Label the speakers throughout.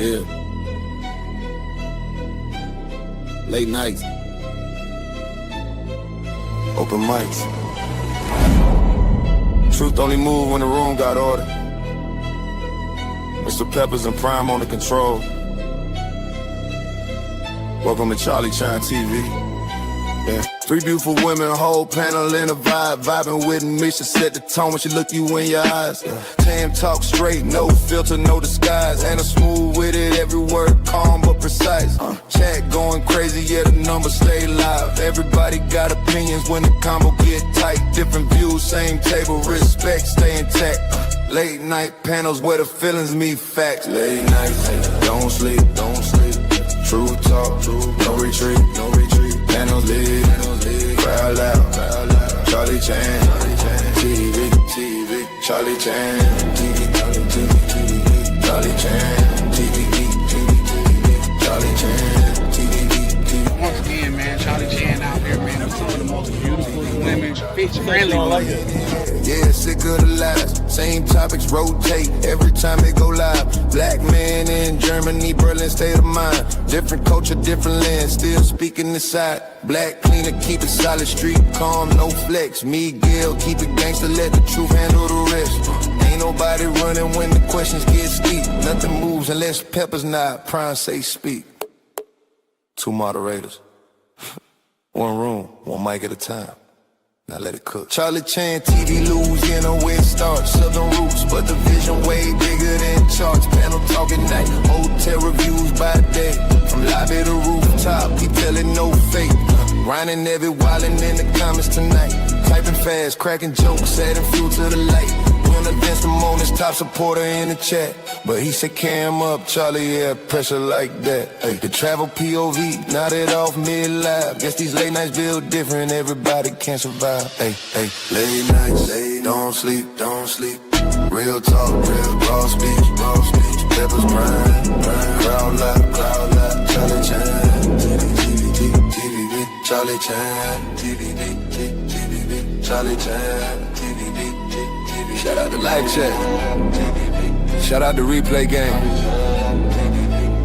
Speaker 1: Yeah. Late nights. Open mics. Truth only move when the room got order. Mr. Peppers and Prime on the control. Welcome to Charlie Chan TV. Yeah. 3 beautiful women, a whole panel in a vibe. Vibing with me, she set the tone when she look you in your eyes. Tam talk straight, no filter, no disguise. And a smooth with it, every word calm but precise. Chat going crazy, yeah, the numbers stay live. Everybody got opinions when the combo get tight. Different views, same table, respect, stay intact. Late night panels where the feelings meet facts. Late nights, don't sleep, don't sleep. True talk, no retreat, no retreat. Panels lit, crowd loud, Charlie Chan, TV, Charlie Chan, TV, Charlie Chan, TV, Charlie Chan, TV.
Speaker 2: Once again, man, Charlie Chan out here, man, with some of the most beautiful women, fish-friendly women.
Speaker 1: Yeah, sick of the lies. Same topics rotate every time they go live. Black man in Germany, Berlin, state of mind. Different culture, different land, still speaking the side. Black cleaner, keep it solid, street calm, no flex. Miguel, keep it gangster, let the truth handle the rest. Ain't nobody running when the questions get steep. Nothing moves unless Peppers nod, Prime say speak. 2 moderators. 1 room, 1 mic at a time. Now let it cook. Charlie Chan, TV, Louisiana, where it starts. Southern roots, but the vision way bigger than charts. Panel talking night, hotel reviews by day. From lobby to rooftop, he telling no fake. Grinding every wildin' in the comments tonight. Typing fast, cracking jokes, adding fuel to the light. When against the moments, top supporter in the chat. But he said cam up, Charlie, yeah, pressure like that. Hey, the travel POV, nodded off mid-live. Guess these late nights build different, everybody can't survive. Hey, late nights, don't sleep, don't sleep. Real talk, real raw speech, Peppers Prime, crowd loud, Charlie Chan, TV, Charlie Chan, TV, Charlie Chan, TV. Shout out to Live Chat. Shout out to Replay Game.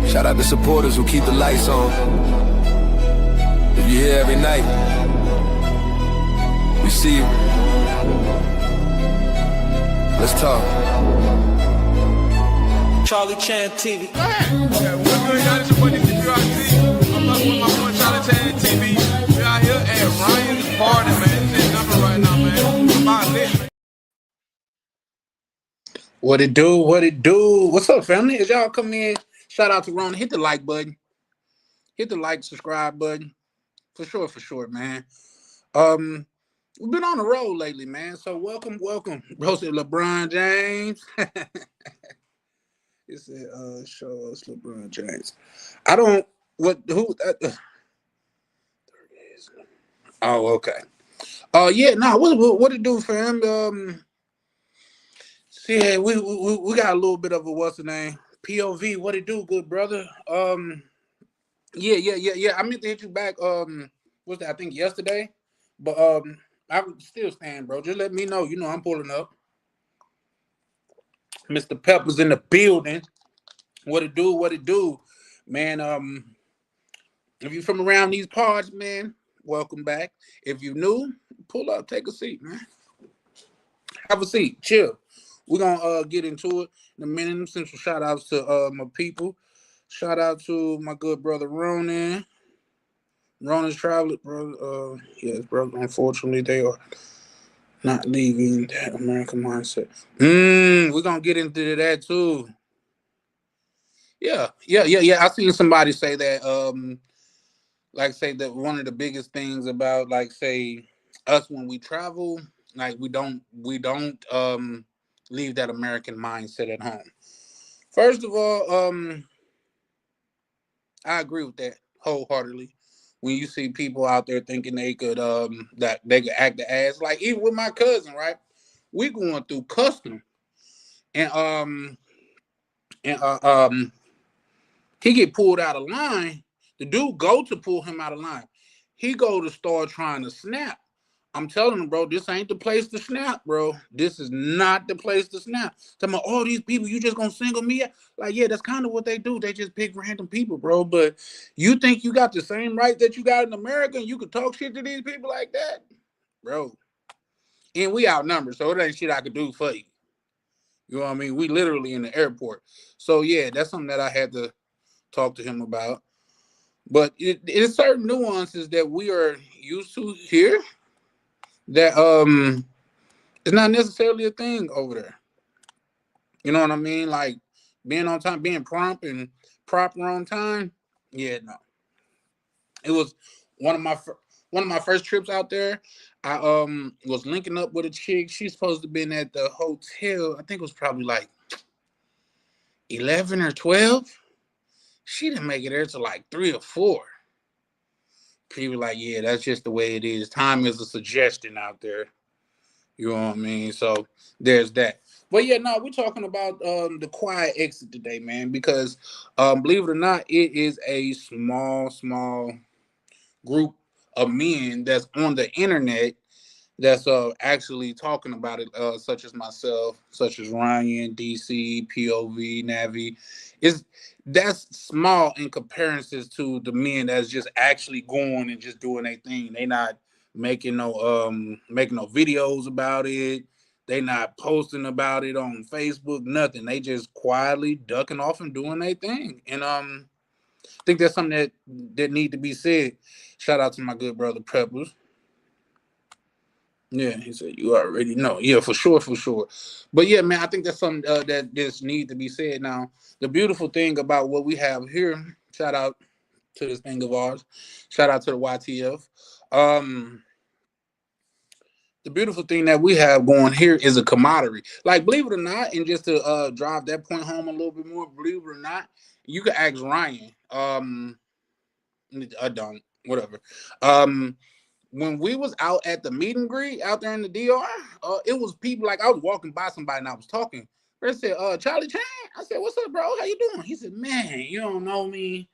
Speaker 1: Shout out to supporters who keep the lights on. If you're here every night, we see you. Let's talk.
Speaker 3: Charlie Chan TV.
Speaker 4: Go ahead. Okay, what's good, y'all? It's your boy, DPRT. I'm up with my boy, Charlie Chan TV. We out here at Ryan's party, man. This number right now, man. I'm out lit, man.
Speaker 2: What it do? What it do? What's up, family? As y'all come in, shout out to Ron. Hit the like button. Hit the like, subscribe button. For sure, man. We've been on the road lately, man. So welcome. Roasted LeBron James. It said, show us LeBron James. I don't, who? Oh, okay. Yeah, what it do, fam? Yeah, we got a little bit of a what's the name POV. What it do, good brother? Yeah. I meant to hit you back. What's that? I think yesterday, but I would still stand, bro. Just let me know. You know I'm pulling up. Mr. Peppers in the building. What it do, man? If you from around these parts, man, welcome back. If you new, pull up, take a seat, man. Have a seat, chill. We're going to get into it in a minute. Some shout outs to my people. Shout out to my good brother Ronan. Ronan's traveling, brother. Yes, brother. Unfortunately, they are not leaving that American mindset. We're going to get into that too. Yeah. I seen somebody say that, say that one of the biggest things about, say, us when we travel, we don't leave that American mindset at home. First of all, I agree with that wholeheartedly. When you see people out there thinking they could that they could act the ass, like even with my cousin, right? We going through custom, and he get pulled out of line. The dude go to pull him out of line. He go to start trying to snap. I'm telling them, bro, this ain't the place to snap, bro. This is not the place to snap. Talking about all these people, you just gonna single me out? Like, yeah, that's kind of what they do. They just pick random people, bro. But you think you got the same right that you got in America, and you could talk shit to these people like that, bro? And we outnumbered, so it ain't shit I could do for you. You know what I mean? We literally in the airport. So yeah, that's something that I had to talk to him about. But it is certain nuances that we are used to here that it's not necessarily a thing over there. You know what I mean? Like being on time, being prompt and proper on time. Yeah, no. It was one of my one of my first trips out there. I was linking up with a chick. She's supposed to been at the hotel. I think it was probably like 11 or 12. She didn't make it there till like 3 or 4. People like, yeah, that's just the way it is. Time is a suggestion out there. You know what I mean? So there's that. But yeah, no, we're talking about the quiet exit today, man, because believe it or not, it is a small group of men that's on the internet that's actually talking about it, such as myself, such as Ryan, DC, POV, Navi. Is that's small in comparison to the men that's just actually going and just doing their thing. They not making no videos about it. They not posting about it on Facebook, nothing. They just quietly ducking off and doing their thing. And I think that's something that need to be said. Shout out to my good brother Peppers. Yeah, he said you already know. Yeah, for sure, for sure. But yeah, man, I think that's something that just need to be said. Now, the beautiful thing about what we have here, shout out to this thing of ours, shout out to the YTF. Um, the beautiful thing that we have going here is a camaraderie. Like, believe it or not, and just to drive that point home a little bit more, believe it or not, you can ask Ryan. I don't, whatever. When we was out at the meet and greet out there in the DR, it was people like I was walking by somebody and I was talking. They said, Charlie Chan. I said, what's up, bro? How you doing? He said, man, you don't know me.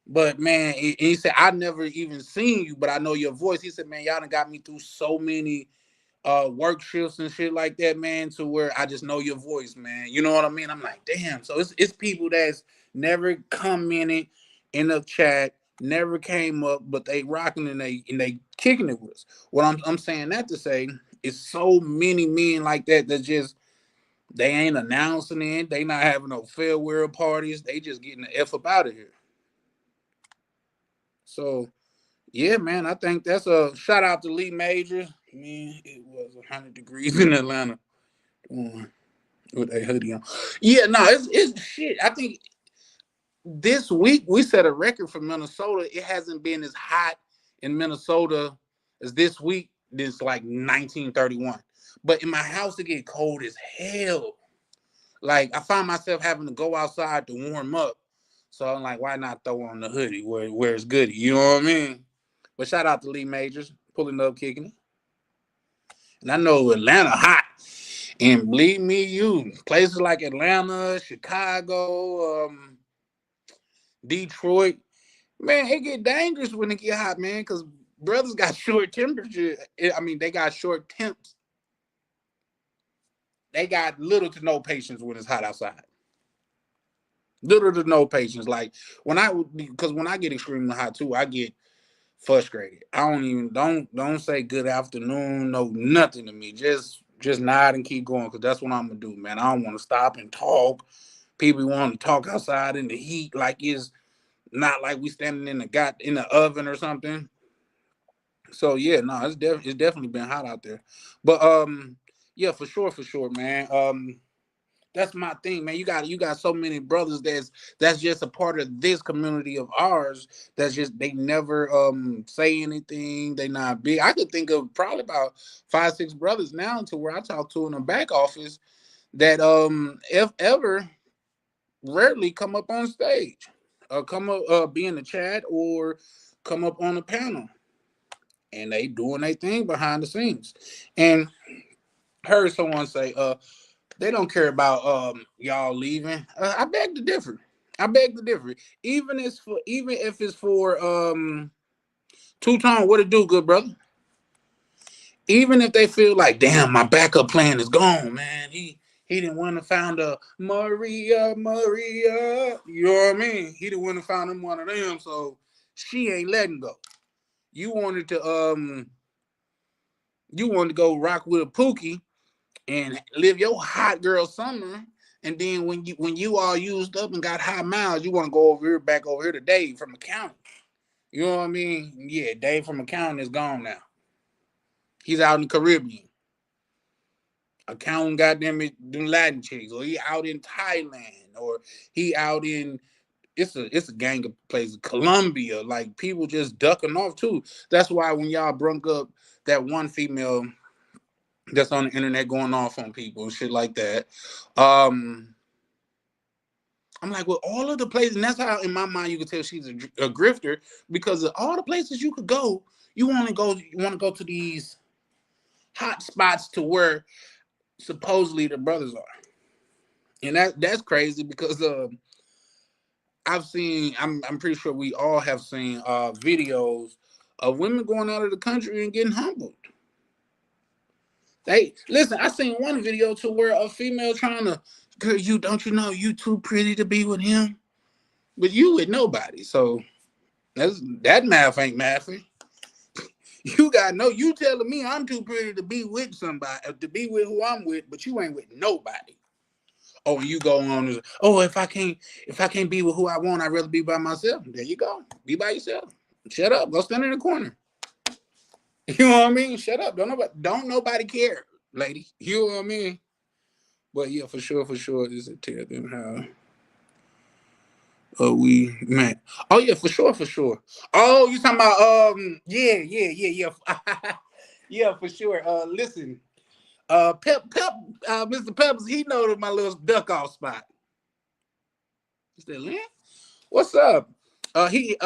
Speaker 2: But man, he said, I never even seen you, but I know your voice. He said, man, y'all done got me through so many work shifts and shit like that, man, to where I just know your voice, man. You know what I mean? I'm like, damn. So it's people that's never commented in the chat, never came up, but they rocking and they kicking it with us. What I'm saying that to say is so many men like that just they ain't announcing it, they not having no farewell parties, they just getting the F up out of here. So yeah, man, I think that's a shout out to Lee Majors. Man, it was 100 degrees in Atlanta with a hoodie on. Yeah, no, it's shit. I think this week we set a record for Minnesota. It hasn't been as hot in Minnesota as this week since like 1931. But in my house, it get cold as hell. Like I find myself having to go outside to warm up. So I'm like, why not throw on the hoodie where it's goody? You know what I mean? But shout out to Lee Majors, pulling up, kicking it. And I know Atlanta hot. And believe me, places like Atlanta, Chicago, Detroit, man, it get dangerous when it get hot, man, because brothers got short temperature. I mean, they got short temps. They got little to no patience when it's hot outside. Little to no patience. Like because when I get extremely hot too, I get frustrated. I don't say good afternoon, no nothing to me. Just nod and keep going because that's what I'm gonna do, man. I don't want to stop and talk. People want to talk outside in the heat like it's not like we standing in the oven or something. So yeah, no, it's definitely been hot out there. But yeah, for sure, man. That's my thing, man. You got so many brothers that's just a part of this community of ours. That's just they never say anything. They not big. I could think of probably about 5-6 brothers now to where I talk to in the back office that if ever rarely come up on stage, or come up be in the chat or come up on the panel, and they doing their thing behind the scenes. And heard someone say, they don't care about y'all leaving. I beg to differ. Even if it's for Two Tone, what it do, good brother? Even if they feel like, damn, my backup plan is gone, man. He didn't want to found a Maria. You know what I mean? He didn't want to found him one of them, so she ain't letting go. You wanted to you wanted to go rock with a Pookie and live your hot girl summer. And then when you all used up and got high miles, you want to go over here back over here to Dave from accounting. You know what I mean? Yeah, Dave from accounting is gone now. He's out in the Caribbean. Accounting goddamn it them Latin chicks, or he out in Thailand, or he out in it's a gang of places. Colombia, like people just ducking off too. That's why when y'all brung up that one female that's on the internet going off on people and shit like that. I'm like, well, all of the places, and that's how in my mind you can tell she's a grifter because of all the places you could go. You want to go to these hot spots to where supposedly the brothers are, and that's crazy because I'm pretty sure we all have seen videos of women going out of the country and getting humbled. They listen. I seen one video to where a female trying to, girl, you don't you know you too pretty to be with him, but you with nobody. So that math ain't mathing. You got no. You telling me I'm too pretty to be with somebody, to be with who I'm with, but you ain't with nobody. Oh, and you go on. Oh, if I can't be with who I want, I'd rather be by myself. There you go. Be by yourself. Shut up. Go stand in the corner. You know what I mean? Shut up. Don't nobody care, lady. You know what I mean? But yeah, for sure, this is tell them how we met. Oh yeah, for sure. Oh, you talking about yeah. Yeah, for sure. Listen, Mr. Peppers, he knows my little duck off spot. Is that Lynn? What's up? He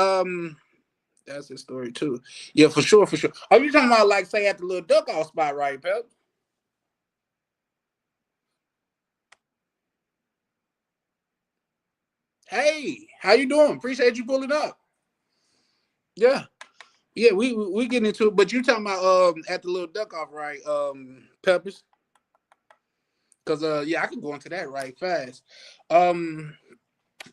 Speaker 2: that's his story too. Yeah, for sure. Are you talking about like say at the little duck off spot, right, Pep? Hey, how you doing? Appreciate you pulling up. Yeah. Yeah, we getting into it, but you talking about at the little duck off, right? Peppers. Cause yeah, I can go into that right fast.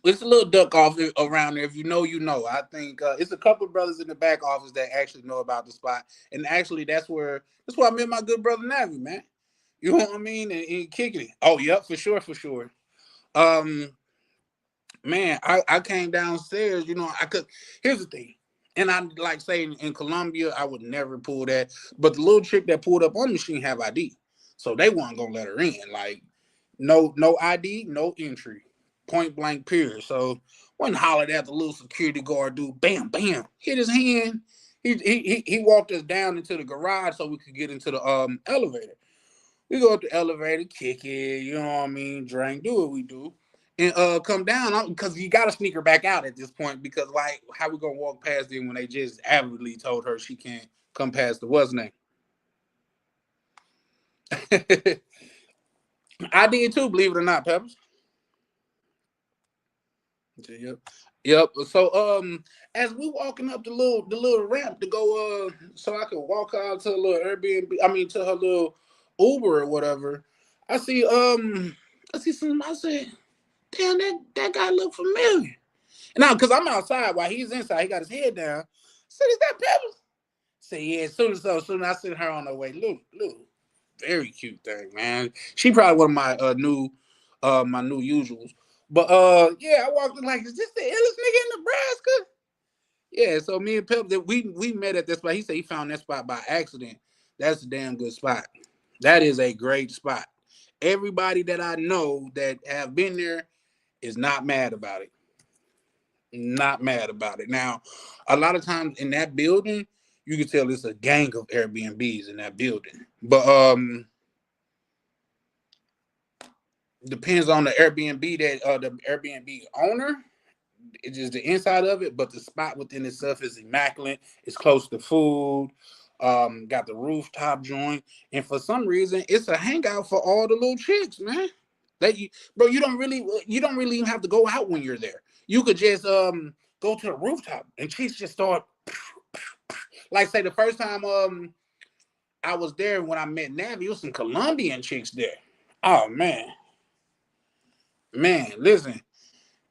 Speaker 2: It's a little duck off around there. If you know, you know. I think it's a couple of brothers in the back office that actually know about the spot, and actually that's where I met my good brother Navi, man. You know what I mean? And kicking it. Oh, yep, for sure. Um, man, I came downstairs. You know, I could. Here's the thing, and I like saying in Colombia, I would never pull that. But the little chick that pulled up on me, she didn't have ID, so they weren't gonna let her in. Like, no ID, no entry, point blank period. So when hollered at the little security guard dude, bam, hit his hand. He walked us down into the garage so we could get into the elevator. We go up the elevator, kick it, you know what I mean, drink, do what we do. And come down because you gotta sneak her back out at this point because like how we gonna walk past them when they just avidly told her she can't come past the what's name. I did too, believe it or not, Peppers. Yep. Yep. So as we walking up the little ramp to go so I could walk out to a little Airbnb, I mean to her little Uber or whatever, I see something. I said, damn, that guy look familiar. And now because I'm outside while he's inside, he got his head down. I said, is that Peppers? Say yeah, soon as I sent her on her way. Look, very cute thing, man. She probably one of my new usuals. But yeah, I walked in like, is this the illest nigga in Nebraska? Yeah, so me and Pep, we met at that spot. He said he found that spot by accident. That's a damn good spot. That is a great spot. Everybody that I know that have been there is not mad about it. Not mad about it. Now, a lot of times in that building, you can tell it's a gang of Airbnbs in that building. But depends on the Airbnb that the Airbnb owner. It's just the inside of it, but the spot within itself is immaculate. It's close to food. Got the rooftop joint, and for some reason, it's a hangout for all the little chicks, man. Bro, you don't really even have to go out when you're there. You could just go to the rooftop, and chicks just start like say the first time I was there when I met Navi. It was some Colombian chicks there. Oh man, listen.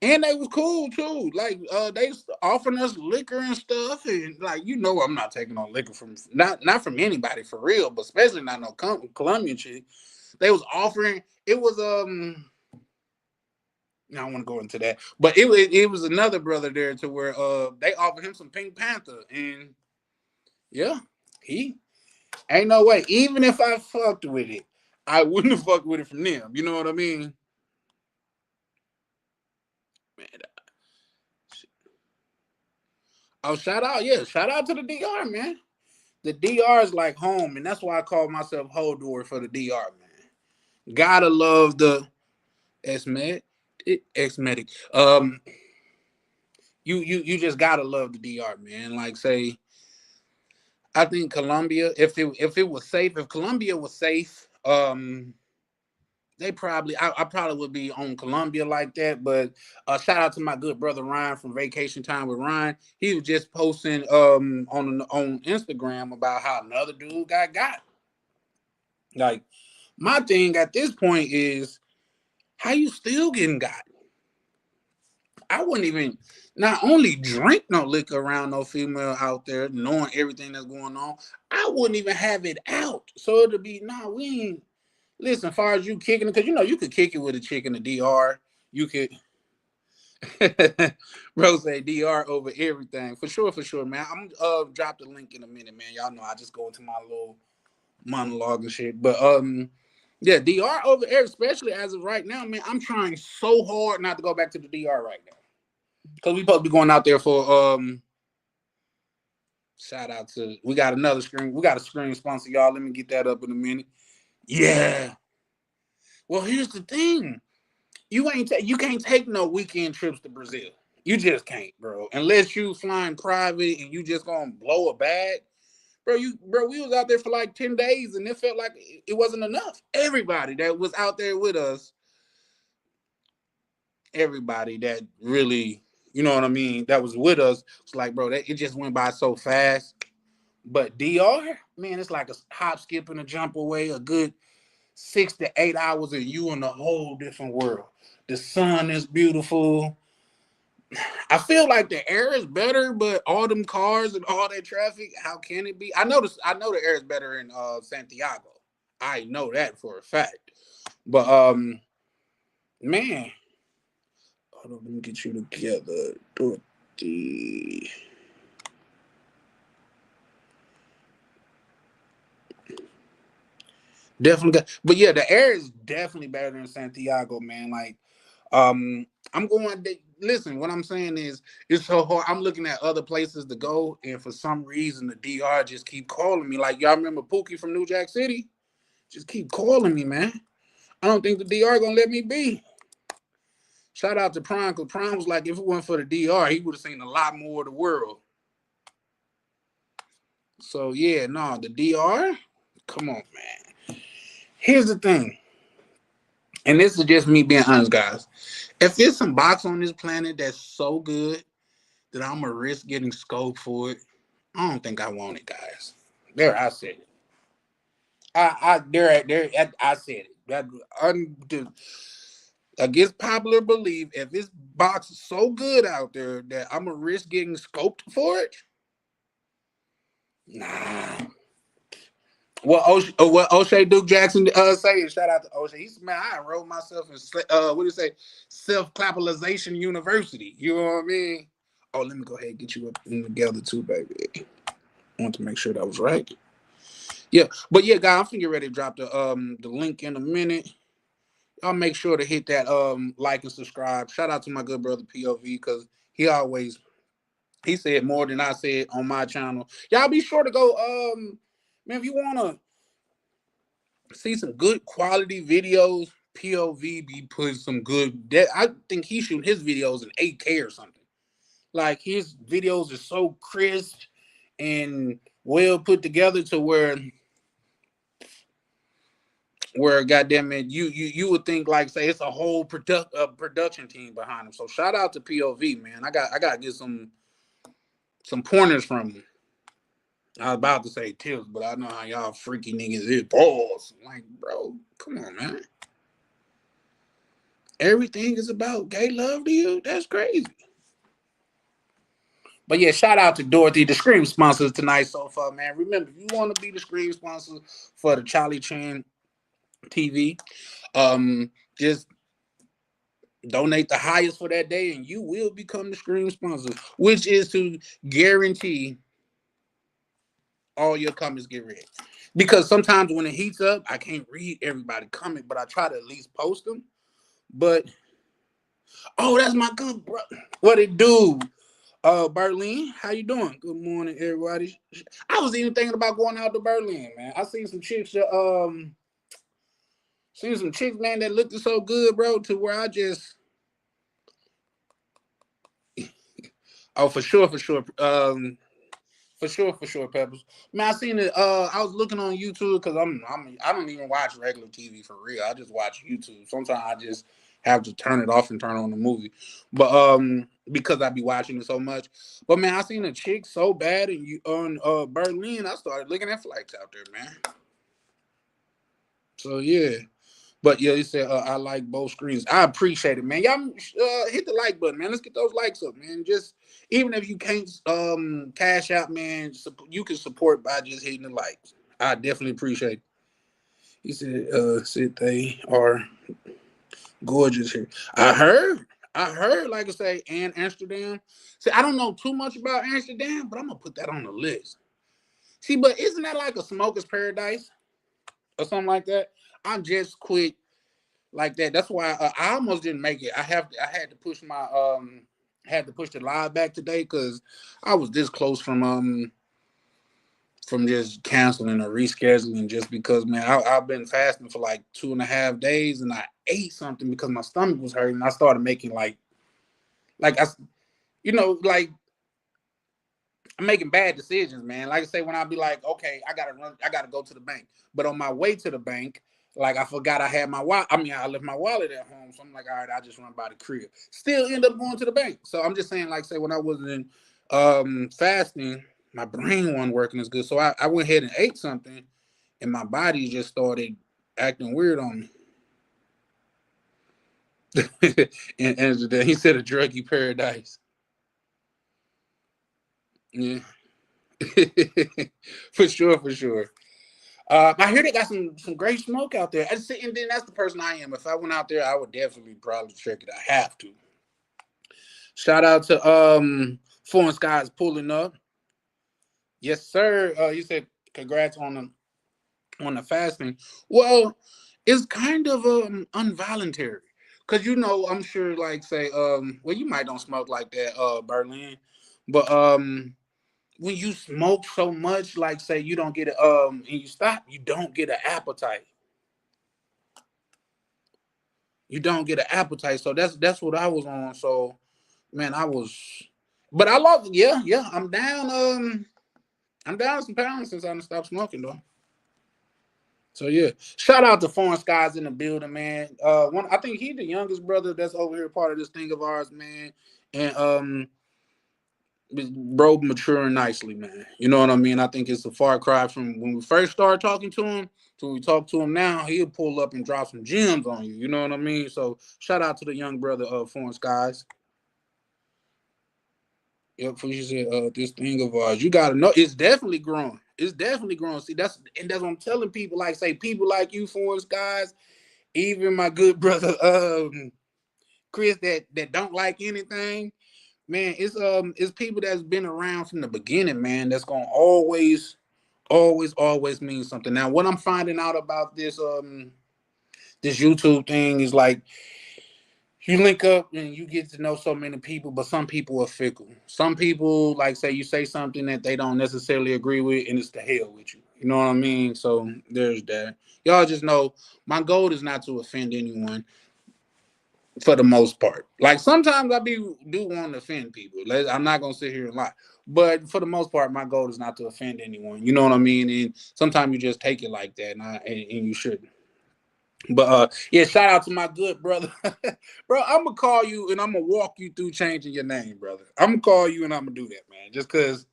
Speaker 2: And they was cool too. Like they offering us liquor and stuff, and like I'm not taking no liquor from not from anybody for real, but especially not no Colombian chick. They was offering. It was I don't want to go into that, but it was another brother there to where they offered him some Pink Panther, and yeah, he ain't no way. Even if I fucked with it, I wouldn't have fucked with it from them. You know what I mean? Man, oh, shout out to the DR, man. The DR is like home, and that's why I call myself Hodor for the DR, man. Gotta love the X-Medic. You just gotta love the DR, man. Like say, I think Colombia, if it was safe, if Colombia was safe, they probably I probably would be on Colombia like that. But shout out to my good brother Ryan from Vacation Time with Ryan. He was just posting on Instagram about how another dude got. Like my thing at this point is how you still getting got. I wouldn't even not only drink no liquor around no female out there, knowing everything that's going on. I wouldn't even have it out. So it'll be we ain't. Listen, as far as you kicking it, because you could kick it with a chick in the DR. You could, bro, say DR over everything for sure, man. I'm drop the link in a minute, man. Y'all know I just go into my little monologue and shit, but yeah, DR over there, especially as of right now, man. I'm trying so hard not to go back to the DR right now because we supposed to be going out there for shout out to we got another screen. We got a screen sponsor, y'all. Let me get that up in a minute. Yeah. Well, here's the thing. You can't take no weekend trips to Brazil. You just can't, bro. Unless you flying private and you just gonna blow a bag. Bro, we was out there for like 10 days and it felt like it wasn't enough. Everybody that was out there with us, everybody that really, you know what I mean, that was with us, it's like, bro, it just went by so fast. But DR, man, it's like a hop, skip, and a jump away, a good 6 to 8 hours, and you in a whole different world. The sun is beautiful. I feel like the air is better, but all them cars and all that traffic, how can it be? I know the air is better in Santiago. I know that for a fact. But man, hold on, let me get you together. Definitely, but yeah, the air is definitely better than Santiago, man. Like, I'm going. Listen, what I'm saying is, it's so hard. I'm looking at other places to go, and for some reason, the DR just keep calling me. Like, y'all remember Pookie from New Jack City? Just keep calling me, man. I don't think the DR gonna let me be. Shout out to Prime, because Prime was like, if it wasn't for the DR, he would have seen a lot more of the world. So yeah, no, the DR. Come on, man. Here's the thing. And this is just me being honest, guys. If there's some box on this planet that's so good that I'm gonna risk getting scoped for it, I don't think I want it, guys. There, I said it. I said it. That against popular belief, if this box is so good out there that I'm gonna risk getting scoped for it, nah. What O'Shea Duke Jackson saying? Shout out to O'Shea. He said, "Man, I enrolled myself in what do you say? Self-capitalization university." You know what I mean? Oh, let me go ahead and get you up together too, baby. I want to make sure that was right. Yeah, but yeah, guys, I'm finna get ready to drop the link in a minute. I'll make sure to hit that like and subscribe. Shout out to my good brother POV because he said more than I said on my channel. Y'all be sure to go man, if you wanna see some good quality videos, POV be putting some good. I think he shooting his videos in 8K or something. Like his videos are so crisp and well put together to where goddamn it, you would think like say it's a whole production team behind him. So shout out to POV, man. I gotta get some pointers from him. I was about to say tips, but I know how y'all freaky niggas is. Pause. Like, bro, come on, man. Everything is about gay love to you? That's crazy. But yeah, shout out to Dorothy, the Scream sponsors tonight so far, man. Remember, if you want to be the Scream sponsor for the Charlie Chan TV, just donate the highest for that day and you will become the Scream sponsor, which is to guarantee all your comments get read. Because sometimes when it heats up, I can't read everybody comment, but I try to at least post them. But oh, that's my good bro. What it do? Berlin, how you doing? Good morning, everybody. I was even thinking about going out to Berlin, man. I seen some chicks man, that looked so good, bro, to where I just oh for sure. For sure, Peppers. Man, I seen it. I was looking on YouTube because I don't even watch regular TV for real. I just watch YouTube. Sometimes I just have to turn it off and turn on the movie, but because I be watching it so much. But man, I seen a chick so bad and you on Berlin. I started looking at flights out there, man. So yeah. But yeah, he said I like both screens. I appreciate it, man. Y'all hit the like button, man. Let's get those likes up, man. Just even if you can't cash out, man, you can support by just hitting the likes. I definitely appreciate it. He said they are gorgeous here. I heard, like I say, and Amsterdam. See, I don't know too much about Amsterdam, but I'm gonna put that on the list. See, but isn't that like a smoker's paradise or something like that? I'm just quick like that. That's why I almost didn't make it. I had to push the live back today because I was this close from just canceling or rescheduling just because, man, I've been fasting for like 2.5 days and I ate something because my stomach was hurting. I started making like like I'm making bad decisions, man. Like I say, when I be like, okay, I gotta go to the bank. But on my way to the bank, like I forgot I had my wallet. I mean, I left my wallet at home. So I'm like, all right, I just run by the crib. Still end up going to the bank. So I'm just saying, like say when I wasn't fasting, my brain wasn't working as good. So I went ahead and ate something and my body just started acting weird on me. And he said a druggy paradise. Yeah. For sure. I hear they got some great smoke out there. And then that's the person I am. If I went out there, I would definitely probably check it. I have to. Shout out to Foreign Skies pulling up. Yes, sir. You said congrats on the fasting. Well, it's kind of involuntary. Cause I'm sure like say, well, you might don't smoke like that, Berlin. But when you smoke so much, like say you don't get it, and you stop, you don't get an appetite. You don't get an appetite. So that's what I was on. So man, but I lost. Yeah. I'm down some pounds since I stopped smoking though. So yeah, shout out to Foreign Skies in the building, man. I think he's the youngest brother that's over here, part of this thing of ours, man. And bro maturing nicely, man. You know what I mean? I think it's a far cry from when we first started talking to him to when we talk to him now. He'll pull up and drop some gems on you. You know what I mean? So shout out to the young brother of Foreign Skies. Yep, she said, this thing of ours, you gotta know it's definitely growing. It's definitely growing. See, that's what I'm telling people. Like, say, people like you, Foreign Skies, even my good brother, Chris, that don't like anything. Man, it's people that's been around from the beginning, man. That's gonna always mean something. Now, what I'm finding out about this YouTube thing is like you link up and you get to know so many people, but some people are fickle. Some people, like say you say something that they don't necessarily agree with, and it's the hell with you. You know what I mean? So there's that. Y'all just know my goal is not to offend anyone for the most part. Like sometimes I do want to offend people. I'm not gonna sit here and lie. But for the most part, my goal is not to offend anyone. You know what I mean? And sometimes you just take it like that, and you shouldn't. But yeah, shout out to my good brother. Bro, I'm gonna call you and I'm gonna walk you through changing your name, brother. I'm gonna call you and I'm gonna do that, man. Just cause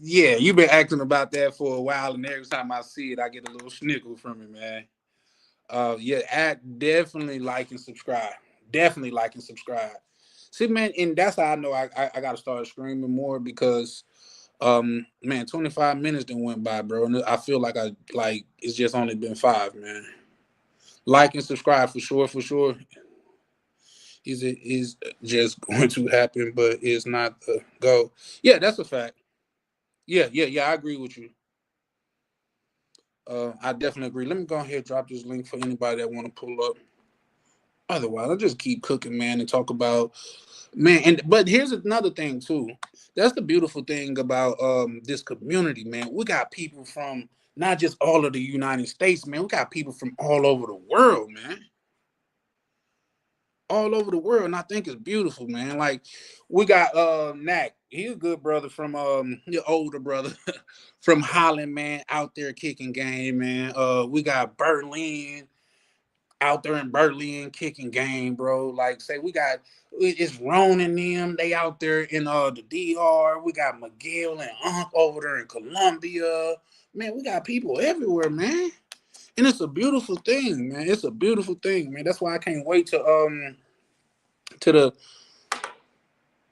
Speaker 2: Yeah, you've been acting about that for a while, and every time I see it, I get a little snickle from it, man. Yeah, definitely like and subscribe. Definitely like and subscribe. See, man, and that's how I know I gotta start screaming more because man, 25 minutes then went by, bro. And I feel like it's just only been 5, man. Like and subscribe for sure, for sure. Is just going to happen, but it's not the go. Yeah, that's a fact. Yeah, I agree with you. I definitely agree. Let me go ahead and drop this link for anybody that want to pull up. Otherwise, I'll just keep cooking, man, and talk about man. And but here's another thing too. That's the beautiful thing about this community, man. We got people from not just all of the United States, man. We got people from all over the world, man. All over the world, and I think it's beautiful, man. Like we got Knack. He's a good brother from your older brother from Holland, man, out there kicking game, man. We got Berlin out there in Berlin kicking game, bro. Like say we got it's Ron and them, they out there in the DR. We got Miguel and Unc over there in Colombia. Man, we got people everywhere, man. And it's a beautiful thing, man. It's a beautiful thing, man. That's why I can't wait to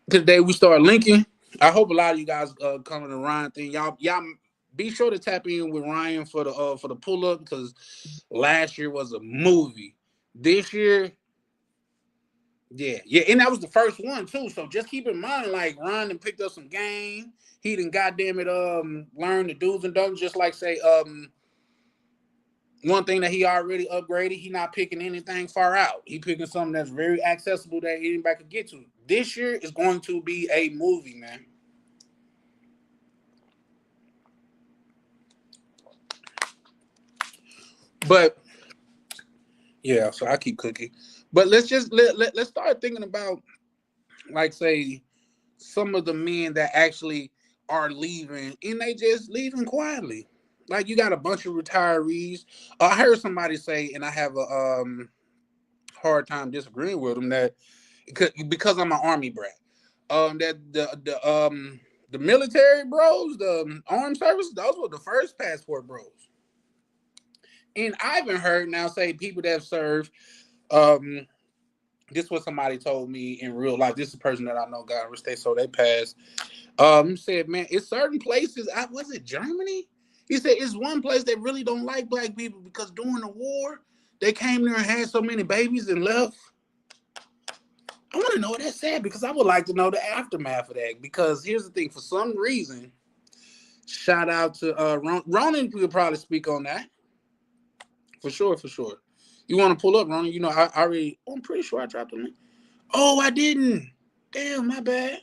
Speaker 2: the day we start linking. I hope a lot of you guys come to the Ryan thing. Y'all be sure to tap in with Ryan for the pull up because last year was a movie. This year, yeah, and that was the first one too. So just keep in mind, like Ryan done picked up some game. He done goddamn it learned the do's and don'ts. Just like say one thing that he already upgraded, he not picking anything far out. He picking something that's very accessible that anybody could get to. This year is going to be a movie, man. But yeah, so I keep cooking. But let's just let's start thinking about like say some of the men that actually are leaving and they just leaving quietly. Like you got a bunch of retirees. I heard somebody say, and I have a hard time disagreeing with them that because I'm an army brat. That the military bros, the armed services, those were the first passport bros. And I even heard now say people that have served. This was somebody told me in real life. This is a person that I know got state, so they passed. Said, man, it's certain places. Was it Germany? He said it's one place that really don't like black people because during the war they came there and had so many babies and left. I want to know what that said because I would like to know the aftermath of that. Because here's the thing: for some reason, shout out to Ronan. Could probably speak on that for sure. For sure. You want to pull up, Ronan? You know, I already. I'm pretty sure I dropped the link. Oh, I didn't. Damn, my bad.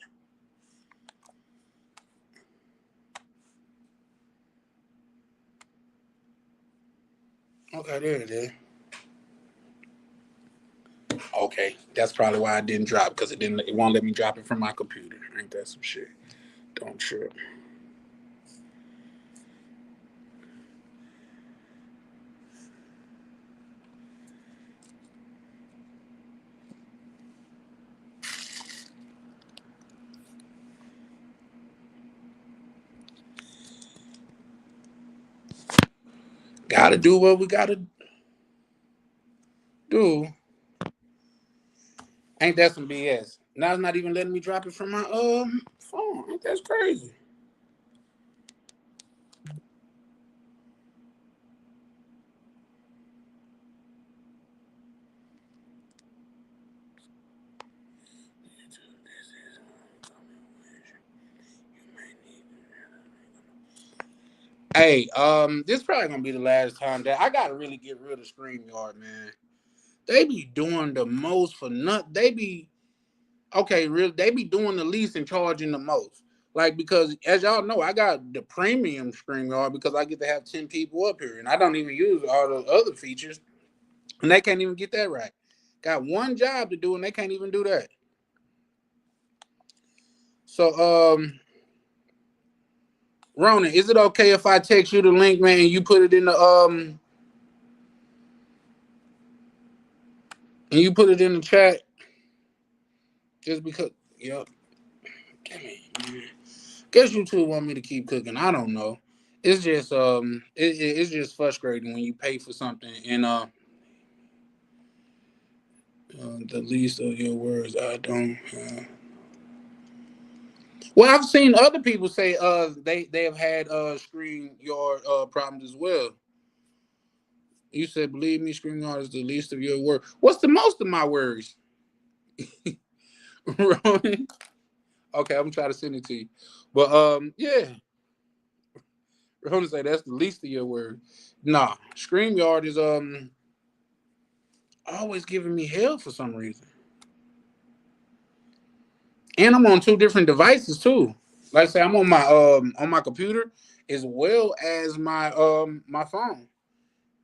Speaker 2: Okay, there it is. Okay, that's probably why I didn't drop because it won't let me drop it from my computer. Ain't that some shit? Don't trip. Gotta do what we gotta do. Ain't that some BS? Now it's not even letting me drop it from my phone. Ain't that crazy? Hey, this probably gonna be the last time that I gotta really get rid of StreamYard, man. They be doing the most for nothing. They be okay, real. They be doing the least and charging the most. Like because as y'all know, I got the premium StreamYard because I get to have 10 people up here, and I don't even use all the other features, and they can't even get that right. Got one job to do, and they can't even do that. So, Ronan, is it okay if I text you the link, man, and you put it in the and you put it in the chat? Just because, yep. Damn it, man. Guess YouTube want me to keep cooking. I don't know. It's just it's just frustrating when you pay for something and the least of your words I don't. Well, I've seen other people say they have had screen yard problems as well. You said, believe me, screen yard is the least of your words. What's the most of my words? Ronan? Okay, I'm trying to send it to you. But yeah. Ronan say that's the least of your words. Nah, StreamYard is always giving me hell for some reason. And I'm on two different devices too. Like I say, I'm on my computer as well as my phone.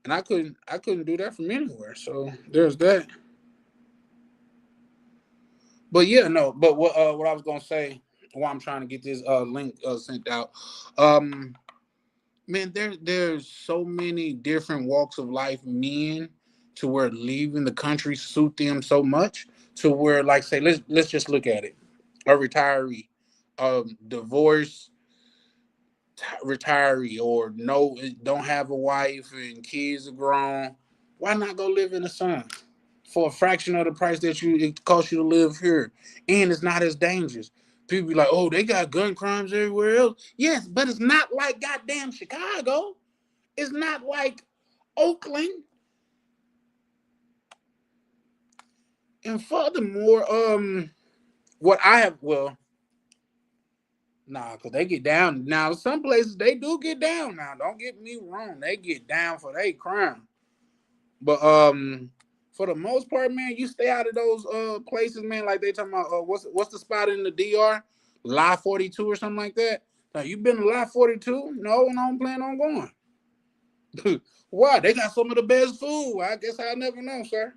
Speaker 2: And I couldn't do that from anywhere. So there's that. But yeah, no. But what I was gonna say, why I'm trying to get this link sent out, um, man, there's so many different walks of life men to where leaving the country suit them so much to where like say let's just look at it, a retiree, divorce retiree or no don't have a wife and kids are grown, why not go live in the sun for a fraction of the price that you it costs you to live here, and it's not as dangerous. People be like, oh, they got gun crimes everywhere else. Yes, but it's not like goddamn Chicago. It's not like Oakland. And furthermore, what I have well, nah, cause they get down now. Some places they do get down now. Don't get me wrong, they get down for their crime. But for the most part, man, you stay out of those places, man. Like they talking about what's the spot in the DR, Lot 42 or something like that. Now you been to Lot 42? No, and I don't plan on going. Why? They got some of the best food. Well, I guess I'll never know, sir.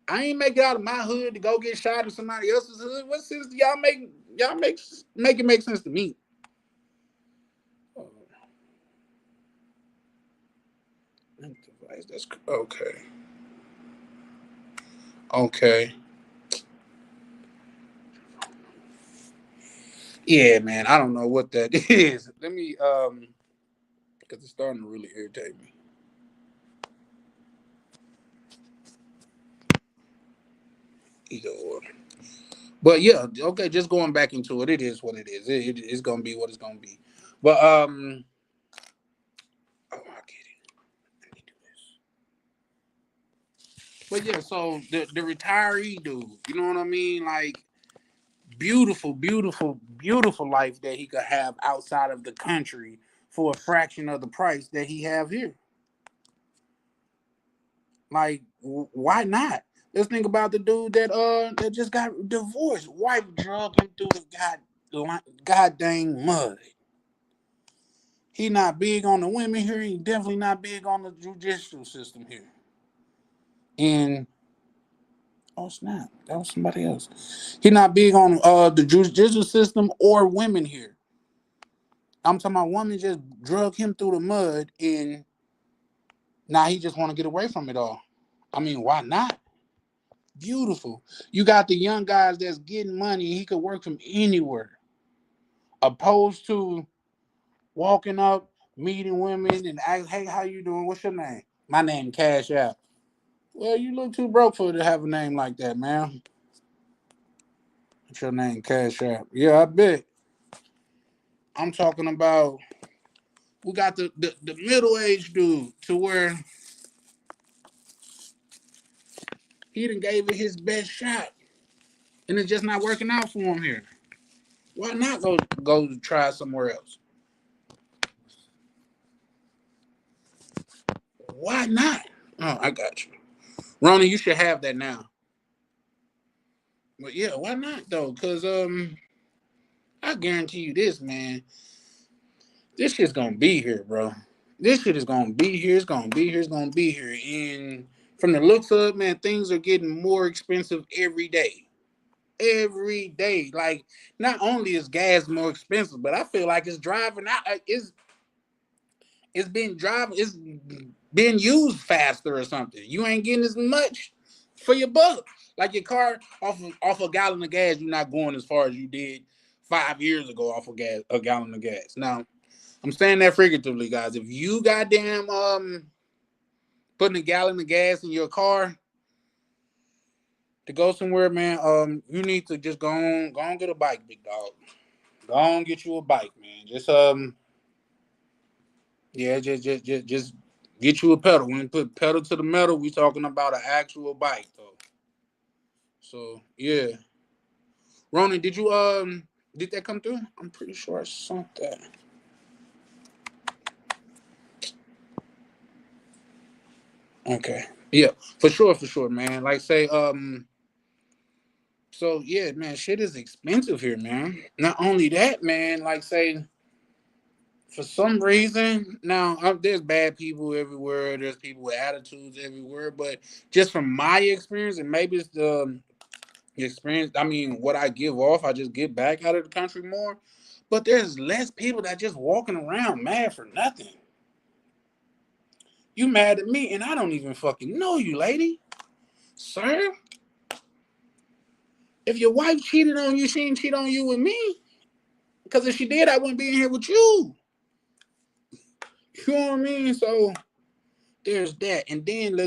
Speaker 2: I ain't make it out of my hood to go get shot in somebody else's hood. What sense do y'all make? Y'all make it make sense to me. That's okay. Okay. Yeah, man. I don't know what that is. Let me because it's starting to really irritate me. Either or. But yeah, okay, just going back into it, it is what it is. It's gonna be what it's gonna be. But oh, I get it. Let me do this. But yeah, so the retiree dude, you know what I mean? Like beautiful, beautiful, beautiful life that he could have outside of the country for a fraction of the price that he have here. Like, why not? Let's think about the dude that just got divorced. Wife drug him through the god dang mud. He not big on the women here. He definitely not big on the judicial system here. And oh snap, that was somebody else. He not big on the judicial system or women here. I'm talking about women just drug him through the mud, and now he just want to get away from it all. I mean, why not? Beautiful. You got the young guys that's getting money, and he could work from anywhere, opposed to walking up, meeting women, and ask, "Hey, how you doing? What's your name?" My name Cash App. Well, you look too broke for it to have a name like that, man. What's your name, Cash App? Yeah, I bet. I'm talking about we got the middle aged dude to where he done gave it his best shot, and it's just not working out for him here. Why not go try somewhere else? Why not? Oh, I got you, Ronnie. You should have that now. But yeah, why not though? Cause I guarantee you this, man. This shit's gonna be here, bro. This shit is gonna be here. It's gonna be here. It's gonna be here. And from the looks of it, man, things are getting more expensive every day. Every day. Like, not only is gas more expensive, but I feel like it's driving out. It's been driving. It's being used faster or something. You ain't getting as much for your buck. Like your car off a gallon of gas, you're not going as far as you did 5 years ago off of gas, a gallon of gas. Now, I'm saying that figuratively, guys. If you goddamn putting a gallon of gas in your car to go somewhere, man, you need to just go on get a bike, big dog. Go on get you a bike, man. Just yeah, just get you a pedal. When you put pedal to the metal, we talking about an actual bike, though. So yeah, Ronan, did that come through? I'm pretty sure I sent that. Okay, yeah, for sure, man. Like say so yeah, man, shit is expensive here, man. Not only that, man, like say for some reason, now there's bad people everywhere. There's people with attitudes everywhere. But just from my experience, and maybe it's the experience. I mean, what I give off, I just get back out of the country more. But there's less people that just walking around mad for nothing. You mad at me, and I don't even fucking know you, lady, sir. If your wife cheated on you, she didn't cheat on you with me. Because if she did, I wouldn't be in here with you. You know what I mean? So there's that. And then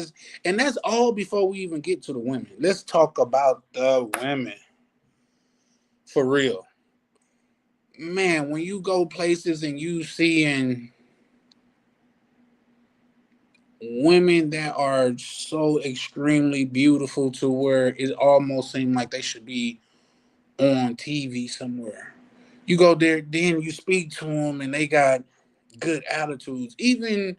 Speaker 2: and that's all before we even get to the women. Let's talk about the women. For real. Man, when you go places and you seeing women that are so extremely beautiful to where it almost seems like they should be on TV somewhere. You go there, then you speak to them and they got good attitudes. Even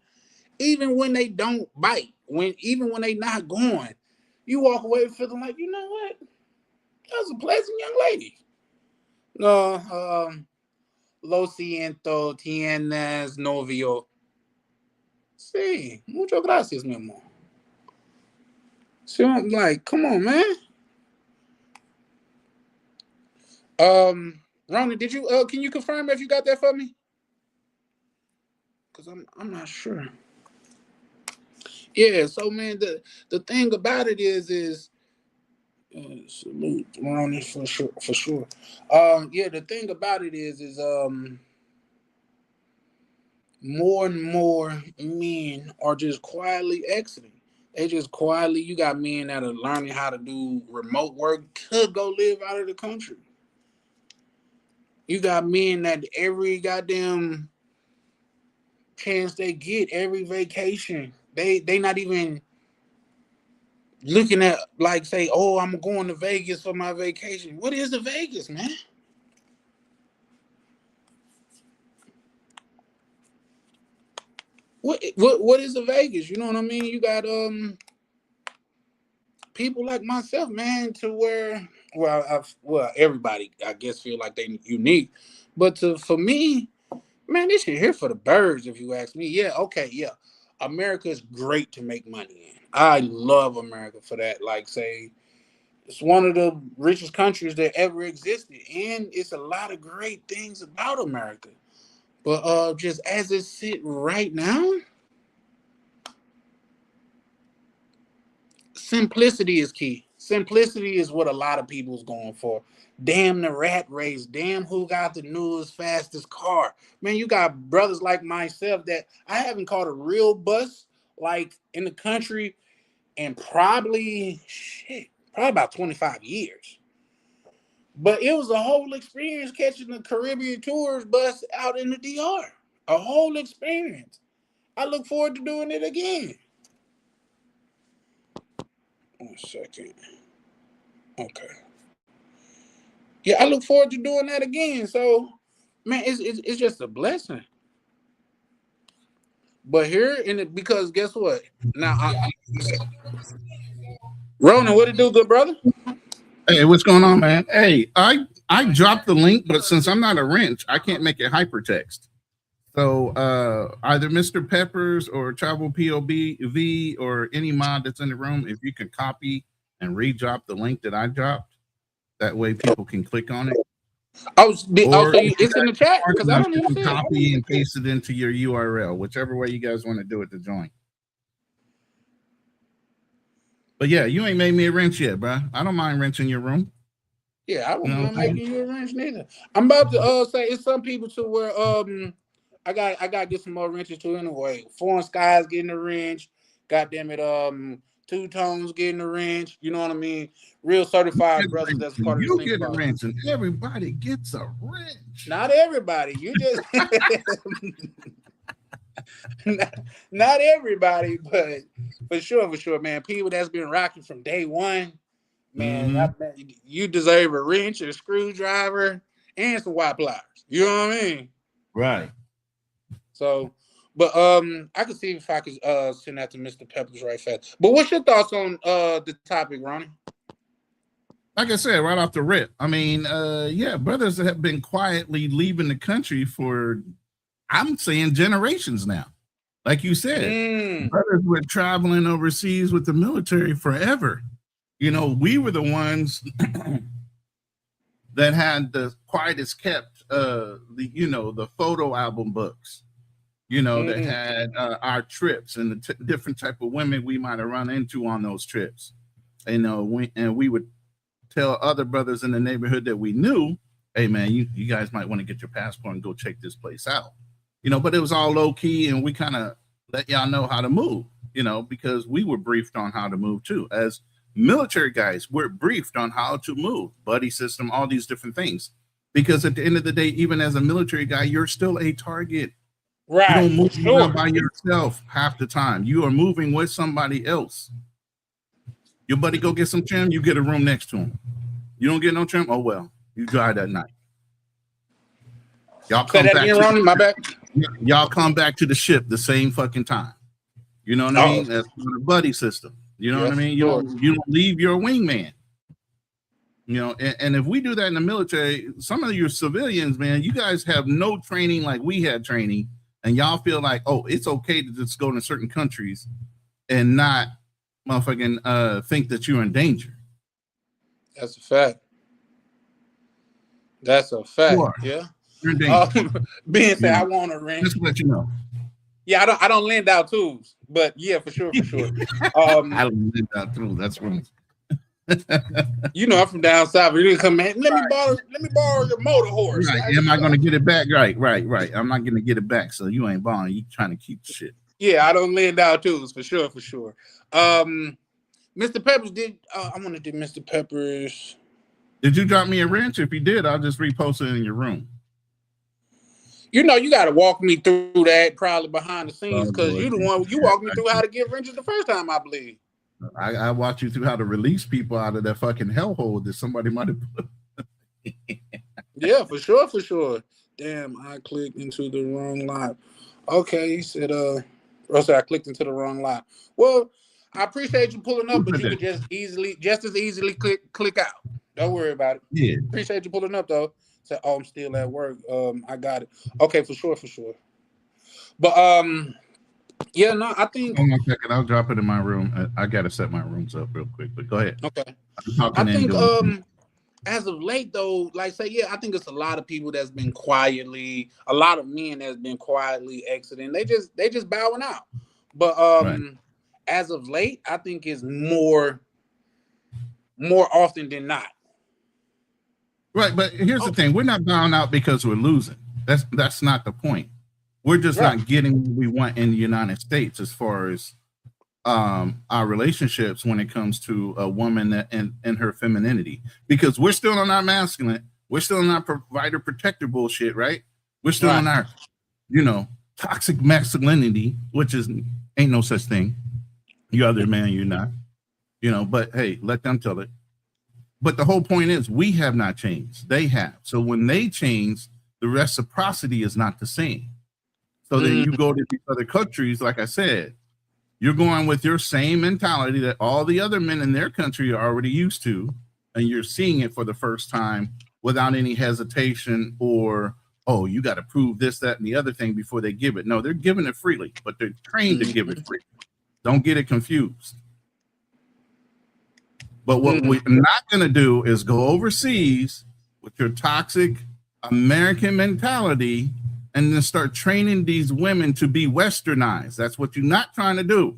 Speaker 2: when they don't bite, even when they not going, you walk away feeling like, you know what? That was a pleasant young lady. No, lo siento, tienes novio. Sí, muchas gracias, mi amor. So I'm like, come on, man. Ronnie, did you can you confirm if you got that for me? Cause I'm not sure. Yeah, so man, the thing about it is salute Ronnie for sure. Yeah, the thing about it is more and more men are just quietly exiting. They just quietly. You got men that are learning how to do remote work to go live out of the country. You got men that every goddamn chance they get, every vacation, they not even looking at like say, oh, I'm going to Vegas for my vacation. What is the Vegas, man? What is the Vegas? You know what I mean? You got people like myself, man, to where well everybody I guess feel like they unique, but for me, man, this shit here for the birds. If you ask me, yeah, okay, yeah, America is great to make money in. I love America for that. Like say, it's one of the richest countries that ever existed, and it's a lot of great things about America. But just as it sit right now, simplicity is key. Simplicity is what a lot of people's going for. Damn the rat race. Damn who got the newest, fastest car. Man, you got brothers like myself that I haven't caught a real bus like in the country in probably about 25 years. But it was a whole experience catching the Caribbean tours bus out in the DR. A whole experience. I look forward to doing it again. 1 second. Okay. Yeah, I look forward to doing that again. So, man, it's just a blessing. But here in it, because guess what? Now, Ronan, what it do, good brother?
Speaker 5: Hey, what's going on, man? Hey, I dropped the link, but since I'm not a wrench, I can't make it hypertext. So either Mr. Peppers or Travel POV or any mod that's in the room, if you can copy and re-drop the link that I dropped, that way people can click on it.
Speaker 2: It's in the chat because I don't even see
Speaker 5: copy and paste it into your URL, whichever way you guys want to do it to join. But yeah, you ain't made me a wrench yet, bro. I don't mind wrenching your room.
Speaker 2: Yeah, I
Speaker 5: You know
Speaker 2: wasn't
Speaker 5: what I'm saying?
Speaker 2: making you a wrench neither. I'm about to say it's some people to where I got to get some more wrenches too anyway. Foreign Skies getting a wrench. God damn it, Two Tones getting a wrench. You know what I mean? Real certified brothers that's part of the
Speaker 5: You
Speaker 2: single
Speaker 5: get a
Speaker 2: box.
Speaker 5: wrench, and everybody gets a wrench.
Speaker 2: Not everybody. You just not everybody, but for sure, man. People that's been rocking from day one, man, you deserve a wrench, a screwdriver, and some white pliers. You know what I mean?
Speaker 5: Right.
Speaker 2: So, but I could see if I could send that to Mr. Peppers right fast. But what's your thoughts on the topic, Ronnie?
Speaker 5: Like I said, right off the rip. I mean, yeah, brothers have been quietly leaving the country for, I'm saying, generations now. Like you said, brothers were traveling overseas with the military forever. You know, we were the ones that had the quietest kept, the photo album books. You know, that had our trips and the different type of women we might have run into on those trips. You know, we would tell other brothers in the neighborhood that we knew, hey man, you guys might want to get your passport and go check this place out. You know, but it was all low key, and we kind of let y'all know how to move, you know, because we were briefed on how to move too. As military guys, we're briefed on how to move, buddy system, all these different things. Because at the end of the day, even as a military guy, you're still a target.
Speaker 2: Right.
Speaker 5: You don't move around by yourself half the time. You are moving with somebody else. Your buddy go get some trim, you get a room next to him. You don't get no trim, oh well, you drive that night. Y'all come back.
Speaker 2: My bad.
Speaker 5: Y'all come back to the ship the same fucking time. You know what I mean? That's the buddy system. You know what I mean? You don't leave your wingman. You know, and if we do that in the military, some of your civilians, man, you guys have no training like we had training, and y'all feel like, oh, it's okay to just go into certain countries and not motherfucking think that you're in danger.
Speaker 2: That's a fact. That's a fact. Yeah.
Speaker 5: You're in danger.
Speaker 2: Ben said, I want a wrench.
Speaker 5: Just to let you know.
Speaker 2: Yeah, I don't lend out tools, but yeah, for sure.
Speaker 5: I don't lend out tools. That's right.
Speaker 2: You know, I'm from down south. You didn't come in. Let me borrow your motor horse.
Speaker 5: Right. Am I going to get it back? Right. I'm not going to get it back. So you ain't borrowing. You trying to keep the shit.
Speaker 2: Yeah, I don't lend out tools for sure. Mr. Peppers I want to do Mr. Peppers.
Speaker 5: Did you drop me a wrench? If you did, I'll just repost it in your room.
Speaker 2: You know, you got to walk me through that probably behind the scenes because you walked me through how to get wrenches the first time, I believe.
Speaker 5: I walked you through how to release people out of that fucking hellhole that somebody might have put.
Speaker 2: Yeah, for sure. Damn, I clicked into the wrong live. Okay, he said, I clicked into the wrong live. Well, I appreciate you pulling up, but you could just as easily click out. Don't worry about it.
Speaker 5: Yeah.
Speaker 2: Appreciate you pulling up though. Say, I'm still at work. I got it. Okay, for sure. But yeah, no, I think.
Speaker 5: Hold on a second. I'll drop it in my room. I gotta set my rooms up real quick. But go ahead.
Speaker 2: Okay. I think as of late though, I think it's a lot of people that's been quietly, a lot of men that's been quietly exiting. They just bowing out. But as of late, I think it's more often than not.
Speaker 5: Right, but here's the thing: we're not bowing out because we're losing. That's not the point. We're just not getting what we want in the United States as far as our relationships when it comes to a woman and her femininity. Because we're still on our masculine, we're still on our provider protector bullshit, right? We're still on our, toxic masculinity, which ain't no such thing. You're other man, you're not. But hey, let them tell it. But the whole point is we have not changed. They have. So when they change, the reciprocity is not the same. So then you go to these other countries, like I said, you're going with your same mentality that all the other men in their country are already used to, and you're seeing it for the first time without any hesitation or, oh, you got to prove this, that, and the other thing before they give it. No, they're giving it freely, but they're trained to give it freely. Don't get it confused. But what we're not going to do is go overseas with your toxic American mentality and then start training these women to be westernized. That's what you're not trying to do.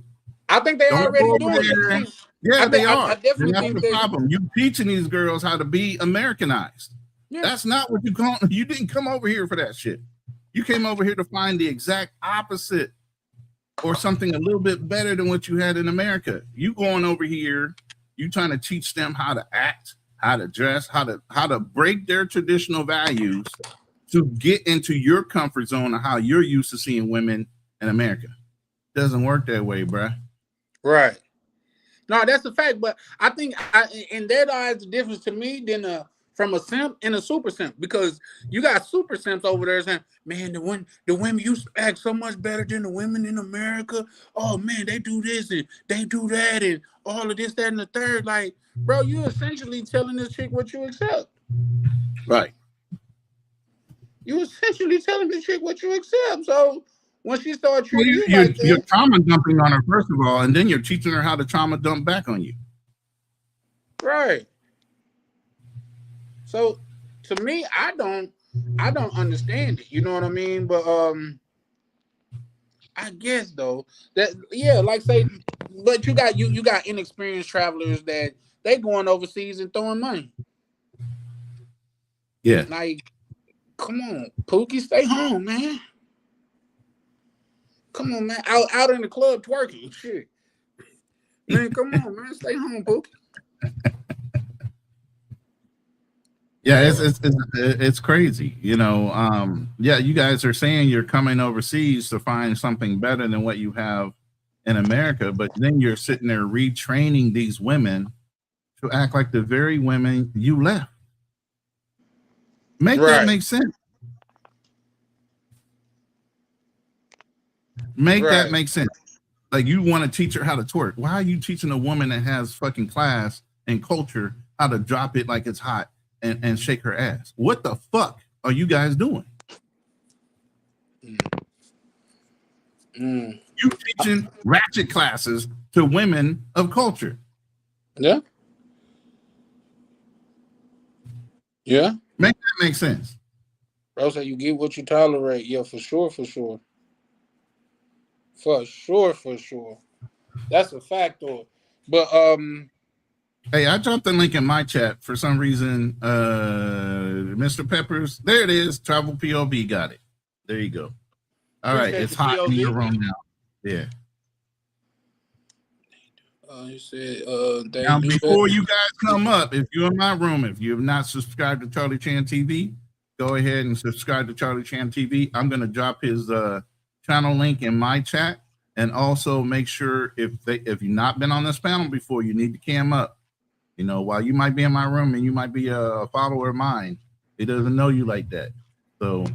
Speaker 2: I think they already doing it.
Speaker 5: Yeah, they are.
Speaker 2: I definitely
Speaker 5: And that's
Speaker 2: think
Speaker 5: the
Speaker 2: that.
Speaker 5: problem. You teaching these girls how to be Americanized.
Speaker 2: Yeah.
Speaker 5: That's not what you call. You didn't come over here for that shit. You came over here to find the exact opposite or something a little bit better than what you had in America. You going over here, you trying to teach them how to act, how to dress, how to break their traditional values to get into your comfort zone of how you're used to seeing women in America. Doesn't work that way, bruh.
Speaker 2: Right. No, that's a fact. But I think in that eyes, the difference to me than from a simp and a super simp, because you got super simps over there saying, "Man, the women used to act so much better than the women in America. Oh man, they do this and they do that and all of this, that, and the third." Like, bro, you essentially telling this chick what you accept.
Speaker 5: Right.
Speaker 2: You essentially telling this chick what you accept. So when she starts
Speaker 5: Well,
Speaker 2: treating you
Speaker 5: you're
Speaker 2: like
Speaker 5: you're
Speaker 2: that,
Speaker 5: trauma dumping on her first of all, and then you're teaching her how to trauma dump back on you.
Speaker 2: right? So to me, I don't understand it. You know what I mean? But I guess though that like say, but you got inexperienced travelers that they going overseas and throwing money.
Speaker 5: Yeah.
Speaker 2: Like, come on, Pookie, stay home, man. Come on, man. Out in the club twerking, shit. Man, come on, man. Stay home, Pookie.
Speaker 5: Yeah, it's crazy, you know. Yeah, you guys are saying you're coming overseas to find something better than what you have in America, but then you're sitting there retraining these women to act like the very women you left. Make that make sense. Make that make sense. Like, you want to teach her how to twerk. Why are you teaching a woman that has fucking class and culture how to drop it like it's hot and shake her ass? What the fuck are you guys doing? You teaching ratchet classes to women of culture.
Speaker 2: Yeah. Yeah.
Speaker 5: Make that make sense.
Speaker 2: Bro, so you get what you tolerate. Yeah, for sure, for sure. For sure, for sure. That's a fact though. But
Speaker 5: hey, I dropped the link in my chat for some reason. Mr. Peppers, there it is. Travel POB got it. There you go. All right, it's hot in your room now. Yeah.
Speaker 2: You said
Speaker 5: now before you guys come up, if you're in my room, if you have not subscribed to Charlie Chan TV, go ahead and subscribe to Charlie Chan TV. I'm gonna drop his channel link in my chat, and also make sure if you've not been on this panel before, you need to cam up. You know, while you might be in my room and you might be a follower of mine, he doesn't know you like that. So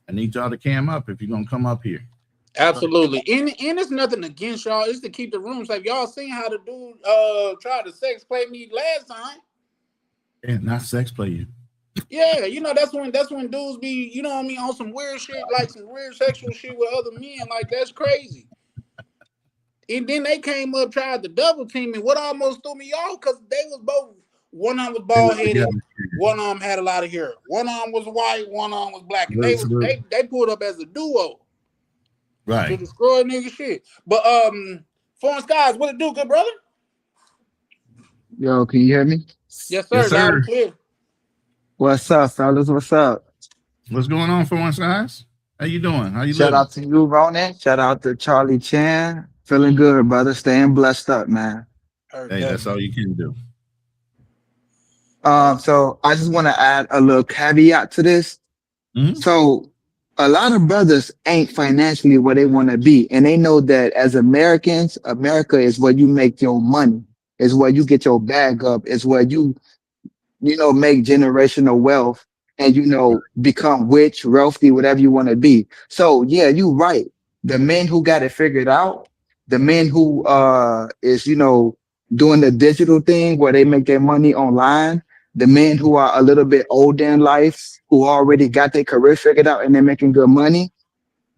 Speaker 5: I need y'all to cam up if you're gonna come up here.
Speaker 2: Absolutely. And it's nothing against y'all. It's to keep the room safe. Y'all seen how the dude tried to sex play me last time.
Speaker 5: Yeah, not sex play you.
Speaker 2: Yeah, you know, that's when dudes be, you know what I mean, on some weird shit, like some weird sexual shit with other men. Like, that's crazy. And then they came up, tried to double team me. What almost threw me off, because they was both, one arm was bald headed, one arm had a lot of hair. One arm was white, one arm was black. And they pulled up as a duo.
Speaker 5: Right.
Speaker 2: To destroy nigga shit. But Foreign Skies, what it do, good brother?
Speaker 6: Yo, can you hear me?
Speaker 2: Yes, sir.
Speaker 5: Yes, sir.
Speaker 2: Loud and clear.
Speaker 6: What's up, fellas? What's up?
Speaker 5: What's going on, Foreign Skies? How you doing? How you
Speaker 6: Shout
Speaker 5: living?
Speaker 6: out to you, Ronan. Shout out to Charlie Chan. Feeling good, brother. Staying blessed up, man.
Speaker 5: Hey, that's all you can do.
Speaker 6: So I just want to add a little caveat to this.
Speaker 5: Mm-hmm.
Speaker 6: So a lot of brothers ain't financially where they want to be. And they know that as Americans, America is where you make your money, is where you get your bag up, is where you make generational wealth and, become rich, wealthy, whatever you want to be. So yeah, you right. The men who got it figured out, the men who is, doing the digital thing where they make their money online, the men who are a little bit older in life, who already got their career figured out and they're making good money,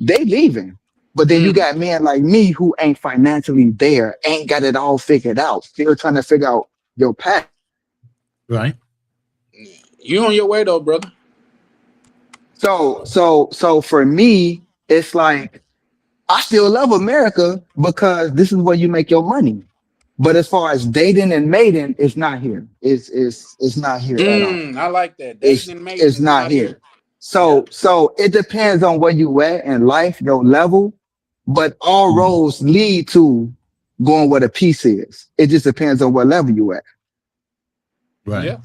Speaker 6: they leaving. But then you got men like me who ain't financially there, ain't got it all figured out, still trying to figure out your path.
Speaker 5: Right.
Speaker 2: You on your way though, brother.
Speaker 6: So for me, it's like I still love America because this is where you make your money. But as far as dating and mating, it's not here. It's not here at all.
Speaker 2: I like that. Dating
Speaker 6: It's
Speaker 2: and mating
Speaker 6: it's
Speaker 2: is
Speaker 6: not
Speaker 2: not
Speaker 6: here.
Speaker 2: here.
Speaker 6: So
Speaker 2: Yep.
Speaker 6: so it depends on where you at in life, your level, but all roads lead to going where the peace is. It just depends on what level you at.
Speaker 5: Right.
Speaker 2: Yeah.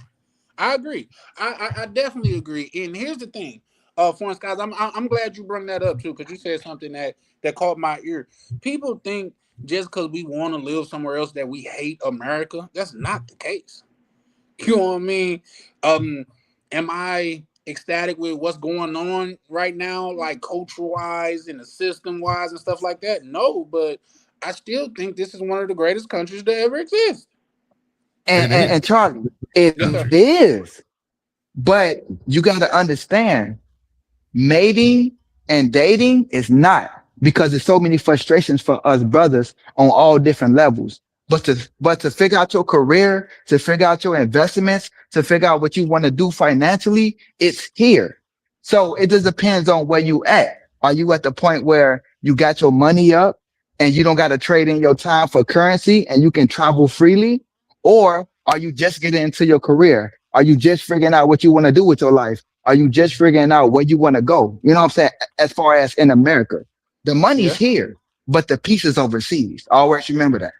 Speaker 2: I agree. I definitely agree. And here's the thing, Florence guys, I'm glad you brought that up too, because you said something that caught my ear. People think just because we want to live somewhere else that we hate America. That's not the case. You know what I mean? Am I ecstatic with what's going on right now, like culture wise and the system wise and stuff like that? No, but I still think this is one of the greatest countries to ever exist.
Speaker 6: And
Speaker 5: It is
Speaker 6: and Charlie, it
Speaker 2: Yes, sir.
Speaker 5: country.
Speaker 6: is, but you got to understand mating and dating is not, because there's so many frustrations for us brothers on all different levels. But to figure out your career, to figure out your investments, to figure out what you want to do financially, it's here. So it just depends on where you at. Are you at the point where you got your money up and you don't got to trade in your time for currency and you can travel freely? Or are you just getting into your career? Are you just figuring out what you want to do with your life? Are you just figuring out where you want to go? You know what I'm saying? As far as in America, the money's
Speaker 2: Yeah.
Speaker 6: here, but the piece is overseas. Always remember that.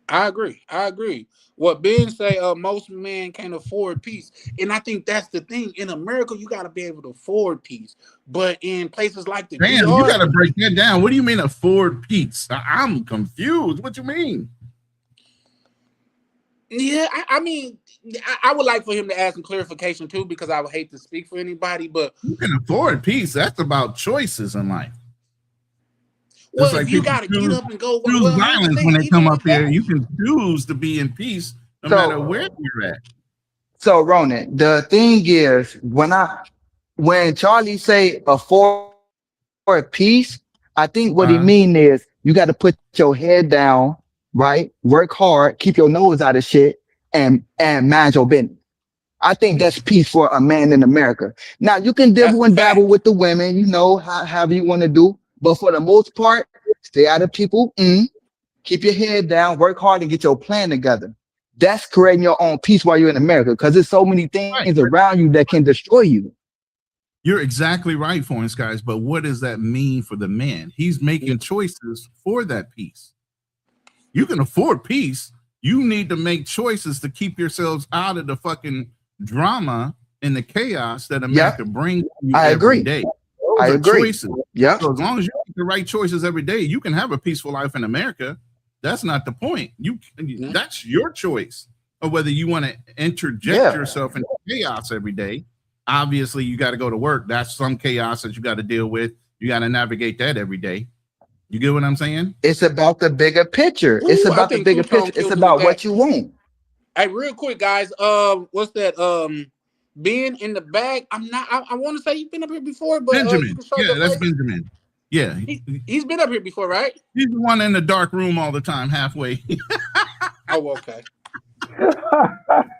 Speaker 2: I agree. I agree. What Ben say, most men can't afford peace, and I think that's the thing. In America, you got to be able to afford peace, but in places like the
Speaker 5: Damn, you
Speaker 2: DR,
Speaker 5: got to break that down. What do you mean afford peace? I'm confused. What you mean?
Speaker 2: yeah, I mean, I would like for him to add some clarification too, because I would hate to speak for anybody. But
Speaker 5: You can afford peace. That's about choices in life. Just
Speaker 2: well, if
Speaker 5: like
Speaker 2: you
Speaker 5: people
Speaker 2: got to get
Speaker 5: choose,
Speaker 2: up and go,
Speaker 5: choose
Speaker 2: well, here's the
Speaker 5: violence when
Speaker 2: thing.
Speaker 5: they
Speaker 2: Even
Speaker 5: come up
Speaker 2: with
Speaker 5: here.
Speaker 2: that,
Speaker 5: You can choose to be in peace no matter where
Speaker 6: So,
Speaker 5: you're at.
Speaker 6: so Ronan, the thing is, when Charlie say afford peace, I think what he mean
Speaker 5: Uh,
Speaker 6: is you got to put your head down, right? Work hard, keep your nose out of shit, and mind your business. I think that's peace for a man in America. Now you can
Speaker 2: that's
Speaker 6: dibble
Speaker 2: a
Speaker 6: and dabble
Speaker 2: fact.
Speaker 6: with the women, however you want to do. But for the most part, stay out of people. Keep your head down, work hard, and get your plan together. That's creating your own peace while you're in America, because there's so many things
Speaker 5: right.
Speaker 6: around you that can destroy you.
Speaker 5: You're exactly right, Florence, guys. But what does that mean for the man? He's
Speaker 2: Yeah.
Speaker 5: making choices for that peace. You can afford peace. You need to make choices to keep yourselves out of the fucking drama and the chaos that
Speaker 6: Yep,
Speaker 5: America brings to you
Speaker 6: I
Speaker 5: every
Speaker 6: agree.
Speaker 5: day.
Speaker 6: I
Speaker 5: Those are
Speaker 6: agree.
Speaker 5: choices.
Speaker 6: Yep.
Speaker 5: So as long as you make the right choices every day, you can have a peaceful life in America. That's not the point.
Speaker 2: Yeah.
Speaker 5: That's your choice of whether you want to interject
Speaker 6: Yeah.
Speaker 5: yourself into chaos every day. Obviously, you got to go to work. That's some chaos that you got to deal with. You got to navigate that every day. You get what I'm saying?
Speaker 6: It's about the bigger picture. It's
Speaker 2: Ooh, I
Speaker 6: about the
Speaker 2: think
Speaker 6: bigger
Speaker 2: Two Tone
Speaker 6: picture. It's
Speaker 2: killed it with
Speaker 6: about
Speaker 2: that.
Speaker 6: what you want.
Speaker 2: Hey, real quick, guys. What's that? Ben in the back. I'm not. I want to say you've been up here before, but you
Speaker 5: Benjamin.
Speaker 2: can show
Speaker 5: Yeah,
Speaker 2: your
Speaker 5: that's
Speaker 2: face.
Speaker 5: Benjamin. Yeah,
Speaker 2: He's been up here before, right?
Speaker 5: he's the one in the dark room all the time, halfway.
Speaker 2: Oh, okay.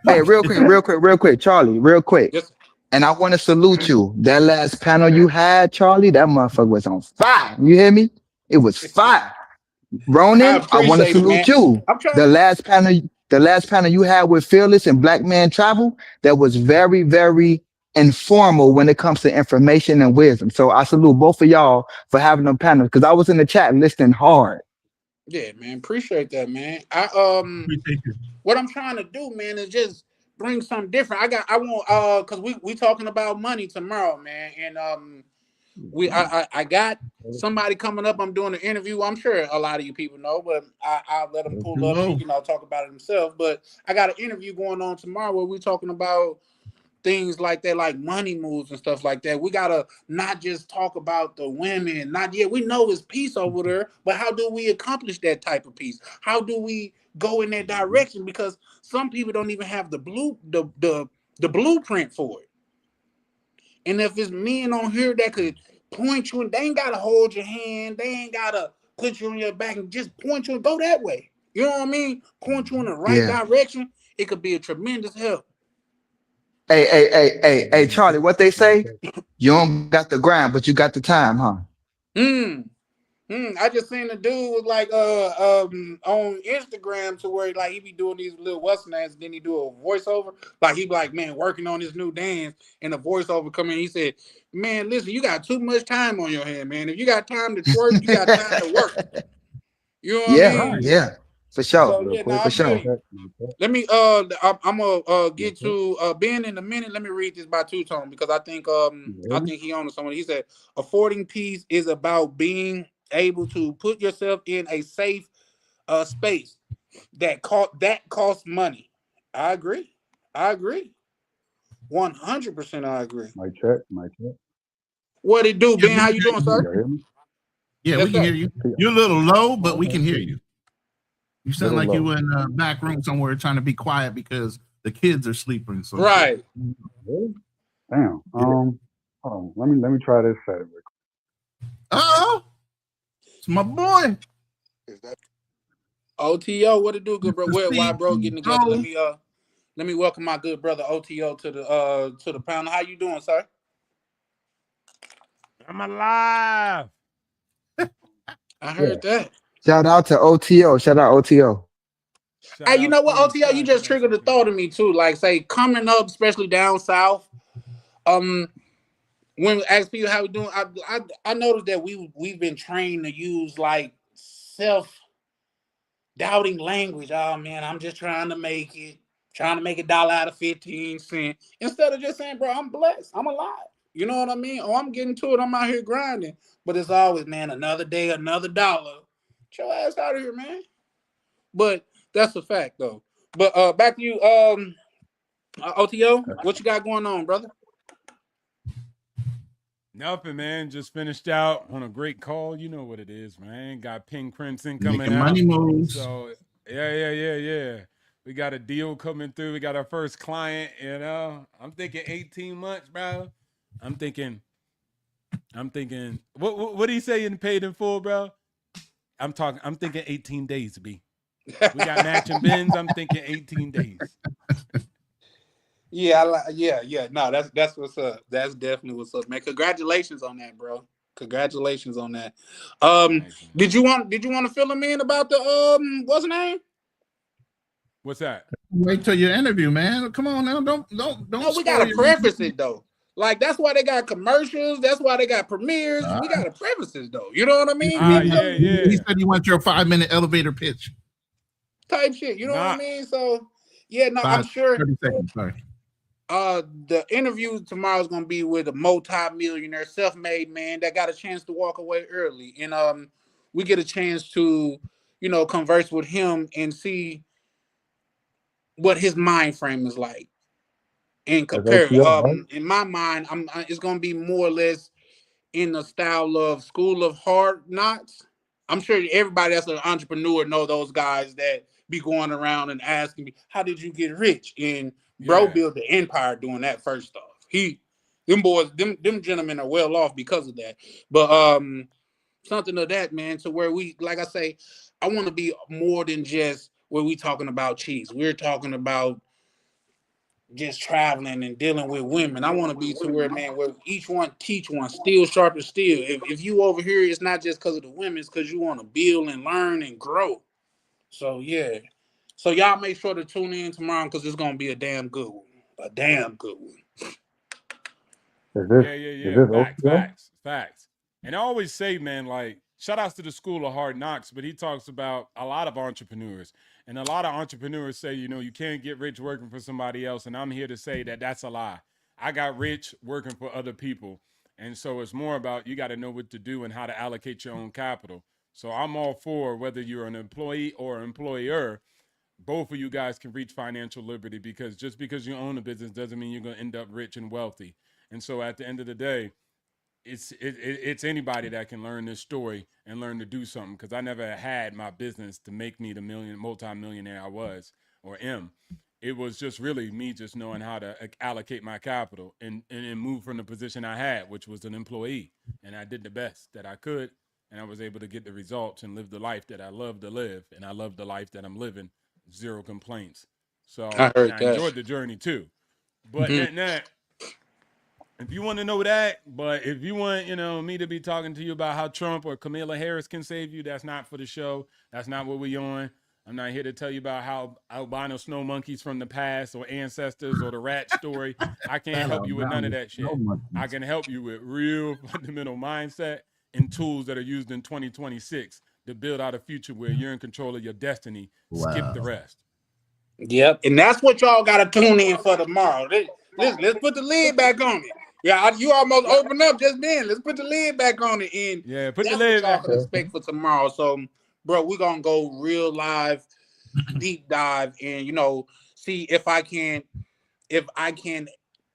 Speaker 6: Hey, real quick, Charlie, real quick.
Speaker 2: Yes.
Speaker 6: And I want to salute you. That last panel you had, Charlie, that motherfucker was on fire. You hear me? It was fire.
Speaker 2: I
Speaker 6: Ronan, I want to
Speaker 2: appreciate it,
Speaker 6: salute
Speaker 2: man.
Speaker 6: you.
Speaker 2: I'm trying.
Speaker 6: The last panel you had with Fearless and Black Man Travel, that was very, very informal when it comes to information and wisdom. So I salute both of y'all for having them panels, because I was in the chat listening hard.
Speaker 2: Yeah, man. Appreciate that, man.
Speaker 5: Appreciate you.
Speaker 2: What I'm trying to do, man, is just bring something different. I want cause we talking about money tomorrow, man. And I got somebody coming up. I'm doing an interview. I'm sure a lot of you people know, but I'll let them pull up and
Speaker 5: Hello.
Speaker 2: talk about it themselves. But I got an interview going on tomorrow where we're talking about things like that, like money moves and stuff like that. We gotta not just talk about the women. Not yet. We know it's peace over there, but how do we accomplish that type of peace? How do we go in that direction? Because some people don't even have the blueprint for it. And if it's men on here that could point you, and they ain't gotta hold your hand, they ain't gotta put you on your back and just point you and go that way. You know what I mean? Point you in the right
Speaker 6: Yeah.
Speaker 2: direction. It could be a tremendous help.
Speaker 6: Hey, Charlie, what they say? You don't got the grind, but you got the time, huh?
Speaker 2: Mm. I just seen the dude was like on Instagram to where like he be doing these little what's names, then he do a voiceover. Like he be like, man, working on this new dance, and the voiceover come in. He said, man, listen, you got too much time on your hand, man. If you got time to twerk, you got time to work. You know what I
Speaker 6: Yeah,
Speaker 2: mean?
Speaker 6: yeah, for sure,
Speaker 2: So yeah, no,
Speaker 6: for
Speaker 2: I feel
Speaker 6: sure.
Speaker 2: you. Let me I'm gonna get to Ben in a minute. Let me read this by Two Tone because I think he owns someone. He said affording peace is about being able to put yourself in a safe space that costs money. I agree. I agree. 100% I agree.
Speaker 7: My check, my check.
Speaker 2: What it do,
Speaker 5: Yeah,
Speaker 2: Ben? How you doing,
Speaker 7: Can
Speaker 2: sir?
Speaker 7: y'all hear me?
Speaker 5: yeah, we
Speaker 2: Yes,
Speaker 5: can
Speaker 2: sir.
Speaker 5: hear you. You're a little low, but we
Speaker 7: Okay.
Speaker 5: can hear you. You sound
Speaker 7: Little
Speaker 5: like you
Speaker 7: low.
Speaker 5: were in a back room somewhere trying to be quiet because the kids are sleeping. Some shit.
Speaker 2: Right.
Speaker 7: Really? Damn. Hold on. Let me try this setting.
Speaker 5: Oh, it's my boy.
Speaker 2: OTO, what it do, good bro?
Speaker 5: Mr.
Speaker 2: Why bro
Speaker 5: Steve
Speaker 2: getting together?
Speaker 5: Bro.
Speaker 2: Let me welcome my good brother OTO to the panel. How you doing, sir?
Speaker 8: I'm alive.
Speaker 2: I
Speaker 7: Yeah.
Speaker 2: heard that.
Speaker 6: Shout out to OTO. Shout out OTO.
Speaker 2: Hey,
Speaker 8: Shout
Speaker 2: you
Speaker 8: out
Speaker 2: know what,
Speaker 8: Steve
Speaker 2: OTO? You
Speaker 8: Stein.
Speaker 2: just
Speaker 8: Shout out
Speaker 2: triggered the
Speaker 8: Steve.
Speaker 2: thought of me too. Like, say, coming up, especially down south. Um, when we ask people how we doing, I noticed that we've been trained to use like self doubting language. Oh man, I'm just trying to make $1 out of 15 cents. Instead of just saying, bro, I'm blessed, I'm alive. You know what I mean? Oh, I'm getting to it. I'm out here grinding. But it's always, man, another day, another dollar. Get your ass out of here, man. But that's a fact, though. But back to you, OTO. What you got going on, brother?
Speaker 8: Nothing, man. Just finished out on a great call. You know what it is, man. Got Pink Crimson coming
Speaker 5: Making money
Speaker 8: out.
Speaker 5: moves.
Speaker 8: So yeah. We got a deal coming through. We got our first client. I'm thinking 18 months, bro. I'm thinking. What do you say in paid in full, bro? I'm thinking 18 days, B. We got matching bins. I'm thinking 18 days.
Speaker 2: Yeah. No, that's what's up. That's definitely what's up, man. Congratulations on that, bro. Congratulations on that.
Speaker 8: Thanks, man.
Speaker 2: Did you want to fill him in about the what's the name?
Speaker 8: What's that?
Speaker 5: Wait till your interview, man. Come on now. Don't
Speaker 2: No, we
Speaker 5: spoil
Speaker 2: gotta
Speaker 5: your
Speaker 2: preface it though. Like that's why they got commercials. That's why they got premieres.
Speaker 5: uh,
Speaker 2: We gotta preface it though. You know what I mean?
Speaker 5: he,
Speaker 2: You know,
Speaker 5: he said you want your 5-minute elevator pitch.
Speaker 2: type shit. You know what I
Speaker 8: Nah.
Speaker 2: mean? So yeah, no, I'm sure
Speaker 5: 30 seconds, sorry.
Speaker 2: the interview tomorrow is gonna be with a multi-millionaire, self-made man that got a chance to walk away early. And we get a chance to, converse with him and see what his mind frame is like. And
Speaker 7: That's
Speaker 2: compare.
Speaker 7: OTO, right?
Speaker 2: In my mind, it's gonna be more or less in the style of School of Hard Knocks. I'm sure everybody that's an entrepreneur know those guys that be going around and asking me, "How did you get rich?" And bro
Speaker 8: Yeah.
Speaker 2: built the empire doing that first off. Them boys, them gentlemen are well off because of that. But something of that, man, to where we, like I say, I want to be more than just where we talking about cheese. We're talking about just traveling and dealing with women. I want to be to where, man, where each one teach one, steel sharp as steel. If you over here, it's not just because of the women, it's because you want to build and learn and grow. So yeah. So y'all make sure to tune in tomorrow because it's gonna be a damn good one. A damn good one.
Speaker 7: Is this
Speaker 8: Yeah. Facts,
Speaker 7: OTO?
Speaker 8: facts, facts. And I always say, man, like, shout outs to the School of Hard Knocks, but he talks about a lot of entrepreneurs. And a lot of entrepreneurs say, you can't get rich working for somebody else. And I'm here to say that that's a lie. I got rich working for other people. And so it's more about you got to know what to do and how to allocate your own capital. So I'm all for whether you're an employee or employer, both of you guys can reach financial liberty because just because you own a business doesn't mean you're going to end up rich and wealthy. And so at the end of the day, it's anybody that can learn this story and learn to do something because I never had my business to make me the multi-millionaire I was or am. It was just really me just knowing how to allocate my capital and move from the position I had, which was an employee. And I did the best that I could. And I was able to get the results and live the life that I love to live. And I love the life that I'm living. Zero complaints. So,
Speaker 2: I
Speaker 8: and
Speaker 2: heard
Speaker 8: I
Speaker 2: that.
Speaker 8: enjoyed the journey too. But
Speaker 2: Mhm.
Speaker 8: now If you want to know that, but if you want, me to be talking to you about how Trump or Kamala Harris can save you, that's not for the show. That's not what we on. I'm not here to tell you about how albino snow monkeys from the past or ancestors or the rat story. I can't help you with none of that shit. I can help you with real fundamental mindset and tools that are used in 2026 to build out a future where you're in control of your destiny. Skip the rest.
Speaker 2: Yep, and that's what y'all got to tune in for tomorrow. Let's put the lid back on it. Yeah, you almost opened up just then. Let's put the lid back on it, and
Speaker 8: yeah, put
Speaker 2: that's
Speaker 8: the lid
Speaker 2: what y'all
Speaker 8: back.
Speaker 2: can expect for tomorrow. So, bro, we're gonna go real live, deep dive, and see if I can,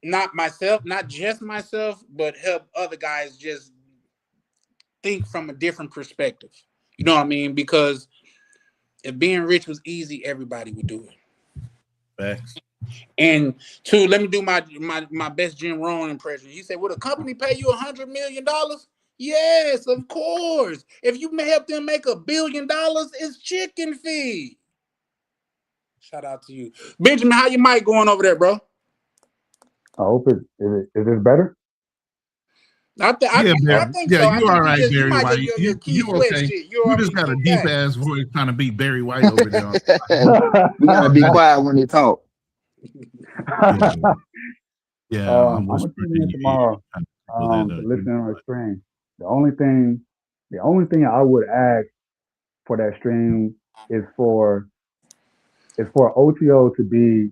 Speaker 2: not just myself, but help other guys just think from a different perspective. You know what I mean? Because if being rich was easy, everybody would do it.
Speaker 5: Facts.
Speaker 2: And two, let me do my best Jim Rohn impression. He said, "Would a company pay you $100 million?" Yes, of course. If you help them make $1 billion, it's chicken feed. Shout out to you, Benjamin. How your mic going over there, bro?
Speaker 7: I hope is it better?
Speaker 2: I think so. I
Speaker 5: You
Speaker 2: think
Speaker 5: all right,
Speaker 2: you
Speaker 5: Barry
Speaker 2: might
Speaker 5: White.
Speaker 2: just your key
Speaker 5: You
Speaker 2: sweat
Speaker 5: okay?
Speaker 2: shit.
Speaker 5: You just got a deep ass voice trying to beat Barry White over there.
Speaker 6: We gotta be quiet when they talk.
Speaker 5: Yeah,
Speaker 7: I'm gonna tune in tomorrow to listen on a stream. The only thing I would ask for that stream is for OTO to be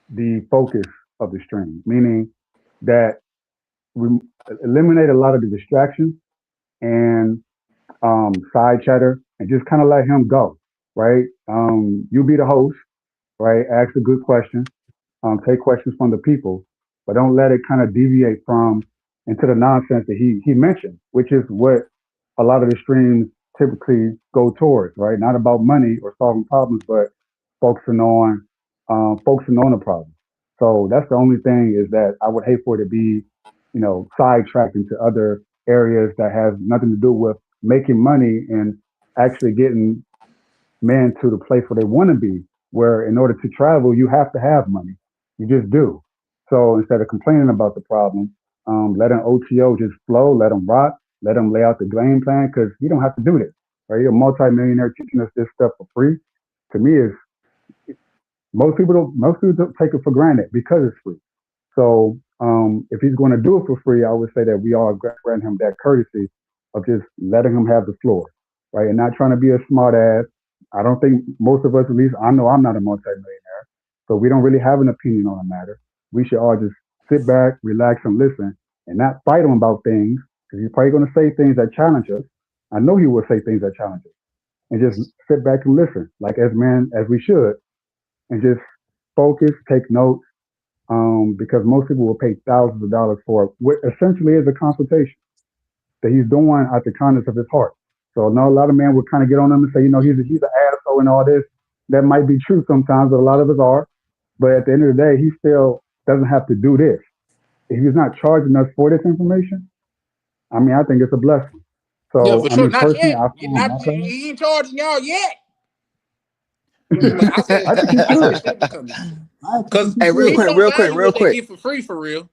Speaker 7: the focus of the stream, meaning that we eliminate a lot of the distractions and side chatter and just kind of let him go, right? You be the host, right? Ask a good question, take questions from the people, but don't let it kind of deviate from into the nonsense that he mentioned, which is what a lot of the streams typically go towards, right? Not about money or solving problems, but focusing on the problem. So that's the only thing is that I would hate for it to be, sidetracked into other areas that have nothing to do with making money and actually getting men to the place where they want to be. Where in order to travel, you have to have money. You just do. So instead of complaining about the problem, let an OTO just flow, let them rock, let them lay out the game plan because you don't have to do this. Right? You're a multimillionaire teaching us this stuff for free. To me, is most people don't take it for granted because it's free. So if he's going to do it for free, I would say that we all grant him that courtesy of just letting him have the floor, right? And not trying to be a smart ass. I don't think most of us, at least I know I'm not a multimillionaire, so we don't really have an opinion on the matter. We should all just sit back, relax, and listen, and not fight him about things because he's probably going to say things that challenge us. I know he will say things that challenge us, and just sit back and listen, like as we should, and just focus, take notes, because most people will pay thousands of dollars for what essentially is a consultation that he's doing at the kindness of his heart. So now a lot of men will kind of get on him and say, he's an asshole and all this. That might be true sometimes, but a lot of us are. But at the end of the day, he still doesn't have to do this. If he's not charging us for this information, I mean, I think it's a blessing.
Speaker 2: Yeah,
Speaker 7: So,
Speaker 2: for
Speaker 7: I
Speaker 2: sure.
Speaker 7: mean,
Speaker 2: Not
Speaker 7: personally,
Speaker 2: yet.
Speaker 7: I feel on my side.
Speaker 2: He ain't charging y'all yet. But I said,
Speaker 7: I think he
Speaker 2: I said it
Speaker 7: should.
Speaker 2: should be coming.
Speaker 7: I
Speaker 2: Because
Speaker 7: think he
Speaker 6: Hey, real
Speaker 7: should.
Speaker 6: quick,
Speaker 2: people don't
Speaker 6: real quick,
Speaker 2: value
Speaker 6: real
Speaker 2: what they
Speaker 6: quick.
Speaker 2: get for free, for real.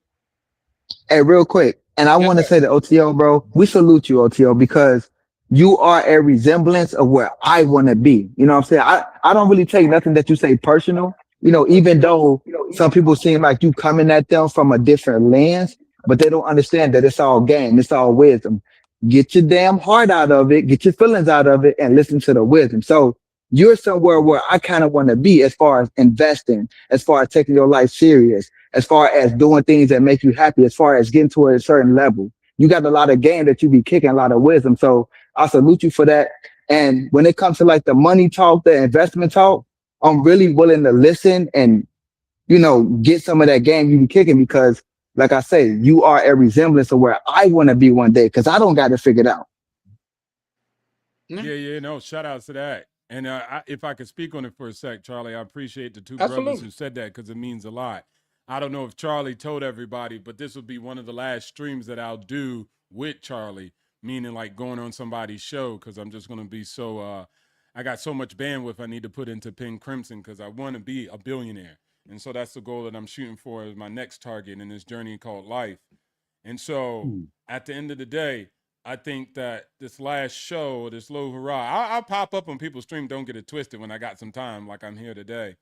Speaker 6: Hey, real quick. And I
Speaker 2: Yes,
Speaker 6: want to
Speaker 2: sir.
Speaker 6: say to OTO, bro, we salute you, OTO, because you are a resemblance of where I want to be. You know what I'm saying? I don't really take nothing that you say personal, even though some people seem like you coming at them from a different lens, but they don't understand that it's all game, it's all wisdom. Get your damn heart out of it, get your feelings out of it, and listen to the wisdom. So you're somewhere where I kind of want to be as far as investing, as far as taking your life serious, as far as doing things that make you happy, as far as getting to a certain level. You got a lot of game that you be kicking, a lot of wisdom. So I salute you for that. And when it comes to like the money talk, the investment talk, I'm really willing to listen and, get some of that game you be kicking because, like I say, you are a resemblance of where I want to be one day because I don't got it figured out.
Speaker 8: Yeah, no, shout outs to that. And if I could speak on it for a sec, Charlie, I appreciate the two brothers
Speaker 2: Absolutely.
Speaker 8: who said that because it means a lot. I don't know if Charlie told everybody, but this will be one of the last streams that I'll do with Charlie, meaning like going on somebody's show because I'm just going to be so, I got so much bandwidth I need to put into Pink Crimson because I want to be a billionaire. And so that's the goal that I'm shooting for as my next target in this journey called life. And so at the end of the day, I think that this last show, this low hurrah, I'll pop up on people's stream. Don't get it twisted when I got some time, like I'm here today.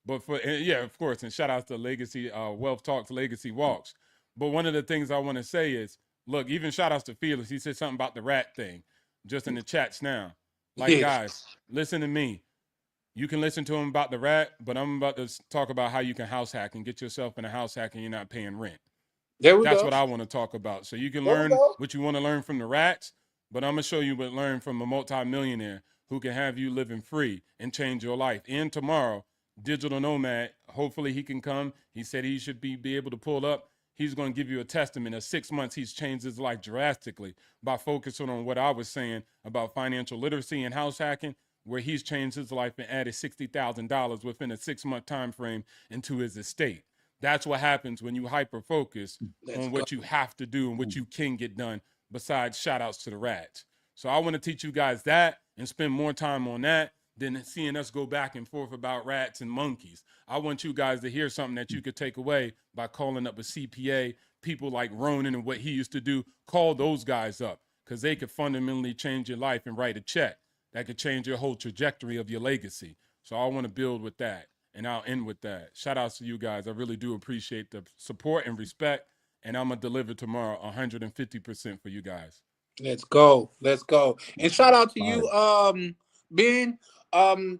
Speaker 8: But yeah, of course, and shout out to Legacy Wealth Talks, Legacy Walks. But one of the things I want to say is, look, even shout outs to Felix. He said something about the rat thing, just in the chats now. Like, guys, listen to me. You can listen to him about the rat, but I'm about to talk about how you can house hack and get yourself in a house hack and you're not paying rent. That's what I want to talk about. So you can learn what you want to learn from the rats, but I'm going to show you what learn from a multimillionaire who can have you living free and change your life. And tomorrow, Digital Nomad, hopefully he can come. He said he should be able to pull up. He's going to give you a testament. In 6 months, he's changed his life drastically by focusing on what I was saying about financial literacy and house hacking, where he's changed his life and added $60,000 within a 6-month time frame into his estate. That's what happens when you hyper focus on what you have to do and what you can get done, besides shout outs to the rats. So I want to teach you guys that and spend more time on that than seeing us go back and forth about rats and monkeys. I want you guys to hear something that you could take away by calling up a CPA, people like Ronan and what he used to do. Call those guys up because they could fundamentally change your life and write a check that could change your whole trajectory of your legacy. So I want to build with that. And I'll end with that. Shout outs to you guys. I really do appreciate the support and respect. And I'm going to deliver tomorrow 150% for you guys.
Speaker 2: Let's go. Let's go. And shout out to you, Ben.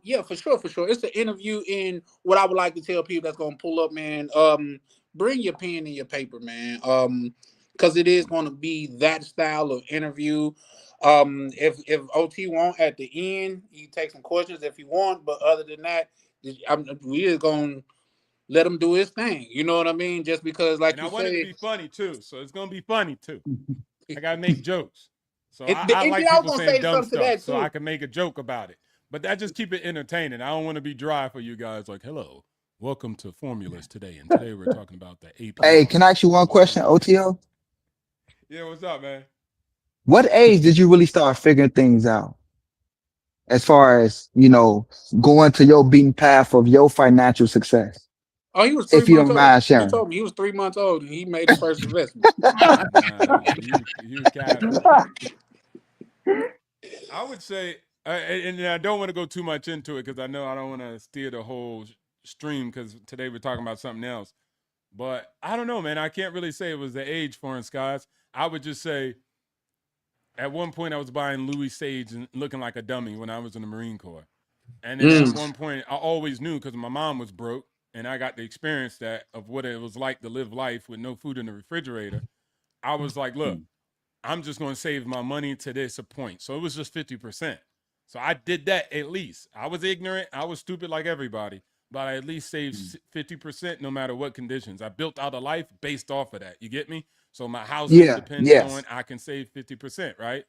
Speaker 2: Yeah, for sure, for sure. It's an interview in what I would like to tell people that's gonna pull up, man. Bring your pen and your paper, man. Because it is gonna be that style of interview. If OT want at the end, you take some questions if you want, but other than that, we just gonna let him do his thing. You know what I mean? Just because, like
Speaker 8: and
Speaker 2: you
Speaker 8: I want it to be funny too, so it's gonna be funny too. I gotta make jokes. So I like people saying dumb stuff, so I can make a joke about it. But that just keep it entertaining. I don't want to be dry for you guys. Like, hello, welcome to Formulas today, and today we're talking about the AP.
Speaker 6: Hey, can I ask you one question, OTO?
Speaker 8: Yeah, what's up, man?
Speaker 6: What age did you really start figuring things out? As far as, going to your beaten path of your financial success.
Speaker 2: Oh, he was 3
Speaker 6: If you
Speaker 2: months
Speaker 6: don't
Speaker 2: old.
Speaker 6: mind sharing.
Speaker 2: He told me he was 3 months old and he made the first investment.
Speaker 8: You capping. I would say, and I don't want to go too much into it because I know I don't want to steer the whole stream because today we're talking about something else. But I don't know, man. I can't really say it was the age, Foreign Skies. I would just say at one point I was buying Louis Sage and looking like a dummy when I was in the Marine Corps. And then at one point I always knew because my mom was broke and I got to experience that of what it was like to live life with no food in the refrigerator. I was like, look, I'm just going to save my money to this point. So it was just 50%. So I did that at least. I was ignorant. I was stupid like everybody, but I at least saved 50% no matter what conditions. I built out a life based off of that. You get me? So my housing depends on I can save 50%, right?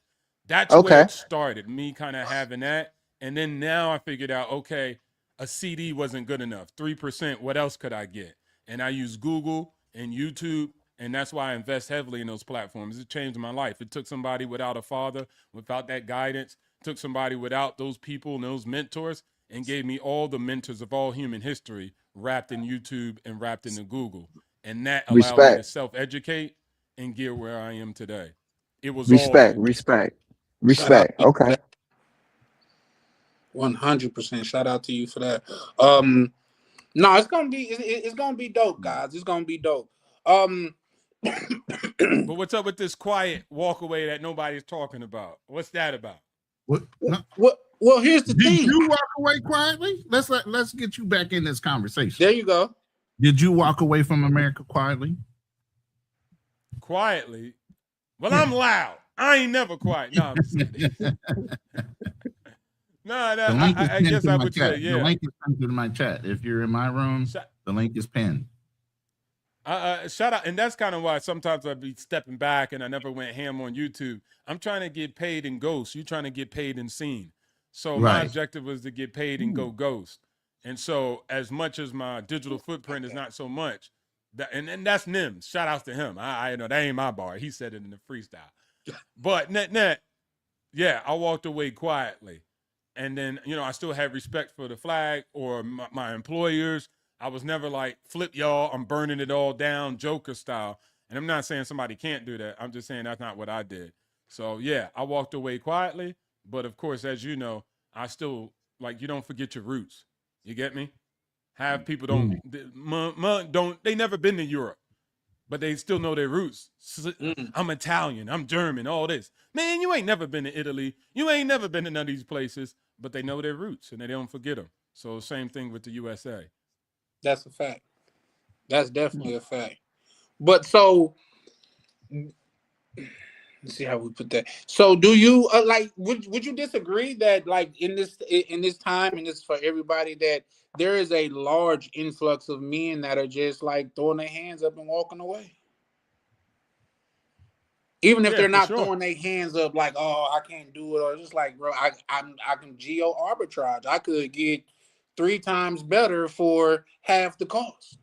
Speaker 8: That's where it started, me kind of having that. And then now I figured out, okay, a CD wasn't good enough. 3%, what else could I get? And I use Google and YouTube. And that's why I invest heavily in those platforms. It changed my life. It took somebody without a father, without that guidance, took somebody without those people and those mentors, and gave me all the mentors of all human history wrapped in YouTube and wrapped into Google. And that allowed me to self-educate and get where I am today. It was
Speaker 6: respect. Okay.
Speaker 2: 100%. Shout out to you for that. No, it's gonna be dope, guys. It's gonna be dope.
Speaker 8: But what's up with this quiet walk away that nobody's talking about? What's that about?
Speaker 5: What? No.
Speaker 2: Well, here's the thing.
Speaker 5: Did you walk away quietly? Let's get you back in this conversation.
Speaker 2: There you go.
Speaker 5: Did you walk away from America quietly?
Speaker 8: Quietly? Well, I'm loud. I ain't never quiet. No, I'm just kidding. I guess I would say, yeah.
Speaker 5: The link is pinned in my chat. If you're in my room, the link is pinned.
Speaker 8: Shout out, and that's kind of why sometimes I'd be stepping back and I never went ham on YouTube. I'm trying to get paid in ghost. You're trying to get paid in scene. So my objective was to get paid and go ghost. And so as much as my digital footprint is not so much, and that's Nims. Shout outs to him. I know that ain't my bar. He said it in the freestyle. But net, yeah, I walked away quietly. And then, I still had respect for the flag or my employers. I was never like, flip y'all, I'm burning it all down, Joker style. And I'm not saying somebody can't do that. I'm just saying that's not what I did. So yeah, I walked away quietly. But of course, as you know, I still like, you don't forget your roots. You get me? Have people don't they never been to Europe, but they still know their roots. I'm Italian, I'm German, all this. Man, you ain't never been to Italy. You ain't never been to none of these places, but they know their roots and they don't forget them. So same thing with the USA.
Speaker 2: That's a fact. That's definitely a fact. But so, let's see how we put that. So, do you like? Would you disagree that like in this time and this for everybody that there is a large influx of men that are just like throwing their hands up and walking away, even if
Speaker 8: Yeah,
Speaker 2: they're
Speaker 8: for
Speaker 2: not
Speaker 8: sure.
Speaker 2: throwing their hands up like, oh, I can't do it, or just like, bro, I can geo arbitrage. I could get 3 times better for half the cost.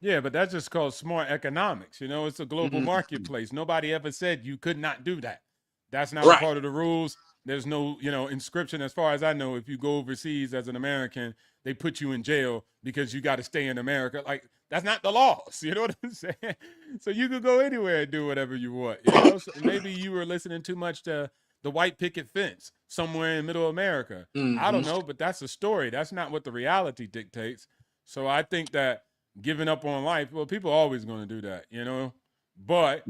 Speaker 8: Yeah, but that's just called smart economics. You know, it's a global marketplace. Nobody ever said you could not do that. That's not a
Speaker 2: Right.
Speaker 8: part of the rules. There's no, inscription as far as I know. If you go overseas as an American, they put you in jail because you got to stay in America. Like, that's not the laws. You know what I'm saying? So you could go anywhere and do whatever you want. So maybe you were listening too much to the white picket fence somewhere in middle America. I don't know, but that's a story. That's not what the reality dictates. So I think that giving up on life, well, people are always going to do that. But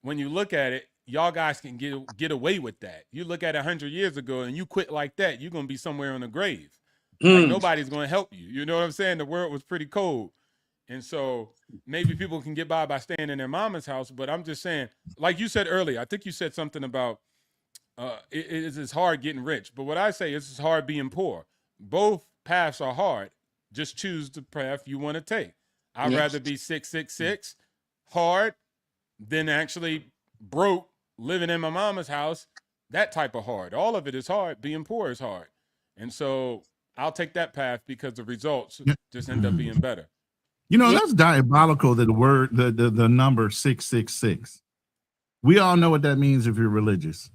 Speaker 8: when you look at it, y'all guys can get away with that. You look at 100 years ago and you quit like that, you're going to be somewhere in the grave. Like nobody's going to help you. You know what I'm saying? The world was pretty cold. And so maybe people can get by staying in their mama's house. But I'm just saying, like you said earlier, I think you said something about it's hard getting rich. But what I say is it's hard being poor. Both paths are hard. Just choose the path you want to take. I'd rather be 666 hard than actually broke living in my mama's house. That type of hard. All of it is hard. Being poor is hard. And so I'll take that path because the results just end up being better.
Speaker 5: That's diabolical, that the number 666. We all know what that means if you're religious.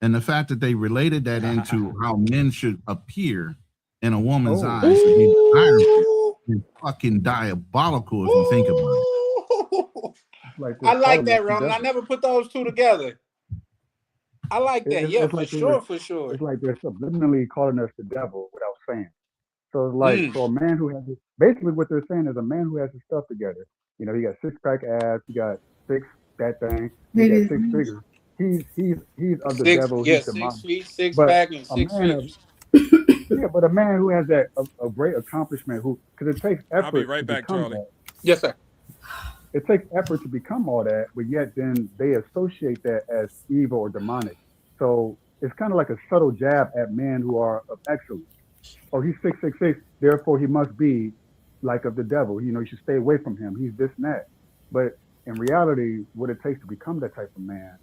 Speaker 5: And the fact that they related that into how men should appear in a woman's eyes to be desirable is fucking diabolical if you think about it.
Speaker 7: Like
Speaker 2: I like that, Ron. I never put those two together. I like that. Yeah, for sure.
Speaker 7: It's like they're subliminally calling us the devil without saying. So it's like for a man who has basically what they're saying is a man who has his stuff together. He got 6-pack abs, he got 6 that thing, he got 6 figures. He's of the devil.
Speaker 2: Yeah,
Speaker 7: he's
Speaker 2: 6 feet, 6
Speaker 7: but
Speaker 2: pack, and 6 figures.
Speaker 7: But a man who has that a great accomplishment, because it takes effort.
Speaker 8: I'll be right back, Charlie.
Speaker 7: That.
Speaker 2: Yes, sir.
Speaker 7: It takes effort to become all that, but yet then they associate that as evil or demonic. So it's kind of like a subtle jab at men who are of excellence. Oh, he's 666, therefore he must be like of the devil. You should stay away from him. He's this and that. But in reality, what it takes to become that type of man,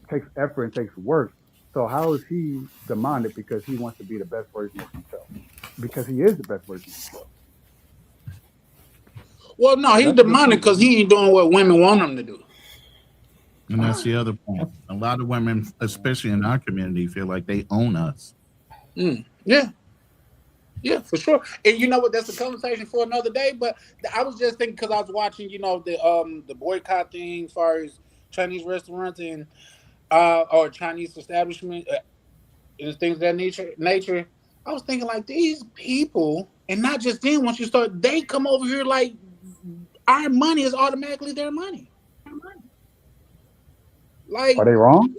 Speaker 7: it takes effort and takes work. So how is he demonic because he wants to be the best version of himself? Because he is the best version of himself.
Speaker 2: Well, no, he's demonic because he ain't doing what women want him to do.
Speaker 5: And that's the other point. A lot of women, especially in our community, feel like they own us.
Speaker 2: Yeah, for sure. And you know what? That's a conversation for another day. But I was just thinking because I was watching, the boycott thing as far as Chinese restaurants and or Chinese establishment and things of that nature. I was thinking like these people, and not just them. Once you start, they come over here like our money is automatically their money. Like,
Speaker 7: are they wrong?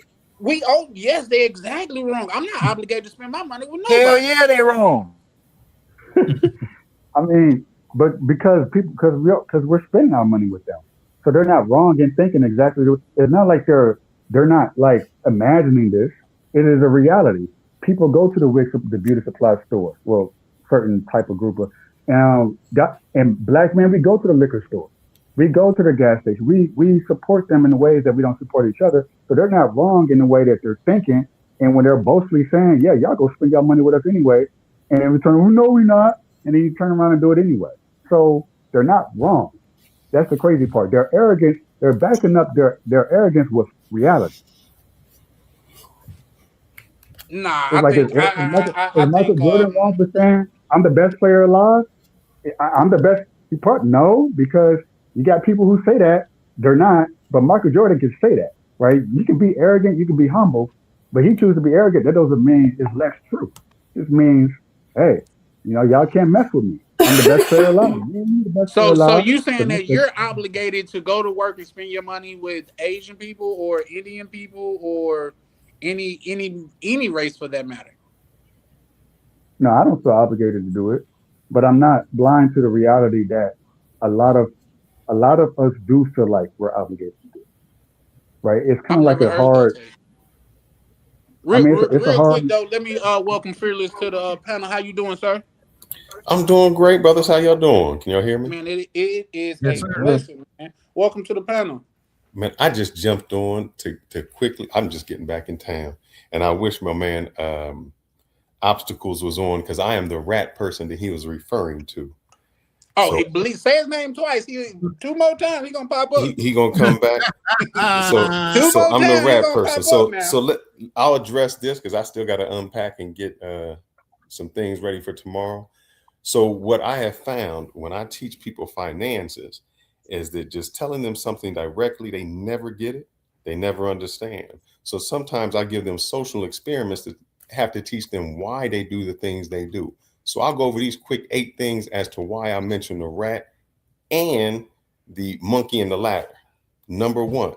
Speaker 2: Yes, they're exactly wrong. I'm not obligated to spend my money with nobody.
Speaker 6: Hell yeah, they wrong.
Speaker 7: I mean, but because we're spending our money with them, so they're not wrong in thinking exactly. It's not like they're not like imagining this. It is a reality. People go to the beauty supply store. Well, certain type of group of, and black men, we go to the liquor store. We go to the gas station. We support them in the ways that we don't support each other. So they're not wrong in the way that they're thinking. And when they're boastfully saying, yeah, y'all go spend your money with us anyway. And in return, well, no, we're not. And then you turn around and do it anyway. So they're not wrong. That's the crazy part. They're arrogant. They're backing up their arrogance with reality.
Speaker 2: Nah,
Speaker 7: it's like Michael Jordan wrong for saying, I'm the best player alive. I'm the best part. No, because you got people who say that they're not, but Michael Jordan can say that, right? You can be arrogant, you can be humble, but he chooses to be arrogant. That doesn't mean it's less true. It just means, hey, y'all can't mess with me. I'm the best player alive. You the best player
Speaker 2: So
Speaker 7: alive.
Speaker 2: you
Speaker 7: So
Speaker 2: saying
Speaker 7: that's
Speaker 2: that you're obligated to go to work and spend your money with Asian people or Indian people or any race for that matter?
Speaker 7: no, I don't feel obligated to do it, but I'm not blind to the reality that a lot of us do feel like we're obligated to do it, right? It's kind
Speaker 2: I've
Speaker 7: of like
Speaker 2: never
Speaker 7: a
Speaker 2: heard that
Speaker 7: hard.
Speaker 2: take.
Speaker 7: I
Speaker 2: Real,
Speaker 7: mean,
Speaker 2: real,
Speaker 7: it's a
Speaker 2: real quick
Speaker 7: hard.
Speaker 2: though, let me welcome Fearless to the panel. How you doing, sir?
Speaker 9: I'm doing great, brothers. How y'all doing? Can y'all hear me?
Speaker 2: Man, it is
Speaker 5: Yes,
Speaker 2: a
Speaker 5: sir.
Speaker 2: blessing, man. Welcome to the panel.
Speaker 9: Man, I just jumped on to quickly. I'm just getting back in town, and I wish my man Obstacles was on because I am the rat person that he was referring to.
Speaker 2: Oh,
Speaker 9: So
Speaker 2: say his name twice. Two more times. He gonna pop up.
Speaker 9: he gonna come back. So
Speaker 2: Two
Speaker 9: so
Speaker 2: more
Speaker 9: I'm the
Speaker 2: times. He
Speaker 9: rat
Speaker 2: gonna
Speaker 9: person.
Speaker 2: pop up
Speaker 9: So
Speaker 2: now.
Speaker 9: I'll address this because I still got to unpack and get some things ready for tomorrow. So what I have found when I teach people finances is that just telling them something directly, they never get it. They never understand. So sometimes I give them social experiments that have to teach them why they do the things they do. So I'll go over these quick 8 things as to why I mentioned the rat and the monkey and the ladder. Number 1,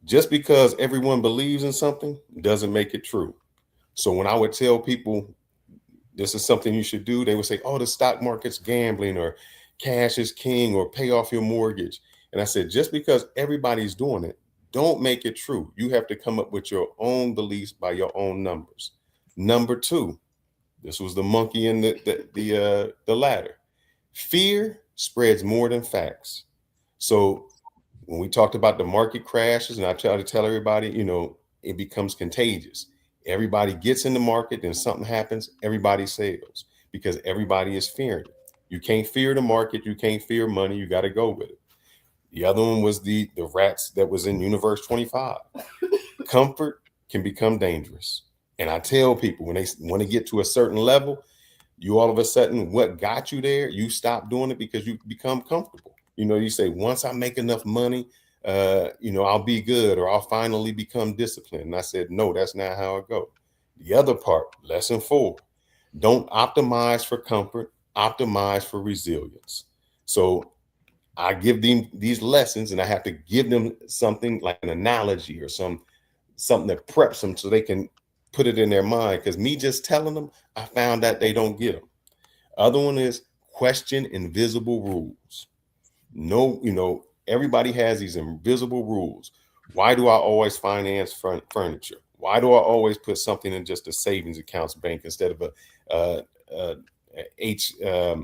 Speaker 9: just because everyone believes in something doesn't make it true. So when I would tell people this is something you should do, they would say, oh, the stock market's gambling or cash is king or pay off your mortgage. And I said, just because everybody's doing it, don't make it true. You have to come up with your own beliefs by your own numbers. Number 2, this was the monkey and the ladder. Fear spreads more than facts. So when we talked about the market crashes, and I try to tell everybody, it becomes contagious. Everybody gets in the market, then something happens, everybody sells because everybody is fearing it. You can't fear the market, you can't fear money, you got to go with it. The other one was the rats that was in Universe 25. Comfort can become dangerous. And I tell people when they want to get to a certain level, you all of a sudden, what got you there, you stop doing it because you become comfortable. You say, once I make enough money, I'll be good or I'll finally become disciplined. And I said, no, that's not how it goes. The other part, lesson 4, don't optimize for comfort, optimize for resilience. So I give them these lessons and I have to give them something like an analogy or something that preps them so they can put it in their mind. Because me just telling them, I found out they don't get them. Other one is question invisible rules. No, everybody has these invisible rules. Why do I always finance furniture? Why do I always put something in just a savings accounts bank instead of a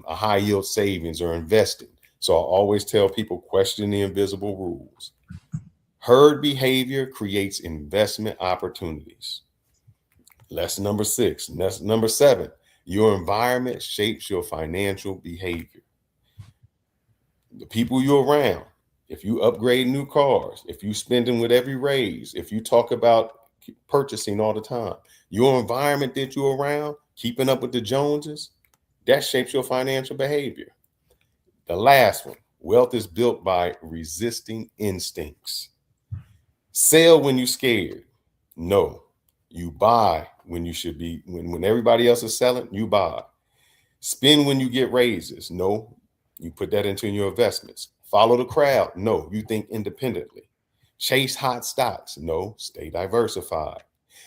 Speaker 9: high yield savings or investing? So I always tell people question the invisible rules. Herd behavior creates investment opportunities. Lesson number 6. Lesson number 7. Your environment shapes your financial behavior. The people you're around, if you upgrade new cars, if you spending with every raise, if you talk about purchasing all the time, your environment that you're around, keeping up with the Joneses, that shapes your financial behavior. The last one, wealth is built by resisting instincts. Sell when you're scared. No, you buy when you should be. When everybody else is selling, you buy. Spend when you get raises. No, you put that into your investments. Follow the crowd. No, you think independently. Chase hot stocks. No, stay diversified.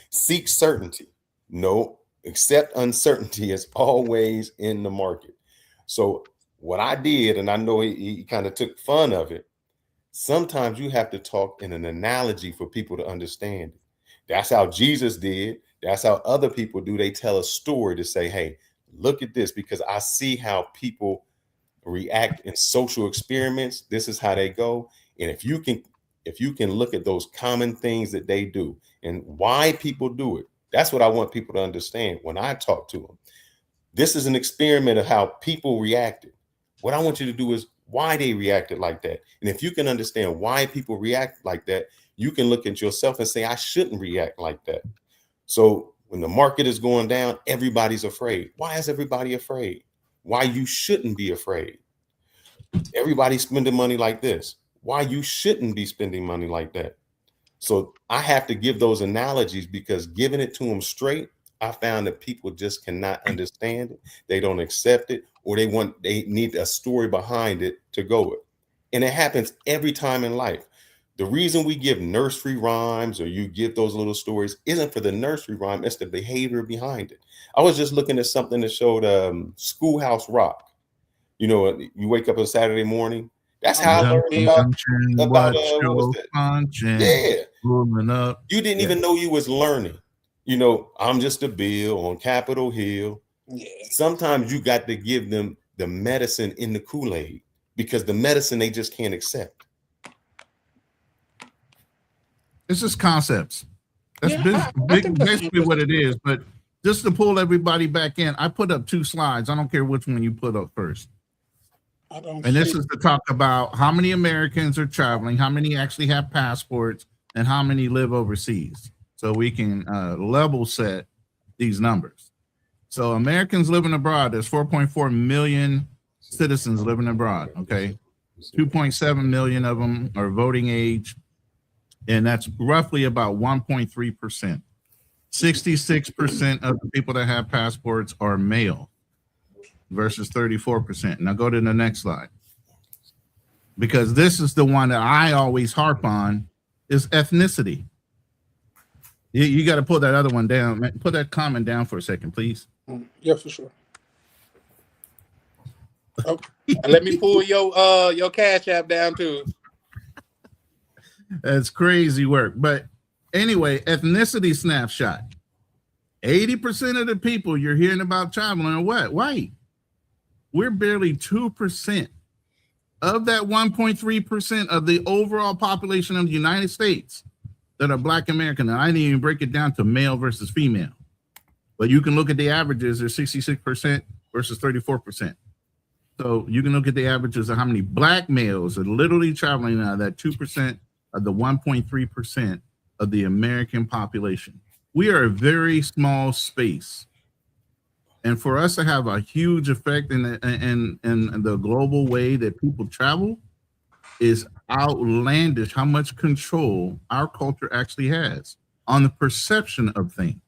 Speaker 9: Seek certainty. No, accept uncertainty is always in the market. So what I did, and I know he kind of took fun of it, sometimes you have to talk in an analogy for people to understand it. That's how Jesus did. That's how other people do. They tell a story to say, hey, look at this, because I see how people react in social experiments. This is how they go. And if you can look at those common things that they do and why people do it, that's what I want people to understand when I talk to them. This is an experiment of how people reacted. What I want you to do is why they reacted like that. And if you can understand why people react like that, you can look at yourself and say, I shouldn't react like that. So when the market is going down, everybody's afraid. Why is everybody afraid? why you shouldn't be afraid. Everybody's spending money like this. Why you shouldn't be spending money like that. So I have to give those analogies because giving it to them straight, I found that people just cannot understand it. They don't accept it, or they need a story behind it to go with. And it happens every time in life. The reason we give nursery rhymes or you give those little stories isn't for the nursery rhyme, it's the behavior behind it. I was just looking at something that showed Schoolhouse Rock. You know, you wake up on Saturday morning. That's how I learned about what was that? Yeah.
Speaker 5: Up.
Speaker 9: You didn't even know you was learning. You know, I'm just a bill on Capitol Hill.
Speaker 2: Yeah.
Speaker 9: Sometimes you got to give them the medicine in the Kool-Aid because the medicine they just can't accept.
Speaker 5: It's just concepts. That's basically what it is. But just to pull everybody back in, I put up 2 slides. I don't care which one you put up first. And this is to talk about how many Americans are traveling, how many actually have passports, and how many live overseas. So we can level set these numbers. So Americans living abroad, there's 4.4 million citizens living abroad, okay? 2.7 million of them are voting age, and that's roughly about 1.3%. 66% of the people that have passports are male versus 34%. Now go to the next slide. Because this is the one that I always harp on is ethnicity. You got to pull that other one down. Put that comment down for a second, please.
Speaker 2: Yeah, for sure. Okay. Let me pull your Cash App down too.
Speaker 5: That's crazy work. But anyway, ethnicity snapshot. 80% of the people you're hearing about traveling are what? White. We're barely 2% of that 1.3% of the overall population of the United States that are Black American. And I didn't even break it down to male versus female. But you can look at the averages. They're 66% versus 34%. So you can look at the averages of how many Black males are literally traveling out of that 2% of the 1.3% of the American population. We are a very small space. And for us to have a huge effect in the global way that people travel is outlandish how much control our culture actually has on the perception of things.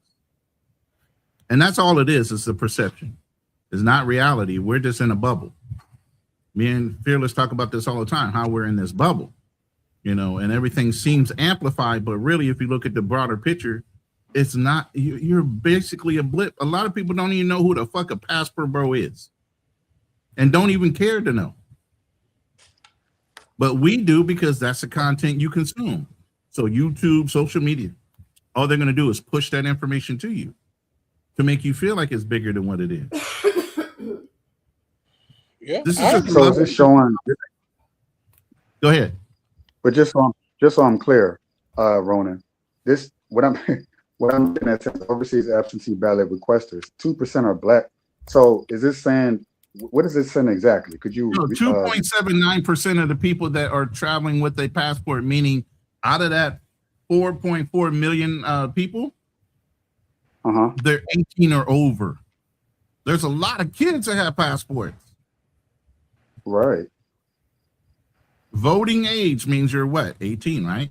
Speaker 5: And that's all it is the perception. It's not reality. We're just in a bubble. Me and Fearless talk about this all the time, how we're in this bubble, you know, and everything seems amplified. But really, if you look at the broader picture, it's not, you're basically a blip. A lot of people don't even know who the fuck a passport bro is and don't even care to know. But we do because that's the content you consume. So YouTube, social media, all they're going to do is push that information to you to make you feel like it's bigger than what it is.
Speaker 2: Yeah.
Speaker 7: This is showing.
Speaker 5: Go ahead.
Speaker 7: But just so I'm clear, Ronan, this what I'm looking at says overseas absentee ballot requesters. 2% are Black. So is this saying? What is this saying exactly? Could you?
Speaker 5: 2.79% of the people that are traveling with a passport, meaning out of that 4.4 million people, they're 18 or over. There's a lot of kids that have passports.
Speaker 7: Right.
Speaker 5: Voting age means you're what? 18, right?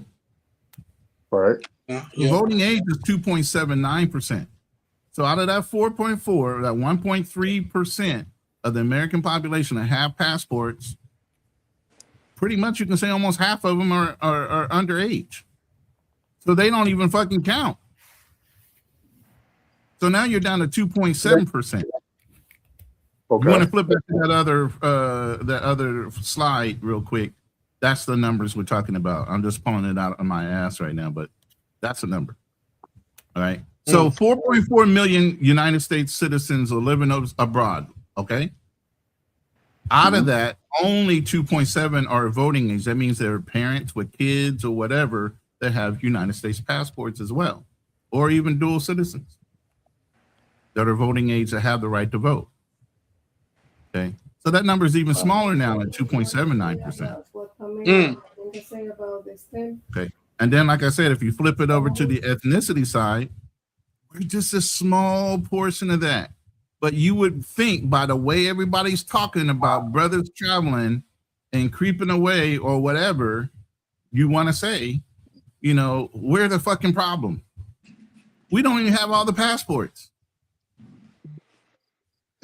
Speaker 7: Right.
Speaker 2: Yeah.
Speaker 5: Voting age is 2.79%. So out of that 4.4, that 1.3% of the American population that have passports, pretty much you can say almost half of them are underage. So they don't even fucking count. So now you're down to 2.7%.
Speaker 7: Okay.
Speaker 5: You want to flip back to that other slide real quick. That's the numbers we're talking about. I'm just pulling it out of my ass right now, but that's the number. All right. So 4.4 million United States citizens are living abroad. Okay. Out of that, only 2.7 are voting age. That means they're parents with kids or whatever that have United States passports as well, or even dual citizens that are voting age that have the right to vote. Okay. So that number is even smaller now at 2.79%. Okay. And then, like I said, if you flip it over to the ethnicity side, we're just a small portion of that. But you would think by the way everybody's talking about brothers traveling and creeping away or whatever you want to say, you know, we're the fucking problem. We don't even have all the passports.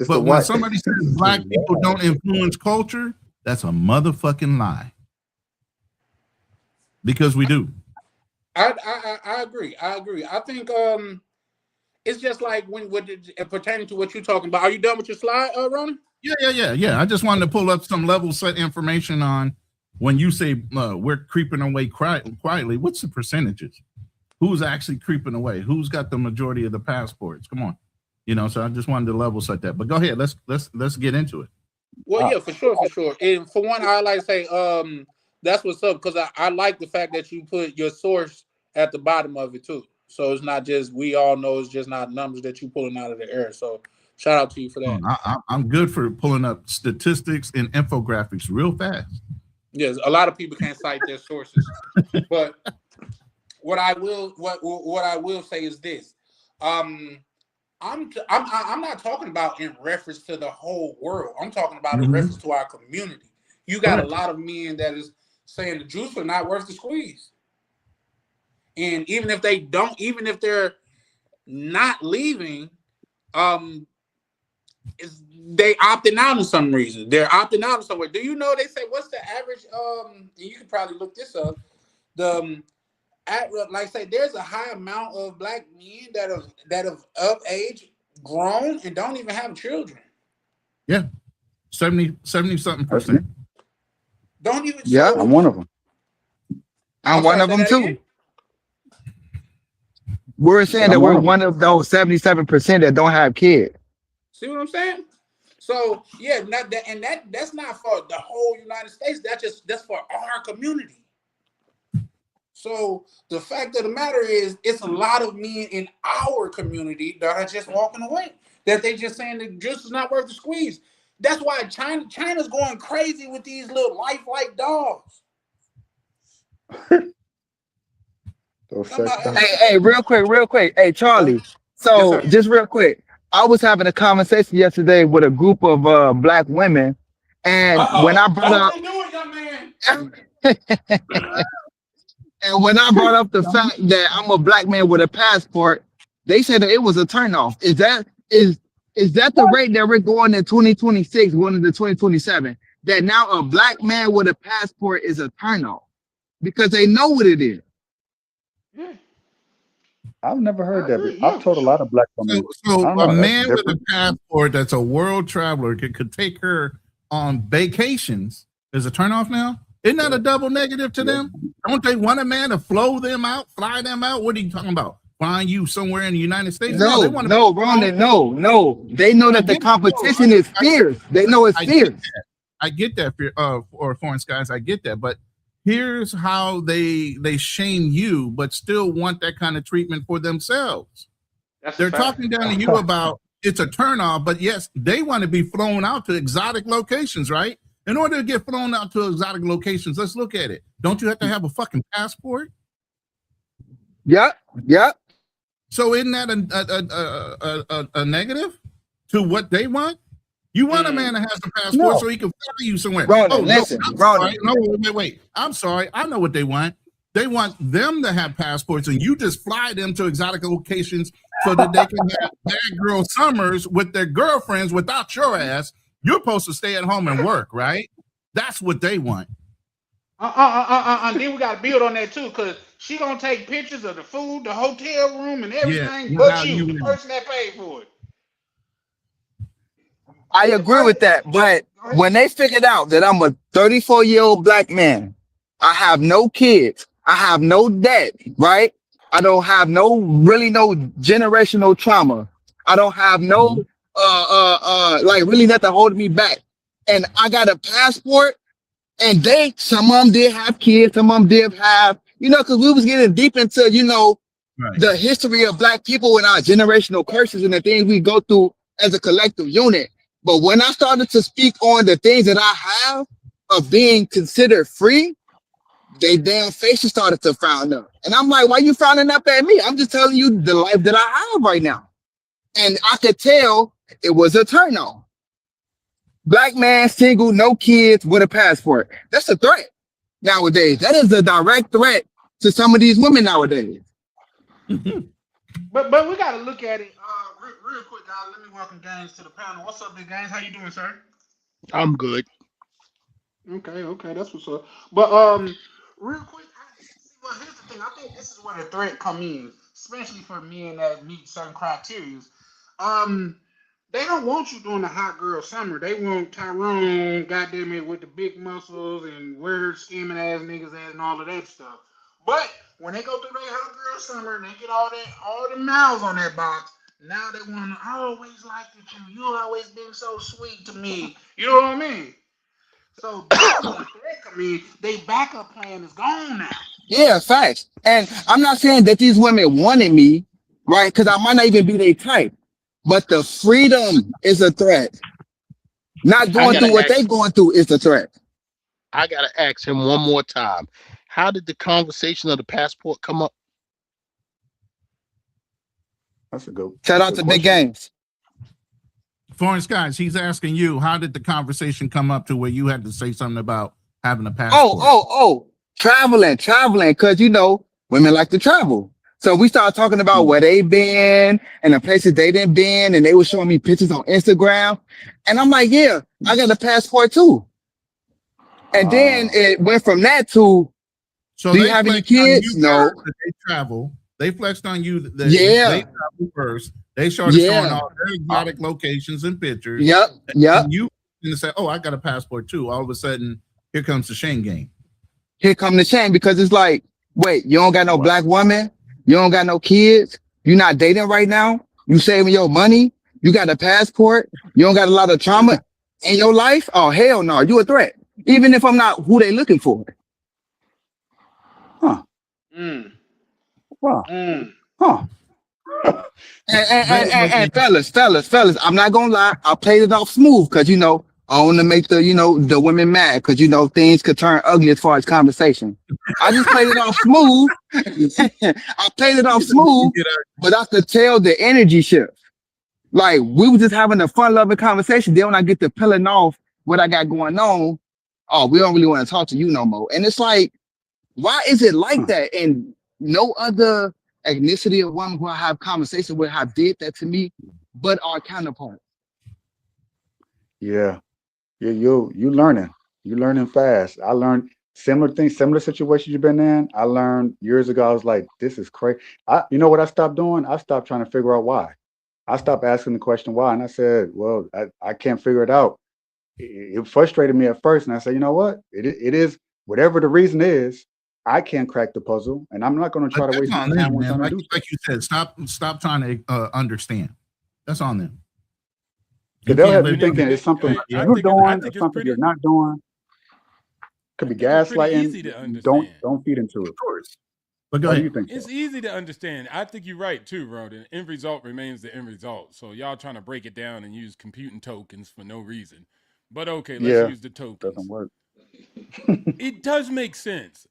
Speaker 5: But when somebody says black people don't influence culture, that's a motherfucking lie. Because we do.
Speaker 2: I agree. I think it's just like when pertaining to what you're talking about. Are you done with your slide, Ronan?
Speaker 5: Yeah. I just wanted to pull up some level set information on when you say we're creeping away quietly. What's the percentages? Who's actually creeping away? Who's got the majority of the passports? Come on, you know. So I just wanted to level set that. But go ahead. Let's get into it.
Speaker 2: Well, yeah, for sure. And for one, I like to say that's what's up, because I like the fact that you put your source at the bottom of it too. So it's not just, we all know it's just not numbers that you pulling out of the air. So shout out to you for that.
Speaker 5: I'm good for pulling up statistics and infographics real fast.
Speaker 2: Yes, a lot of people can't cite their sources, but what I will say is this: I'm not talking about in reference to the whole world. I'm talking about in reference to our community. You got a lot of men that is saying the juice are not worth the squeeze. And even if they're not leaving, they opting out in some reason. They're opting out somewhere. Do you know, they say, what's the average, and you can probably look this up, like say there's a high amount of black men that have of age grown and don't even have children.
Speaker 5: Yeah. 70 something percent.
Speaker 2: Don't even.
Speaker 6: Yeah, I'm one of them. I'm one of them too. Again? We're saying that we're one of those 77% that don't have kids.
Speaker 2: See what I'm saying? So yeah, that's not for the whole United States. That's for our community. So the fact of the matter is, it's a lot of men in our community that are just walking away. That they just saying the juice is not worth the squeeze. That's why China's going crazy with these little lifelike dogs.
Speaker 6: Hey, real quick. Hey, Charlie. So just real quick, I was having a conversation yesterday with a group of black women, and when I brought up, and when I brought up the fact that I'm a black man with a passport, they said that it was a turnoff. Is that the rate that we're going in 2026, going into 2027? That now a black man with a passport is a turnoff because they know what it is.
Speaker 7: I've never heard that. I've told a lot of black women.
Speaker 5: So a man with a passport that's a world traveler could take her on vacations is a turnoff now? Isn't that a double negative to them? Don't they want a man to fly them out? What are you talking about? Flying you somewhere in the United States?
Speaker 6: No, Ronan, no. They know that the competition is fierce. They know it's fierce.
Speaker 5: I get that, or foreign skies. I get that, but here's how they shame you, but still want that kind of treatment for themselves. They're talking down to you about it's a turnoff, but yes, they want to be flown out to exotic locations, right? In order to get flown out to exotic locations, let's look at it. Don't you have to have a fucking passport?
Speaker 6: Yeah.
Speaker 5: So isn't that a negative to what they want? You want a man that has a passport so he can fly you somewhere.
Speaker 6: Ronan,
Speaker 5: Wait. I'm sorry. I know what they want. They want them to have passports, and you just fly them to exotic locations so that they can have bad girl summers with their girlfriends without your ass. You're supposed to stay at home and work, right? That's what they want.
Speaker 2: Then we got to build on that too, because she gonna take pictures of the food, the hotel room, and everything, but you, the person that paid for it.
Speaker 6: I agree with that, but when they figured out that I'm a 34-year-old black man, I have no kids, I have no debt, right? I don't have no generational trauma. I don't have no really nothing holding me back. And I got a passport, and some of them did have kids, some of them did have, because we was getting deep into, the history of black people and our generational curses and the things we go through as a collective unit. But when I started to speak on the things that I have of being considered free, they damn faces started to frown up. And I'm like, why you frowning up at me? I'm just telling you the life that I have right now. And I could tell it was a turn on. Black man, single, no kids, with a passport. That's a threat nowadays. That is a direct threat to some of these women nowadays.
Speaker 2: But we gotta look at it real quick, guys. Let me welcome Gaines to the panel. What's up, big Gaines? How you doing, sir?
Speaker 10: I'm good.
Speaker 2: Okay, that's what's up. But real quick, well, here's the thing. I think this is where the threat come in, especially for men that meet certain criteria. Um, they don't want you doing the hot girl summer. They want Tyrone, goddamn it, with the big muscles and weird scheming ass niggas ass and all of that stuff. But when they go through their hot girl summer and they get all the miles on that box, now they want to. I always liked you. You always been so sweet to me. You know what I mean? So that's where the threat come in. They backup plan is gone now.
Speaker 6: Yeah, facts. And I'm not saying that these women wanted me, right? Because I might not even be their type. But the freedom is a threat. Not going through what they going through is the threat.
Speaker 10: I gotta ask him one more time. How did the conversation of the passport come up?
Speaker 7: That's a good.
Speaker 6: Shout out to Big Games.
Speaker 5: Foreign Skies, he's asking you, how did the conversation come up to where you had to say something about having a passport?
Speaker 6: Oh, traveling, because women like to travel. So we started talking about where they been and the places they didn't been, and they were showing me pictures on Instagram. And I'm like, yeah, I got a passport too. And then it went from that to,
Speaker 5: so
Speaker 6: do you have any kids? No.
Speaker 5: They travel. They flexed on you.
Speaker 6: Yeah.
Speaker 5: They travel first. They started showing all their exotic locations and pictures.
Speaker 6: Yep.
Speaker 5: And you say, oh, I got a passport too. All of a sudden, here comes the shame game.
Speaker 6: Here come the shame, because it's like, wait, you don't got no black woman? You don't got no kids? You not dating right now? You saving your money? You got a passport? You don't got a lot of trauma in your life? Oh, hell no. You a threat. Even if I'm not who they looking for.
Speaker 7: Huh. Wow. Huh.
Speaker 6: And fellas, I'm not gonna lie. I played it off smooth because I want to make the women mad because things could turn ugly as far as conversation. I just played it off smooth. I played it off smooth, but I could tell the energy shift. Like we were just having a fun loving conversation. Then when I get to peeling off what I got going on, oh, we don't really want to talk to you no more. And it's like, why is it like that? And no other ethnicity of women who I have conversation with have did that to me, but our counterparts.
Speaker 7: Yeah. You learning fast. I learned similar things, similar situations you've been in. I learned years ago. I was like, this is crazy. You know what I stopped doing? I stopped trying to figure out why. I stopped asking the question why, and I said, well, I can't figure it out. It frustrated me at first, and I said, you know what? It is whatever the reason is. I can't crack the puzzle, and I'm not going to try to waste my time on trying to do.
Speaker 5: Like you said, stop trying to understand. That's on them.
Speaker 7: Because they'll have you thinking it's something you're doing or something you're not doing. Could be gaslighting. Don't feed into it.
Speaker 5: Of course. But go ahead.
Speaker 7: Do you think
Speaker 8: it's easy to understand. I think you're right too, bro. The end result remains the end result. So y'all trying to break it down and use computing tokens for no reason. But okay, let's use the tokens.
Speaker 7: Doesn't work.
Speaker 8: It does make sense.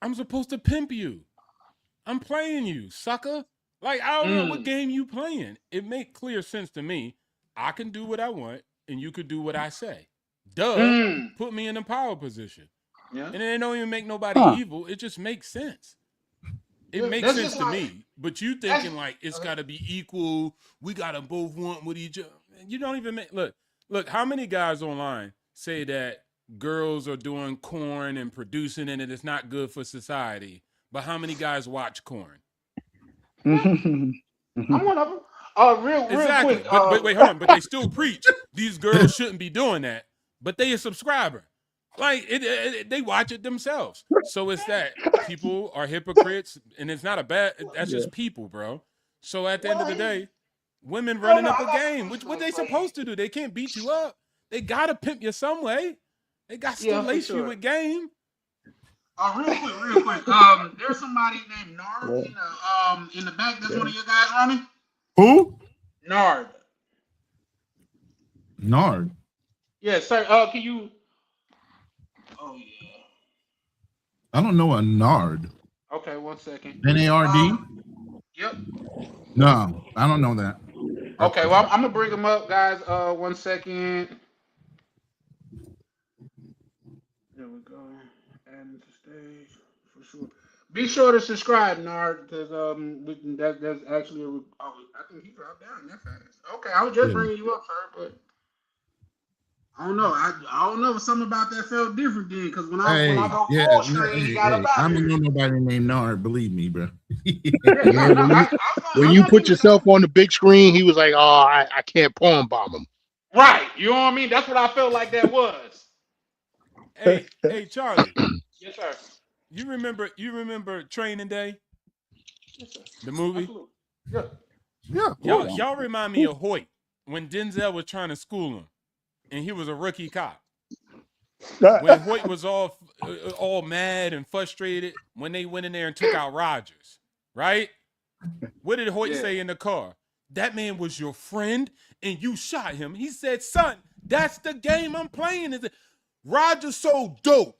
Speaker 8: I'm supposed to pimp you. I'm playing you, sucker. Like, I don't know what game you playing. It make clear sense to me. I can do what I want, and you could do what I say. Duh. Put me in a power position. Yeah. And it don't even make nobody evil. It just makes sense. It makes sense to me. But you thinking like it's got to be equal. We got to both want with each other. You don't even make... Look, how many guys online say that girls are doing corn and producing it and it's not good for society? But how many guys watch corn?
Speaker 2: I'm one of them. Real
Speaker 8: exactly.
Speaker 2: quick.
Speaker 8: But wait, hold on. But they still preach these girls shouldn't be doing that. But they a subscriber. Like they watch it themselves. So it's that people are hypocrites, and it's not a bad. That's just people, bro. So at the end of the day, women running up a game. What they supposed to do? They can't beat you up. They gotta pimp you some way. They got to lace you with game.
Speaker 2: Real quick. There's somebody named Nard in the back. That's one of your guys running.
Speaker 5: Who?
Speaker 2: Nard. Yes, sir. Can you? Oh yeah.
Speaker 5: I don't know a Nard.
Speaker 2: Okay, 1 second.
Speaker 5: NARD?
Speaker 2: Yep.
Speaker 5: No, I don't know that.
Speaker 2: Okay, well, I'm gonna bring them up, guys. 1 second. There we go. Adding to stage for sure. Be sure to subscribe, Nard, because that's actually oh, I think he dropped down that fast. Okay, I was just bringing you up, sir, but I don't know. I don't know if something about that felt different then, because when I go full screen, he got up out
Speaker 5: I
Speaker 2: of
Speaker 5: don't know
Speaker 2: here.
Speaker 5: nobody named Nard. Believe me, bro.
Speaker 10: Yeah, when you put yourself on the big screen, he was like, "Oh, I can't palm bomb him."
Speaker 2: Right, you know what I mean? That's what I felt like that was.
Speaker 8: Hey, Charlie.
Speaker 2: Yes, sir.
Speaker 8: You remember Training Day,
Speaker 2: Yes, sir.
Speaker 8: the movie?
Speaker 2: Absolutely. Yeah.
Speaker 5: Yeah.
Speaker 8: Y'all remind me of Hoyt when Denzel was trying to school him, and he was a rookie cop. When Hoyt was all mad and frustrated when they went in there and took out Rogers, right? What did Hoyt say in the car? That man was your friend, and you shot him. He said, "Son, that's the game I'm playing." Is it? Rogers so dope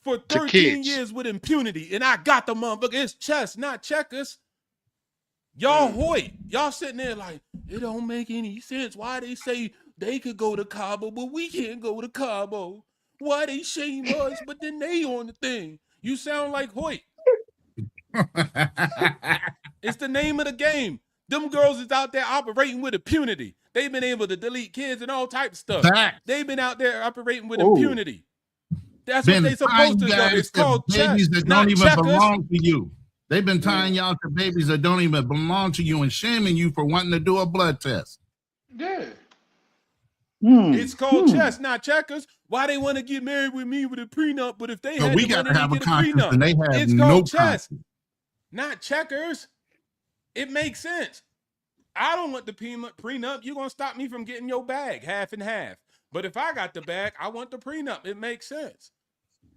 Speaker 8: for 13 years with impunity, and I got the motherfucker. It's chess, not checkers. Y'all Hoyt, y'all sitting there like, it don't make any sense. Why they say they could go to Cabo, but we can't go to Cabo? Why they shame us, but then they on the thing? You sound like Hoyt. It's the name of the game. Them girls is out there operating with impunity. They've been able to delete kids and all types of stuff. They've been out there operating with impunity. That's what they supposed to do. It's called
Speaker 5: babies
Speaker 8: chess,
Speaker 5: that
Speaker 8: not
Speaker 5: don't even
Speaker 8: checkers.
Speaker 5: belong to you. They've been tying y'all to babies that don't even belong to you and shaming you for wanting to do a blood test.
Speaker 2: Yeah.
Speaker 8: It's called chess, not checkers. Why they want to get married with me with a prenup? But if they had
Speaker 5: we
Speaker 8: the
Speaker 5: got
Speaker 8: money,
Speaker 5: to have
Speaker 8: they
Speaker 5: a
Speaker 8: get a
Speaker 5: conscience,
Speaker 8: prenup.
Speaker 5: and they have
Speaker 8: It's
Speaker 5: no
Speaker 8: called chess,
Speaker 5: conscience.
Speaker 8: not checkers. It makes sense. I don't want the prenup. You're gonna stop me from getting your bag, half and half. But if I got the bag, I want the prenup. It makes sense.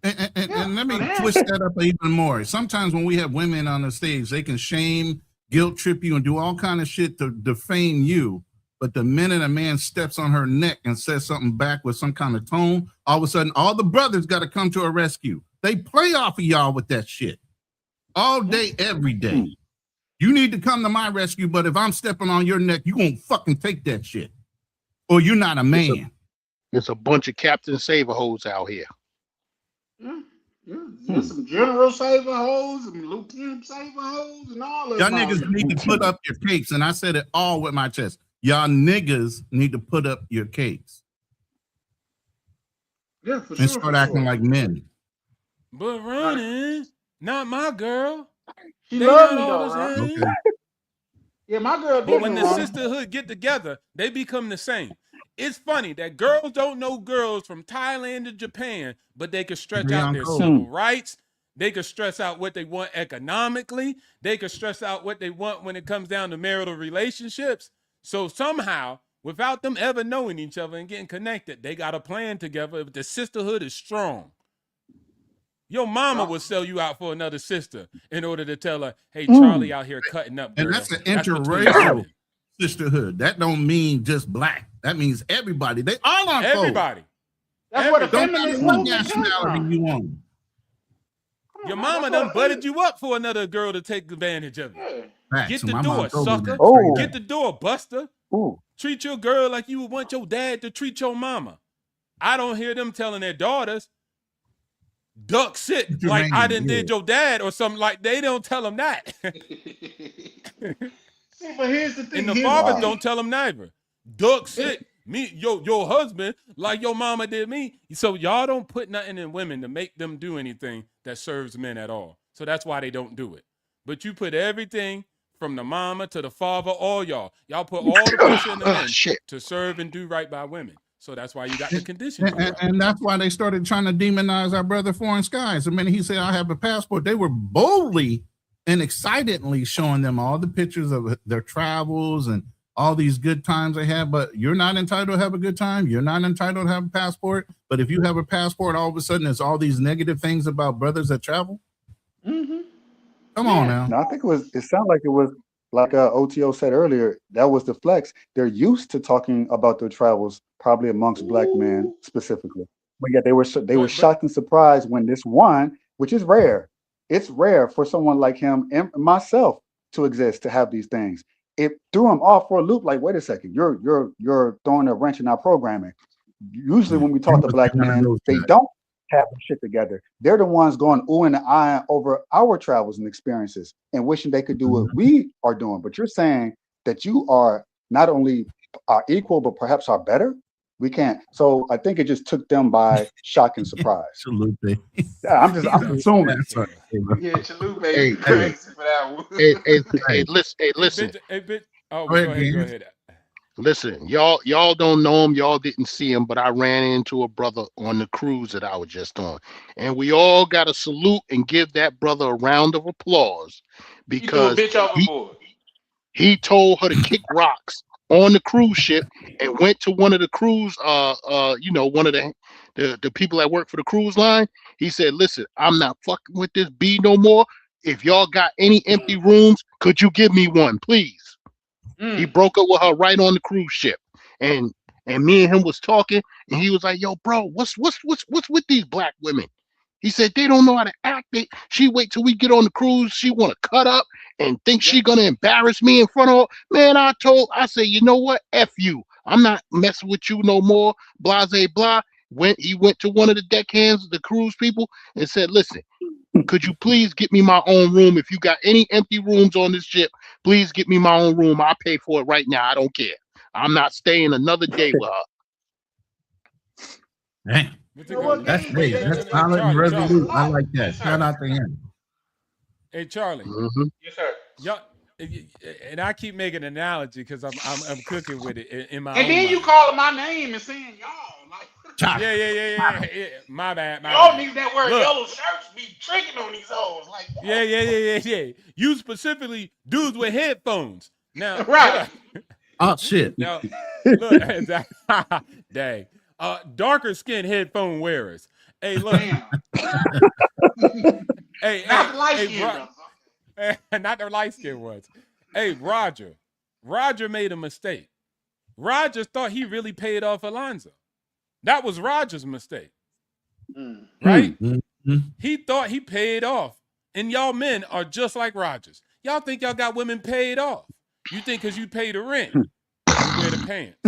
Speaker 5: And let me twist that up even more. Sometimes when we have women on the stage, they can shame, guilt trip you, and do all kind of shit to defame you. But the minute a man steps on her neck and says something back with some kind of tone, all of a sudden, all the brothers got to come to a rescue. They play off of y'all with that shit all day, every day. You need to come to my rescue, but if I'm stepping on your neck, you won't fucking take that shit, or you're not a man.
Speaker 10: There's a bunch of Captain Saver hoes out here.
Speaker 2: There's some General Saver hoes, some Lieutenant Saver hoes, and all of
Speaker 5: Y'all
Speaker 2: them.
Speaker 5: niggas need to put up your cakes, and I said it all with my chest. Y'all niggas need to put up your cakes.
Speaker 2: Yeah, for
Speaker 5: and start acting like men.
Speaker 8: But running, not my girl.
Speaker 2: She
Speaker 8: They
Speaker 2: love me
Speaker 8: not all
Speaker 2: though,
Speaker 8: the
Speaker 2: right?
Speaker 8: same.
Speaker 2: Yeah, my girl.
Speaker 8: But when
Speaker 2: different,
Speaker 8: the
Speaker 2: Ron.
Speaker 8: sisterhood get together, they become the same. It's funny that girls don't know girls from Thailand to Japan, but they can stretch out their civil rights. They can stress out what they want economically. They can stress out what they want when it comes down to marital relationships. So somehow, without them ever knowing each other and getting connected, they got a plan together. If the sisterhood is strong, your mama will sell you out for another sister in order to tell her, hey, Charlie out here cutting up, girl.
Speaker 5: And that's an
Speaker 8: between
Speaker 5: interracial
Speaker 8: women.
Speaker 5: sisterhood. That don't mean just black. That means everybody. They all are
Speaker 8: Everybody.
Speaker 2: That's where the
Speaker 5: don't matter
Speaker 2: feminist
Speaker 5: what
Speaker 2: movement comes
Speaker 5: nationality
Speaker 2: from.
Speaker 5: you want.
Speaker 8: Your mama done butted you up for another girl to take advantage of you.
Speaker 5: Facts.
Speaker 8: Get
Speaker 5: So
Speaker 8: the
Speaker 5: my
Speaker 8: door,
Speaker 5: mom told me
Speaker 8: sucker.
Speaker 5: that straight
Speaker 8: Get
Speaker 5: up.
Speaker 8: the door, buster. Treat your girl like you would want your dad to treat your mama. I don't hear them telling their daughters, duck sit like I done did your dad or something. Like they don't tell them that.
Speaker 2: See, but here's the thing.
Speaker 8: And the fathers don't tell them neither. Duck sit. Me, your husband, like your mama did me. So y'all don't put nothing in women to make them do anything that serves men at all. So that's why they don't do it. But you put everything from the mama to the father, all y'all. Y'all put all the pressure in the men to serve and do right by women. So that's why you got the conditions.
Speaker 5: And that's why they started trying to demonize our brother Foreign Skies. The minute he said, I have a passport, they were boldly and excitedly showing them all the pictures of their travels and all these good times they have. But you're not entitled to have a good time. You're not entitled to have a passport. But if you have a passport, all of a sudden there's all these negative things about brothers that travel. Come on now.
Speaker 7: No, I think it sounded like it was like OTO said earlier, that was the flex. They're used to talking about their travels, probably amongst black men specifically. But yet they were shocked and surprised when this one, which is rare, it's rare for someone like him and myself to exist, to have these things. it threw them off for a loop. Like, wait a second, you're throwing a wrench in our programming. Usually when we talk to black men, they don't have their shit together. They're the ones going ooh and ah over our travels and experiences and wishing they could do what we are doing. But you're saying that you are not only are equal, but perhaps are better. We can't. So I think it just took them by shock and surprise.
Speaker 5: Absolutely.
Speaker 7: Yeah, I'm assuming.
Speaker 4: Yeah, Chalupa
Speaker 10: Hey,
Speaker 4: is crazy for that one.
Speaker 10: Hey, listen.
Speaker 8: Hey, bitch. Oh,
Speaker 5: Go ahead,
Speaker 8: go
Speaker 5: James.
Speaker 8: ahead.
Speaker 10: Listen, y'all don't know him, y'all didn't see him, but I ran into a brother on the cruise that I was just on, and we all got to salute and give that brother a round of applause
Speaker 4: You threw a
Speaker 10: because
Speaker 4: bitch overboard.
Speaker 10: he told her to kick rocks on the cruise ship and went to one of the cruise one of the people that work for the cruise line. He said, listen, I'm not fucking with this B no more. If y'all got any empty rooms, could you give me one, please? He broke up with her right on the cruise ship, and me and him was talking, and he was like, "Yo, bro, what's with these black women?" He said they don't know how to act. She wait till we get on the cruise. She want to cut up and think she gonna embarrass me in front of her. Man, I said, you know what? F you. I'm not messing with you no more. Blase blah. He went to one of the deckhands, the cruise people, and said, listen, could you please get me my own room? If you got any empty rooms on this ship, please get me my own room. I'll pay for it right now. I don't care. I'm not staying another day with her.
Speaker 5: Damn. That's great. That's solid and resolute. I like that. Shout out to him.
Speaker 8: Hey, Charlie.
Speaker 10: Mm-hmm.
Speaker 4: Yes, sir.
Speaker 8: Y'all, and I keep making an analogy because I'm cooking with it in my.
Speaker 4: And
Speaker 8: own
Speaker 4: then
Speaker 8: mind.
Speaker 4: you calling my name and saying y'all. Like,
Speaker 8: Yeah. My bad.
Speaker 4: y'all niggas that wear yellow shirts be tricking on these hoes. Like,
Speaker 8: Yeah. You specifically dudes with headphones. Now,
Speaker 4: right.
Speaker 5: Oh shit.
Speaker 8: Now, look, dang. Darker skin headphone wearers. Hey, look. Hey,
Speaker 4: not the light skin
Speaker 8: not the light skin ones. Hey, Roger. Roger made a mistake. Roger thought he really paid off Alonzo. That was Roger's mistake. Right? He thought he paid off. And y'all men are just like Rogers. Y'all think y'all got women paid off. You think because you pay the rent, you wear the pants.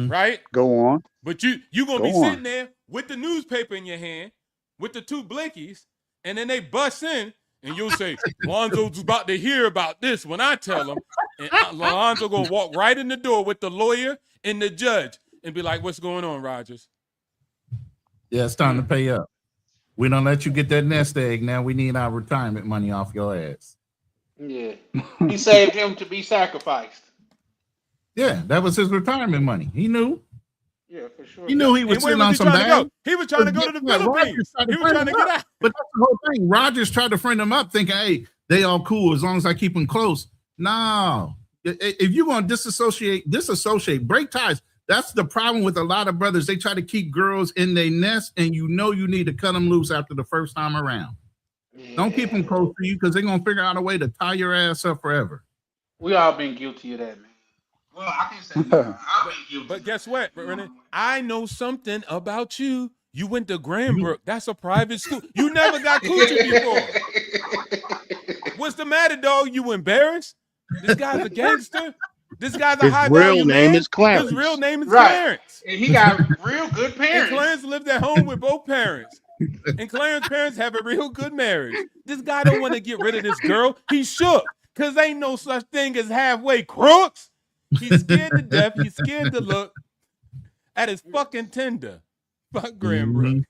Speaker 8: Right?
Speaker 7: Go on.
Speaker 8: But you gonna be sitting there with the newspaper in your hand, with the two blinkies, and then they bust in, and you'll say, Lonzo's about to hear about this when I tell him. And Lonzo gonna walk right in the door with the lawyer and the judge and be like, what's going on, Rogers?
Speaker 5: Yeah, it's time to pay up. We don't let you get that nest egg. Now we need our retirement money off your ass.
Speaker 4: Yeah. He saved him to be sacrificed.
Speaker 5: Yeah, that was his retirement money. He knew.
Speaker 4: Yeah, for sure.
Speaker 5: He knew he was sitting on some bag.
Speaker 8: He was trying to go to the Philippines. He was trying to get out.
Speaker 5: But that's the whole thing. Rogers tried to friend him up thinking, hey, they all cool as long as I keep them close. No. If you're going to disassociate, break ties. That's the problem with a lot of brothers. They try to keep girls in their nest, and you know you need to cut them loose after the first time around. Yeah. Don't keep them close to you because they're going to figure out a way to tie your ass up forever.
Speaker 4: We all been guilty of that, man. Well, I can't say that. I've been guilty.
Speaker 8: But guess what, Renee? I know something about you. You went to Granbrook. That's a private school. You never got coochie before. What's the matter, dog? You embarrassed? This guy's a gangster. This guy's a high value man. His real name is Clarence.
Speaker 4: And he got real good parents.
Speaker 8: And Clarence lived at home with both parents. And Clarence's parents have a real good marriage. This guy don't want to get rid of this girl. He's shook because ain't no such thing as halfway crooks. He's scared to death. He's scared to look at his fucking Tinder. Fuck Granbrook.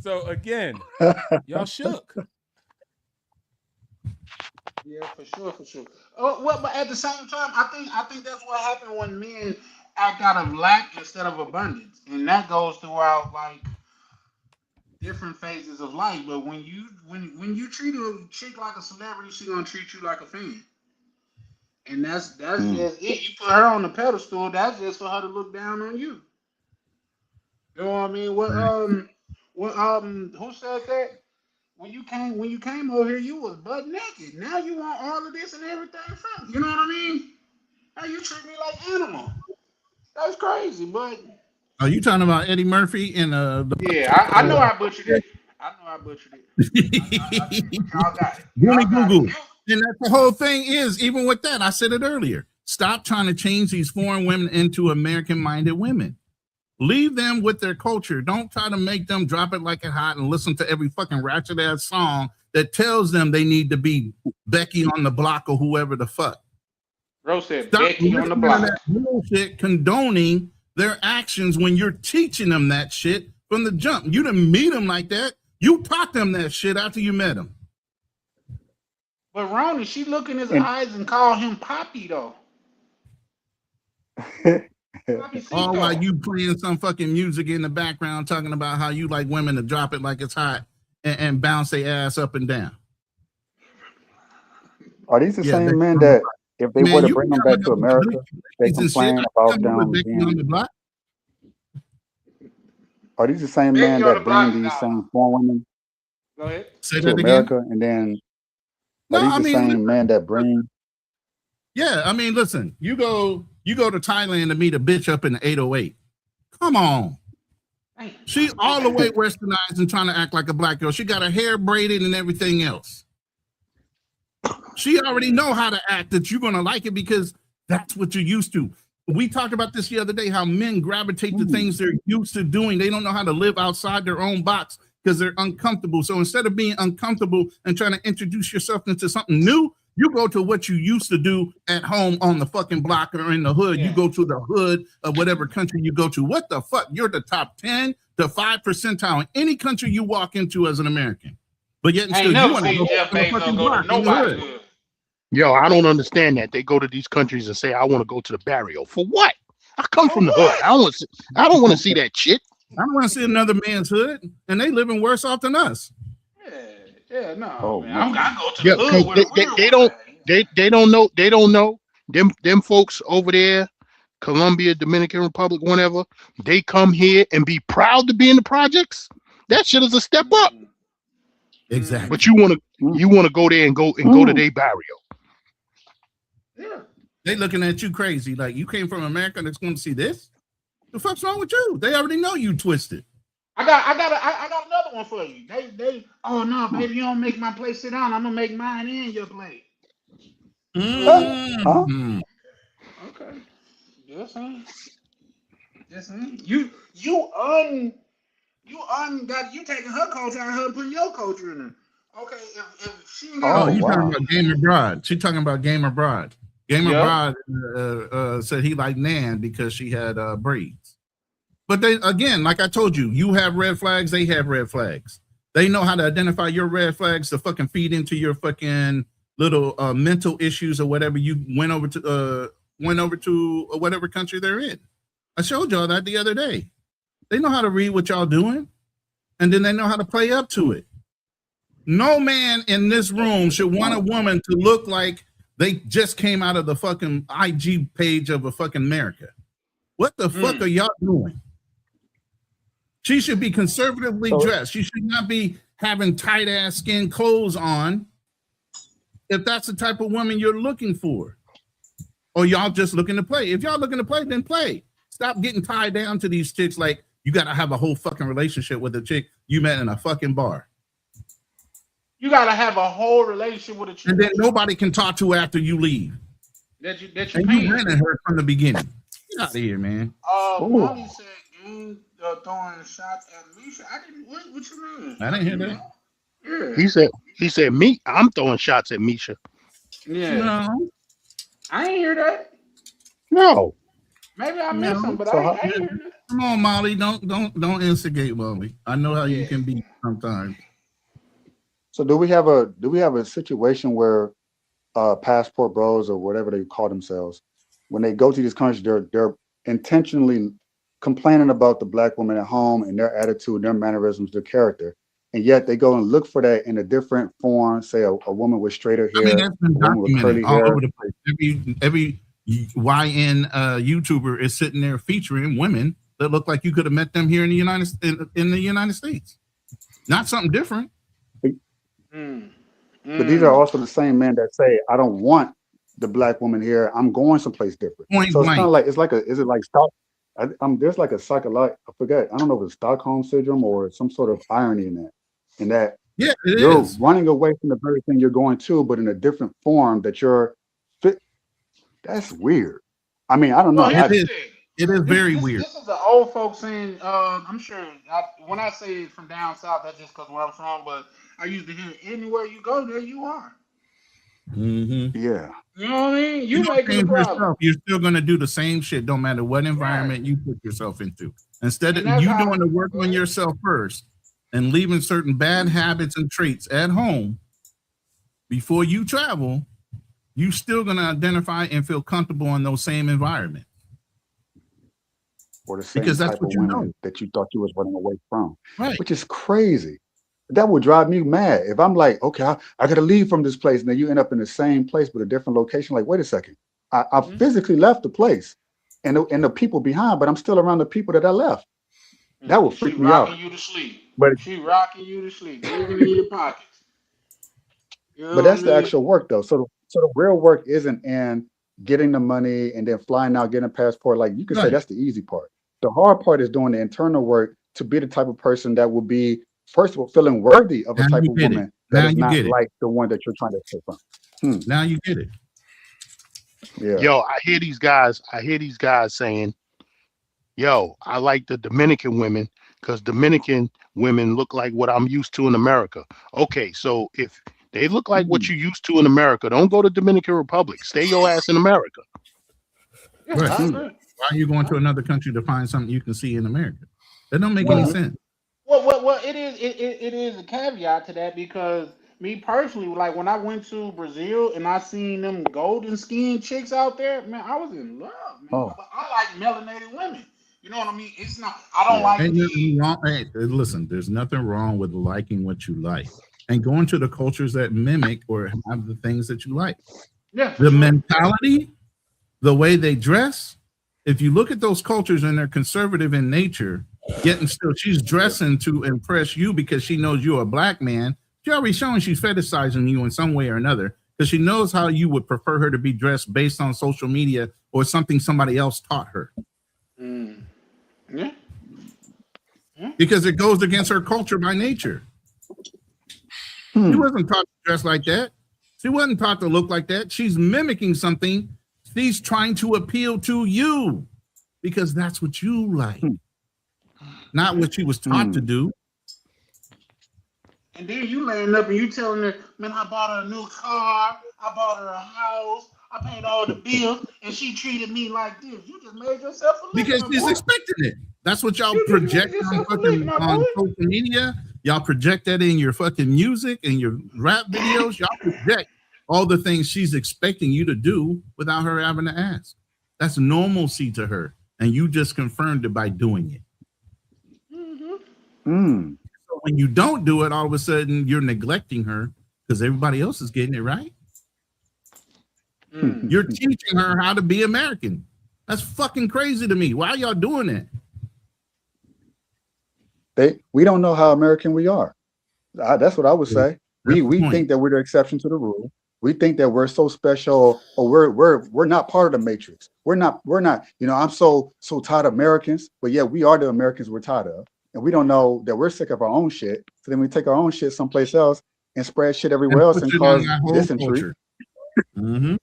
Speaker 8: So again, y'all shook.
Speaker 4: Yeah, for sure. Oh, well, but at the same time, I think that's what happened when men act out of lack instead of abundance, and that goes throughout like different phases of life. But when you treat a chick like a celebrity, she's gonna treat you like a fan, and that's just it. You put her on the pedestal. That's just for her to look down on you. You know what I mean? Who said that? When you came over here, you was butt naked. Now you want all of this and everything from you know what I mean? Now you treat me like animal. That's crazy, but
Speaker 5: are you talking about Eddie Murphy and
Speaker 4: I know I butchered it. I know I butchered it. Y'all got it.
Speaker 5: Google. And that's the whole thing is, even with that, I said it earlier. Stop trying to change these foreign women into American-minded women. Leave them with their culture. Don't try to make them drop it like it hot and listen to every fucking ratchet ass song that tells them they need to be Becky on the block or whoever the fuck.
Speaker 4: Bro said
Speaker 5: Stop
Speaker 4: Becky on the block.
Speaker 5: that bullshit condoning their actions when you're teaching them that shit from the jump. You didn't meet them like that. You taught them that shit after you met them.
Speaker 4: But Ronnie, she look in his eyes and call him Poppy though.
Speaker 5: All while you playing some fucking music in the background talking about how you like women to drop it like it's hot and bounce their ass up and down.
Speaker 7: Are these the same men that, if they were to bring them back to America, they complain about them being? Are these the same men that bring these same foreign women to America, and then are these the same men that bring?
Speaker 5: Yeah, I mean, listen, you go to Thailand to meet a bitch up in the 808. Come on. She all the way westernized and trying to act like a black girl. She got her hair braided and everything else. She already know how to act that you're going to like it because that's what you're used to. We talked about this the other day, how men gravitate to things they're used to doing. They don't know how to live outside their own box because they're uncomfortable. So instead of being uncomfortable and trying to introduce yourself into something new, you go to what you used to do at home on the fucking block or in the hood. You go to the hood of whatever country you go to. What the fuck? You're the top 10 to 5 percentile in any country you walk into as an American. But yet and still, you want to go to the fucking block in the hood.
Speaker 10: Yo, I don't understand that. They go to these countries and say, I want to go to the barrio. For what? I come from the hood. I don't want to see that shit.
Speaker 5: I don't want to see another man's hood, and they living worse off than us.
Speaker 4: Yeah, no.
Speaker 7: Oh,
Speaker 4: man. I'm gonna go to the hood.
Speaker 10: They don't know. Them folks over there, Colombia, Dominican Republic, whatever, they come here and be proud to be in the projects. That shit is a step up.
Speaker 5: Exactly.
Speaker 10: But you wanna go there and go to their barrio.
Speaker 4: Yeah.
Speaker 5: They looking at you crazy, like you came from America that's going to see this. The fuck's wrong with you? They already know you twisted.
Speaker 4: I got another one for you. They oh no, baby, you don't make my plate sit down. I'm gonna make mine in your plate.
Speaker 5: Mm-hmm.
Speaker 4: Okay. Just saying. You taking her culture and her putting your culture in there. Okay, if she ain't got
Speaker 5: you talking about Game Abroad. She talking about Game Abroad. Game Abroad said he liked Nan because she had braids. But they, again, like I told you, you have red flags, they have red flags. They know how to identify your red flags to fucking feed into your fucking little mental issues or whatever you went over to whatever country they're in. I showed y'all that the other day. They know how to read what y'all doing, and then they know how to play up to it. No man in this room should want a woman to look like they just came out of the fucking IG page of a fucking America. What the fuck are y'all doing? She should be conservatively dressed. She should not be having tight ass skin clothes on if that's the type of woman you're looking for. Or y'all just looking to play. If y'all looking to play, then play. Stop getting tied down to these chicks like you got to have a whole fucking relationship with a chick you met in a fucking bar.
Speaker 4: You gotta have a whole relationship with a chick.
Speaker 5: And then nobody can talk to her after you leave.
Speaker 4: That you
Speaker 5: rented her from the beginning. Get out of here, man.
Speaker 4: Molly said Game throwing shots at Misha. I didn't. What you mean?
Speaker 5: I didn't hear that.
Speaker 4: Yeah.
Speaker 10: He said me. I'm throwing shots at Misha.
Speaker 4: Yeah.
Speaker 5: No.
Speaker 4: I ain't hear that.
Speaker 10: No.
Speaker 4: Maybe I missed him, but I ain't hear that.
Speaker 5: Come on, Molly. Don't instigate, Molly. I know how you can be sometimes.
Speaker 7: So do we have a situation where passport bros or whatever they call themselves, when they go to these countries, they're intentionally complaining about the black woman at home and their attitude, their mannerisms, their character, and yet they go and look for that in a different form. Say a woman with straighter hair,
Speaker 5: that's been
Speaker 7: a woman with curly
Speaker 5: all
Speaker 7: hair.
Speaker 5: over the place. Every YN YouTuber is sitting there featuring women that look like you could have met them here in the United States. Not something different.
Speaker 7: But these are also the same men that say, I don't want the black woman here. I'm going someplace different.
Speaker 5: Point
Speaker 7: so
Speaker 5: blank.
Speaker 7: It's kind of like, is it like there's like a psychological, I forget, I don't know if it's Stockholm syndrome or some sort of irony in that
Speaker 5: Yeah, it
Speaker 7: You're
Speaker 5: is.
Speaker 7: running away from the very thing you're going to, but in a different form that you're fit. That's weird. I mean, I don't
Speaker 4: Well,
Speaker 7: know.
Speaker 5: It
Speaker 4: here's
Speaker 7: I
Speaker 4: the
Speaker 5: is.
Speaker 4: thing.
Speaker 5: It is
Speaker 4: This
Speaker 5: very
Speaker 4: this
Speaker 5: weird.
Speaker 4: this is the old folks saying. I'm sure when I say from down south, that's just because where I'm from. But I used to hear anywhere you go, there you are.
Speaker 5: Mm-hmm.
Speaker 7: yeah.
Speaker 4: You know what I mean?
Speaker 5: You
Speaker 4: You
Speaker 5: don't
Speaker 4: making the
Speaker 5: change
Speaker 4: problem,
Speaker 5: yourself. You're still going to do the same shit, no matter what
Speaker 4: right?
Speaker 5: environment you put yourself into. Instead
Speaker 4: And
Speaker 5: of
Speaker 4: that's
Speaker 5: you
Speaker 4: how.
Speaker 5: doing the work
Speaker 4: Go
Speaker 5: on
Speaker 4: ahead.
Speaker 5: yourself first and leaving certain bad habits and traits at home before you travel, you still going to identify and feel comfortable in those same environments
Speaker 7: Or the same
Speaker 5: because that's
Speaker 7: type of
Speaker 5: what you know.
Speaker 7: women that you thought you was running away from,
Speaker 5: Right.
Speaker 7: which is crazy. That would drive me mad if I'm like, okay, I got to leave from this place, and then you end up in the same place but a different location. Like, wait a second, I
Speaker 4: Mm-hmm.
Speaker 7: physically left the place and the people behind, but I'm still around the people that I left. That would
Speaker 4: She
Speaker 7: freak me out.
Speaker 4: rocking you to sleep.
Speaker 7: But
Speaker 4: She rocking you to sleep, digging in your pockets. You know
Speaker 7: but
Speaker 4: what I
Speaker 7: that's the
Speaker 4: mean?
Speaker 7: actual work though. So the real work isn't in getting the money and then flying out, getting a passport. Like you could say
Speaker 5: Right.
Speaker 7: that's the easy part. The hard part is doing the internal work to be the type of person that will be, first of all, feeling worthy of a
Speaker 5: Now
Speaker 7: type
Speaker 5: you
Speaker 7: of
Speaker 5: get it.
Speaker 7: woman that
Speaker 5: Now
Speaker 7: is
Speaker 5: you
Speaker 7: not
Speaker 5: get it.
Speaker 7: like the one that you're trying to take from. Hmm.
Speaker 5: Now you get it.
Speaker 7: Yeah.
Speaker 10: Yo, I hear these guys saying, yo, I like the Dominican women because Dominican women look like what I'm used to in America. Okay, so if they look like what
Speaker 7: Hmm.
Speaker 10: you used to in America, don't go to Dominican Republic. Stay your ass in America.
Speaker 4: Yeah,
Speaker 5: Right.
Speaker 4: I
Speaker 7: Hmm.
Speaker 4: agree.
Speaker 5: Why are you going to another country to find something you can see in America? That don't make any
Speaker 4: Well,
Speaker 7: Hmm.
Speaker 5: sense.
Speaker 4: well, it is a caveat to that because me personally, like when I went to Brazil and I seen them golden skinned chicks out there, man, I was in love, man.
Speaker 7: Oh,
Speaker 4: But I like melanated women. You know what I mean? It's not. I don't
Speaker 7: yeah.
Speaker 4: like
Speaker 5: Ain't nothing
Speaker 4: the.
Speaker 5: wrong. Hey, listen, there's nothing wrong with liking what you like and going to the cultures that mimic or have the things that you like.
Speaker 4: Yeah, for
Speaker 5: The
Speaker 4: sure.
Speaker 5: mentality, the way they dress. If you look at those cultures and they're conservative in nature, yet and still she's dressing to impress you because she knows you're a black man. She's already showing she's fetishizing you in some way or another because she knows how you would prefer her to be dressed based on social media or something somebody else taught her.
Speaker 4: Mm. Yeah. Yeah.
Speaker 5: Because it goes against her culture by nature. She
Speaker 7: Hmm.
Speaker 5: wasn't taught to dress like that. She wasn't taught to look like that. She's mimicking something. She's trying to appeal to you because that's what you like,
Speaker 7: Hmm.
Speaker 5: not what she was taught to
Speaker 7: Hmm.
Speaker 5: do.
Speaker 4: And then you laying up and you telling her, man, I bought her a new car, I bought her a house, I paid all the bills, and she treated me like this. You just made yourself a lick,
Speaker 5: Because
Speaker 4: my
Speaker 5: she's
Speaker 4: boy.
Speaker 5: expecting it. That's what y'all
Speaker 4: You just made
Speaker 5: project on
Speaker 4: yourself a lick,
Speaker 5: fucking
Speaker 4: my boy.
Speaker 5: on social media. Y'all project that in your fucking music and your rap videos. Y'all project all the things she's expecting you to do without her having to ask. That's normalcy to her. And you just confirmed it by doing it.
Speaker 4: Mm-hmm.
Speaker 7: Hmm.
Speaker 5: So when you don't do it, all of a sudden you're neglecting her because everybody else is getting it right.
Speaker 4: Mm.
Speaker 5: You're teaching her how to be American. That's fucking crazy to me. Why are y'all doing that?
Speaker 7: We don't know how American we are. That's what I would say.
Speaker 5: That's the
Speaker 7: We
Speaker 5: point.
Speaker 7: think that we're the exception to the rule. We think that we're so special, or we're not part of the matrix. We're not. I'm so tired of Americans, but yeah, we are the Americans we're tired of, and we don't know that we're sick of our own shit. So then we take our own shit someplace else and spread shit everywhere
Speaker 5: And
Speaker 7: else
Speaker 5: push
Speaker 7: and
Speaker 5: it on
Speaker 7: cause
Speaker 5: that whole
Speaker 7: dysentery.
Speaker 5: culture. Mm-hmm.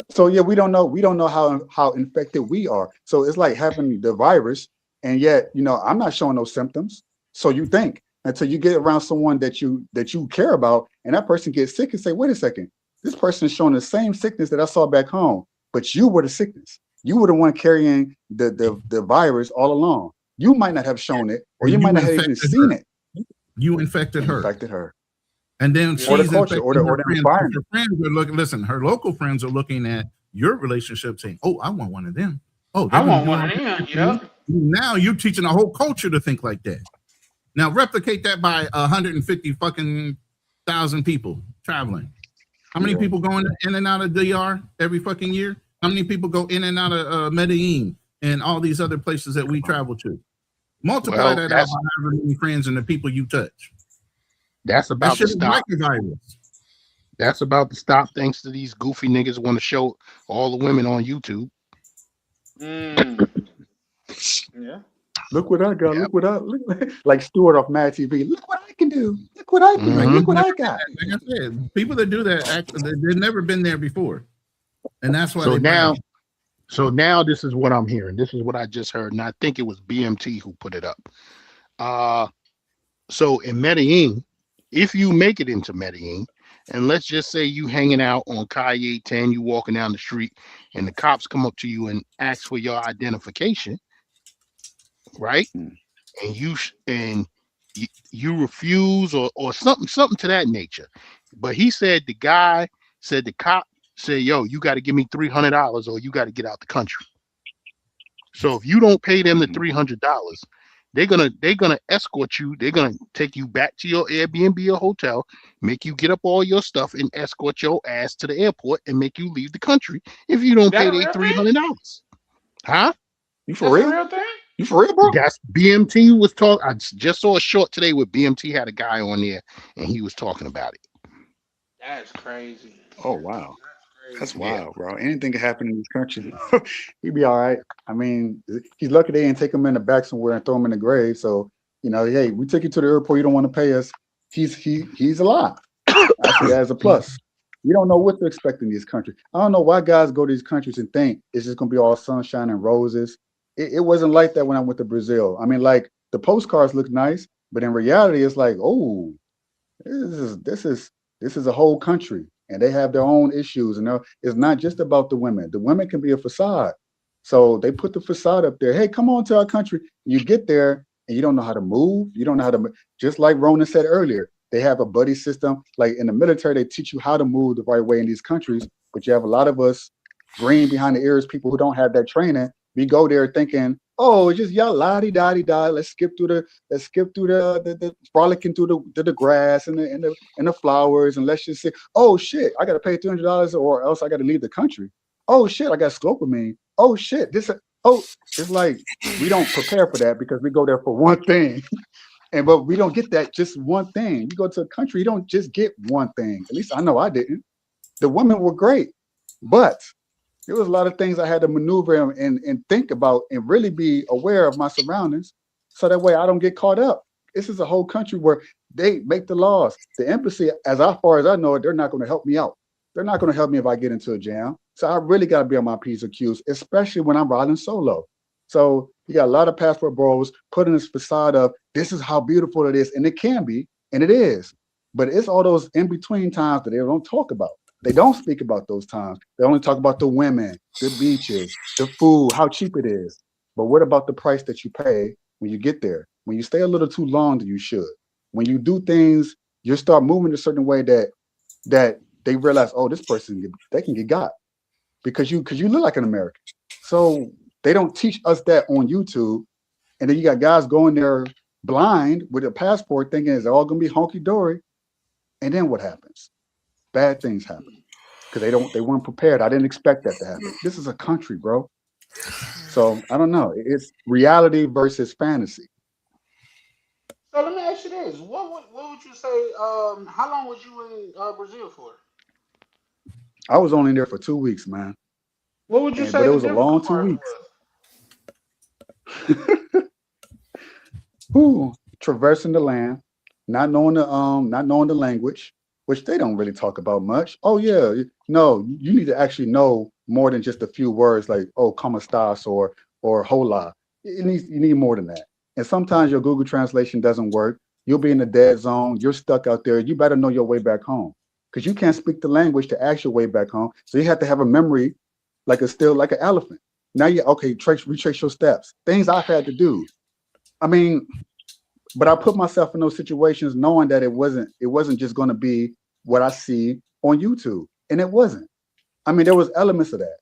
Speaker 7: So yeah, we don't know how infected we are. So it's like having the virus, and yet I'm not showing those symptoms. So you think until you get around someone that you care about, and that person gets sick, and say, wait a second, this person is showing the same sickness that I saw back home, but you were the sickness. You were the one carrying the virus all along. You might not have shown it, or you
Speaker 5: And
Speaker 7: might
Speaker 5: you
Speaker 7: not have even
Speaker 5: infected
Speaker 7: seen
Speaker 5: her.
Speaker 7: it.
Speaker 5: You infected
Speaker 7: You
Speaker 5: her.
Speaker 7: infected her,
Speaker 5: And then
Speaker 4: Yeah.
Speaker 7: or the
Speaker 5: she's
Speaker 7: culture, or
Speaker 5: infecting her
Speaker 7: the
Speaker 5: friends. Her
Speaker 7: environment.
Speaker 5: friends are looking, listen, her local friends are looking at your relationship saying, oh, I want one of them. Oh,
Speaker 4: I
Speaker 5: they're going to
Speaker 4: want
Speaker 5: do
Speaker 4: one
Speaker 5: all
Speaker 4: of them.
Speaker 5: this to me.
Speaker 4: Yep.
Speaker 5: Now you're teaching a whole culture to think like that. Now replicate that by 150 fucking thousand people traveling. How many
Speaker 7: Yeah.
Speaker 5: people going in and out of DR every fucking year? How many people go in and out of Medellin and all these other places that we travel to? Multiply
Speaker 10: Well,
Speaker 5: that out by however many friends and the people you touch.
Speaker 10: that's
Speaker 5: That
Speaker 10: about to
Speaker 5: shit is like
Speaker 10: stop.
Speaker 5: a virus.
Speaker 10: That's about to stop thanks to these goofy niggas want to show all the women on YouTube.
Speaker 4: Mm. Yeah.
Speaker 11: Look what I got.
Speaker 10: Yep.
Speaker 11: Look what like Stewart off Mad TV. Look what I can do. Look what I can do.
Speaker 5: Like,
Speaker 11: Look
Speaker 10: Mhm.
Speaker 11: what I got.
Speaker 5: like I said, people that do that they've never been there before, and that's why
Speaker 10: So
Speaker 5: they
Speaker 10: now,
Speaker 5: brag.
Speaker 10: this is what I'm hearing. This is what I just heard, and I think it was BMT who put it up. So in Medellin, if you make it into Medellin, and let's just say you hanging out on Calle 10, you walking down the street, and the cops come up to you and ask for your identification, right?
Speaker 11: Mm.
Speaker 10: And you refuse or something to that nature. But he said the cop said, yo, you got to give me $300 or you got to get out the country. So if you don't pay them the $300, they're gonna escort you. They're gonna take you back to your Airbnb or hotel, make you get up all your stuff, and escort your ass to the airport and make you leave the country if you don't
Speaker 4: That
Speaker 10: pay
Speaker 4: a
Speaker 10: their
Speaker 4: real thing?
Speaker 10: $300. Huh?
Speaker 11: You for
Speaker 4: That's a
Speaker 11: real?
Speaker 4: real thing?
Speaker 11: You for real, bro?
Speaker 10: That's BMT was talking. I just saw a short today where BMT had a guy on there and he was talking about it.
Speaker 4: That's crazy.
Speaker 11: Oh wow. That's
Speaker 4: That's crazy.
Speaker 10: Yeah.
Speaker 11: wild, bro. Anything can happen in this country. He'd be all right. I mean, he's lucky they didn't take him in the back somewhere and throw him in the grave. So, hey, we took you to the airport. You don't want to pay us. He's alive. I see that as a plus. You don't know what to expect in these countries. I don't know why guys go to these countries and think it's just gonna be all sunshine and roses. It wasn't like that when I went to Brazil. I mean, like the postcards look nice, but in reality, it's like, oh, this is a whole country, and they have their own issues. And it's not just about the women. The women can be a facade. So they put the facade up there. Hey, come on to our country. You get there and you don't know how to move. You don't know how to. Just like Ronan said earlier, they have a buddy system. Like in the military, they teach you how to move the right way in these countries. But you have a lot of us green behind the ears, people who don't have that training. We go there thinking, oh, it's just y'all la-di-da-di-da. Let's skip through the frolicking through the grass and the flowers, and let's just say, oh shit, I gotta pay $300 or else I gotta leave the country. Oh shit, I got scopamine. Oh shit, it's like we don't prepare for that because we go there for one thing. But we don't get that just one thing. You go to a country, you don't just get one thing. At least I know I didn't. The women were great, but there was a lot of things I had to maneuver and think about and really be aware of my surroundings so that way I don't get caught up. This is a whole country where they make the laws. The embassy, as far as I know it, they're not going to help me out. They're not going to help me if I get into a jam. So I really got to be on my P's and Q's, especially when I'm riding solo. So you got a lot of passport bros putting this facade of this is how beautiful it is. And it can be, and it is. But it's all those in-between times that they don't talk about. They don't speak about those times. They only talk about the women, the beaches, the food, how cheap it is. But what about the price that you pay when you get there? When you stay a little too long than you should. When you do things, you start moving a certain way that they realize, oh, this person, they can get got because you look like an American. So they don't teach us that on YouTube. And then you got guys going there blind with a passport thinking it's all going to be honky-dory. And then what happens? Bad things happen because they weren't prepared. I didn't expect that to happen. This is a country, bro. So I don't know. It's reality versus fantasy.
Speaker 4: So let me ask you this: what would you say? How long was you in Brazil for?
Speaker 11: I was only there for 2 weeks, man.
Speaker 4: What would you
Speaker 11: But
Speaker 4: say
Speaker 11: it
Speaker 4: the
Speaker 11: was a
Speaker 4: difficult
Speaker 11: long two
Speaker 4: part
Speaker 11: weeks.
Speaker 4: was?
Speaker 11: Whew, traversing the land, not knowing the language, which they don't really talk about much. Oh yeah, no, you need to actually know more than just a few words like oh como estás or hola. You need more than that. And sometimes your Google translation doesn't work. You'll be in the dead zone. You're stuck out there. You better know your way back home because you can't speak the language to ask your way back home. So you have to have a memory like an elephant. Now you okay, retrace your steps. Things I've had to do. I mean, but I put myself in those situations knowing that it wasn't just going to be what I see on YouTube, and it wasn't. I mean, there was elements of that,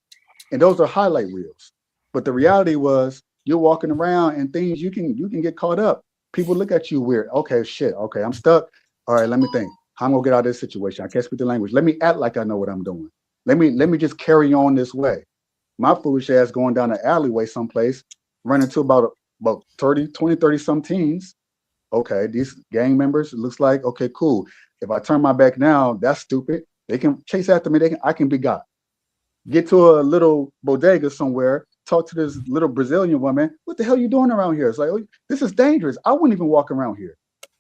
Speaker 11: and those are highlight reels. But the reality was, you're walking around and things you can get caught up. People look at you weird. Okay, shit. Okay, I'm stuck. All right, let me think. How I'm gonna get out of this situation? I can't speak the language. Let me act like I know what I'm doing. Let me just carry on this way. My foolish ass going down the alleyway someplace, running into about 30 some teens. Okay, these gang members, it looks like, okay, cool. If I turn my back now, that's stupid. They can chase after me. I can be got. Get to a little bodega somewhere, talk to this little Brazilian woman. What the hell you doing around here? It's like, oh, this is dangerous. I wouldn't even walk around here.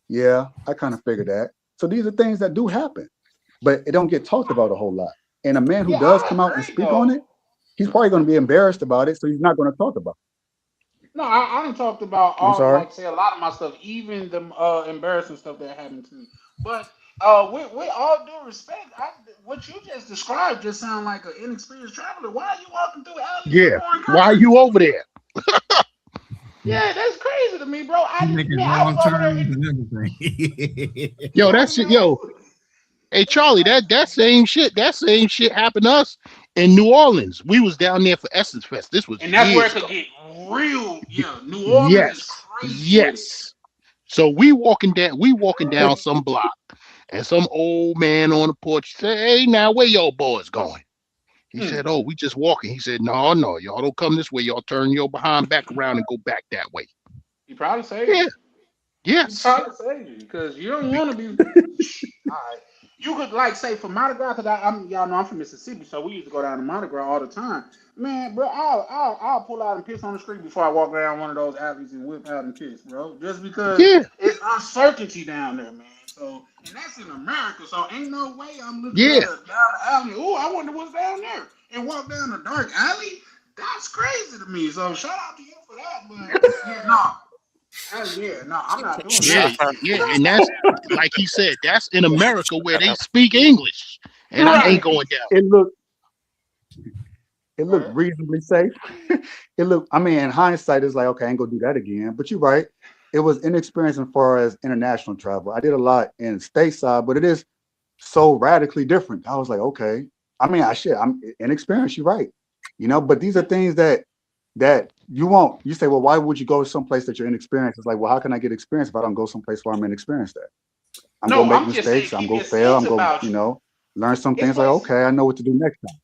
Speaker 11: Yeah, I kind of figured that. So these are things that do happen, but it don't get talked about a whole lot. And a man who
Speaker 4: Yeah,
Speaker 11: does
Speaker 4: I
Speaker 11: come out and
Speaker 4: agree
Speaker 11: speak on
Speaker 4: though.
Speaker 11: it, he's probably going to be embarrassed about it, so he's not going to talk about
Speaker 4: No, I done talked about
Speaker 11: it. I'm
Speaker 4: all,
Speaker 11: sorry.
Speaker 4: like say, a lot of my stuff, even the embarrassing stuff that happened to me. But with all due respect, what you just described just sound like an inexperienced traveler. Why are you walking through alleys in
Speaker 10: Yeah.
Speaker 4: foreign
Speaker 10: Why are
Speaker 4: countries?
Speaker 10: you over there?
Speaker 4: Yeah, that's crazy to me, bro.
Speaker 5: He's making
Speaker 4: I was
Speaker 5: wrong
Speaker 4: over there.
Speaker 5: turns and everything.
Speaker 10: Yo,
Speaker 4: I
Speaker 10: that's
Speaker 4: didn't
Speaker 10: it. Yo,
Speaker 4: know.
Speaker 10: hey Charlie, that same shit happened to us in New Orleans. We was down there for Essence Fest. This was
Speaker 4: And that's where
Speaker 10: years
Speaker 4: it could
Speaker 10: ago.
Speaker 4: get real. Yeah, New Orleans is
Speaker 10: Yes.
Speaker 4: crazy with it.
Speaker 10: Yes. So we walking down some block, and some old man on the porch said, "Hey, now where y'all boys going?" He
Speaker 4: Hmm.
Speaker 10: said, "Oh, we just walking." He said, "No, no, y'all don't come this way. Y'all turn your behind back around and go back that way."
Speaker 4: He probably saved
Speaker 10: Yeah.
Speaker 4: you. He
Speaker 10: Yes.
Speaker 4: probably saved you because you don't want to be. All right. You could like say for Mardi Gras, because I'm y'all know I'm from Mississippi, so we used to go down to Mardi Gras all the time. Man, bro, I'll pull out and piss on the street before I walk down one of those alleys and whip out and piss, bro. Just because
Speaker 10: Yeah.
Speaker 4: it's uncertainty down there, man. So and that's in America, so ain't no way I'm looking
Speaker 10: Yeah.
Speaker 4: at a down the alley. Oh, I wonder what's down there, and walk down a dark alley. That's crazy to me. So shout out to you for that, but yeah, no. Yeah, no, I'm not doing
Speaker 10: Yeah.
Speaker 4: that.
Speaker 10: Yeah. And that's like he said, that's in America where they speak English. And I ain't
Speaker 4: Right.
Speaker 10: going down.
Speaker 11: It looked it
Speaker 4: Go
Speaker 11: looked
Speaker 4: ahead.
Speaker 11: reasonably safe. It looked, I mean, in hindsight, it's like, okay, I ain't gonna do that again. But you're right. It was inexperienced as far as international travel. I did a lot in stateside, but it is so radically different. I was like, okay. I mean, I'm inexperienced, you're right. But these are things that you won't. You say, well, why would you go someplace that you're inexperienced? It's like, well, how can I get experience if I don't go someplace where I'm inexperienced at? I'm
Speaker 4: No,
Speaker 11: gonna make
Speaker 4: I'm just saying
Speaker 11: mistakes. I'm
Speaker 4: keep
Speaker 11: gonna
Speaker 4: your
Speaker 11: fail.
Speaker 4: sense
Speaker 11: I'm gonna,
Speaker 4: about you.
Speaker 11: learn some
Speaker 4: It's
Speaker 11: things like,
Speaker 4: places.
Speaker 11: okay, I know what to do next time.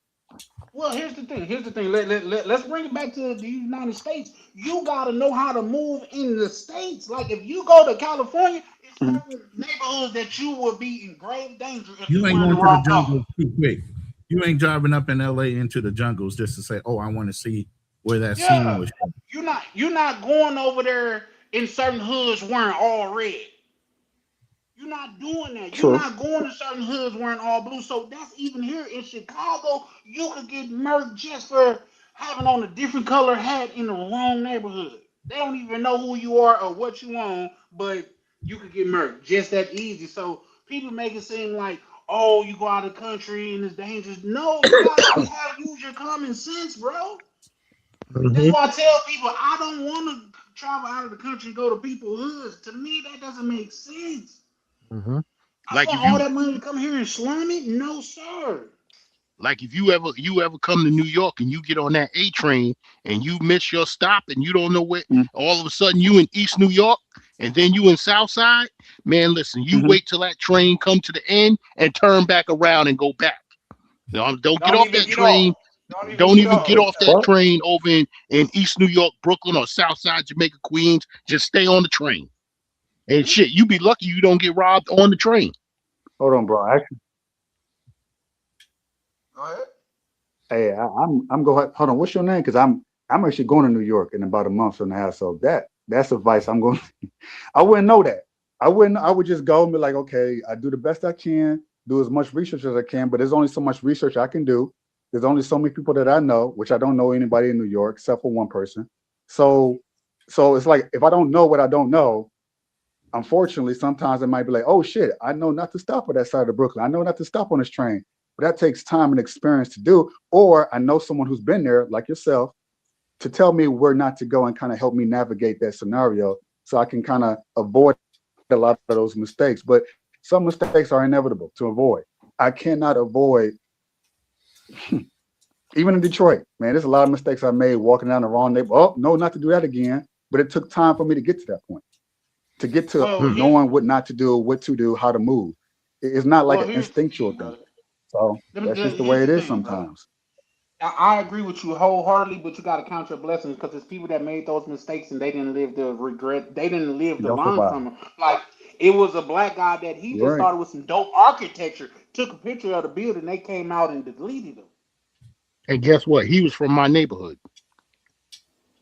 Speaker 4: Well, here's the thing. Here's the thing. Let's bring it back to the United States. You got to know how to move in the States. Like, if you go to California, it's
Speaker 11: Mhm.
Speaker 4: certain neighborhoods that you will be in grave danger if
Speaker 5: You
Speaker 4: you're
Speaker 5: ain't
Speaker 4: wearing the
Speaker 5: going to the
Speaker 4: wrong color.
Speaker 5: jungles too quick. You ain't driving up in LA into the jungles just to say, "Oh, I want to see where that scene
Speaker 4: Yeah.
Speaker 5: was shot."
Speaker 4: You're not going over there in certain hoods wearing all red. You're not doing that. You're
Speaker 11: True.
Speaker 4: not going to certain hoods wearing all blue. So that's even here in Chicago. You could get murked just for having on a different color hat in the wrong neighborhood. They don't even know who you are or what you own, but you could get murked just that easy. So people make it seem like, oh, you go out of the country and it's dangerous. No, you gotta use your common sense, bro. That's
Speaker 10: Hmm.
Speaker 4: why I tell people I don't want to travel out of the country and go to people's hoods. To me, that doesn't make sense.
Speaker 10: Hmm.
Speaker 4: I
Speaker 10: Like
Speaker 4: spent
Speaker 10: if
Speaker 4: all
Speaker 10: you
Speaker 4: that money to come here and slum it? No, sir.
Speaker 10: like if you ever come to New York and you get on that A train and you miss your stop and you don't know where, all of a sudden you in East New York and then you in South Side, man, listen, you
Speaker 11: Mm-hmm.
Speaker 10: wait till that train come to the end and turn back around and go back. Don't get
Speaker 4: Don't
Speaker 10: off
Speaker 4: even
Speaker 10: that
Speaker 4: get off.
Speaker 10: train.
Speaker 4: Don't even
Speaker 10: Don't
Speaker 4: get
Speaker 10: even get
Speaker 4: off.
Speaker 10: off that
Speaker 11: Well,
Speaker 10: train over in East New York, Brooklyn, or South Side Jamaica, Queens. Just stay on the train. And shit, you be lucky you don't get robbed on the train.
Speaker 11: hold on, bro. Actually,
Speaker 4: Go ahead.
Speaker 11: hey, I'm going. Hold on. What's your name? Because I'm actually going to New York in about a month and a half. So that's advice. I'm going. I wouldn't know that. I wouldn't. I would just go and be like, okay, I do the best I can, do as much research as I can. But there's only so much research I can do. There's only so many people that I know, which I don't know anybody in New York except for one person. So, so it's like if I don't know what I don't know, unfortunately, sometimes it might be like, oh shit, I know not to stop at that side of Brooklyn. I know not to stop on this train. But that takes time and experience to do. Or I know someone who's been there, like yourself, to tell me where not to go and kind of help me navigate that scenario so I can kind of avoid a lot of those mistakes. But some mistakes are inevitable to avoid. I cannot avoid, even in Detroit, man, there's a lot of mistakes I made walking down the wrong neighborhood. Oh, no, not to do that again. But it took time for me to get to that point, to get to
Speaker 4: Well,
Speaker 10: Hmm.
Speaker 11: knowing what not to do, what to do, how to move. It's not like an
Speaker 4: here's the
Speaker 11: instinctual
Speaker 4: thing,
Speaker 11: thing.
Speaker 4: brother.
Speaker 11: So that's just the
Speaker 4: Here's
Speaker 11: way
Speaker 4: the
Speaker 11: it is
Speaker 4: thing, brother.
Speaker 11: sometimes.
Speaker 4: I agree with you wholeheartedly, but you got to count your blessings because there's people that made those mistakes and they didn't live the regret. They didn't live to
Speaker 11: Y'all
Speaker 4: learn
Speaker 11: survive.
Speaker 4: from them. Like it was a black guy that he
Speaker 11: You're
Speaker 4: just
Speaker 11: right.
Speaker 4: started with some dope architecture, took a picture of the building, they came out and deleted them.
Speaker 10: And guess what? He was from my neighborhood.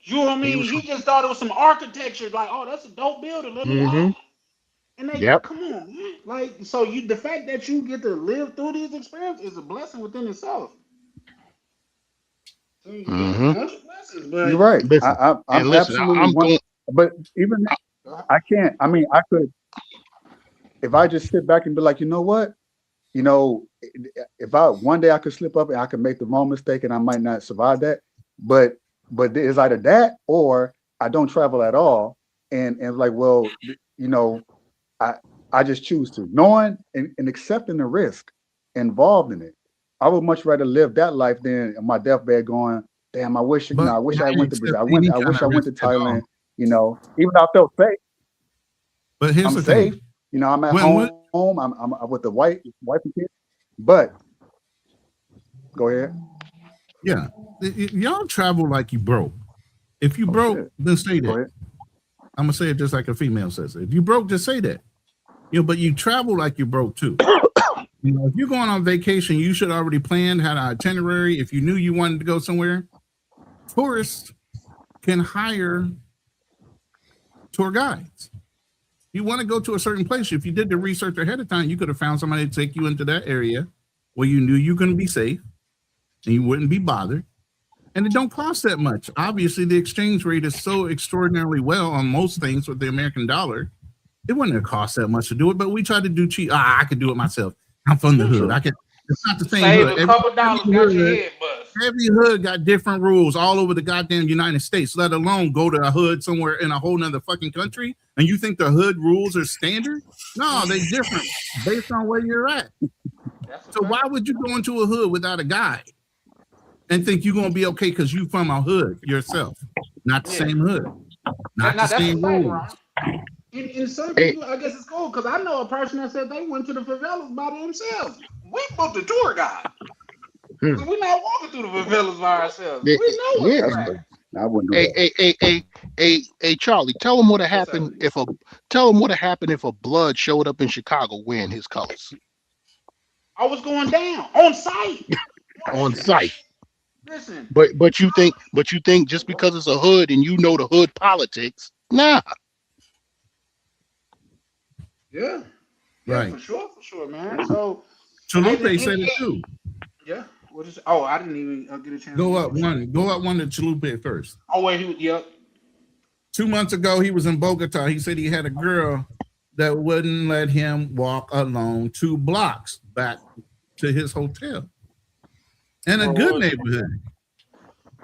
Speaker 4: You know what I
Speaker 10: He
Speaker 4: mean?
Speaker 10: was.
Speaker 4: He just thought it was some architecture, like, oh, that's a dope building. Let me
Speaker 10: Mm-hmm.
Speaker 4: buy. And they
Speaker 10: Yep.
Speaker 4: come on, man. Like, so the fact that you get to live through these experiences is a blessing within itself. So, yeah,
Speaker 10: Mm-hmm.
Speaker 4: count your blessings,
Speaker 11: You're
Speaker 4: but
Speaker 11: right.
Speaker 10: Listen,
Speaker 11: I'm
Speaker 10: and listen.
Speaker 11: absolutely
Speaker 10: I'm
Speaker 11: one.
Speaker 10: going.
Speaker 11: But even I can't. I mean, I could if I just sit back and be like, you know what, you know, if I one day I could slip up and I could make the wrong mistake and I might not survive that, but it's either that or I don't travel at all, and like, well, you know, I I just choose to knowing and accepting the risk involved in it. I would much rather live that life than on my deathbed going, damn, I wish
Speaker 5: But
Speaker 11: I wish
Speaker 5: I
Speaker 11: I
Speaker 5: ain't
Speaker 11: went to Brazil.
Speaker 5: accept any
Speaker 11: I
Speaker 5: kind
Speaker 11: wish
Speaker 5: of
Speaker 11: I went
Speaker 5: risk
Speaker 11: to
Speaker 5: at all.
Speaker 11: Thailand. You know, even though I felt safe,
Speaker 5: But here's
Speaker 11: I'm
Speaker 5: the
Speaker 11: safe.
Speaker 5: thing:
Speaker 11: You know, I'm at
Speaker 5: when
Speaker 11: home. I'm with the wife and kids. But go ahead.
Speaker 5: yeah, y'all travel like you broke. If you
Speaker 11: Oh
Speaker 5: broke,
Speaker 11: shit.
Speaker 5: then say
Speaker 11: Go
Speaker 5: that.
Speaker 11: ahead.
Speaker 5: I'm gonna say it just like a female says it. If you broke, just say that. But you travel like you broke too. If you're going on vacation, you should already plan, had an itinerary. If you knew you wanted to go somewhere, tourists can hire tour guides. You want to go to a certain place. If you did the research ahead of time, you could have found somebody to take you into that area where you knew you were going to be safe and you wouldn't be bothered. And it don't cost that much. Obviously, the exchange rate is so extraordinarily well on most things with the American dollar. It wouldn't have cost that much to do it, but we tried to do cheap. I could do it myself. I'm from the hood.
Speaker 11: True.
Speaker 5: I could. It's not the same
Speaker 4: save
Speaker 5: hood.
Speaker 4: a couple dollars, got your head bust.
Speaker 5: Every hood got different rules all over the goddamn United States, let alone go to a hood somewhere in a whole nother fucking country. And you think the hood rules are standard? No, they're different based on where you're at.
Speaker 4: That's a
Speaker 5: So why
Speaker 4: fact.
Speaker 5: would you go into a hood without a guide and think you're gonna be okay because you from a hood yourself? Not the
Speaker 4: Yeah.
Speaker 5: same hood, not the
Speaker 4: That's a
Speaker 5: same
Speaker 4: fact,
Speaker 5: rules.
Speaker 4: Ron. In some
Speaker 10: Hey,
Speaker 4: people, I guess it's cool because I know a person that said they went to the favelas by themselves. We booked a tour guide.
Speaker 10: hmm.
Speaker 4: So we're not walking through the favelas by ourselves.
Speaker 10: Yeah,
Speaker 4: We know where
Speaker 10: yeah.
Speaker 11: That's
Speaker 4: we're at.
Speaker 11: crazy. I wouldn't do
Speaker 10: Hey,
Speaker 11: that.
Speaker 10: Charlie, tell him what would
Speaker 4: What's up?
Speaker 10: happen if a tell him what would happen if a blood showed up in Chicago wearing his colors
Speaker 4: I was going down on site.
Speaker 10: on site.
Speaker 4: Listen,
Speaker 10: But you think just because it's a hood and you know the hood politics, nah.
Speaker 4: yeah, yeah,
Speaker 5: Right.
Speaker 4: for sure, man. So,
Speaker 5: Chalupe said it too.
Speaker 4: yeah. What is? Oh, I didn't even get a chance to listen to Chalupa.
Speaker 5: Go up one to Chalupe first.
Speaker 4: Oh wait, yep.
Speaker 5: 2 months ago, he was in Bogota. He said he had a girl that wouldn't let him walk alone 2 blocks back to his hotel in a good neighborhood.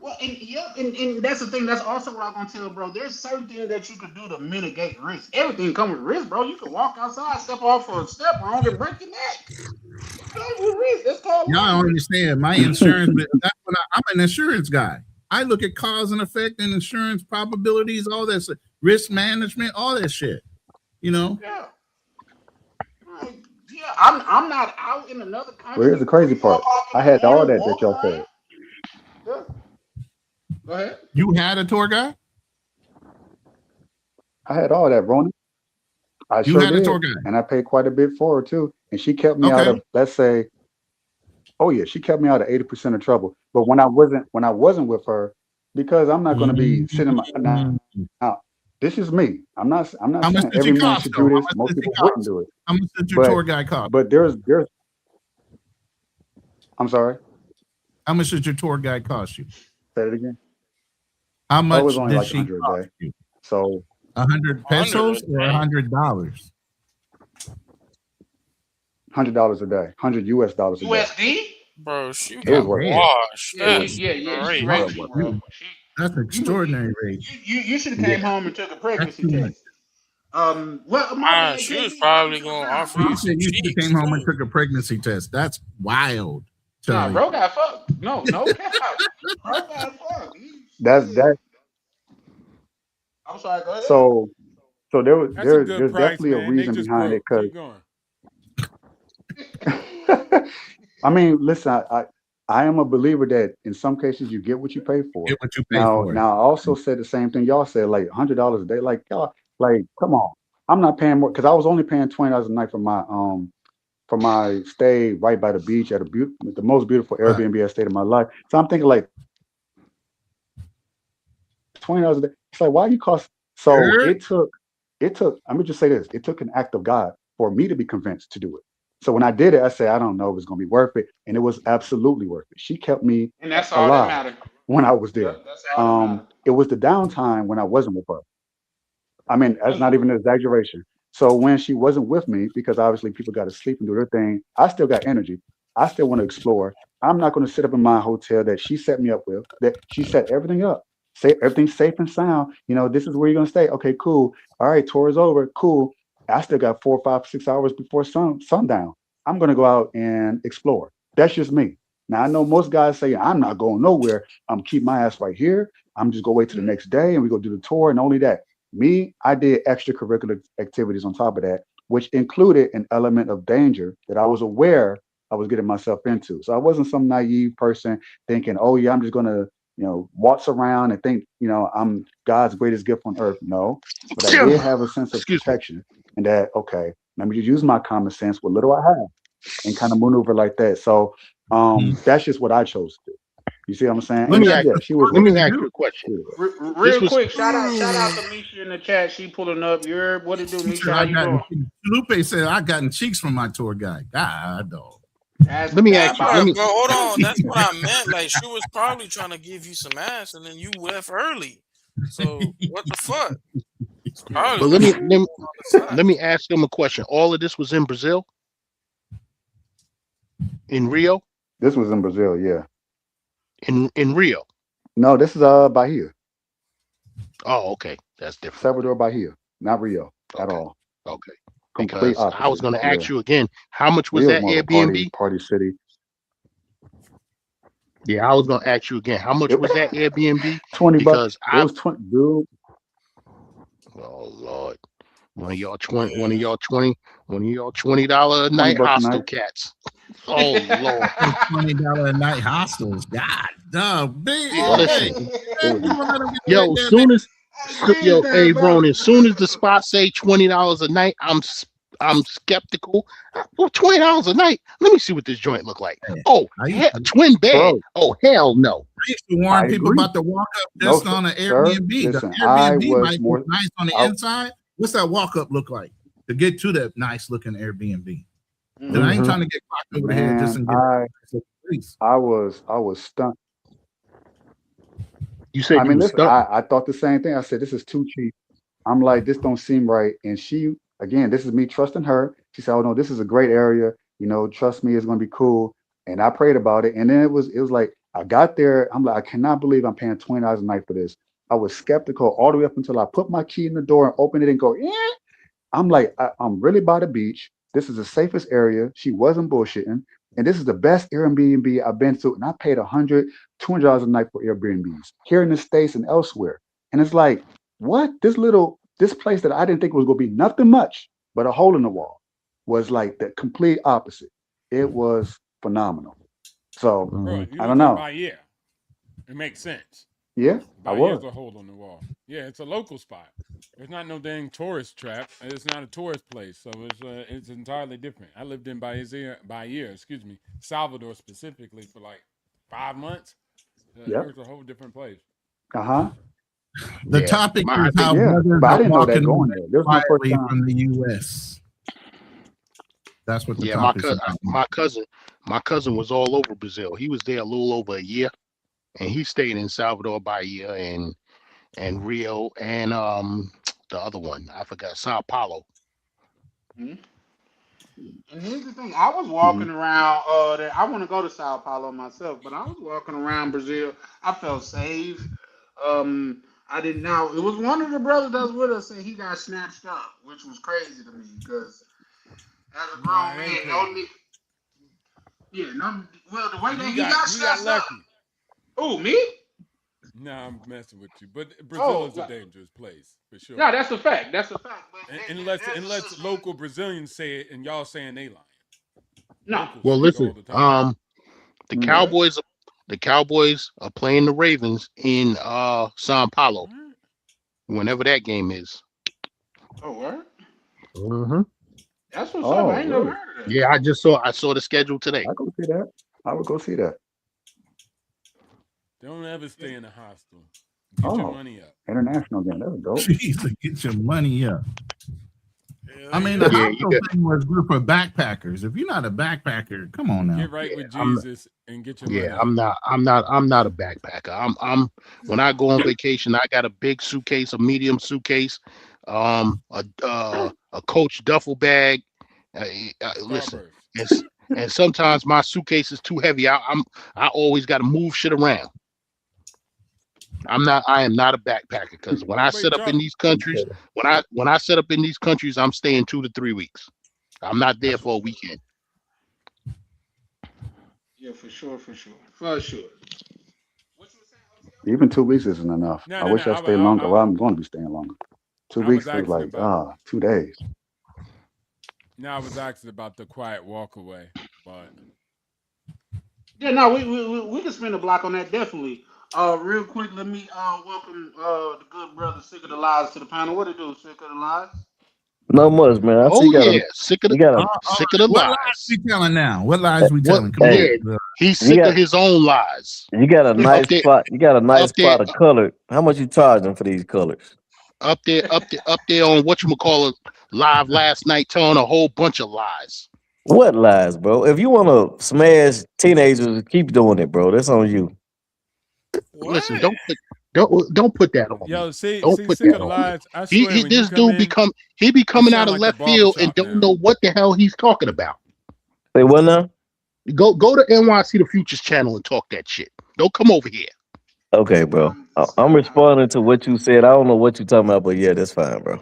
Speaker 4: Well, and that's the thing. That's also what I'm gonna tell, bro. There's certain things that you can do to mitigate risk. Everything comes with risk, bro. You can walk outside, step off for a step wrong, and break your neck. It comes with risk. That's called
Speaker 5: Y'all
Speaker 4: life.
Speaker 5: don't understand. My insurance, I'm an insurance guy. I look at cause and effect and insurance probabilities, all that stuff, risk management, all that shit.
Speaker 4: Yeah. Like, yeah, I'm not out in another
Speaker 11: Well, here's
Speaker 4: country
Speaker 11: the crazy
Speaker 4: 3, 4
Speaker 11: part.
Speaker 4: o'clock in
Speaker 11: I
Speaker 4: the
Speaker 11: had all
Speaker 4: morning
Speaker 11: that
Speaker 4: walking
Speaker 11: y'all said.
Speaker 4: around. Yeah. Go ahead.
Speaker 5: You had a tour guide?
Speaker 11: I had all that, Rona. I
Speaker 5: You
Speaker 11: sure
Speaker 5: had a
Speaker 11: did,
Speaker 5: tour guide.
Speaker 11: and I paid quite a bit for her too. And she kept me out
Speaker 5: Okay.
Speaker 11: of, let's say, oh yeah, she kept me out of 80% of trouble. But when I wasn't with her, because I'm not going to be sitting
Speaker 5: Mm.
Speaker 11: now. This is me. I'm not
Speaker 5: How much
Speaker 11: saying
Speaker 5: did
Speaker 11: every
Speaker 5: she
Speaker 11: man
Speaker 5: cost
Speaker 11: should
Speaker 5: though?
Speaker 11: do
Speaker 5: How
Speaker 11: this.
Speaker 5: much
Speaker 11: Most
Speaker 5: did she
Speaker 11: people wouldn't
Speaker 5: cost?
Speaker 11: do it.
Speaker 5: How much did your
Speaker 11: But
Speaker 5: tour guide cost?
Speaker 11: there's I'm sorry.
Speaker 5: How much did your tour guide cost you?
Speaker 11: Say it again.
Speaker 5: How
Speaker 11: Oh, it was
Speaker 5: much
Speaker 11: only
Speaker 5: did
Speaker 11: like
Speaker 5: she
Speaker 11: 100 a
Speaker 5: cost
Speaker 11: day.
Speaker 5: you?
Speaker 11: So
Speaker 5: 100 pesos or $100?
Speaker 11: $100 a day, 100 US dollars a day.
Speaker 4: USD?
Speaker 3: Bro, she
Speaker 11: It was
Speaker 3: got
Speaker 11: worth it.
Speaker 5: Damn.
Speaker 3: washed.
Speaker 4: Yeah,
Speaker 3: That's
Speaker 4: she
Speaker 3: great.
Speaker 4: raped you, bro.
Speaker 5: That's an extraordinary rate.
Speaker 4: You should have
Speaker 11: Yeah.
Speaker 4: came home and took a
Speaker 5: That's
Speaker 4: pregnancy
Speaker 5: too much.
Speaker 4: test. Well, my bad,
Speaker 3: She was
Speaker 4: KB. Welcome
Speaker 3: probably
Speaker 4: to the
Speaker 3: gonna
Speaker 4: panel,
Speaker 3: offer
Speaker 4: bro.
Speaker 3: you
Speaker 5: You
Speaker 3: some
Speaker 5: said you should have
Speaker 3: cheeks
Speaker 5: came home and
Speaker 3: too.
Speaker 5: took a pregnancy test. That's wild,
Speaker 4: Nah,
Speaker 5: Charlie.
Speaker 4: bro got fucked. No cap. Bro got fucked.
Speaker 11: That's
Speaker 4: Shit.
Speaker 11: that.
Speaker 4: I'm sorry, go ahead.
Speaker 11: So
Speaker 8: That's a good
Speaker 11: there's
Speaker 8: price,
Speaker 11: definitely a
Speaker 8: man. They
Speaker 11: reason
Speaker 8: just
Speaker 11: behind it.
Speaker 8: broke. Keep going.
Speaker 11: Because I mean, listen, I am a believer that in some cases you get what you pay for.
Speaker 5: Get what you pay
Speaker 11: Now
Speaker 5: for.
Speaker 11: now I also said the same thing y'all said, like $100 a day. Like y'all, like come on, I'm not paying more because I was only paying $20 a night for my stay right by the beach at the most beautiful
Speaker 5: Right.
Speaker 11: Airbnb I stayed in my life. So I'm thinking like $20 a day. It's like, why you cost? So
Speaker 5: Sure.
Speaker 11: it took, let me just say this. It took an act of God for me to be convinced to do it. So when I did it, I said, I don't know if it's going to be worth it. And it was absolutely worth it. She kept me
Speaker 4: And that's all that
Speaker 11: alive
Speaker 4: matters.
Speaker 11: when I was there.
Speaker 4: Yep, that's all that matters.
Speaker 11: It was the downtime when I wasn't with her. I mean, that's
Speaker 4: That's
Speaker 11: not even an exaggeration. So when she wasn't with me, because obviously people got to sleep and do their thing, I still got energy. I still want to explore. I'm not going to sit up in my hotel that she set me up with, that she set everything up. Say everything's safe and sound. This is where you're going to stay. Okay, cool. All right, tour is over. Cool. I still got 4, 5, 6 hours before sundown. I'm going to go out and explore. That's just me. Now, I know most guys say, I'm not going nowhere. I'm keep my ass right here. I'm just going to wait till the next day and we go do the tour and only that. Me, I did extracurricular activities on top of that, which included an element of danger that I was aware I was getting myself into. So I wasn't some naive person thinking, oh yeah, I'm just gonna, waltz around and think, I'm God's greatest gift on earth. No, but I did have a sense of
Speaker 10: Excuse me.
Speaker 11: protection and that, okay, let me just use my common sense, what little I have, and kind of maneuver like that. So that's just what I chose to do. You see what I'm saying?
Speaker 10: Let me
Speaker 11: And
Speaker 10: ask.
Speaker 11: yeah, she was
Speaker 10: Let
Speaker 11: with
Speaker 10: me
Speaker 11: me.
Speaker 10: ask you a question. This
Speaker 4: Real
Speaker 10: was
Speaker 4: quick, shout out to Misha in the chat. She pulling up. What it do,
Speaker 5: He said
Speaker 4: Misha? How
Speaker 5: I
Speaker 4: you
Speaker 5: got
Speaker 4: doing?
Speaker 5: Lupe said I gotten cheeks from my tour guide. God dog.
Speaker 4: That's
Speaker 10: let me ask you. Let
Speaker 4: diabolical.
Speaker 10: me
Speaker 3: Bro, hold on. That's what I meant. Like she was probably trying to give you some ass, and then you left early. So what the fuck? It's probably
Speaker 10: but
Speaker 3: what
Speaker 10: let me
Speaker 3: she was
Speaker 10: let me,
Speaker 3: doing on the side.
Speaker 10: let me ask him a question. All of this was in Brazil, in Rio,
Speaker 11: This was in Brazil, yeah.
Speaker 10: in Rio.
Speaker 11: No, this is Bahia.
Speaker 10: Oh, okay, that's different.
Speaker 11: Salvador Bahia, not Rio at
Speaker 10: Okay,
Speaker 11: all.
Speaker 10: okay.
Speaker 11: Complete
Speaker 10: Because I was
Speaker 11: opposite.
Speaker 10: going to
Speaker 11: Yeah,
Speaker 10: ask you again, how much was
Speaker 11: Rio is
Speaker 10: that
Speaker 11: more of a party
Speaker 10: Airbnb?
Speaker 11: party city.
Speaker 10: Yeah, I was going to ask you again, how much
Speaker 11: It,
Speaker 10: was that Airbnb?
Speaker 11: $20.
Speaker 10: Because
Speaker 11: It was 20, dude.
Speaker 10: oh Lord, one of y'all twenty, one of
Speaker 3: Yeah.
Speaker 10: y'all 20, one of y'all $20 a night
Speaker 11: $20 a night.
Speaker 10: hostel cats. Oh Lord,
Speaker 5: $20 a night hostels. God, dog, big.
Speaker 10: boy, that
Speaker 5: Hey,
Speaker 10: shit.
Speaker 11: It
Speaker 5: man,
Speaker 11: was
Speaker 5: people let them get away
Speaker 10: Yo,
Speaker 5: with that, man.
Speaker 10: soon as
Speaker 4: This
Speaker 10: hey Ron, as soon as
Speaker 4: diabolical.
Speaker 10: the spot say $20 a night, I'm skeptical. Well, $20 a night. Let me see what this joint look like. Oh, twin bed.
Speaker 11: bro.
Speaker 10: Oh hell no.
Speaker 5: I used to warn
Speaker 11: I
Speaker 5: people
Speaker 11: agree.
Speaker 5: about the walk up
Speaker 11: No,
Speaker 5: just on an
Speaker 11: sir.
Speaker 5: Airbnb. The
Speaker 11: Listen, I
Speaker 5: Airbnb
Speaker 11: was
Speaker 5: might look
Speaker 11: more.
Speaker 5: nice on the
Speaker 11: I,
Speaker 5: inside. What's that walk up look like to get to that nice looking Airbnb? Because I ain't
Speaker 10: Mm-hmm.
Speaker 5: trying to get clocked over the head just
Speaker 11: man,
Speaker 5: and get a nice place.
Speaker 11: I was stunned.
Speaker 10: You
Speaker 11: I
Speaker 10: said you
Speaker 11: mean,
Speaker 10: was
Speaker 11: listen,
Speaker 10: stuck.
Speaker 11: I thought the same thing. I said, this is too cheap. I'm like, this don't seem right. And she, again, this is me trusting her. She said, oh no, this is a great area. Trust me, it's gonna be cool. And I prayed about it. And then it was like I got there. I'm like, I cannot believe I'm paying $20 a night for this. I was skeptical all the way up until I put my key in the door and opened it and go, yeah. I'm like, I'm really by the beach. This is the safest area. She wasn't bullshitting. And this is the best Airbnb I've been to. And I paid $200 a night for Airbnbs here in the States and elsewhere. And it's like, what? This place that I didn't think was going to be nothing much but a hole in the wall was like the complete opposite. It was phenomenal. So
Speaker 8: Bro,
Speaker 10: Mm-hmm.
Speaker 8: you
Speaker 11: I
Speaker 8: was
Speaker 11: don't
Speaker 8: in
Speaker 11: know.
Speaker 8: Bahia. It makes sense.
Speaker 11: Yeah, I
Speaker 8: Bahia's
Speaker 11: was.
Speaker 8: a hole in the wall. Yeah, it's a local spot. It's not no dang tourist trap. It's not a tourist place, so it's entirely different. I lived in Bahia, excuse me, Salvador specifically for like 5 months. It
Speaker 11: Yep.
Speaker 8: was a whole different place.
Speaker 11: Uh-huh.
Speaker 5: The
Speaker 10: Yeah.
Speaker 5: topic
Speaker 10: My
Speaker 5: is how
Speaker 11: Yeah.
Speaker 5: brothers
Speaker 11: But I
Speaker 5: are
Speaker 11: didn't know that
Speaker 5: walking
Speaker 11: going
Speaker 5: away
Speaker 11: there. This was my first
Speaker 5: quietly
Speaker 11: time.
Speaker 5: from the U.S. That's what the
Speaker 10: yeah,
Speaker 5: topic's about.
Speaker 10: my cousin was all over Brazil. He was there a little over a year and he stayed in Salvador Bahia and Rio and the other one. I forgot Sao Paulo.
Speaker 4: Mhm. And here's the thing: I was
Speaker 11: Hmm.
Speaker 4: walking around. There. I want to go to Sao Paulo myself, but I was walking around Brazil. I felt safe. I didn't know it was one of the brothers that was with us, and he got snatched up, which was crazy to me because as a
Speaker 8: Nah,
Speaker 4: grown
Speaker 8: it ain't
Speaker 4: man,
Speaker 8: crazy.
Speaker 4: yeah, no. Well, the way that
Speaker 8: You
Speaker 4: he
Speaker 8: got
Speaker 4: got
Speaker 8: you got
Speaker 4: snatched up.
Speaker 8: lucky.
Speaker 4: Oh, me?
Speaker 8: Nah, I'm messing with you. But Brazil
Speaker 4: Oh,
Speaker 8: is a dangerous place for sure.
Speaker 4: no, that's a fact. That's a fact. But
Speaker 8: Unless
Speaker 4: there's a
Speaker 8: unless
Speaker 4: suspension.
Speaker 8: local Brazilians say it and y'all saying they lying.
Speaker 4: No.
Speaker 8: Locals
Speaker 10: Well,
Speaker 8: say it
Speaker 10: listen,
Speaker 8: all the time.
Speaker 10: the
Speaker 11: Hmm.
Speaker 4: Where?
Speaker 10: Cowboys are playing the Ravens in Sao Paulo
Speaker 8: What?
Speaker 10: whenever that game is.
Speaker 4: Oh, where?
Speaker 10: Hmm.
Speaker 4: That's what's up. I
Speaker 11: Oh,
Speaker 4: ain't never
Speaker 11: really?
Speaker 4: heard of that.
Speaker 10: Yeah, I saw the schedule today.
Speaker 11: I go see that. I would go see that.
Speaker 8: Don't ever stay in a hostel. Get your
Speaker 11: Oh,
Speaker 8: money up.
Speaker 11: international game. That was dope.
Speaker 5: Jesus, get your money up.
Speaker 3: Hell
Speaker 5: I mean,
Speaker 3: yeah.
Speaker 5: the
Speaker 10: Yeah,
Speaker 5: hostel thing was good for backpackers. If you're not a backpacker, come on now.
Speaker 8: Get right with
Speaker 10: I'm
Speaker 8: Jesus and get your
Speaker 10: yeah,
Speaker 8: money up.
Speaker 10: I'm not a backpacker. When I go on vacation, I got a big suitcase, a medium suitcase, a Coach duffel bag. Listen,
Speaker 8: Starburst.
Speaker 10: it's and sometimes my suitcase is too heavy. I always got to move shit around. I am not a backpacker because when I
Speaker 8: Wait,
Speaker 10: set up in
Speaker 8: Charles.
Speaker 10: these countries, when I set up in these countries, I'm staying 2 to 3 weeks. I'm not there for a weekend.
Speaker 4: Yeah, for sure, for sure, for sure. What you were saying, OTO?
Speaker 11: Even 2 weeks isn't enough.
Speaker 8: No,
Speaker 11: I
Speaker 8: no, no.
Speaker 11: wish I stayed longer. Well, I'm going to be staying longer. 2
Speaker 8: I was
Speaker 11: weeks is
Speaker 8: asking
Speaker 11: like
Speaker 8: about.
Speaker 11: 2 days.
Speaker 8: No, I was asking about the quiet walk away, but
Speaker 4: Yeah, no, we can spend a block on that definitely. Real quick, let me welcome the good brother Sick of the Lies to the panel. What it do, Sick of the Lies?
Speaker 12: No much, man. I see
Speaker 10: Oh yeah, sick of the
Speaker 12: you got a
Speaker 10: sick of the
Speaker 5: What lies we
Speaker 10: lies.
Speaker 5: telling now? What lies we
Speaker 10: What?
Speaker 5: telling? Come
Speaker 12: hey,
Speaker 10: Yeah,
Speaker 5: on.
Speaker 10: he's
Speaker 12: you
Speaker 10: sick of
Speaker 12: got
Speaker 10: his own lies.
Speaker 12: you got a
Speaker 10: Up
Speaker 12: nice
Speaker 10: there,
Speaker 12: plot. You got a nice
Speaker 10: up there,
Speaker 12: plot of color. How much you charging for these colors?
Speaker 10: up there on what you call it live last night, telling a whole bunch of lies.
Speaker 12: What lies, bro? If you want to smash teenagers, keep doing it, bro. That's on you.
Speaker 10: Listen,
Speaker 3: What?
Speaker 10: don't put that on me.
Speaker 8: yo, see,
Speaker 10: Don't put
Speaker 8: sick of
Speaker 10: that
Speaker 8: the
Speaker 10: on me.
Speaker 8: lies. I swear, when you
Speaker 10: This
Speaker 8: come
Speaker 10: dude
Speaker 8: in,
Speaker 10: he be
Speaker 8: it
Speaker 10: coming out
Speaker 8: sound
Speaker 10: of
Speaker 8: like the
Speaker 10: left field and
Speaker 8: barbershop
Speaker 10: don't
Speaker 8: now.
Speaker 10: know what the hell he's talking about.
Speaker 12: Say what now?
Speaker 10: Go to NYC the Futures channel and talk that shit. Don't come over here.
Speaker 12: Okay, bro. I'm responding to what you said. I don't know what you're talking about, but yeah, that's fine, bro.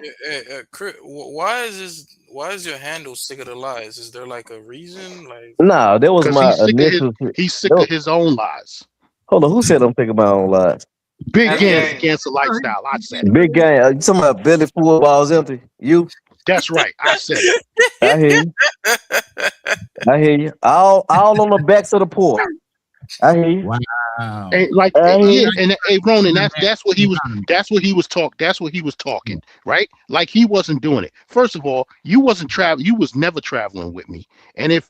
Speaker 3: Why is this? Why is your handle sick of the lies? Is there like a reason? Like,
Speaker 12: Nah, that was
Speaker 10: Because
Speaker 12: my initial.
Speaker 10: he's sick of his own lies.
Speaker 12: Hold on, who said I'm thinking my own lies?
Speaker 10: Big
Speaker 4: That's
Speaker 10: Gans,
Speaker 4: game.
Speaker 10: Gangster Lifestyle. I said it.
Speaker 12: Big gang. You talking about Billy Full Balls Empty? You?
Speaker 10: That's right. I said it.
Speaker 12: I hear you. I hear you. All on the backs of the poor. I hear you.
Speaker 5: Wow.
Speaker 10: And like,
Speaker 12: I hear
Speaker 10: yeah,
Speaker 12: you.
Speaker 10: and hey, Ronan, that's what he was. That's what he was talking, right? Like he wasn't doing it. First of all, you wasn't traveling. You was never traveling with me, and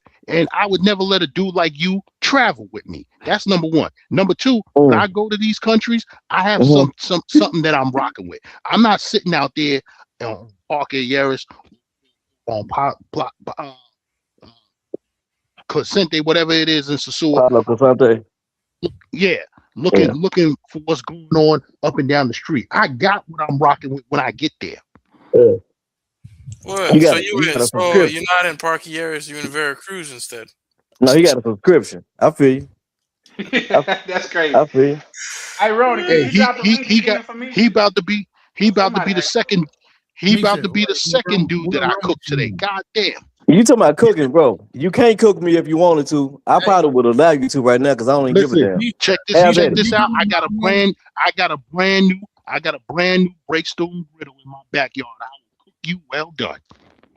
Speaker 10: I would never let a dude like you travel with me. That's number one. Number two, when I go to these countries, I have something that I'm rocking with. I'm not sitting out there on Parker Yaris on Crescente, whatever it is in Sasua.
Speaker 12: Pablo Cosante.
Speaker 10: Yeah, looking for what's going on up and down the street. I got what I'm rocking with when I get there.
Speaker 3: what?
Speaker 12: You
Speaker 3: So
Speaker 12: got a
Speaker 3: so
Speaker 12: subscription.
Speaker 3: you're not in Parky Areas. You're in Veracruz instead.
Speaker 12: No, he got a subscription. I feel you.
Speaker 4: That's crazy.
Speaker 12: I feel you.
Speaker 4: Hey, Rona, can
Speaker 10: Hey,
Speaker 4: you drop the link again for me?
Speaker 10: he about to be
Speaker 4: Somebody
Speaker 10: the
Speaker 4: asked for
Speaker 10: second.
Speaker 4: it.
Speaker 10: He about
Speaker 5: Misha,
Speaker 10: to be the second dude that I cooked today. God damn.
Speaker 12: You talking about cooking, bro? You can't cook me if you wanted to. I probably would allow you to right now because I don't even give a
Speaker 10: Listen,
Speaker 12: damn.
Speaker 10: check
Speaker 12: Have at it.
Speaker 10: this out. I got a brand new breakstone griddle in my backyard. I will cook you well done.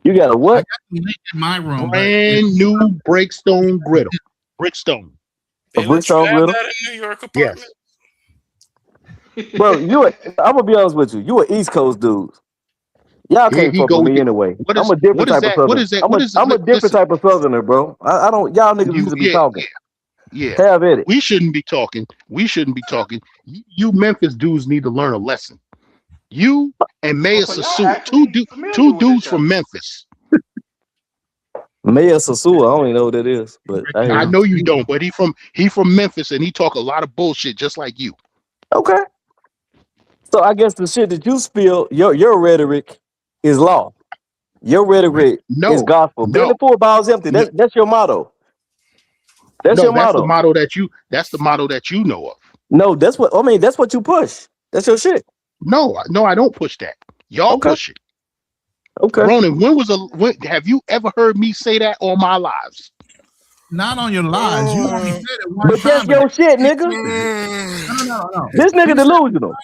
Speaker 12: You got a
Speaker 5: I
Speaker 12: what?
Speaker 5: got the link in my room,
Speaker 10: Brand new breakstone griddle. Brickstone.
Speaker 12: A
Speaker 3: They let you
Speaker 12: Brickstone
Speaker 3: have
Speaker 12: griddle?
Speaker 3: that in New York
Speaker 10: Yes.
Speaker 3: apartment?
Speaker 12: Bro, I'm gonna be honest with you. You an East Coast dude. Y'all
Speaker 10: Here
Speaker 12: can't
Speaker 10: he
Speaker 12: fuck
Speaker 10: go
Speaker 12: with
Speaker 10: with
Speaker 12: me
Speaker 10: the,
Speaker 12: anyway.
Speaker 10: what
Speaker 12: I'm
Speaker 10: is
Speaker 12: a different type of
Speaker 10: that? What
Speaker 12: southerner.
Speaker 10: is that? What is
Speaker 12: I'm a different
Speaker 10: listen,
Speaker 12: type of southerner, bro. I don't. Y'all niggas
Speaker 10: you
Speaker 12: need to be talking.
Speaker 10: yeah.
Speaker 12: Have at it.
Speaker 10: We shouldn't be talking. You Memphis dudes need to learn a lesson. You and Maya
Speaker 4: So y'all
Speaker 10: Sasu,
Speaker 4: actually familiar
Speaker 10: two
Speaker 4: with
Speaker 10: dudes
Speaker 4: each other.
Speaker 10: from Memphis.
Speaker 12: Mayor Sasua, I don't even know what that is, but I hear
Speaker 10: I
Speaker 12: you.
Speaker 10: know you don't, but he from Memphis and he talk a lot of bullshit just like you.
Speaker 12: Okay. So I guess the shit that you spill, your rhetoric is law. Your rhetoric is
Speaker 10: No,
Speaker 12: gospel. Belly
Speaker 10: no,
Speaker 12: full, balls empty.
Speaker 10: no,
Speaker 12: That's your motto. That's
Speaker 10: no.
Speaker 12: your motto.
Speaker 10: That's the motto that you know of.
Speaker 12: No, that's what I mean. That's what you push. That's your shit.
Speaker 10: No, I don't push that. Y'all
Speaker 12: Okay.
Speaker 10: push it.
Speaker 12: Okay.
Speaker 10: Ronan, when have you ever heard me say that all my lives?
Speaker 5: Not on your lives. You only said it one
Speaker 12: But that's
Speaker 5: time.
Speaker 12: your shit, nigga.
Speaker 5: No.
Speaker 12: This nigga delusional.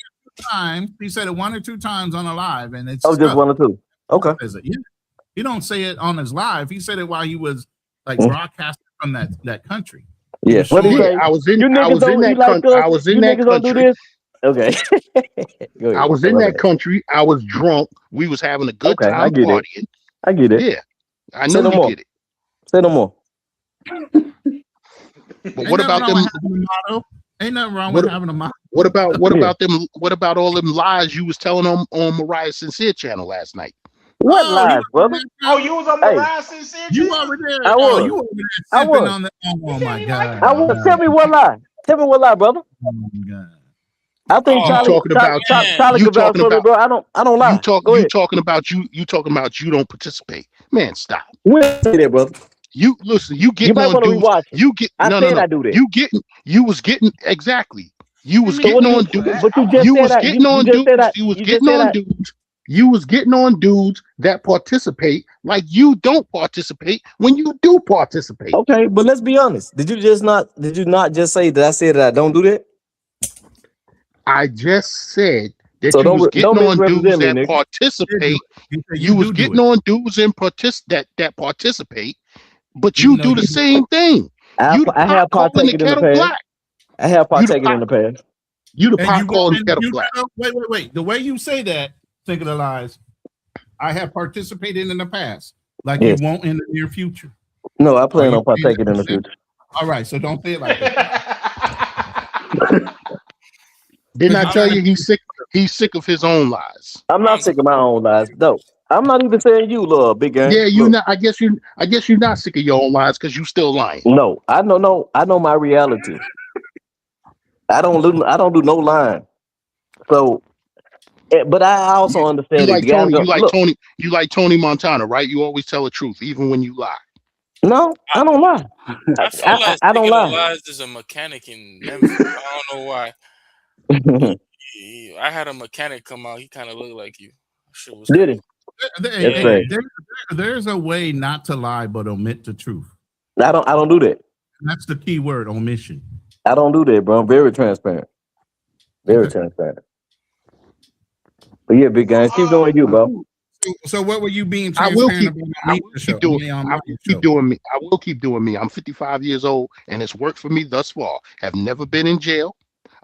Speaker 5: Times he said it one or two times on a live, and it's
Speaker 12: Oh, just
Speaker 5: stuck.
Speaker 12: one or two. Okay.
Speaker 5: Yeah. He don't say it on his live. He said it while he was like broadcasting from that country.
Speaker 12: Yeah. What do you say?
Speaker 10: I was in
Speaker 12: You niggas don't eat like us.
Speaker 10: I was in
Speaker 12: You
Speaker 10: that
Speaker 12: niggas don't do
Speaker 10: country.
Speaker 12: this. Okay. Go ahead.
Speaker 10: I was in that country. I was drunk. We was having a good
Speaker 12: Okay, I
Speaker 10: time
Speaker 12: get it.
Speaker 10: partying.
Speaker 12: I get it.
Speaker 10: Yeah, I
Speaker 12: Say
Speaker 10: know
Speaker 12: no
Speaker 10: you
Speaker 12: more.
Speaker 10: get it.
Speaker 12: Say no more.
Speaker 10: But what about them?
Speaker 5: Ain't nothing wrong with having a motto.
Speaker 10: What about them? What about all them lies you was telling on Mariah Sincere channel last night?
Speaker 12: What lies, brother?
Speaker 4: Oh, you was on
Speaker 12: Hey,
Speaker 4: Mariah Sincere
Speaker 5: You
Speaker 4: channel?
Speaker 5: over there?
Speaker 12: I
Speaker 5: Oh,
Speaker 12: was.
Speaker 5: you over there
Speaker 12: I
Speaker 5: sipping
Speaker 12: was.
Speaker 5: on the?
Speaker 4: You
Speaker 5: Oh
Speaker 4: said
Speaker 5: my
Speaker 4: he
Speaker 5: god!
Speaker 4: like
Speaker 12: I
Speaker 4: her.
Speaker 12: was. Tell me what lie. Tell me what lie, brother.
Speaker 5: Oh my god!
Speaker 12: I think
Speaker 10: You
Speaker 3: Oh
Speaker 10: talking about
Speaker 3: man,
Speaker 12: Tyler
Speaker 10: you
Speaker 12: could vouch
Speaker 10: talking
Speaker 12: for me,
Speaker 10: about
Speaker 12: bro. I don't lie. Go
Speaker 10: you
Speaker 12: ahead.
Speaker 10: talking about you don't participate. Man, stop.
Speaker 12: When did I say that, brother?
Speaker 10: You listen, you
Speaker 12: You
Speaker 10: getting
Speaker 12: might
Speaker 10: on
Speaker 12: want to
Speaker 10: dudes.
Speaker 12: rewatch it.
Speaker 10: You get
Speaker 12: I said I do that.
Speaker 10: You was getting exactly. You
Speaker 4: Let
Speaker 10: was
Speaker 4: me
Speaker 12: So
Speaker 4: get
Speaker 12: what
Speaker 10: getting
Speaker 12: do
Speaker 4: the
Speaker 12: you?
Speaker 10: on
Speaker 4: info.
Speaker 10: dudes.
Speaker 12: But
Speaker 4: I
Speaker 12: you
Speaker 4: want
Speaker 12: just
Speaker 10: You
Speaker 4: to
Speaker 12: said
Speaker 10: was
Speaker 12: I.
Speaker 10: getting
Speaker 12: You
Speaker 10: on
Speaker 12: just said I.
Speaker 10: dudes. You was
Speaker 12: You just
Speaker 10: getting
Speaker 12: said
Speaker 10: on
Speaker 12: I.
Speaker 10: dudes. You was getting on dudes that participate like you don't participate when you do participate.
Speaker 12: Okay, but let's be honest. Did you just not? Did you not just say that I said that I don't do that?
Speaker 10: I just said that
Speaker 12: So
Speaker 10: you was
Speaker 12: don't
Speaker 10: getting on dudes
Speaker 12: misrepresent me,
Speaker 10: that
Speaker 12: nigga.
Speaker 5: You do
Speaker 10: participate.
Speaker 5: it. You say
Speaker 10: You
Speaker 5: you
Speaker 10: was
Speaker 5: do
Speaker 10: getting
Speaker 5: it,
Speaker 10: on dudes and that participate, but
Speaker 5: even
Speaker 10: you
Speaker 5: though
Speaker 10: do
Speaker 5: you
Speaker 10: the same thing. You the
Speaker 12: I
Speaker 10: pot
Speaker 12: have
Speaker 10: calling the
Speaker 12: partaken in the
Speaker 10: kettle
Speaker 12: past.
Speaker 10: black.
Speaker 12: I have
Speaker 10: You the
Speaker 12: partaken in
Speaker 10: pot.
Speaker 12: the past.
Speaker 10: You the
Speaker 5: and
Speaker 10: pot
Speaker 5: you won't.
Speaker 10: calling the
Speaker 5: And
Speaker 10: kettle
Speaker 5: you
Speaker 10: black.
Speaker 5: wait. The way you say that, think of the lies. I have participated in the past, like you
Speaker 12: Yes.
Speaker 5: won't in the near future.
Speaker 12: No, I
Speaker 5: Are
Speaker 12: plan
Speaker 5: you
Speaker 12: on
Speaker 5: saying
Speaker 12: partaking in the
Speaker 5: that?
Speaker 12: future.
Speaker 5: All right, so don't say it like that.
Speaker 10: Didn't
Speaker 5: Because
Speaker 10: I
Speaker 5: you
Speaker 3: I'm
Speaker 10: tell
Speaker 5: trying to.
Speaker 10: you he's sick of his own lies?
Speaker 12: I'm not
Speaker 3: I'm
Speaker 12: sick of my own lies. No, I'm not even saying you, Lord, big game.
Speaker 10: Yeah, you
Speaker 12: Look,
Speaker 10: not. I guess you're not sick of your own lies because you still lying.
Speaker 12: no, I know, no, I know my reality. I don't do no lying. So, but I also
Speaker 10: You
Speaker 12: understand that
Speaker 10: like
Speaker 12: the guys
Speaker 10: Tony.
Speaker 12: go look.
Speaker 10: You like Tony Montana, right? You always tell the truth, even when you lie.
Speaker 12: No, I don't lie.
Speaker 3: I feel like
Speaker 12: I don't
Speaker 3: Sick of the
Speaker 12: lie.
Speaker 3: Lies is a mechanic in Memphis. I don't know why. I had a mechanic come out. He kind of looked like you. Shit was
Speaker 12: Did he?
Speaker 3: crazy.
Speaker 12: That's
Speaker 3: Yeah.
Speaker 12: crazy.
Speaker 5: There's a way not to lie but omit the truth.
Speaker 12: I don't do that.
Speaker 5: And that's the key word, omission.
Speaker 12: I don't do that, bro. I'm very transparent. Very
Speaker 5: Okay.
Speaker 12: transparent. But yeah, big guys, keep doing you, bro.
Speaker 5: So what were you being
Speaker 10: I will
Speaker 5: transparent
Speaker 10: keep.
Speaker 5: about
Speaker 10: I
Speaker 5: on me
Speaker 10: will
Speaker 5: the show?
Speaker 10: keep doing.
Speaker 5: On
Speaker 10: I
Speaker 5: my
Speaker 10: will
Speaker 5: show?
Speaker 10: keep doing me. I will keep doing me. I'm 55 years old, and it's worked for me thus far. Have never been in jail.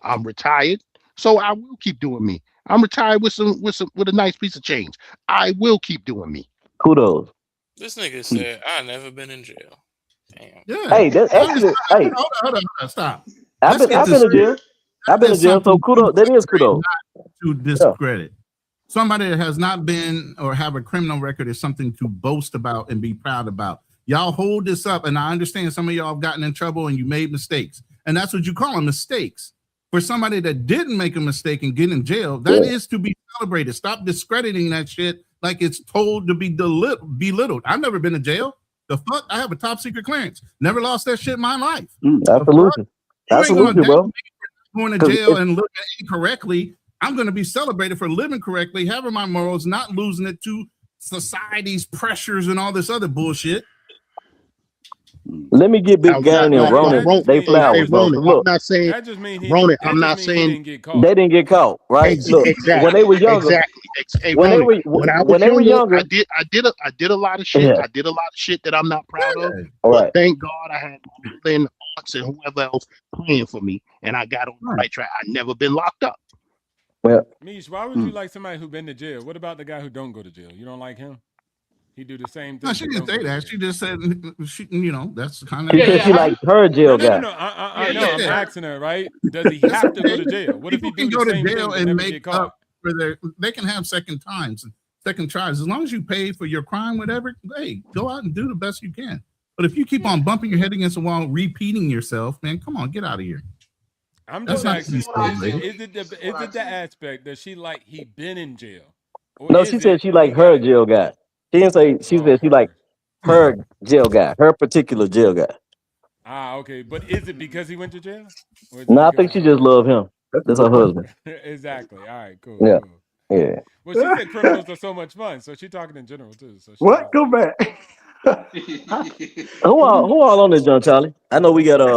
Speaker 10: I'm retired, so I will keep doing me. I'm retired with a nice piece of change. I will keep doing me.
Speaker 12: Kudos.
Speaker 3: This nigga said I never been in jail. Damn.
Speaker 5: Yeah.
Speaker 12: Hey, that's actually, hey,
Speaker 5: Hold on, stop.
Speaker 12: I've
Speaker 5: Let's
Speaker 12: been
Speaker 5: get
Speaker 12: I've
Speaker 5: this
Speaker 12: been in
Speaker 5: straight.
Speaker 12: jail. I've been
Speaker 5: That
Speaker 12: in
Speaker 5: is
Speaker 12: jail, so
Speaker 5: something
Speaker 12: kudos. That is kudos.
Speaker 5: to
Speaker 12: Yeah.
Speaker 5: discredit. Somebody that has not been or have a criminal record is something to boast about and be proud about. Y'all hold this up, and I understand some of y'all have gotten in trouble and you made mistakes, and that's what you call them, mistakes. For somebody that didn't make a mistake and get in jail, that is to be celebrated. Stop discrediting that shit like it's told to be belittled. I've never been to jail. The fuck? I have a top secret clearance. Never lost that shit in my life.
Speaker 12: Absolutely.
Speaker 5: You ain't
Speaker 12: Absolutely, bro.
Speaker 5: going to
Speaker 12: 'Cause
Speaker 5: jail
Speaker 12: it's-
Speaker 5: and looking incorrectly. I'm going to be celebrated for living correctly, having my morals, not losing it to society's pressures and all this other bullshit.
Speaker 12: Let me get Big Gang and Ronan they flowers, bro. 'Cause
Speaker 10: I'm
Speaker 12: look,
Speaker 10: not saying
Speaker 8: That just mean he
Speaker 10: Ronan.
Speaker 8: didn't. That
Speaker 10: I'm
Speaker 8: just
Speaker 10: not
Speaker 8: mean he
Speaker 10: saying
Speaker 8: didn't get caught.
Speaker 12: they didn't get caught, right? Look, when they were younger,
Speaker 10: Hey,
Speaker 12: when
Speaker 10: Ronan, when I was
Speaker 12: they were younger,
Speaker 10: I did a lot of shit.
Speaker 12: yeah.
Speaker 10: I did a lot of shit that I'm not proud of.
Speaker 12: All
Speaker 10: But
Speaker 12: right.
Speaker 10: thank God I had Lynn, Arts, and whoever else praying for me, and I got on the right track. I never been locked up.
Speaker 12: Well,
Speaker 8: Mish, why would you like somebody who been to jail? What about the guy who don't go to jail? You don't like him? He do the same thing.
Speaker 5: No, she didn't say that. She just said, she, that's kind of.
Speaker 12: She said she liked her jail guy.
Speaker 8: No. I'm asking her, right? Does he have to go to jail? What if he do
Speaker 5: go
Speaker 8: the
Speaker 5: to
Speaker 8: same
Speaker 5: jail
Speaker 8: thing but
Speaker 5: and
Speaker 8: never
Speaker 5: make
Speaker 8: get caught?
Speaker 5: up for they can have second times, second tries. As long as you pay for your crime, whatever, hey, go out and do the best you can. But if you keep on bumping your head against the wall, repeating yourself, man, come on, get out of here.
Speaker 8: I'm
Speaker 5: That's
Speaker 8: just
Speaker 5: not
Speaker 8: asking,
Speaker 5: celebrated.
Speaker 8: is it the aspect that she like he been in jail? Or
Speaker 12: No,
Speaker 8: is
Speaker 12: she
Speaker 8: it
Speaker 12: said she
Speaker 8: he
Speaker 12: liked
Speaker 8: got
Speaker 12: her
Speaker 8: it?
Speaker 12: jail guy. She didn't say she said she liked her jail guy, her particular jail guy.
Speaker 8: Okay. But is it because he went to jail? Or is it
Speaker 12: No, I
Speaker 8: because
Speaker 12: think
Speaker 8: of
Speaker 12: she
Speaker 8: something
Speaker 12: just loved him. That's her husband.
Speaker 8: exactly. All right, cool.
Speaker 12: Yeah.
Speaker 8: Cool.
Speaker 12: Yeah.
Speaker 8: Well, she said criminals are so much fun, so she's talking in general too. So she
Speaker 6: What? Go back.
Speaker 12: Who all on this, John Charlie? I know we got
Speaker 4: Let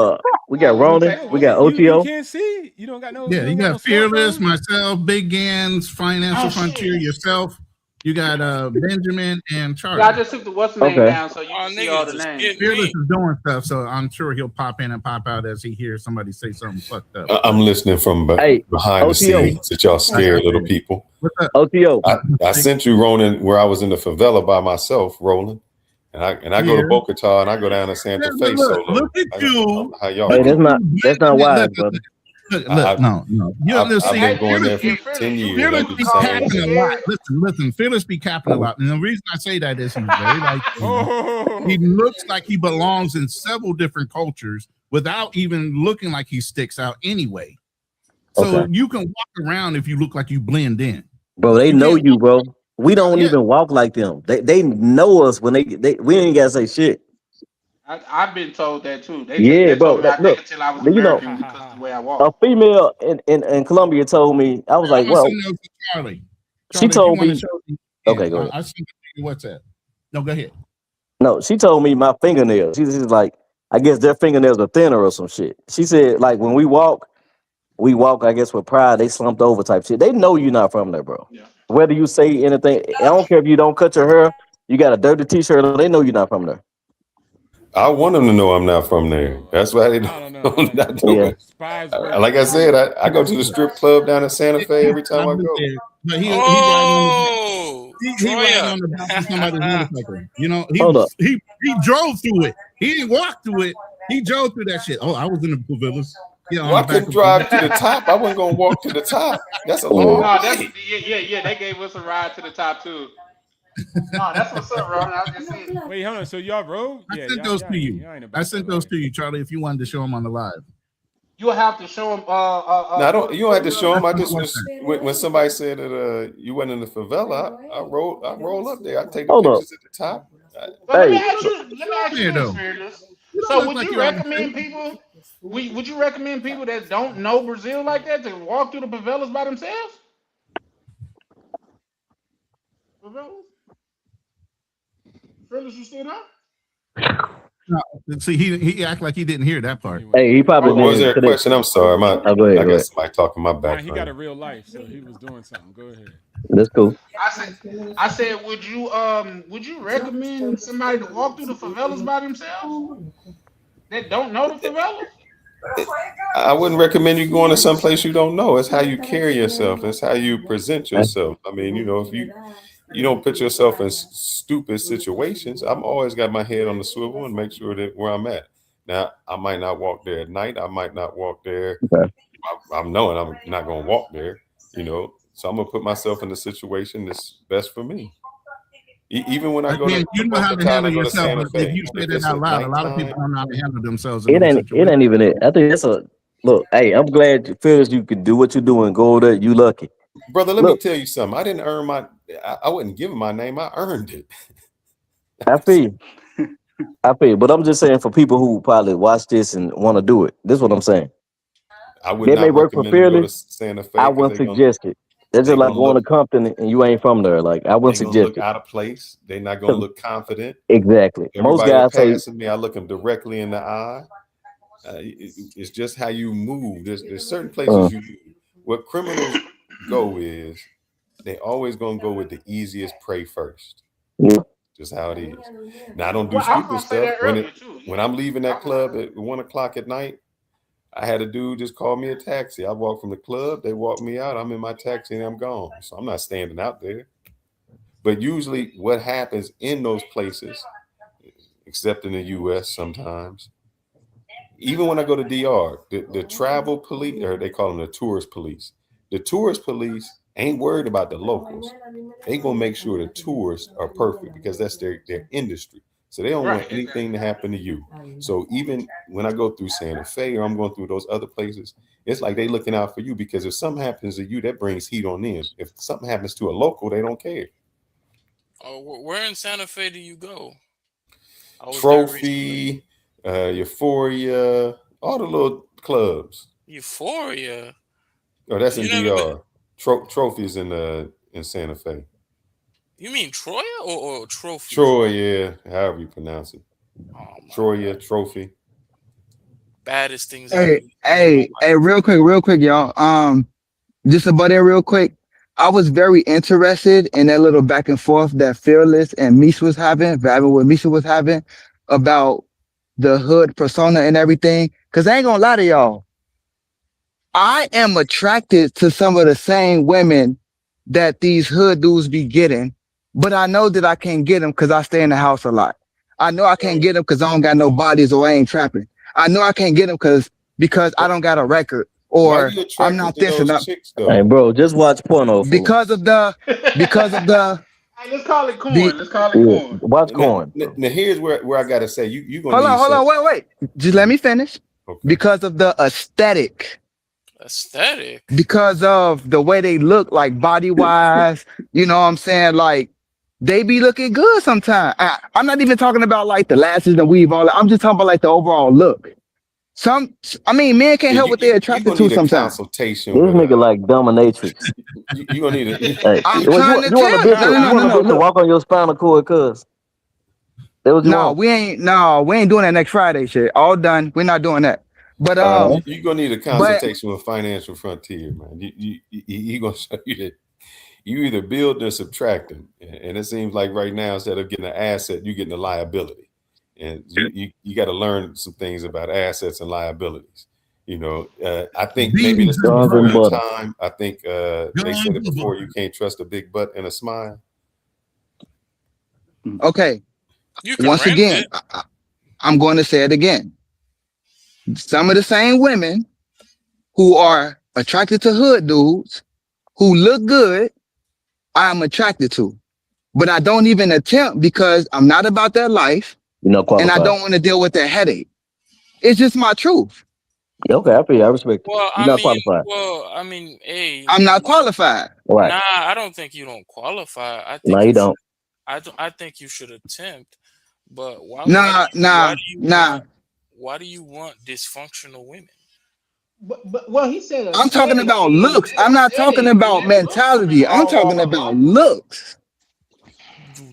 Speaker 4: me
Speaker 12: Ronan,
Speaker 4: take a
Speaker 12: we
Speaker 4: look.
Speaker 12: got
Speaker 8: you
Speaker 12: OTO.
Speaker 8: can't see. You don't got no.
Speaker 5: Yeah,
Speaker 8: You
Speaker 5: you
Speaker 8: don't got no
Speaker 5: got Fearless,
Speaker 8: smartphone?
Speaker 5: myself, Big Gans, Financial
Speaker 4: Oh,
Speaker 5: Frontier,
Speaker 4: shit.
Speaker 5: yourself. You got Benjamin and Charlie.
Speaker 4: Yeah, I just took the what's the name
Speaker 12: Okay.
Speaker 4: down so you can see all
Speaker 3: Niggas
Speaker 4: the
Speaker 3: just
Speaker 4: names.
Speaker 3: get
Speaker 5: Fearless
Speaker 3: me.
Speaker 5: is doing stuff, so I'm sure he'll pop in and pop out as he hears somebody say something fucked up.
Speaker 9: I'm listening from
Speaker 12: Hey,
Speaker 9: behind the
Speaker 12: OTO.
Speaker 9: scenes that y'all scared little people.
Speaker 5: What's up?
Speaker 12: OTO.
Speaker 9: I sent you, Ronan, where I was in the favela by myself, rolling. And I go to
Speaker 5: Yeah.
Speaker 9: Bogota and I go down to Santa Fe solo.
Speaker 5: Look at
Speaker 9: I
Speaker 5: you.
Speaker 9: don't know how y'all
Speaker 12: Hey,
Speaker 9: do.
Speaker 12: that's not wise, brother.
Speaker 5: Look,
Speaker 9: I,
Speaker 5: no. You
Speaker 9: I've
Speaker 5: see,
Speaker 9: been going there for
Speaker 4: And
Speaker 9: 10
Speaker 4: Fearless,
Speaker 9: years. I
Speaker 5: Fearless
Speaker 9: do the
Speaker 5: be
Speaker 9: same
Speaker 5: capping a
Speaker 9: shit.
Speaker 5: lot.
Speaker 4: scared.
Speaker 5: Listen, Fearless be capping a lot. And the reason I say that is he's very light skinned. He
Speaker 8: Oh,
Speaker 5: looks like he belongs in several different cultures without even looking like he sticks out anyway. So
Speaker 12: Okay.
Speaker 5: you can walk around if you look like you blend in.
Speaker 12: Bro, they
Speaker 5: You
Speaker 12: know
Speaker 5: can't
Speaker 12: you, bro. We don't
Speaker 5: yeah,
Speaker 12: even walk like them. They know us when they we ain't gotta say shit.
Speaker 4: I've been told that too.
Speaker 12: Yeah,
Speaker 4: They told
Speaker 12: bro.
Speaker 4: me I think
Speaker 12: Look,
Speaker 4: until I was
Speaker 12: you know,
Speaker 4: American because of the way I
Speaker 12: a
Speaker 4: walk.
Speaker 12: female in Colombia told me, I was
Speaker 5: I'm
Speaker 12: like,
Speaker 5: gonna
Speaker 12: well,
Speaker 5: send those to Charlie.
Speaker 12: she
Speaker 5: Charlie, if you
Speaker 12: told
Speaker 5: want to
Speaker 12: me,
Speaker 5: show me,
Speaker 12: okay,
Speaker 5: yeah,
Speaker 12: go ahead.
Speaker 5: I sent it to you WhatsApp. No, go ahead.
Speaker 12: No, she told me my fingernails. She's like, I guess their fingernails are thinner or some shit. She said, like, when we walk, I guess, with pride, they slumped over type shit. They know you're not from there, bro.
Speaker 4: Yeah.
Speaker 12: Whether you say anything, I don't care if you don't cut your hair, you got a dirty t-shirt, they know you're not from there.
Speaker 9: I want them to know I'm not from there. That's why they
Speaker 8: I don't know,
Speaker 9: don't
Speaker 8: man.
Speaker 9: not do
Speaker 12: Yeah.
Speaker 9: it.
Speaker 8: Spies work
Speaker 9: Like I said,
Speaker 8: different.
Speaker 9: I go to the strip club down in Santa Fe every time I go.
Speaker 5: But he riding on the
Speaker 3: Oh,
Speaker 5: he riding
Speaker 3: Troya.
Speaker 5: on the back of somebody's motorcycle. You know,
Speaker 12: Hold up.
Speaker 5: he drove through it. He didn't walk through it. He drove through that shit. Oh, I was in the Pavillas. Yeah, on
Speaker 9: Well, I
Speaker 5: the back
Speaker 9: couldn't
Speaker 5: of
Speaker 9: drive to the top. I wasn't gonna walk to the top. That's a
Speaker 12: Yeah.
Speaker 9: long
Speaker 4: No, that's
Speaker 9: way.
Speaker 4: yeah. They gave us a ride to the top too. No, that's what's up, Ron. I was just saying.
Speaker 8: Wait, hold on. So y'all rode?
Speaker 5: I
Speaker 8: Yeah,
Speaker 5: sent those to you.
Speaker 8: y'all ain't
Speaker 5: I
Speaker 8: about
Speaker 5: sent
Speaker 8: that
Speaker 5: those
Speaker 8: life.
Speaker 5: to you, Charlie, if you wanted to show them on the live.
Speaker 4: You'll have to show them.
Speaker 9: Now, I don't. You don't have to show them. I
Speaker 5: That's
Speaker 9: just
Speaker 5: on
Speaker 9: was
Speaker 5: WhatsApp.
Speaker 9: when somebody said that you went in the favela. I roll up there. I take the
Speaker 12: Hold up.
Speaker 9: pictures at the top.
Speaker 4: Well,
Speaker 12: Hey,
Speaker 4: let me ask you
Speaker 5: There,
Speaker 4: this,
Speaker 5: though.
Speaker 4: Fearless.
Speaker 5: You don't
Speaker 4: So,
Speaker 5: look
Speaker 4: would
Speaker 5: like
Speaker 4: you
Speaker 5: you out of shape.
Speaker 4: recommend people? Would you recommend people that don't know Brazil like that to walk through the favelas by themselves? Favelas? Fearless, you still there?
Speaker 5: No, see, he act like he didn't hear that part.
Speaker 8: He went
Speaker 12: hey, he
Speaker 8: away.
Speaker 12: probably
Speaker 9: What was
Speaker 12: didn't
Speaker 9: there a
Speaker 12: connect.
Speaker 9: question? I'm sorry.
Speaker 12: Oh, go ahead,
Speaker 9: I
Speaker 12: go
Speaker 9: got
Speaker 12: ahead.
Speaker 9: somebody talking my
Speaker 8: Nah, he got a
Speaker 9: background.
Speaker 8: real life, so he was doing something. Go ahead.
Speaker 12: That's cool.
Speaker 4: I said, would you recommend somebody to walk through the favelas by themselves that don't know the favelas?
Speaker 9: I wouldn't recommend you going to some place you don't know. It's how you carry yourself. It's how you present yourself. I mean, if you don't put yourself in stupid situations, I'm always got my head on the swivel and make sure that where I'm at. Now, I might not walk there at night. I might not walk there.
Speaker 12: Okay.
Speaker 9: I'm knowing I'm not going to walk there, So I'm going to put myself in the situation that's best for me. Even when I go to
Speaker 5: Again, you know how to
Speaker 9: Boca, I
Speaker 5: handle
Speaker 9: go to
Speaker 5: yourself,
Speaker 9: Santa
Speaker 5: but if
Speaker 9: Fe.
Speaker 5: you say
Speaker 9: If
Speaker 5: that
Speaker 9: it's
Speaker 5: out
Speaker 9: at
Speaker 5: loud, a lot of
Speaker 9: nighttime,
Speaker 5: people don't know how to handle themselves in
Speaker 12: It
Speaker 5: those
Speaker 12: ain't
Speaker 5: situations.
Speaker 12: even it. I think that's a look, hey, I'm glad you feel you can do what you do and go there. You lucky.
Speaker 9: brother, let me
Speaker 12: Look,
Speaker 9: tell you something. I didn't earn I wouldn't give him my name. I earned it.
Speaker 12: I feel you. I feel you. But I'm just saying for people who probably watch this and want to do it. This is what I'm saying.
Speaker 9: I would
Speaker 12: That may
Speaker 9: not
Speaker 12: work for
Speaker 9: recommend them go to
Speaker 12: Fearless.
Speaker 9: Santa
Speaker 12: I
Speaker 9: Fe because
Speaker 12: wouldn't suggest it. That's
Speaker 9: they
Speaker 12: just like
Speaker 9: gonna
Speaker 12: going
Speaker 9: look
Speaker 12: to Compton and you ain't from there. Like I wouldn't
Speaker 9: they gonna
Speaker 12: suggest
Speaker 9: look
Speaker 12: it.
Speaker 9: out of place. They're not gonna look confident.
Speaker 12: Exactly. Most
Speaker 9: Everybody that
Speaker 12: guys say,
Speaker 9: passes me, I look them directly in the eye. It's just how you move. There's certain
Speaker 12: uh,
Speaker 9: places you what criminals go is they always gonna go with the easiest prey first.
Speaker 12: yeah.
Speaker 9: Just how it is. Now I don't do
Speaker 4: Well, I was
Speaker 9: stupid
Speaker 4: gonna say
Speaker 9: stuff
Speaker 4: that earlier too.
Speaker 9: when I'm leaving that club at 1 o'clock at night. I had a dude just call me a taxi. I walk from the club, they walk me out. I'm in my taxi and I'm gone. So I'm not standing out there. But usually, what happens in those places, except in the U.S. sometimes, even when I go to DR, the travel police, or they call them the tourist police. The tourist police ain't worried about the locals. They gonna make sure the tourists are perfect because that's their industry. So they don't want
Speaker 4: Right,
Speaker 9: anything
Speaker 4: exactly.
Speaker 9: to happen to you. So even when I go through Santa Fe or I'm going through those other places, it's like they looking out for you because if something happens to you, that brings heat on them. If something happens to a local, they don't care.
Speaker 3: Oh, where in Santa Fe do you go? I was there recently.
Speaker 9: Trophy, Euphoria, all the little clubs.
Speaker 3: Euphoria.
Speaker 9: Oh, that's in
Speaker 3: You never been?
Speaker 9: DR. Trophy's in Santa Fe.
Speaker 3: You mean Troya or Trophy?
Speaker 9: Troy, yeah, however you pronounce it.
Speaker 3: Oh my
Speaker 9: Troya,
Speaker 3: god,
Speaker 9: Trophy.
Speaker 3: baddest things
Speaker 6: Hey,
Speaker 3: in your life.
Speaker 6: real quick, y'all. Just about it real quick. I was very interested in that little back and forth that Fearless and Misha was having what Misha was having about the hood persona and everything. Cause I ain't gonna lie to y'all. I am attracted to some of the same women that these hood dudes be getting, but I know that I can't get them because I stay in the house a lot. I know I can't get them because I don't got no bodies or I ain't trapping. I know I can't get them because I don't got a record
Speaker 9: Why
Speaker 6: or
Speaker 9: you
Speaker 6: I'm
Speaker 9: attracted
Speaker 6: not
Speaker 9: to
Speaker 6: this and
Speaker 9: those
Speaker 6: that
Speaker 9: chicks
Speaker 12: Hey,
Speaker 9: though?
Speaker 12: bro, just watch porno, fool.
Speaker 6: because of the because of the
Speaker 4: Hey, let's call it
Speaker 6: the
Speaker 4: corn. Let's call it
Speaker 12: Yeah,
Speaker 4: corn.
Speaker 12: watch
Speaker 9: Now,
Speaker 12: corn.
Speaker 9: now here's where I gotta say you gonna
Speaker 6: hold
Speaker 9: need
Speaker 6: on,
Speaker 9: some.
Speaker 6: wait. Just let me finish.
Speaker 9: Okay.
Speaker 6: Because of the aesthetic,
Speaker 3: Aesthetic.
Speaker 6: because of the way they look, like body wise, you know what I'm saying? Like they be looking good sometimes. I'm not even talking about like the lashes and weave, all that. I'm just talking about like the overall look. I mean, men can't
Speaker 9: Yeah,
Speaker 6: help what they're
Speaker 9: you
Speaker 6: attracted
Speaker 9: gonna
Speaker 6: to
Speaker 9: need a
Speaker 6: sometimes.
Speaker 9: consultation
Speaker 12: This
Speaker 9: with
Speaker 12: nigga like dominatrix.
Speaker 9: you gonna need a
Speaker 12: Hey,
Speaker 6: I'm
Speaker 12: well,
Speaker 6: trying to
Speaker 12: you want a
Speaker 6: tell you.
Speaker 12: bitch
Speaker 6: No,
Speaker 12: to
Speaker 6: no,
Speaker 12: you
Speaker 6: no,
Speaker 12: want
Speaker 6: no,
Speaker 12: a
Speaker 6: no.
Speaker 12: bitch to
Speaker 6: Look,
Speaker 12: walk on your spinal cord, cuz that what you want?
Speaker 6: we ain't doing that next Friday shit. All done. We're not doing that. But
Speaker 12: All right.
Speaker 9: you gonna need a
Speaker 6: but
Speaker 9: consultation with Financial Frontier, man. He gonna show you that you either build or subtract them, and it seems like right now instead of getting an asset, you're getting a liability, and you got to learn some things about assets and liabilities. You know, I think maybe this
Speaker 5: Beans
Speaker 9: is
Speaker 5: and
Speaker 12: Guns
Speaker 9: before
Speaker 12: and
Speaker 9: your
Speaker 5: butter.
Speaker 12: butter.
Speaker 9: time. I think they said
Speaker 5: Guns
Speaker 9: it
Speaker 5: and
Speaker 9: before. You
Speaker 5: butter.
Speaker 9: can't trust a big butt and a smile.
Speaker 6: okay.
Speaker 3: You can
Speaker 6: Once
Speaker 3: rent
Speaker 6: again,
Speaker 3: it.
Speaker 6: I'm going to say it again. Some of the same women who are attracted to hood dudes who look good, I'm attracted to. But I don't even attempt because I'm not about that life
Speaker 12: You not
Speaker 6: and I
Speaker 12: qualified.
Speaker 6: don't want to deal with that headache. It's just my truth.
Speaker 12: Yeah, okay, I feel you. I respect it.
Speaker 3: Well,
Speaker 12: You're not qualified.
Speaker 3: hey,
Speaker 6: I'm not qualified.
Speaker 12: Right.
Speaker 3: nah, I don't think you don't qualify. I
Speaker 12: No,
Speaker 3: think
Speaker 12: you
Speaker 3: you should.
Speaker 12: don't.
Speaker 3: I think you should attempt. But
Speaker 6: Nah, nah, nah.
Speaker 3: why do you want dysfunctional women?
Speaker 4: But well, he said
Speaker 6: I'm talking
Speaker 4: aesthetic,
Speaker 6: about
Speaker 4: and
Speaker 6: looks.
Speaker 4: that
Speaker 6: I'm not talking
Speaker 4: aesthetic, and
Speaker 6: about
Speaker 4: that looks come in
Speaker 6: mentality. I'm
Speaker 4: all
Speaker 6: talking
Speaker 4: walk of
Speaker 6: about
Speaker 4: life.
Speaker 6: looks.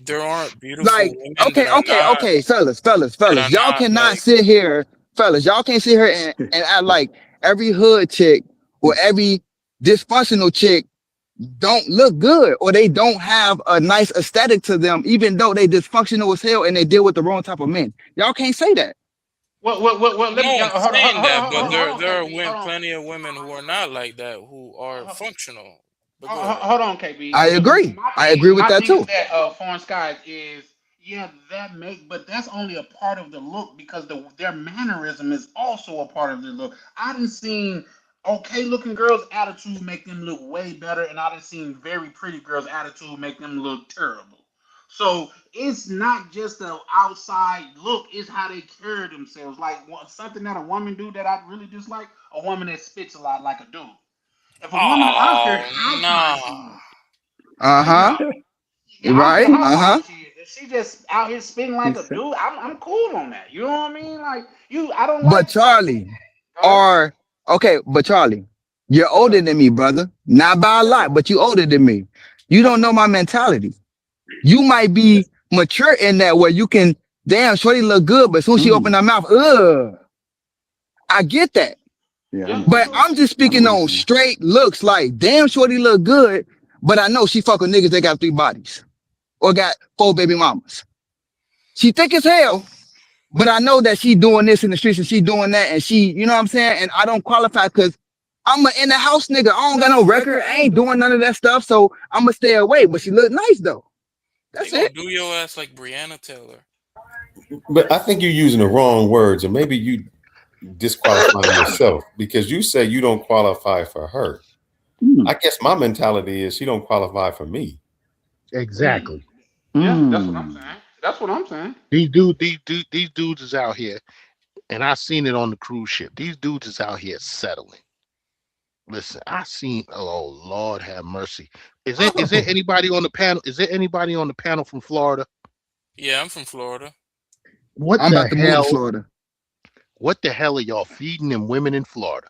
Speaker 3: There aren't beautiful
Speaker 6: Like,
Speaker 3: women
Speaker 6: okay,
Speaker 3: that are
Speaker 6: fellas. Y'all
Speaker 3: not
Speaker 6: cannot
Speaker 3: like.
Speaker 6: sit here, fellas. Y'all can't sit here and act like every hood chick or every dysfunctional chick don't look good or they don't have a nice aesthetic to them, even though they dysfunctional as hell and they deal with the wrong type of men. Y'all can't say that.
Speaker 4: Well, let
Speaker 3: No
Speaker 4: me
Speaker 3: one's saying that, but
Speaker 4: hold on,
Speaker 3: there are
Speaker 4: KB, hold on,
Speaker 3: plenty of women who are not like that who are functional. But go ahead.
Speaker 4: hold on, KB.
Speaker 6: I agree.
Speaker 4: My
Speaker 6: I
Speaker 4: thing,
Speaker 6: agree with that
Speaker 4: is
Speaker 6: too.
Speaker 4: that Foreign Skies is yeah that make, but that's only a part of the look because their mannerism is also a part of the look. I done seen okay looking girls' attitude make them look way better, and I done seen very pretty girls' attitude make them look terrible. So it's not just the outside look; it's how they carry themselves. Like something that a woman do that I really dislike: a woman that spits a lot like a dude. If a woman, I don't care
Speaker 3: Oh
Speaker 4: how fine she
Speaker 3: nah.
Speaker 4: is, no,
Speaker 6: Uh-huh.
Speaker 4: I don't care
Speaker 6: Right?
Speaker 4: how fine
Speaker 6: Uh-huh.
Speaker 4: she is. If she just out here spitting like a dude, I'm cool on that. You know what I mean? Like I don't
Speaker 6: But
Speaker 4: like.
Speaker 6: Charlie,
Speaker 4: Go ahead.
Speaker 6: or okay, but Charlie, you're
Speaker 4: Yes,
Speaker 6: older
Speaker 4: sir.
Speaker 6: than me, brother. Not by a
Speaker 4: Yes,
Speaker 6: lot,
Speaker 4: sir.
Speaker 6: but you older than me. You
Speaker 4: Yes,
Speaker 6: don't
Speaker 4: sir.
Speaker 6: know my mentality. You might be mature in that where you can, damn, shorty look good, but soon she open her mouth, ugh. I get that.
Speaker 11: Yeah, I
Speaker 4: Yeah,
Speaker 11: know what
Speaker 6: But
Speaker 11: you're saying.
Speaker 6: I'm just
Speaker 11: I know
Speaker 6: speaking
Speaker 11: what you're
Speaker 6: on
Speaker 11: saying.
Speaker 6: straight looks like, damn, shorty look good, but I know she fuck with niggas that got 3 bodies or got 4 baby mamas. She thick as hell, but I know that she doing this in the streets and she doing that and she, you know what I'm saying? And I don't qualify because I'm a in the house nigga. I don't got no record. I ain't doing none of that stuff. So I'm gonna stay away. But she look nice though.
Speaker 3: They
Speaker 6: That's
Speaker 3: gonna
Speaker 6: it.
Speaker 3: do your ass like Breonna Taylor.
Speaker 9: But I think you're using the wrong words, and maybe you disqualifying yourself because you say you don't qualify for her.
Speaker 11: Mm,
Speaker 9: I guess my mentality is she don't qualify for me.
Speaker 4: mm,
Speaker 10: Exactly.
Speaker 4: yeah, that's what I'm
Speaker 11: mm.
Speaker 4: saying. That's what I'm saying.
Speaker 10: These dudes is out here, and I seen it on the cruise ship. These dudes is out here settling. Listen, I seen. Oh Lord, have mercy. Is there
Speaker 5: Oh,
Speaker 10: anybody on the panel? Is there anybody on the panel from Florida?
Speaker 3: Yeah, I'm from Florida.
Speaker 10: What
Speaker 6: I'm
Speaker 10: the
Speaker 6: about to move to
Speaker 10: hell?
Speaker 6: Florida.
Speaker 10: What the hell are y'all feeding them women in Florida?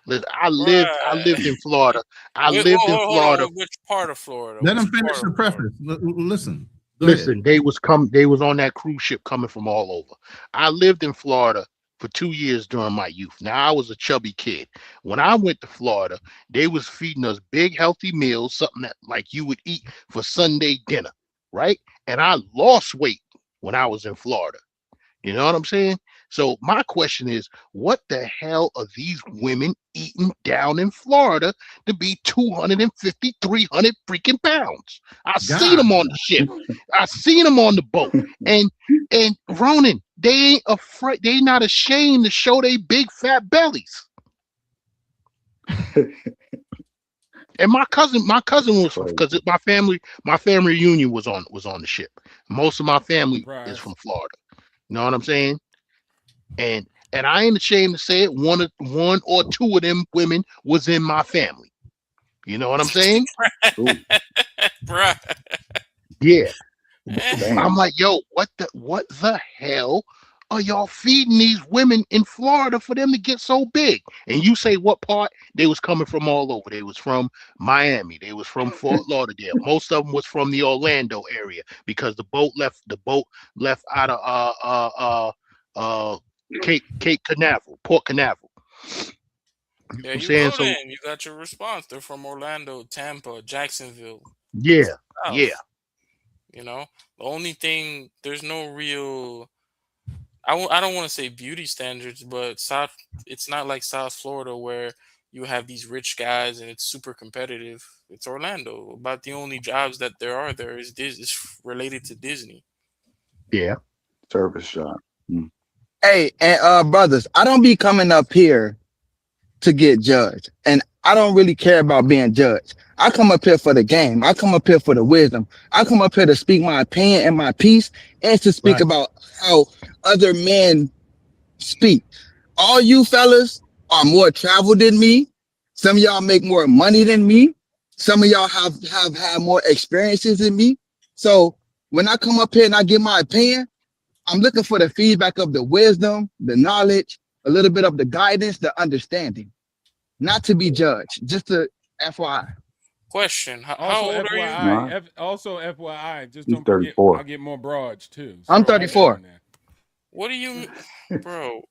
Speaker 10: Listen, I
Speaker 3: Right.
Speaker 10: lived in Florida. I
Speaker 3: Wait,
Speaker 10: lived in
Speaker 3: hold on.
Speaker 10: Florida.
Speaker 3: Which part of Florida?
Speaker 5: let
Speaker 3: Which
Speaker 5: him finish
Speaker 3: part
Speaker 5: the
Speaker 3: of Florida?
Speaker 5: preface. Listen, go ahead.
Speaker 10: Listen, they was on that cruise ship coming from all over. I lived in Florida for 2 years during my youth. Now I was a chubby kid. When I went to Florida, they was feeding us big healthy meals, something that like you would eat for Sunday dinner, right? And I lost weight when I was in Florida. You know what I'm saying? So my question is, what the hell are these women eating down in Florida to be 250, 300 freaking pounds? I seen
Speaker 5: God,
Speaker 10: them on the ship. I seen them on the boat. And Ronan, they ain't afraid. They not ashamed to show they big fat bellies. And my cousin was because my family reunion was on the ship. Most of my family is
Speaker 8: Surprise.
Speaker 10: from Florida. You know what I'm saying? And I ain't ashamed to say it. One or two of them women was in my family. You know what I'm saying?
Speaker 11: Ooh,
Speaker 3: Bruh.
Speaker 10: Yeah. I'm
Speaker 11: damn.
Speaker 10: like, yo, what the hell are y'all feeding these women in Florida for them to get so big? And you say what part? They was coming from all over. They was from Miami. They was from Fort Lauderdale. Most of them was from the Orlando area because the boat left out of Cape Canaveral, Port Canaveral. You know
Speaker 3: There
Speaker 10: what I'm
Speaker 3: you
Speaker 10: saying?
Speaker 3: go
Speaker 10: So
Speaker 3: then. You got your response. They're from Orlando, Tampa, Jacksonville,
Speaker 10: yeah, yeah.
Speaker 3: South. You know, the only thing, there's no real, I don't want to say beauty standards, but South, it's not like South Florida where you have these rich guys and it's super competitive. It's Orlando. About the only jobs that there are there is related to Disney.
Speaker 10: Yeah.
Speaker 11: Service shot. Mm.
Speaker 6: Hey, and brothers, I don't be coming up here to get judged, and I don't really care about being judged. I come up here for the game. I come up here for the wisdom. I come up here to speak my opinion and my piece, and to speak
Speaker 5: Right.
Speaker 6: about how other men speak. All you fellas are more traveled than me. Some of y'all make more money than me. Some of y'all have had more experiences than me. So when I come up here and I give my opinion, I'm looking for the feedback of the wisdom, the knowledge, a little bit of the guidance, the understanding, not to be judged. Just to FYI.
Speaker 3: Question: How
Speaker 8: Also,
Speaker 3: old are you?
Speaker 11: No,
Speaker 8: also FYI, just
Speaker 11: he's
Speaker 8: don't forget,
Speaker 11: 34.
Speaker 8: I'll get more broads too.
Speaker 6: I'm
Speaker 8: So add that
Speaker 6: 34.
Speaker 8: in there.
Speaker 3: What do you, bro?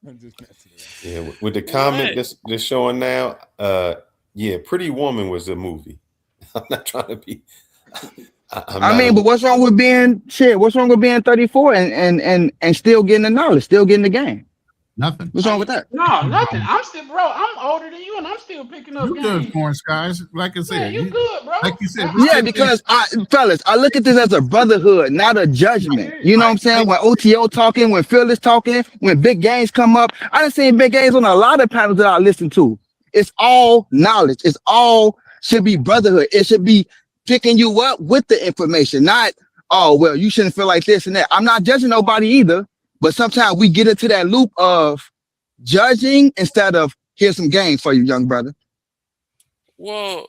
Speaker 8: I'm just messing around.
Speaker 9: Yeah, with the comment
Speaker 3: What?
Speaker 9: that's showing now, yeah, Pretty Woman was a movie. I'm not trying to be. I'm
Speaker 6: I
Speaker 9: not
Speaker 6: mean,
Speaker 9: a.
Speaker 6: but what's wrong with being shit? What's wrong with being 34 and still getting the knowledge, still getting the game?
Speaker 5: Nothing.
Speaker 6: What's wrong with that?
Speaker 4: No, nothing. I'm still, bro. I'm older than you, and I'm still picking up
Speaker 5: You good,
Speaker 4: game.
Speaker 5: Corn Skies. Like I
Speaker 4: Man,
Speaker 5: said,
Speaker 4: you good, bro.
Speaker 5: like you said, this
Speaker 6: Yeah,
Speaker 5: shit is
Speaker 6: because fellas, I look at this as a brotherhood, not a judgment. You know what I'm saying? When OTO talking, when Phil is talking, when big games come up, I done seen big games on a lot of panels that I listen to. It's all knowledge. It's all should be brotherhood. It should be picking you up with the information, not, oh, well, you shouldn't feel like this and that. I'm not judging nobody either, but sometimes we get into that loop of judging instead of here's some game for you, young brother.
Speaker 3: Well,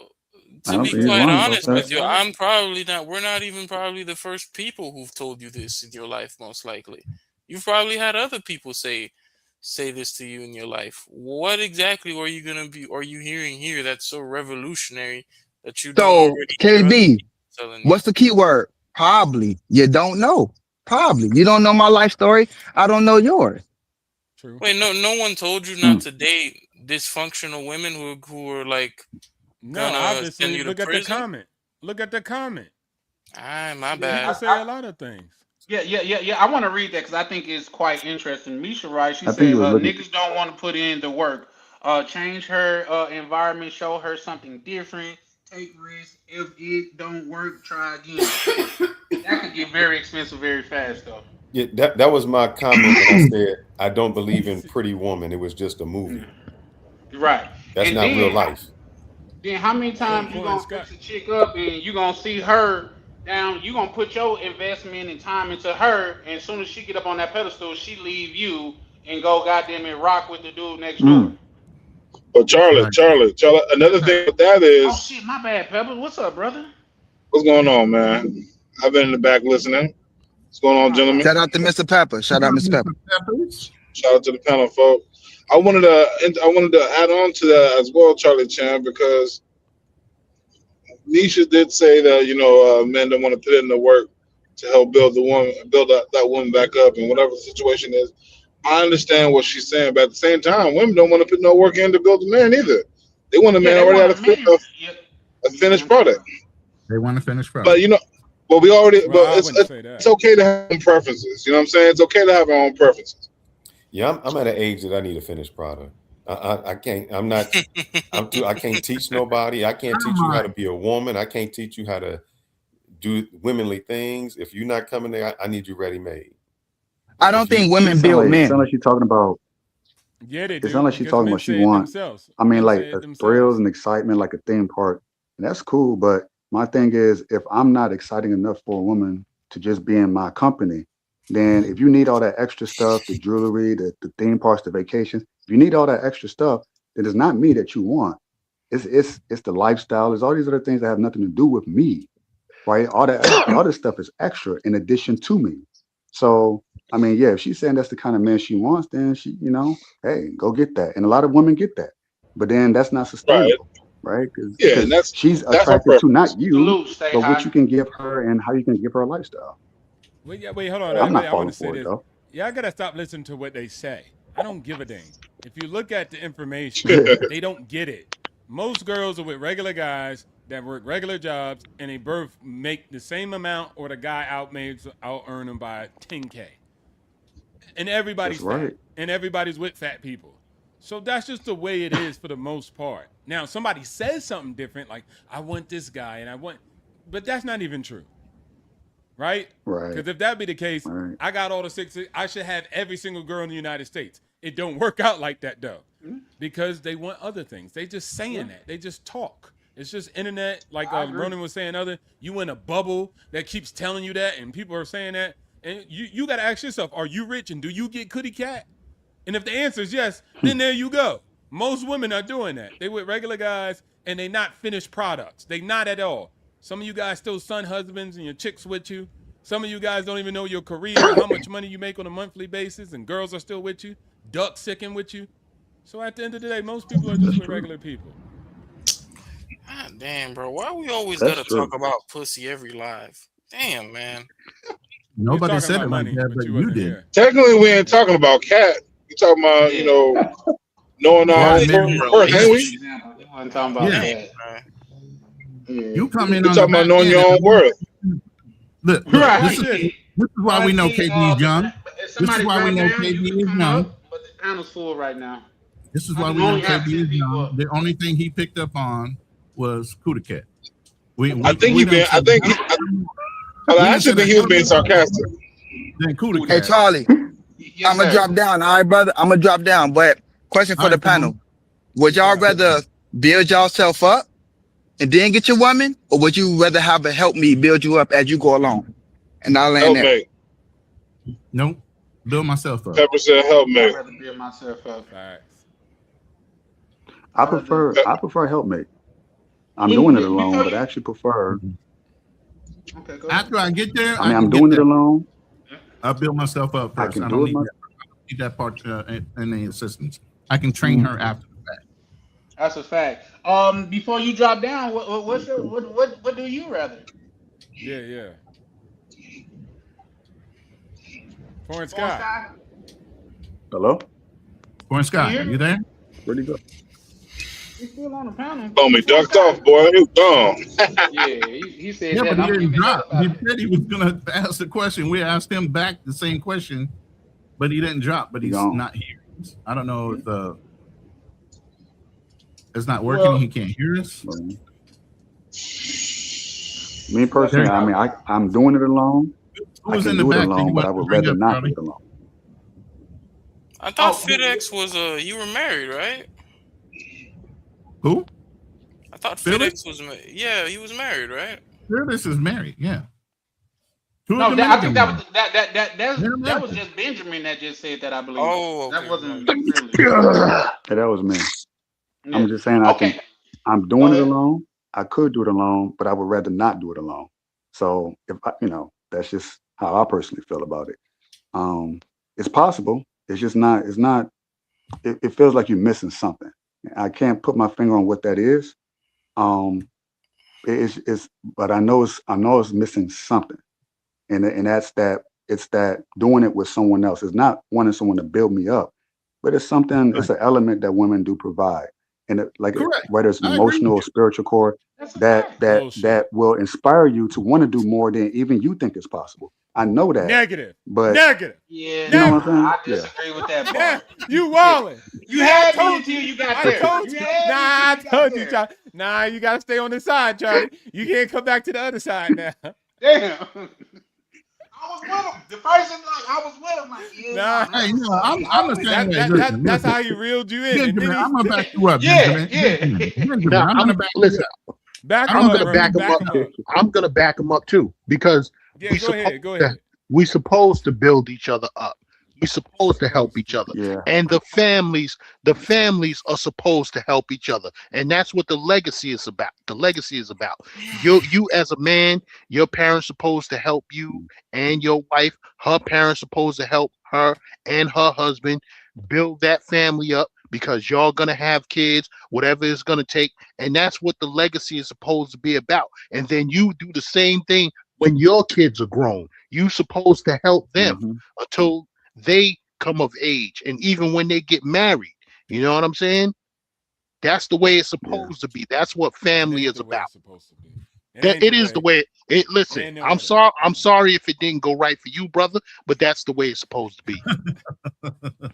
Speaker 11: I
Speaker 3: to
Speaker 11: don't
Speaker 3: be
Speaker 11: think he's
Speaker 3: quite
Speaker 11: wrong about
Speaker 3: honest
Speaker 11: that.
Speaker 3: with you, I'm probably not. We're not even probably the first people who've told you this in your life. Most likely, you've probably had other people say this to you in your life. What exactly are you gonna be? Are you hearing here that's so revolutionary that you don't
Speaker 6: So,
Speaker 3: already hear other
Speaker 6: KB,
Speaker 3: people telling you?
Speaker 6: what's the key word? Probably. You don't know. Probably. You don't know my life story. I don't know yours.
Speaker 8: True.
Speaker 3: Wait, no one told you not
Speaker 11: Mm.
Speaker 3: to date dysfunctional women who are like
Speaker 8: No,
Speaker 3: gonna send
Speaker 8: obviously,
Speaker 3: you to
Speaker 8: look at the
Speaker 3: prison?
Speaker 8: comment. Look at the comment.
Speaker 3: Ah, my
Speaker 4: Yeah,
Speaker 8: People
Speaker 3: bad.
Speaker 8: say a lot of things.
Speaker 4: yeah. I want to read that because I think it's quite interesting. Misha writes, she
Speaker 11: I think he
Speaker 4: said,
Speaker 11: was looking.
Speaker 4: niggas don't want to put in the work. Change her environment, show her something different, take risks. If it don't work, try again. That could get very expensive very fast, though.
Speaker 9: Yeah, that was my comment when I said I don't believe in Pretty Woman. It was just a movie.
Speaker 4: Right.
Speaker 9: That's
Speaker 4: And
Speaker 9: not real life.
Speaker 4: then how many
Speaker 8: So,
Speaker 4: times you
Speaker 8: Corn
Speaker 4: gonna
Speaker 8: Scott,
Speaker 4: fix a chick up and you gonna see her down? You gonna put your investment and time into her, and as soon as she get up on that pedestal, she leave you and go goddamn it rock with the dude next door.
Speaker 11: Mm.
Speaker 13: But Charlie,
Speaker 5: right.
Speaker 13: another thing with that
Speaker 4: Oh
Speaker 13: is
Speaker 4: shit, my bad, Pebbles. What's up, brother?
Speaker 13: what's going on, man. I've been in the back listening. What's going on,
Speaker 4: No problem.
Speaker 13: gentlemen?
Speaker 6: Shout out to Mr. Pepper. Shout out Mr. Pepper.
Speaker 5: Peppers.
Speaker 13: Shout out to the panel, folks. I wanted to add on to that as well, Charlie Chan, because Nisha did say that men don't want to put in the work to help build that woman back up, and whatever the situation is. I understand what she's saying, but at the same time, women don't want to put no work in to build a man either. They want a
Speaker 4: Yeah,
Speaker 13: man
Speaker 4: they
Speaker 13: already
Speaker 4: want
Speaker 13: had
Speaker 4: a man. Yeah,
Speaker 13: a
Speaker 4: yeah,
Speaker 13: finished
Speaker 4: man, for
Speaker 13: product.
Speaker 4: real.
Speaker 5: They want to finish
Speaker 13: But
Speaker 5: product.
Speaker 13: but
Speaker 8: well, I wouldn't say
Speaker 13: it's
Speaker 8: that.
Speaker 13: okay to have our own preferences. You know what I'm saying? It's okay to have our own preferences.
Speaker 9: Yeah, I'm at an age that I need a finished product. I can't. I'm not. I'm too. I can't teach nobody. I
Speaker 5: I
Speaker 9: can't
Speaker 5: don't
Speaker 9: teach you how
Speaker 5: mind.
Speaker 9: to be a woman. I can't teach you how to do womanly things. If you're not coming there, I need you ready made.
Speaker 6: I
Speaker 9: If
Speaker 6: don't
Speaker 9: you
Speaker 6: think women build
Speaker 11: It sound
Speaker 6: men.
Speaker 11: like she's talking about.
Speaker 8: Yeah, they
Speaker 6: It's not
Speaker 8: do,
Speaker 6: like she
Speaker 8: because
Speaker 6: talking
Speaker 8: men
Speaker 6: about she
Speaker 8: say it
Speaker 6: want.
Speaker 8: themselves.
Speaker 6: I mean,
Speaker 8: Men
Speaker 6: like
Speaker 8: say it
Speaker 6: a thrills
Speaker 8: themselves.
Speaker 6: and excitement, like a theme park, and that's cool. But my thing is, if I'm not exciting enough for a woman to just be in my company, then if you need all that extra stuff, the jewelry, the theme parks, the vacations, if you need all that extra stuff, then it's not me that you want. It's the lifestyle. It's all these other things that have nothing to do with me, right? All this stuff is extra in addition to me. So I mean, yeah, if she's saying that's the kind of man she wants, then she, hey, go get that. And a lot of women get that, but then that's not
Speaker 13: Right.
Speaker 6: sustainable, right?
Speaker 13: Yeah, and
Speaker 6: Because she's
Speaker 13: that's her
Speaker 6: attracted to
Speaker 13: preference.
Speaker 6: not you,
Speaker 4: Salute, stay
Speaker 6: but what
Speaker 4: high.
Speaker 6: you can give her and how you can give her a lifestyle.
Speaker 8: Wait, hold on.
Speaker 6: I'm
Speaker 8: Wait,
Speaker 6: not
Speaker 8: I want
Speaker 6: falling
Speaker 8: to say
Speaker 6: for it
Speaker 8: this.
Speaker 6: though.
Speaker 8: Yeah, I gotta stop listening to what they say. I don't give a damn. If you look at the information, they don't get it. Most girls are with regular guys that work regular jobs, and they both make the same amount, or the guy out earn them by 10K. And
Speaker 6: That's
Speaker 8: everybody's
Speaker 6: right.
Speaker 8: fat, and everybody's with fat people. So that's just the way it is for the most part. Now, somebody says something different, like I want this guy, but that's not even true, right?
Speaker 6: Right.
Speaker 8: Because if that be the case,
Speaker 6: Right.
Speaker 8: I got all the six. I should have every single girl in the United States. It don't work out like that though, because they want other things. They just saying that. They just talk. It's just internet, like
Speaker 4: I agree.
Speaker 8: Ronan was saying. You in a bubble that keeps telling you that, and people are saying that, and you got to ask yourself: are you rich, and do you get cootie cat? And if the answer is yes, then there you go. Most women are doing that. They with regular guys, and they not finished products. They not at all. Some of you guys still son husbands, and your chicks with you. Some of you guys don't even know your career, how much money you make on a monthly basis, and girls are still with you, duck sicking with you. So at the end of the day, most people are just
Speaker 6: That's
Speaker 8: with
Speaker 6: true.
Speaker 8: regular people.
Speaker 3: God damn, bro. Why we always
Speaker 6: That's
Speaker 3: gotta talk
Speaker 6: true.
Speaker 3: about pussy every live? Damn, man.
Speaker 8: We was
Speaker 5: Nobody
Speaker 8: talking
Speaker 5: said
Speaker 8: about
Speaker 5: it like
Speaker 8: money,
Speaker 5: that,
Speaker 8: but
Speaker 5: but
Speaker 8: you
Speaker 5: you
Speaker 8: wasn't
Speaker 5: did.
Speaker 8: here.
Speaker 13: Technically, we ain't talking about cat. We talking about
Speaker 4: Yeah.
Speaker 13: knowing our
Speaker 5: Why
Speaker 13: own
Speaker 5: men?
Speaker 13: worth, ain't we?
Speaker 4: Example. We wasn't talking about
Speaker 5: Yeah,
Speaker 3: Damn,
Speaker 4: that.
Speaker 3: man.
Speaker 4: Yeah.
Speaker 5: you come in
Speaker 13: We
Speaker 5: on the
Speaker 13: talking about
Speaker 5: back
Speaker 13: knowing
Speaker 5: end,
Speaker 13: your
Speaker 5: and
Speaker 13: own worth.
Speaker 5: look.
Speaker 8: So
Speaker 5: This
Speaker 8: watch
Speaker 5: is
Speaker 8: this.
Speaker 4: RP,
Speaker 5: this is why we know KB is young.
Speaker 4: if
Speaker 5: This is
Speaker 4: somebody
Speaker 5: why we
Speaker 4: drop
Speaker 5: know
Speaker 4: down, you
Speaker 5: KB
Speaker 4: can
Speaker 5: is
Speaker 4: come
Speaker 5: young.
Speaker 4: up, but the panel's full right now.
Speaker 5: This is
Speaker 4: I
Speaker 5: why
Speaker 4: can
Speaker 5: we know
Speaker 4: only
Speaker 5: KB
Speaker 4: have 10
Speaker 5: is
Speaker 4: people
Speaker 5: young.
Speaker 4: up.
Speaker 5: The only thing he picked up on was Kudaket. We
Speaker 13: I
Speaker 5: we
Speaker 13: think
Speaker 5: we
Speaker 13: he
Speaker 5: done
Speaker 13: been. I
Speaker 5: said
Speaker 13: think.
Speaker 5: we
Speaker 13: I
Speaker 5: done
Speaker 13: actually
Speaker 5: said a
Speaker 13: think he was
Speaker 5: hell
Speaker 13: being
Speaker 5: of a lot
Speaker 13: sarcastic.
Speaker 5: than
Speaker 6: Hey
Speaker 5: Kudaket.
Speaker 6: Charlie,
Speaker 4: Yes,
Speaker 6: I'm gonna
Speaker 4: sir.
Speaker 6: drop down. All right, brother. I'm gonna drop down. But question
Speaker 5: All
Speaker 6: for the
Speaker 5: right, Timo.
Speaker 6: panel: would y'all rather build yourself up and then get your woman, or would you rather have a help me build you up as you go along? And I'll land there.
Speaker 13: Helpmate.
Speaker 5: Nope. Build myself up.
Speaker 13: Pepper said
Speaker 4: I'd
Speaker 13: helpmate.
Speaker 4: rather build myself up.
Speaker 8: Facts.
Speaker 6: I
Speaker 4: I'd rather.
Speaker 6: prefer I prefer helpmate. I'm doing it
Speaker 4: You,
Speaker 6: alone,
Speaker 4: before
Speaker 6: but I
Speaker 4: you.
Speaker 6: actually prefer.
Speaker 4: Okay, go ahead.
Speaker 5: After I get there,
Speaker 6: I
Speaker 5: I
Speaker 6: mean,
Speaker 5: can
Speaker 6: I'm
Speaker 5: get
Speaker 6: doing it
Speaker 5: there.
Speaker 6: alone.
Speaker 5: I'll build myself up
Speaker 6: I
Speaker 5: first.
Speaker 6: can
Speaker 5: I
Speaker 6: do
Speaker 5: don't
Speaker 6: it
Speaker 5: need
Speaker 6: my.
Speaker 5: that part in the assistance. I can train her
Speaker 6: Mhm.
Speaker 5: after the fact.
Speaker 4: That's a fact. Before you drop down, what do you rather?
Speaker 8: Yeah. Foreign
Speaker 4: Foreign
Speaker 8: Sky.
Speaker 4: Sky,
Speaker 6: Hello.
Speaker 5: Born
Speaker 4: can you
Speaker 5: Sky,
Speaker 4: hear
Speaker 5: you
Speaker 4: me?
Speaker 5: there?
Speaker 6: Where'd he go?
Speaker 4: He's still on the panel.
Speaker 13: Homie
Speaker 4: Foreign
Speaker 13: ducked
Speaker 4: Sky.
Speaker 13: off, boy. He was gone.
Speaker 4: Yeah, he said
Speaker 5: Yeah,
Speaker 4: that,
Speaker 5: but
Speaker 4: and
Speaker 5: he
Speaker 4: I'm
Speaker 5: didn't
Speaker 4: getting the hell
Speaker 5: drop.
Speaker 4: up out
Speaker 5: He
Speaker 4: of here.
Speaker 5: said he was gonna ask the question. We asked him back the same question, but he didn't drop. But
Speaker 6: He
Speaker 5: he's
Speaker 6: gone.
Speaker 5: not here. I don't know if it's not working and
Speaker 4: Well,
Speaker 5: he can't hear us.
Speaker 6: Well, me
Speaker 4: well,
Speaker 5: There
Speaker 6: personally,
Speaker 5: you
Speaker 6: I
Speaker 5: go.
Speaker 6: mean,
Speaker 4: drop down.
Speaker 6: I'm doing it alone.
Speaker 5: Who
Speaker 6: I
Speaker 5: was
Speaker 6: can
Speaker 5: in the
Speaker 6: do it
Speaker 5: back that you
Speaker 6: alone, but I
Speaker 5: wanted to
Speaker 6: would
Speaker 5: bring
Speaker 6: rather
Speaker 5: up,
Speaker 6: not do
Speaker 5: Charlie?
Speaker 6: it alone.
Speaker 3: I thought
Speaker 4: Oh,
Speaker 3: FedEx was you were married, right?
Speaker 5: Who?
Speaker 3: I thought
Speaker 5: Phyllis?
Speaker 3: FedEx was yeah, he was married, right?
Speaker 5: Phyllis is married. Yeah, to a
Speaker 4: no, I think
Speaker 5: Dominican
Speaker 4: that
Speaker 5: woman.
Speaker 4: was
Speaker 5: They're
Speaker 4: that was
Speaker 5: American.
Speaker 4: just Benjamin that just said that. I believe
Speaker 3: Oh,
Speaker 4: that
Speaker 3: okay. My
Speaker 4: wasn't
Speaker 3: bad.
Speaker 4: Philly.
Speaker 6: Hey, that was me.
Speaker 4: Yeah.
Speaker 6: I'm just saying
Speaker 4: Okay.
Speaker 6: I'm
Speaker 4: Go
Speaker 6: doing it
Speaker 4: ahead.
Speaker 6: alone. I could do it alone, but I would rather not do it alone. So if that's just how I personally feel about it. Um, it's possible. It's just not. It's not. It feels like you're missing something. I can't put my finger on what that is. Um, it's but I know it's missing something, and that's that. It's that doing it with someone else. It's not wanting someone to build me up, but it's something. It's
Speaker 5: Right.
Speaker 6: an element that women do provide, and
Speaker 5: Correct.
Speaker 6: whether it's an
Speaker 5: I agree with
Speaker 6: emotional or spiritual core,
Speaker 4: That's a
Speaker 6: that
Speaker 4: fact.
Speaker 6: that
Speaker 8: Bullshit.
Speaker 6: that will inspire you to want to do more than even you think is possible. I know that,
Speaker 8: Negative.
Speaker 6: but
Speaker 8: Negative.
Speaker 4: Yeah,
Speaker 6: you know what
Speaker 8: Negative.
Speaker 6: I'm saying?
Speaker 4: I
Speaker 6: Yeah.
Speaker 4: disagree with that
Speaker 8: Yeah,
Speaker 4: part.
Speaker 8: you wildin'.
Speaker 4: You
Speaker 8: See, I
Speaker 4: had me
Speaker 8: told
Speaker 4: until
Speaker 8: you.
Speaker 4: you got
Speaker 8: I
Speaker 4: there.
Speaker 8: told
Speaker 4: You
Speaker 8: you.
Speaker 4: had me
Speaker 8: Nah,
Speaker 4: until
Speaker 8: I
Speaker 4: you got
Speaker 8: told you,
Speaker 4: there.
Speaker 8: Charlie. Nah, you gotta stay on this side, Charlie. You can't come back to the other side now.
Speaker 4: Damn. I was with him. The person like I was with him, like, yeah,
Speaker 8: Nah.
Speaker 4: no,
Speaker 5: Hey,
Speaker 4: that's
Speaker 5: no,
Speaker 4: what's up.
Speaker 5: I'm the same way. Listen,
Speaker 8: That's
Speaker 5: listen.
Speaker 8: how he reeled you in, and
Speaker 5: Benjamin,
Speaker 8: then
Speaker 5: I'm gonna back you up,
Speaker 4: yeah,
Speaker 5: Benjamin.
Speaker 4: yeah.
Speaker 5: Benjamin,
Speaker 10: Now
Speaker 5: I'm gonna back you
Speaker 10: listen.
Speaker 5: up.
Speaker 8: back
Speaker 5: I'm
Speaker 8: him
Speaker 10: I'm
Speaker 8: up,
Speaker 10: gonna
Speaker 5: back
Speaker 8: Bernie.
Speaker 10: back him
Speaker 8: Back
Speaker 10: up.
Speaker 8: him up.
Speaker 10: I'm gonna back him up too because
Speaker 8: Yeah, go ahead. Go ahead.
Speaker 10: we supposed to build each other up. We supposed to help each other,
Speaker 6: Yeah.
Speaker 10: and the families are supposed to help each other, and that's what the legacy is about. The legacy is about you as a man. Your parents supposed to help you and your wife. Her parents supposed to help her and her husband build that family up because y'all gonna have kids, whatever it's gonna take, and that's what the legacy is supposed to be about. And then you do the same thing when your kids are grown. You supposed to help them
Speaker 6: Mm-hmm.
Speaker 10: until they come of age, and even when they get married. You know what I'm saying? That's the way it's
Speaker 6: Yeah.
Speaker 10: supposed to be. That's what
Speaker 8: It
Speaker 10: family
Speaker 8: ain't
Speaker 10: is
Speaker 8: the way
Speaker 10: about.
Speaker 8: it's supposed to be. It
Speaker 10: That
Speaker 8: ain't
Speaker 10: it
Speaker 8: the
Speaker 10: is the
Speaker 8: way.
Speaker 10: way it.
Speaker 8: It
Speaker 10: Listen,
Speaker 8: ain't no
Speaker 10: I'm
Speaker 8: way.
Speaker 10: sorry. I'm sorry if it didn't go right for you, brother, but that's the way it's supposed to be.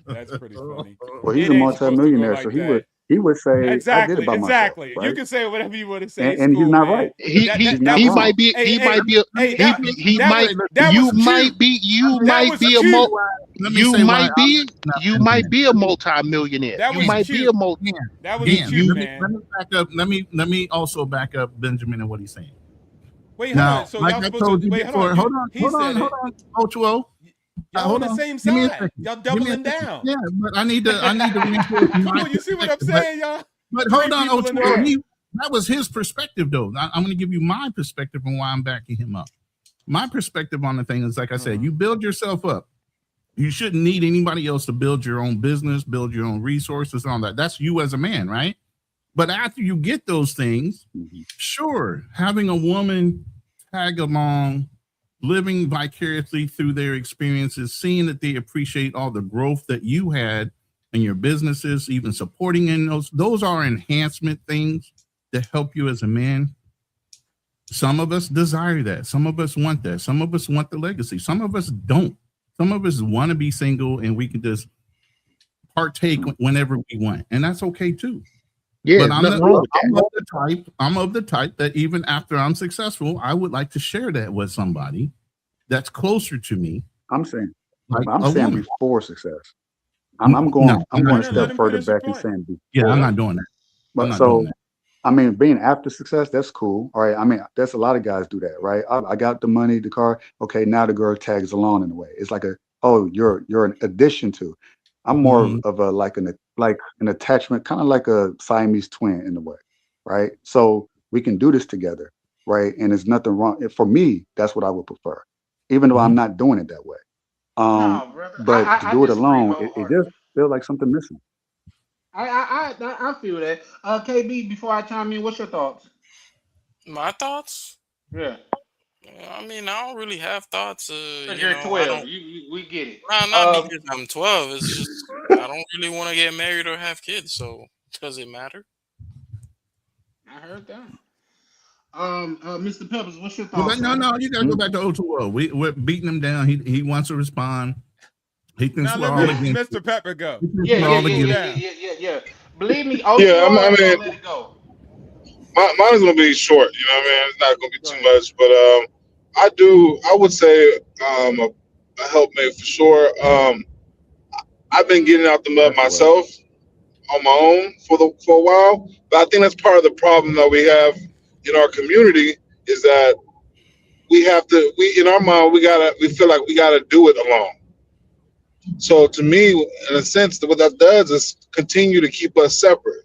Speaker 8: That's pretty funny.
Speaker 6: Well, he's
Speaker 8: It
Speaker 6: a
Speaker 8: ain't supposed to go
Speaker 6: multimillionaire, so
Speaker 8: like that.
Speaker 6: he would say, "I did it
Speaker 8: Exactly,
Speaker 6: by myself,"
Speaker 8: exactly. You
Speaker 6: right?
Speaker 8: can say whatever you want to say. It's
Speaker 6: And he's
Speaker 8: cool,
Speaker 6: not
Speaker 8: man.
Speaker 6: right. He's not
Speaker 10: He
Speaker 6: wrong.
Speaker 10: might be
Speaker 8: Hey,
Speaker 10: he
Speaker 8: hey,
Speaker 10: might be
Speaker 8: hey.
Speaker 10: he
Speaker 8: That was
Speaker 10: might
Speaker 8: that was cute.
Speaker 10: you
Speaker 8: That
Speaker 10: might
Speaker 8: was
Speaker 10: be
Speaker 8: cute.
Speaker 5: Let me say why I'm not
Speaker 10: you might
Speaker 5: Benjamin.
Speaker 10: be a multimillionaire.
Speaker 8: That
Speaker 10: You
Speaker 8: was
Speaker 10: might be
Speaker 8: cute.
Speaker 10: a multi.
Speaker 8: That was
Speaker 5: Dan,
Speaker 8: cute,
Speaker 10: You
Speaker 8: man.
Speaker 5: let me back up. Let me also back up Benjamin and what he's saying.
Speaker 8: Wait, hold on.
Speaker 5: Now,
Speaker 8: So
Speaker 5: like
Speaker 8: y'all
Speaker 5: I
Speaker 8: supposed
Speaker 5: told
Speaker 8: to
Speaker 5: you
Speaker 8: wait? Hold on.
Speaker 5: before,
Speaker 8: You he said
Speaker 5: hold
Speaker 8: it.
Speaker 5: on, O2O.
Speaker 8: Y'all on
Speaker 5: Hold
Speaker 8: the
Speaker 5: on.
Speaker 8: same
Speaker 5: Give me a
Speaker 8: side.
Speaker 5: second.
Speaker 8: Y'all
Speaker 5: Give me a
Speaker 8: doubling
Speaker 5: second.
Speaker 8: down.
Speaker 5: Yeah, but I need to reinforce
Speaker 8: Come
Speaker 5: my
Speaker 8: on, you see what I'm
Speaker 5: perspective.
Speaker 8: saying, y'all?
Speaker 5: But
Speaker 8: Three
Speaker 5: hold on,
Speaker 8: people in the
Speaker 5: O2O.
Speaker 8: room.
Speaker 5: That was his perspective, though. I'm going to give you my perspective on why I'm backing him up. My perspective on the thing is, like I said, you build yourself up. You shouldn't need anybody else to build your own business, build your own resources, and all that. That's you as a man, right? But after you get those things, sure, having a woman tag along, living vicariously through their experiences, seeing that they appreciate all the growth that you had in your businesses, even supporting in those are enhancement things to help you as a man. Some of us desire that. Some of us want that. Some of us want the legacy. Some of us don't. Some of us want to be single and we can just partake whenever we want. And that's okay too.
Speaker 10: Yeah,
Speaker 5: But
Speaker 10: there's nothing wrong with that.
Speaker 5: I'm of the type that even after I'm successful, I would like to share that with somebody that's closer to me,
Speaker 6: I'm saying
Speaker 5: like a
Speaker 6: saying
Speaker 5: woman.
Speaker 6: before success. I'm going
Speaker 5: No,
Speaker 6: I'm going a
Speaker 8: No, let
Speaker 6: step
Speaker 8: him
Speaker 6: further
Speaker 8: finish the
Speaker 6: back and
Speaker 8: point.
Speaker 6: saying
Speaker 5: yeah,
Speaker 6: before.
Speaker 5: I'm not doing that. I'm
Speaker 6: But
Speaker 5: not doing
Speaker 6: so
Speaker 5: that.
Speaker 6: I mean, being after success, that's cool. All right. I mean, that's a lot of guys do that, right? I got the money, the car. Okay, now the girl tags along in a way. It's like you're an addition to. I'm more of a like an attachment, kind of like a Siamese twin in a way, right? So we can do this together, right? And there's nothing wrong. For me, that's what I would prefer, even though I'm not doing it that way.
Speaker 4: No, brother.
Speaker 6: But to
Speaker 4: I
Speaker 6: do it
Speaker 4: disagree
Speaker 6: alone, it
Speaker 4: wholeheartedly.
Speaker 6: just feels like something missing.
Speaker 4: I feel that. KB, before I chime in, what's your thoughts?
Speaker 3: My thoughts?
Speaker 4: Yeah.
Speaker 3: I mean, I don't really have thoughts.
Speaker 4: Because
Speaker 3: You
Speaker 4: you're
Speaker 3: know, I
Speaker 4: 12.
Speaker 3: don't.
Speaker 4: We get it.
Speaker 3: Nah, not because I'm 12. It's just I don't really want to get married or have kids. So does it matter?
Speaker 4: I heard that. Mr. Peppers, what's your
Speaker 5: Well,
Speaker 4: thoughts,
Speaker 5: no,
Speaker 4: man?
Speaker 5: you gotta go back to O2O. We're beating him down. He wants to respond. He thinks
Speaker 8: Now
Speaker 5: we're
Speaker 8: let
Speaker 5: all against
Speaker 8: Mr. Pepper go.
Speaker 5: He thinks
Speaker 4: Yeah,
Speaker 5: we're
Speaker 4: yeah,
Speaker 5: all
Speaker 4: yeah,
Speaker 8: Cool
Speaker 4: yeah,
Speaker 5: against
Speaker 4: yeah,
Speaker 8: down.
Speaker 4: yeah, yeah, yeah. Believe me,
Speaker 13: Yeah,
Speaker 4: O2O
Speaker 13: I
Speaker 4: ain't
Speaker 13: mean,
Speaker 4: gonna let it go.
Speaker 13: mine's gonna be short. You know what I mean? It's not gonna be
Speaker 4: Go
Speaker 13: too
Speaker 4: ahead.
Speaker 13: much, but I would say a helpmate for sure. I've been getting out the mud
Speaker 6: That's what.
Speaker 13: myself on my own for a while, but I think that's part of the problem that we have in our community is that we in our mind we feel like we gotta do it alone. So to me, in a sense, what that does is continue to keep us separate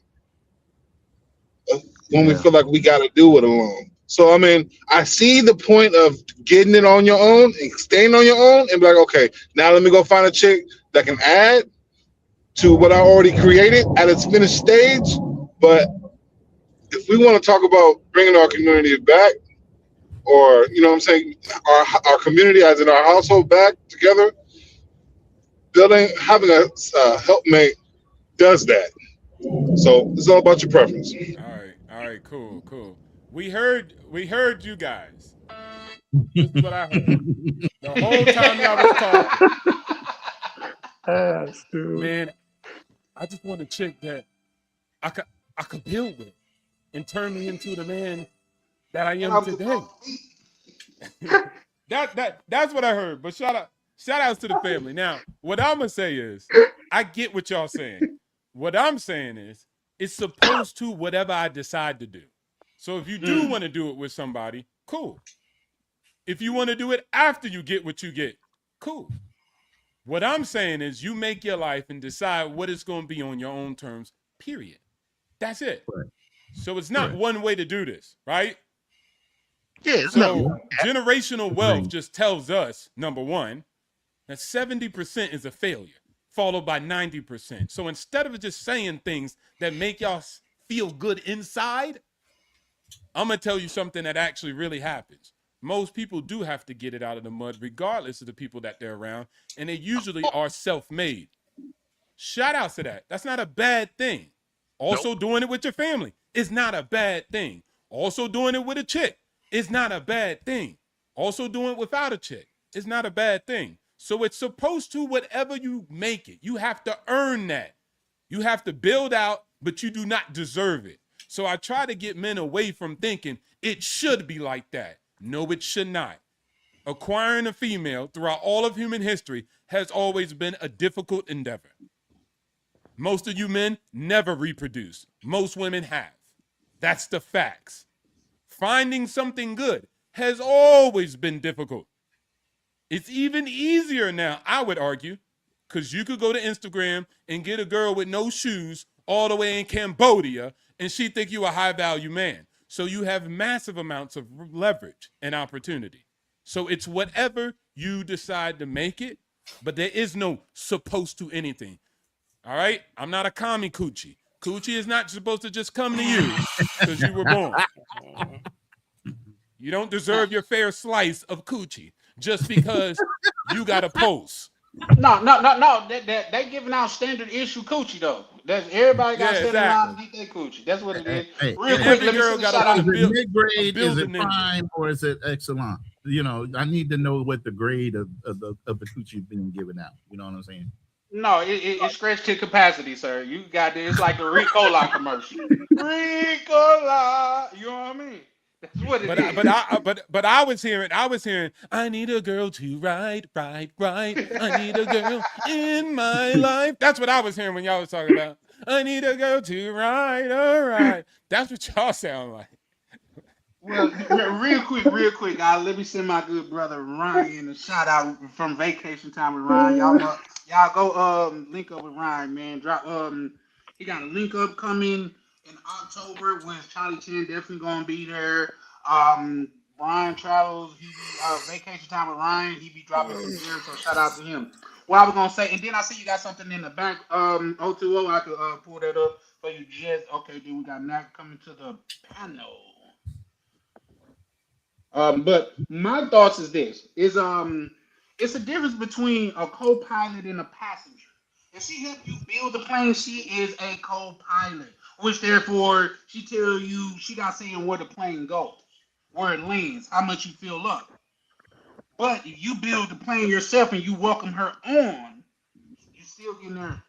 Speaker 13: when we
Speaker 6: Yeah.
Speaker 13: feel like we got to do it alone. So I mean, I see the point of getting it on your own and staying on your own, and be like, okay, now let me go find a chick that can add to what I already created at its finished stage. But if we want to talk about bringing our community back, or you know what I'm saying, our community as in our household back together, having a helpmate does that. So it's all about your preference.
Speaker 8: All right, cool. We heard you guys. This is what I heard. The whole time y'all was talking,
Speaker 6: Dude.
Speaker 8: man, I just want a chick that I could build with and turn me into the man that I
Speaker 4: And
Speaker 8: am
Speaker 4: I'm
Speaker 8: today.
Speaker 4: supposed to be.
Speaker 8: That's what I heard. But shout Shout outs to the family. Now, what I'm gonna say is, I get what y'all saying. What I'm saying is, it's supposed to whatever I decide to do. So if you do want to do it with somebody, cool. If you want to do it after you get what you get, cool. What I'm saying is, you make your life and decide what it's going to be on your own terms. Period. That's it.
Speaker 5: Right.
Speaker 8: So it's not
Speaker 5: Right.
Speaker 8: one way to do this, right?
Speaker 10: Yeah, it's
Speaker 8: So
Speaker 10: not.
Speaker 8: generational wealth
Speaker 5: Right.
Speaker 8: just tells us, number one, that 70% is a failure, followed by 90%. So instead of just saying things that make y'all feel good inside, I'm going to tell you something that actually really happens. Most people do have to get it out of the mud, regardless of the people that they're around, and they usually are self-made. Shout out to that. That's not a bad thing. Also, doing it with your family is not a bad thing. Also, doing it with a chick is not a bad thing. Also, doing it without a chick is not a bad thing. So it's supposed to, whatever you make it, you have to earn that. You have to build out, but you do not deserve it. So I try to get men away from thinking it should be like that. No, it should not. Acquiring a female throughout all of human history has always been a difficult endeavor. Most of you men never reproduce. Most women have. That's the facts. Finding something good has always been difficult. It's even easier now, I would argue, because you could go to Instagram and get a girl with no shoes all the way in Cambodia, and she think you a high-value man. So you have massive amounts of leverage and opportunity. So it's whatever you decide to make it, but there is no supposed to anything. All right? I'm not a commie coochie. Coochie is not supposed to just come to you because you were born. You don't deserve your fair slice of coochie just because you got a post.
Speaker 4: No. They giving out standard issue coochie though. That's everybody got
Speaker 8: Yeah,
Speaker 4: standard line
Speaker 8: exactly.
Speaker 4: and get their coochie. That's what it is.
Speaker 5: Hey,
Speaker 4: Real
Speaker 8: And
Speaker 4: quick,
Speaker 8: every
Speaker 4: let me
Speaker 8: girl
Speaker 4: send a
Speaker 8: got a
Speaker 4: shout out.
Speaker 8: little
Speaker 5: is it
Speaker 8: build,
Speaker 5: mid grade? Is
Speaker 8: build a
Speaker 5: it
Speaker 8: ninja.
Speaker 5: prime or is it excellent? You know, I need to know what the grade of the coochie being given out. You know what I'm saying?
Speaker 4: No, it's stretched to capacity, sir. You got this. It's like the Ricola commercial. Ricola. You know what I mean? That's what it is.
Speaker 8: But I was hearing, I need a girl to ride. I need a girl in my life. That's what I was hearing when y'all was talking about. I need a girl to ride, all right. That's what y'all sound like.
Speaker 4: Well, real quick, guys. Let me send my good brother Ryan a shout out from Vacation Time with Ryan. Y'all go link up with Ryan, man. He got a link up coming in October when Charlie Chan definitely gonna be there. Ryan travels. He be Vacation Time with Ryan. He be dropping some gear, so shout out to him. What I was gonna say, and then I see you got something in the back. 020. I could pull that up for you. Just okay. Then we got Mac coming to the panel. But my thoughts is this: it's a difference between a co-pilot and a passenger. If she help you build the plane, she is a co-pilot, which therefore she got saying where the plane goes, where it lands, how much you fill up. But if you build the plane yourself and you welcome her on, you still getting her.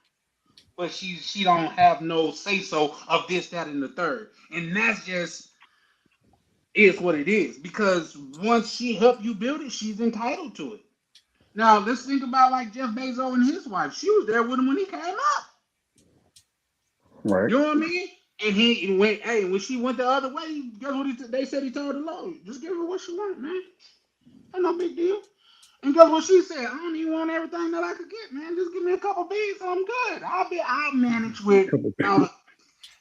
Speaker 4: But she don't have no say so of this, that, and the third, and that's just is what it is because once she helped you build it, she's entitled to it. Now let's think about like Jeff Bezos and his wife. She was there with him when he came up.
Speaker 11: Right.
Speaker 4: You know what I mean? And he went, hey, when she went the other way, guess what they said he told the Lord? Just give her what she want, man. Ain't no big deal. And guess what she said? I don't even want everything that I could get, man. Just give me a couple beats, I'm good. I'll manage with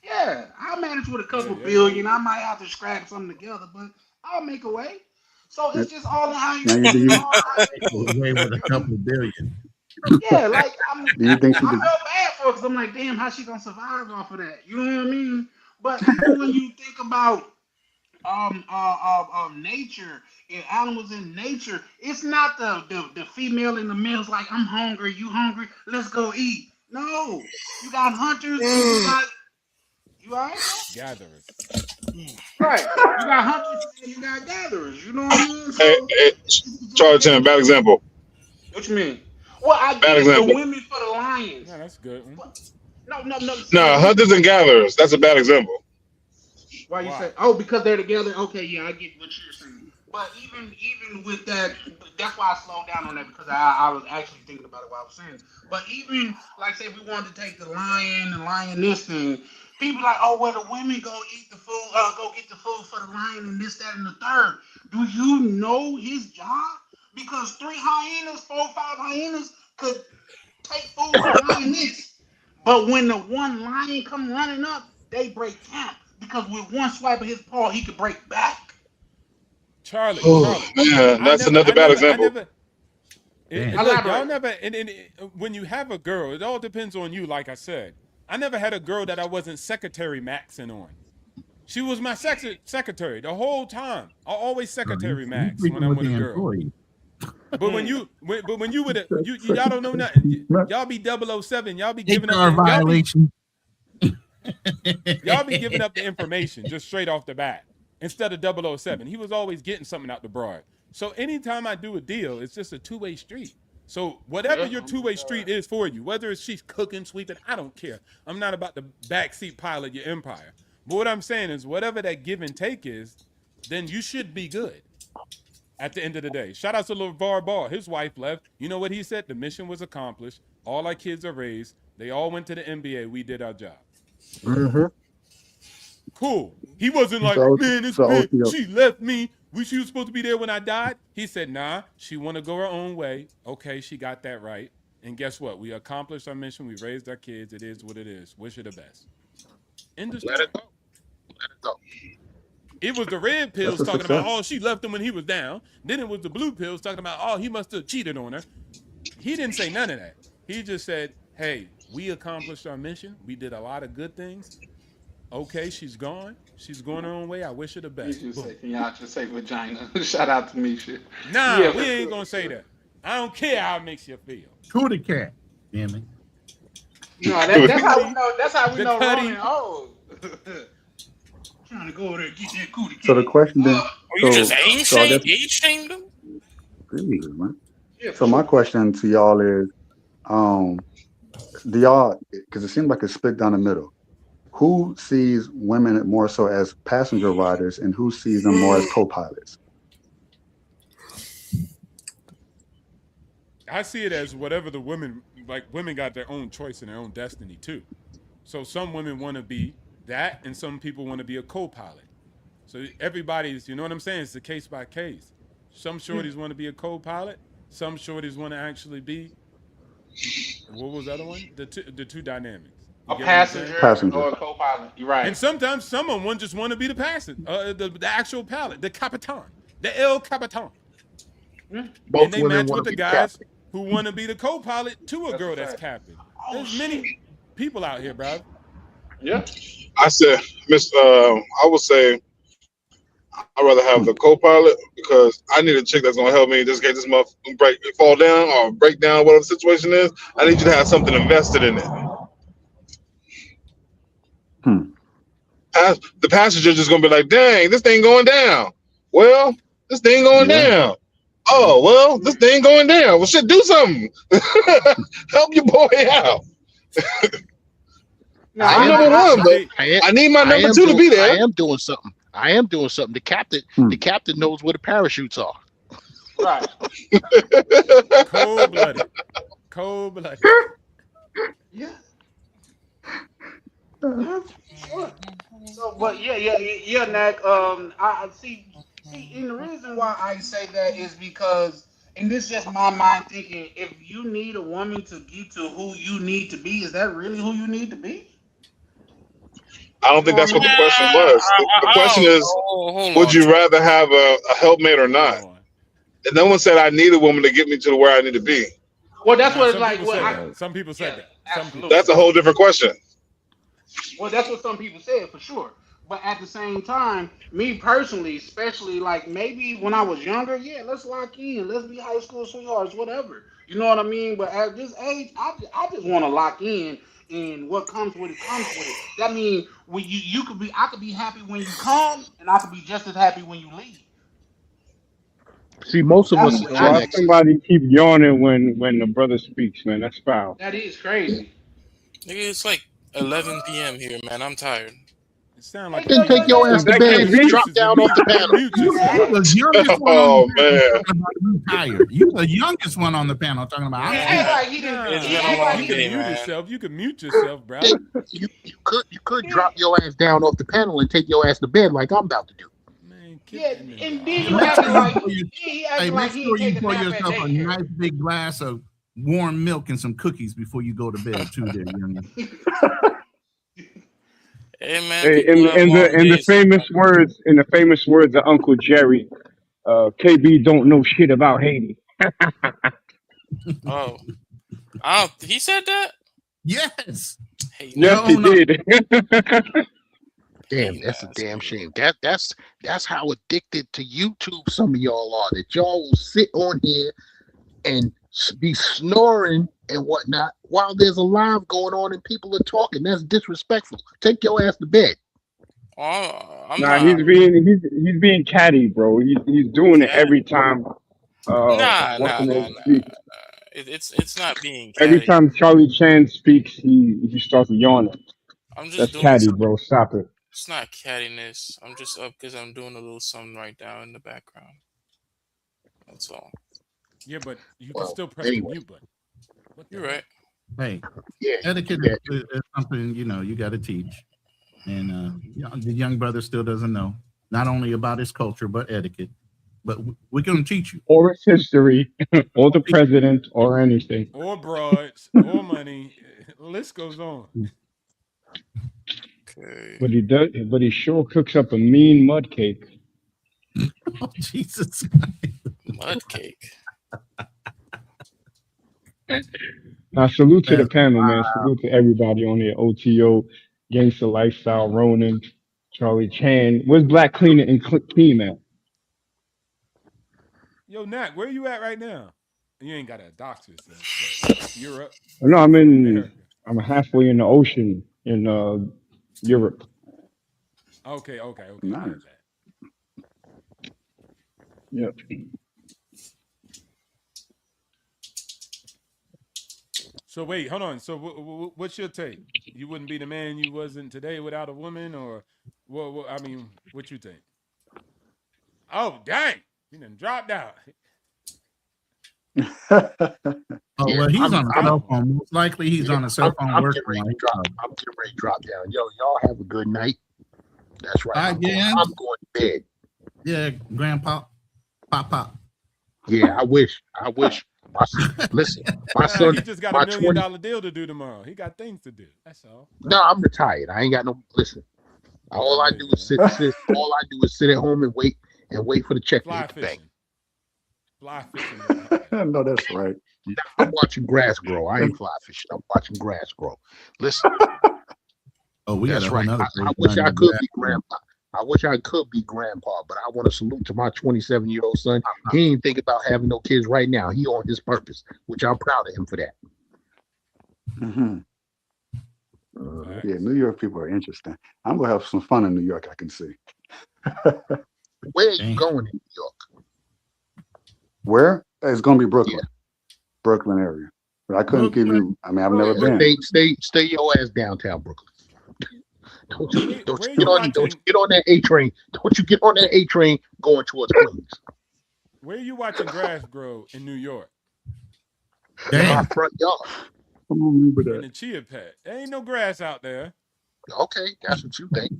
Speaker 4: yeah, I'll manage with a couple
Speaker 8: Yeah.
Speaker 4: billion. I might have to scrap something together, but I'll make a way. So it's just all in how you
Speaker 11: Now,
Speaker 4: it's
Speaker 11: do you
Speaker 4: all how you do
Speaker 5: Away
Speaker 4: it.
Speaker 5: with a couple billion.
Speaker 4: Yeah, like
Speaker 11: do you think
Speaker 4: I
Speaker 11: she
Speaker 4: felt
Speaker 11: could?
Speaker 4: bad for her because I'm like, damn, how she gonna survive off of that? You know what I mean? But even when you think about nature and animals in nature, it's not the female and the male's like, I'm hungry, you hungry, let's go eat. No, you got hunters and you all right, bro?
Speaker 8: Gatherers.
Speaker 4: Right. You got hunters and you got gatherers. You know what I mean?
Speaker 13: Hey,
Speaker 4: So
Speaker 13: hey,
Speaker 4: it's just
Speaker 13: Charlie Chan, bad
Speaker 4: different.
Speaker 13: example.
Speaker 4: What you mean? Well, I
Speaker 13: Bad
Speaker 4: get the
Speaker 13: example.
Speaker 4: women for the
Speaker 8: No,
Speaker 4: lions.
Speaker 8: that's a good one.
Speaker 4: But no. See, the
Speaker 13: No,
Speaker 4: women.
Speaker 13: hunters and gatherers. That's a bad example.
Speaker 4: Why you
Speaker 8: Why?
Speaker 4: say? Oh, because they're together. Okay, yeah, I get what you're saying. But even with that, that's why I slowed down on that because I was actually thinking about it while I was saying. It. But even like say we wanted to take the lioness thing, people like, oh well, the women go eat the food, go get the food for the lion and this, that, and the third. Do you know his job? Because three hyenas, four, five hyenas could take food for the lioness. But when the one lion come running up, they break camp because with one swipe of his paw, he could break back.
Speaker 8: Charlie,
Speaker 13: Oh
Speaker 8: Charlie.
Speaker 13: man,
Speaker 8: I
Speaker 13: that's
Speaker 8: never,
Speaker 13: another
Speaker 8: I
Speaker 13: bad
Speaker 8: never, I
Speaker 13: example.
Speaker 8: never.
Speaker 5: Damn.
Speaker 8: Look, y'all
Speaker 4: Elaborate.
Speaker 8: never. When you have a girl, it all depends on you. Like I said, I never had a girl that I wasn't secretary maxing on. She was my secretary the whole time. I always
Speaker 5: Oh, you
Speaker 8: secretary
Speaker 5: you
Speaker 8: max when
Speaker 5: sleeping
Speaker 8: I'm
Speaker 5: with
Speaker 8: with a
Speaker 5: the
Speaker 8: girl.
Speaker 5: employee.
Speaker 8: But when you would y'all don't know nothing. Y'all be 007. Y'all be giving up
Speaker 5: HR
Speaker 8: the
Speaker 5: violation.
Speaker 8: y'all be giving up the information just straight off the bat instead of 007. He was always getting something out the broad. So anytime I do a deal, it's just a two-way street. So whatever
Speaker 4: Yeah,
Speaker 8: your
Speaker 4: I'm
Speaker 8: two-way street is for you, whether it's she's cooking, sweeping, I don't care. I'm not about the backseat pilot your empire. But what I'm saying is whatever that give and take is, then you should be good at the end of the day. Shout out to LeVar Ball. His wife left. You know what he said? The mission was accomplished. All our kids are raised. They all went to the NBA. We did our job.
Speaker 6: Mm-hmm.
Speaker 8: Cool. He wasn't like,
Speaker 11: So,
Speaker 8: man, it's
Speaker 11: so
Speaker 8: big.
Speaker 11: OTO,
Speaker 8: She left me. She was supposed to be there when I died. He said, nah, she want to go her own way. Okay, she got that right. And guess what? We accomplished our mission. We raised our kids. It is what it is. Wish her the best. End of
Speaker 10: Let
Speaker 8: story.
Speaker 10: it go. Let it go.
Speaker 8: It was the red
Speaker 11: that's
Speaker 8: pills
Speaker 11: a
Speaker 8: talking about,
Speaker 11: success.
Speaker 8: oh, she left him when he was down. Then it was the blue pills talking about, oh, he must have cheated on her. He didn't say none of that. He just said, hey, we accomplished our mission. We did a lot of good things. Okay, she's gone. She's going her own way. I wish her the
Speaker 4: You
Speaker 8: best.
Speaker 4: just
Speaker 8: Boom.
Speaker 4: say, can y'all just say vagina? Shout out to Misha.
Speaker 8: Nah,
Speaker 4: Yeah,
Speaker 8: we
Speaker 4: for
Speaker 8: ain't
Speaker 4: sure,
Speaker 8: gonna
Speaker 4: for
Speaker 8: say
Speaker 4: sure.
Speaker 8: that. I don't care how it makes you feel.
Speaker 5: Cootie cat. Damn it.
Speaker 4: No,
Speaker 8: The
Speaker 4: that's how we
Speaker 8: cootie,
Speaker 4: know. That's how we
Speaker 8: the
Speaker 4: know Ronan
Speaker 8: cutty.
Speaker 4: old. Trying to go over there and get that cootie
Speaker 11: So the
Speaker 4: cat.
Speaker 11: question then,
Speaker 3: Or you just
Speaker 11: so
Speaker 3: age
Speaker 11: so I guess
Speaker 3: shamed them?
Speaker 11: Jesus, man.
Speaker 4: Yeah, for
Speaker 11: So my
Speaker 4: sure.
Speaker 11: question to y'all is, um, do y'all, because it seems like it's split down the middle. Who sees women more so as passenger riders, and who sees them more as co-pilots?
Speaker 8: I see it as whatever the women like. Women got their own choice and their own destiny too. So some women want to be that, and some people want to be a co-pilot. So everybody's, you know what I'm saying? It's a case by case. Some
Speaker 4: Yeah.
Speaker 8: shorties want to be a co-pilot. Some shorties want to actually be. What was the other one? The two dynamics. You
Speaker 4: A
Speaker 8: get what I'm saying?
Speaker 4: passenger
Speaker 11: Passenger.
Speaker 4: or a co-pilot. You're right.
Speaker 8: And sometimes someone just want to be the passenger, the actual pilot, the capitan, the El Capitan.
Speaker 4: Yeah,
Speaker 8: And
Speaker 10: Most
Speaker 8: they
Speaker 10: women
Speaker 8: match
Speaker 10: want
Speaker 8: with
Speaker 10: to
Speaker 8: the
Speaker 10: be the
Speaker 8: guys
Speaker 10: captain.
Speaker 8: who want to be the co-pilot to a
Speaker 4: that's a
Speaker 8: girl that's
Speaker 4: fact.
Speaker 8: capping.
Speaker 4: Oh
Speaker 8: There's
Speaker 4: shit.
Speaker 8: many people out here, bro.
Speaker 4: Yeah.
Speaker 13: I said, Miss, I would say I'd rather have the
Speaker 11: Hmm.
Speaker 13: co-pilot because I need a chick that's gonna help me just get this motherfucker fall down or break down whatever the situation is. I need you to have something invested in it.
Speaker 11: Hmm.
Speaker 13: The passenger just gonna be like, dang, this thing going down. Well, this thing going
Speaker 11: Yeah.
Speaker 13: down. Oh, well, this thing going down. Well, shit, do something. Help your boy out.
Speaker 4: No,
Speaker 10: I
Speaker 13: I'm
Speaker 10: am
Speaker 13: number
Speaker 10: doing
Speaker 13: one,
Speaker 8: But
Speaker 10: something.
Speaker 13: but
Speaker 8: they,
Speaker 13: I need my
Speaker 10: I
Speaker 13: number
Speaker 10: am
Speaker 13: two to
Speaker 10: doing.
Speaker 13: be
Speaker 10: I
Speaker 13: there.
Speaker 10: am doing something. I am doing something.
Speaker 11: Hmm.
Speaker 10: The captain knows where the parachutes are.
Speaker 4: right.
Speaker 8: cold-blooded, cold-blooded.
Speaker 4: Yeah. Yeah, for sure. So, but yeah, Nack. I see. See, and the reason why I say that is because, and this is just my mind thinking. If you need a woman to get to who you need to be, is that really who you need to be?
Speaker 13: I
Speaker 4: You
Speaker 13: don't
Speaker 4: know
Speaker 13: think
Speaker 4: what I
Speaker 13: that's what
Speaker 3: Nah,
Speaker 13: the
Speaker 4: mean?
Speaker 13: question was. The
Speaker 3: I
Speaker 13: question
Speaker 3: don't
Speaker 13: is,
Speaker 3: know. Hold
Speaker 13: would
Speaker 3: on,
Speaker 13: you
Speaker 3: Charlie.
Speaker 13: rather have a helpmate or
Speaker 8: Hold
Speaker 13: not?
Speaker 8: on.
Speaker 13: And no one said I need a woman to get me to where I need to be.
Speaker 4: Well, that's
Speaker 8: Nah,
Speaker 4: what it's
Speaker 8: some
Speaker 4: like.
Speaker 8: people
Speaker 4: Well,
Speaker 8: said
Speaker 4: I
Speaker 8: that. Some people
Speaker 4: yeah,
Speaker 8: said that. Some people
Speaker 4: absolutely.
Speaker 13: That's
Speaker 8: said
Speaker 13: a
Speaker 8: that.
Speaker 13: whole different question.
Speaker 4: Well, that's what some people said for sure. But at the same time, me personally, especially like maybe when I was younger, yeah, let's lock in, let's be high school sweethearts, whatever. You know what I mean? But at this age, I just want to lock in, and what comes with it comes with it. That means when you could be, I could be happy when you come, and I could be just as happy when you leave.
Speaker 10: See, most of
Speaker 4: That's
Speaker 10: us,
Speaker 4: the way I
Speaker 14: Why
Speaker 4: see it.
Speaker 10: Gen X's,
Speaker 14: somebody keep yawning when the brother speaks, man? That's foul.
Speaker 4: That is crazy.
Speaker 3: Nigga, it's like 11 p.m. here, man. I'm tired.
Speaker 8: It sounds like
Speaker 10: Then take your ass to
Speaker 14: That
Speaker 10: bed
Speaker 14: can't
Speaker 10: and
Speaker 14: be.
Speaker 10: drop down off the panel.
Speaker 8: Mute
Speaker 5: You
Speaker 8: yourself.
Speaker 5: the youngest one on
Speaker 13: Oh
Speaker 5: the panel
Speaker 13: man.
Speaker 5: talking about retired. You the youngest one on the panel talking about I'm
Speaker 4: He
Speaker 3: Yeah,
Speaker 4: act
Speaker 5: sleeping.
Speaker 4: like he didn't.
Speaker 3: it's
Speaker 4: He
Speaker 3: been a
Speaker 4: act like
Speaker 3: long
Speaker 8: You
Speaker 4: he
Speaker 8: can
Speaker 3: day,
Speaker 8: mute
Speaker 4: didn't.
Speaker 3: man.
Speaker 8: yourself. You can mute yourself, bro.
Speaker 10: Then you could drop your ass down off the panel and take your ass to bed like I'm about to do.
Speaker 8: Man, get
Speaker 4: Yeah,
Speaker 8: that nigga
Speaker 4: and then
Speaker 8: off.
Speaker 5: So
Speaker 4: you
Speaker 5: make
Speaker 4: acting
Speaker 5: sure you
Speaker 4: like
Speaker 5: pour your,
Speaker 4: he
Speaker 5: hey,
Speaker 4: acting
Speaker 5: make
Speaker 4: like he
Speaker 5: sure
Speaker 4: ain't
Speaker 5: you
Speaker 4: take a
Speaker 5: pour
Speaker 4: nap at
Speaker 5: yourself a
Speaker 4: daycare.
Speaker 5: nice big glass of warm milk and some cookies before you go to bed too. There, young.
Speaker 3: Hey, man,
Speaker 14: Hey,
Speaker 3: people have long
Speaker 14: in the
Speaker 3: days
Speaker 14: famous
Speaker 3: sometimes.
Speaker 14: words of Uncle Jerry, KB don't know shit about Haiti.
Speaker 3: Oh, I don't, he said that?
Speaker 5: Yes.
Speaker 3: Hating
Speaker 14: Yes,
Speaker 3: ass.
Speaker 14: he
Speaker 5: No, no.
Speaker 14: did.
Speaker 10: Damn,
Speaker 3: Hating
Speaker 10: that's a
Speaker 3: ass
Speaker 10: damn
Speaker 3: nigga.
Speaker 10: shame. That's how addicted to YouTube some of y'all are. That y'all will sit on here and be snoring and whatnot while there's a live going on and people are talking. That's disrespectful. Take your ass to bed.
Speaker 3: Oh, I'm
Speaker 14: Nah,
Speaker 3: not
Speaker 14: he's being catty, bro. He's doing it
Speaker 3: cat.
Speaker 14: every time.
Speaker 3: Nah,
Speaker 14: What's
Speaker 3: nah,
Speaker 14: the
Speaker 3: nah,
Speaker 14: name
Speaker 3: nah.
Speaker 14: speaks?
Speaker 3: It's not being
Speaker 14: Every
Speaker 3: catty.
Speaker 14: time Charlie Chan speaks, he starts yawning.
Speaker 3: I'm just
Speaker 14: That's
Speaker 3: doing
Speaker 14: catty,
Speaker 3: something.
Speaker 14: bro. Stop it.
Speaker 3: It's not cattiness. I'm just up because I'm doing a little something right now in the background. That's all.
Speaker 8: Yeah, but you can
Speaker 10: Well,
Speaker 8: still press the
Speaker 10: anyway,
Speaker 8: mute button. What the
Speaker 3: You're
Speaker 8: hell?
Speaker 3: right.
Speaker 5: Hey,
Speaker 10: yeah,
Speaker 5: etiquette
Speaker 10: you got
Speaker 5: is something you got to teach, and the young brother still doesn't know not only about his culture but etiquette. But we're going to teach you.
Speaker 14: Or its history, or the president, or anything.
Speaker 8: Or broads, or money. The list goes on.
Speaker 3: Okay.
Speaker 14: But he does. But he sure cooks up a mean mud cake.
Speaker 5: Oh, Jesus.
Speaker 3: Mud cake.
Speaker 14: Now, salute to the
Speaker 5: That's
Speaker 14: panel, man. Salute to everybody on here. OTO, Gangster Lifestyle, Ronan, Charlie Chan. Where's Black Cleaner and Clean at?
Speaker 8: Yo, Nat, where you at right now? You ain't got to dox yourself, but Europe,
Speaker 14: No,
Speaker 8: America.
Speaker 14: I'm halfway in the ocean in Europe.
Speaker 8: Okay.
Speaker 11: Nice.
Speaker 8: Bad.
Speaker 14: Yep.
Speaker 8: So wait, hold on. So what's your take? You wouldn't be the man you wasn't today without a woman, or what? I mean, what you think? Oh, dang! You done dropped out.
Speaker 5: Oh,
Speaker 10: yeah.
Speaker 5: well, he's on a
Speaker 8: Come
Speaker 5: cell
Speaker 8: on.
Speaker 5: phone. Most likely he's
Speaker 10: Yeah,
Speaker 5: on a cell phone
Speaker 10: I'm
Speaker 5: working
Speaker 10: getting ready
Speaker 5: while
Speaker 10: to
Speaker 5: he's
Speaker 10: drop.
Speaker 5: talking.
Speaker 10: I'm getting ready to drop down. Yo, y'all have a good night. That's right.
Speaker 5: All right, Dan.
Speaker 10: I'm going to bed.
Speaker 5: Yeah, Grandpa. Pop.
Speaker 10: Yeah, I wish. Listen, my
Speaker 8: Nah,
Speaker 10: son,
Speaker 8: he just got
Speaker 10: my
Speaker 8: $1 million
Speaker 10: 20.
Speaker 8: deal to do tomorrow. He got things to do. That's all.
Speaker 10: No, I'm retired. I ain't got no. Listen,
Speaker 8: Oh,
Speaker 10: all I
Speaker 8: there you
Speaker 10: do
Speaker 8: go.
Speaker 10: is sit. All I do is sit at home and wait for the check to
Speaker 8: Fly
Speaker 10: hit the bank.
Speaker 8: fishing. Fly fishing. Okay.
Speaker 11: No, that's right.
Speaker 10: I'm watching grass grow. I ain't fly fishing. I'm watching grass grow. Listen,
Speaker 5: Oh, we got
Speaker 10: that's
Speaker 5: a whole
Speaker 10: right.
Speaker 5: nother
Speaker 10: I
Speaker 5: page
Speaker 10: wish
Speaker 5: on
Speaker 10: I
Speaker 5: your
Speaker 10: could
Speaker 5: graph.
Speaker 10: be grandpa. I wish I could be grandpa, but I want to salute to my 27-year-old son. He ain't think about having no kids right now. He on his purpose, which I'm proud of him for that.
Speaker 11: Hmm.
Speaker 8: Facts.
Speaker 11: Yeah, New York people are interesting. I'm gonna have some fun in New York. I can see.
Speaker 10: Where are you
Speaker 5: Dang.
Speaker 10: going in New York?
Speaker 11: Where? It's gonna be Brooklyn,
Speaker 10: Yeah.
Speaker 11: Brooklyn area. But I couldn't give you. I mean, I've never
Speaker 10: Well,
Speaker 11: been.
Speaker 10: stay your ass downtown Brooklyn. Don't you
Speaker 8: Where
Speaker 10: get
Speaker 8: you
Speaker 10: on? Don't you
Speaker 8: watching?
Speaker 10: get on that A train? Don't you get on that A train going towards Queens?
Speaker 8: Where you watching grass grow in New York?
Speaker 10: In my
Speaker 5: Dang.
Speaker 10: front yard.
Speaker 11: I'm gonna remember
Speaker 8: In
Speaker 11: that.
Speaker 8: the chia pet. There ain't no grass out there.
Speaker 10: Okay, that's what you think.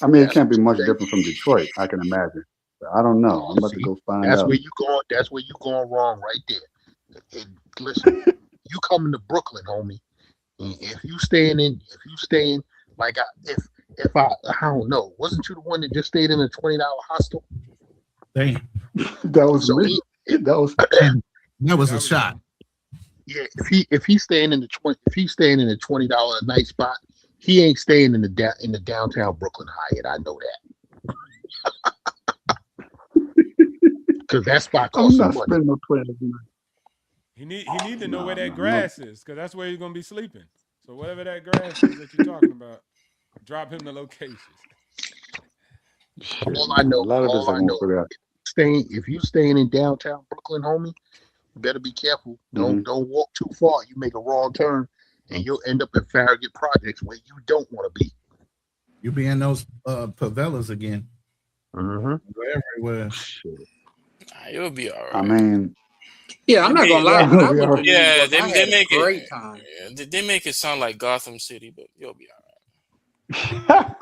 Speaker 11: I mean, it
Speaker 10: That's
Speaker 11: can't
Speaker 10: what
Speaker 11: be
Speaker 10: you
Speaker 11: much
Speaker 10: think.
Speaker 11: different from Detroit. I can imagine. But I don't know.
Speaker 10: Oh,
Speaker 11: I'm about to
Speaker 10: see,
Speaker 11: go find
Speaker 10: that's
Speaker 11: out.
Speaker 10: where you going. That's where you going wrong right there. Listen, you coming to Brooklyn, homie. And if you staying like I don't know, wasn't you the one that just stayed in a $20 hostel?
Speaker 5: Dang.
Speaker 11: That was
Speaker 10: So
Speaker 11: me. That was
Speaker 5: And that was
Speaker 8: That
Speaker 5: a
Speaker 8: was
Speaker 5: shot.
Speaker 8: him.
Speaker 10: yeah, if he's staying in the $20 a night spot, he ain't staying in the downtown Brooklyn Hyatt. I know that because that spot
Speaker 11: I'm
Speaker 10: costs some
Speaker 11: not
Speaker 10: money.
Speaker 11: spending no $20 a night.
Speaker 8: He need to know where that
Speaker 11: No.
Speaker 8: grass is, because that's where he's gonna be sleeping. So whatever that grass is that you're talking about, drop him the locations.
Speaker 11: Shit,
Speaker 10: All I
Speaker 11: man. A
Speaker 10: know,
Speaker 11: lot of this I won't figure out.
Speaker 10: if you staying in downtown Brooklyn, homie, you better be careful.
Speaker 11: Hmm.
Speaker 10: Don't walk too far. You make a wrong turn and you'll end up in Farragut Projects where you don't want to be.
Speaker 5: You'll be in those favelas again.
Speaker 10: Mm-hmm.
Speaker 5: Everywhere.
Speaker 3: You'll be all right.
Speaker 11: I mean,
Speaker 2: Yeah, I'm not gonna lie. When I went to New
Speaker 3: Yeah,
Speaker 2: York,
Speaker 3: they
Speaker 2: I had
Speaker 3: make
Speaker 2: a great
Speaker 3: it.
Speaker 2: time.
Speaker 3: They make it sound like Gotham City, but you'll be all right.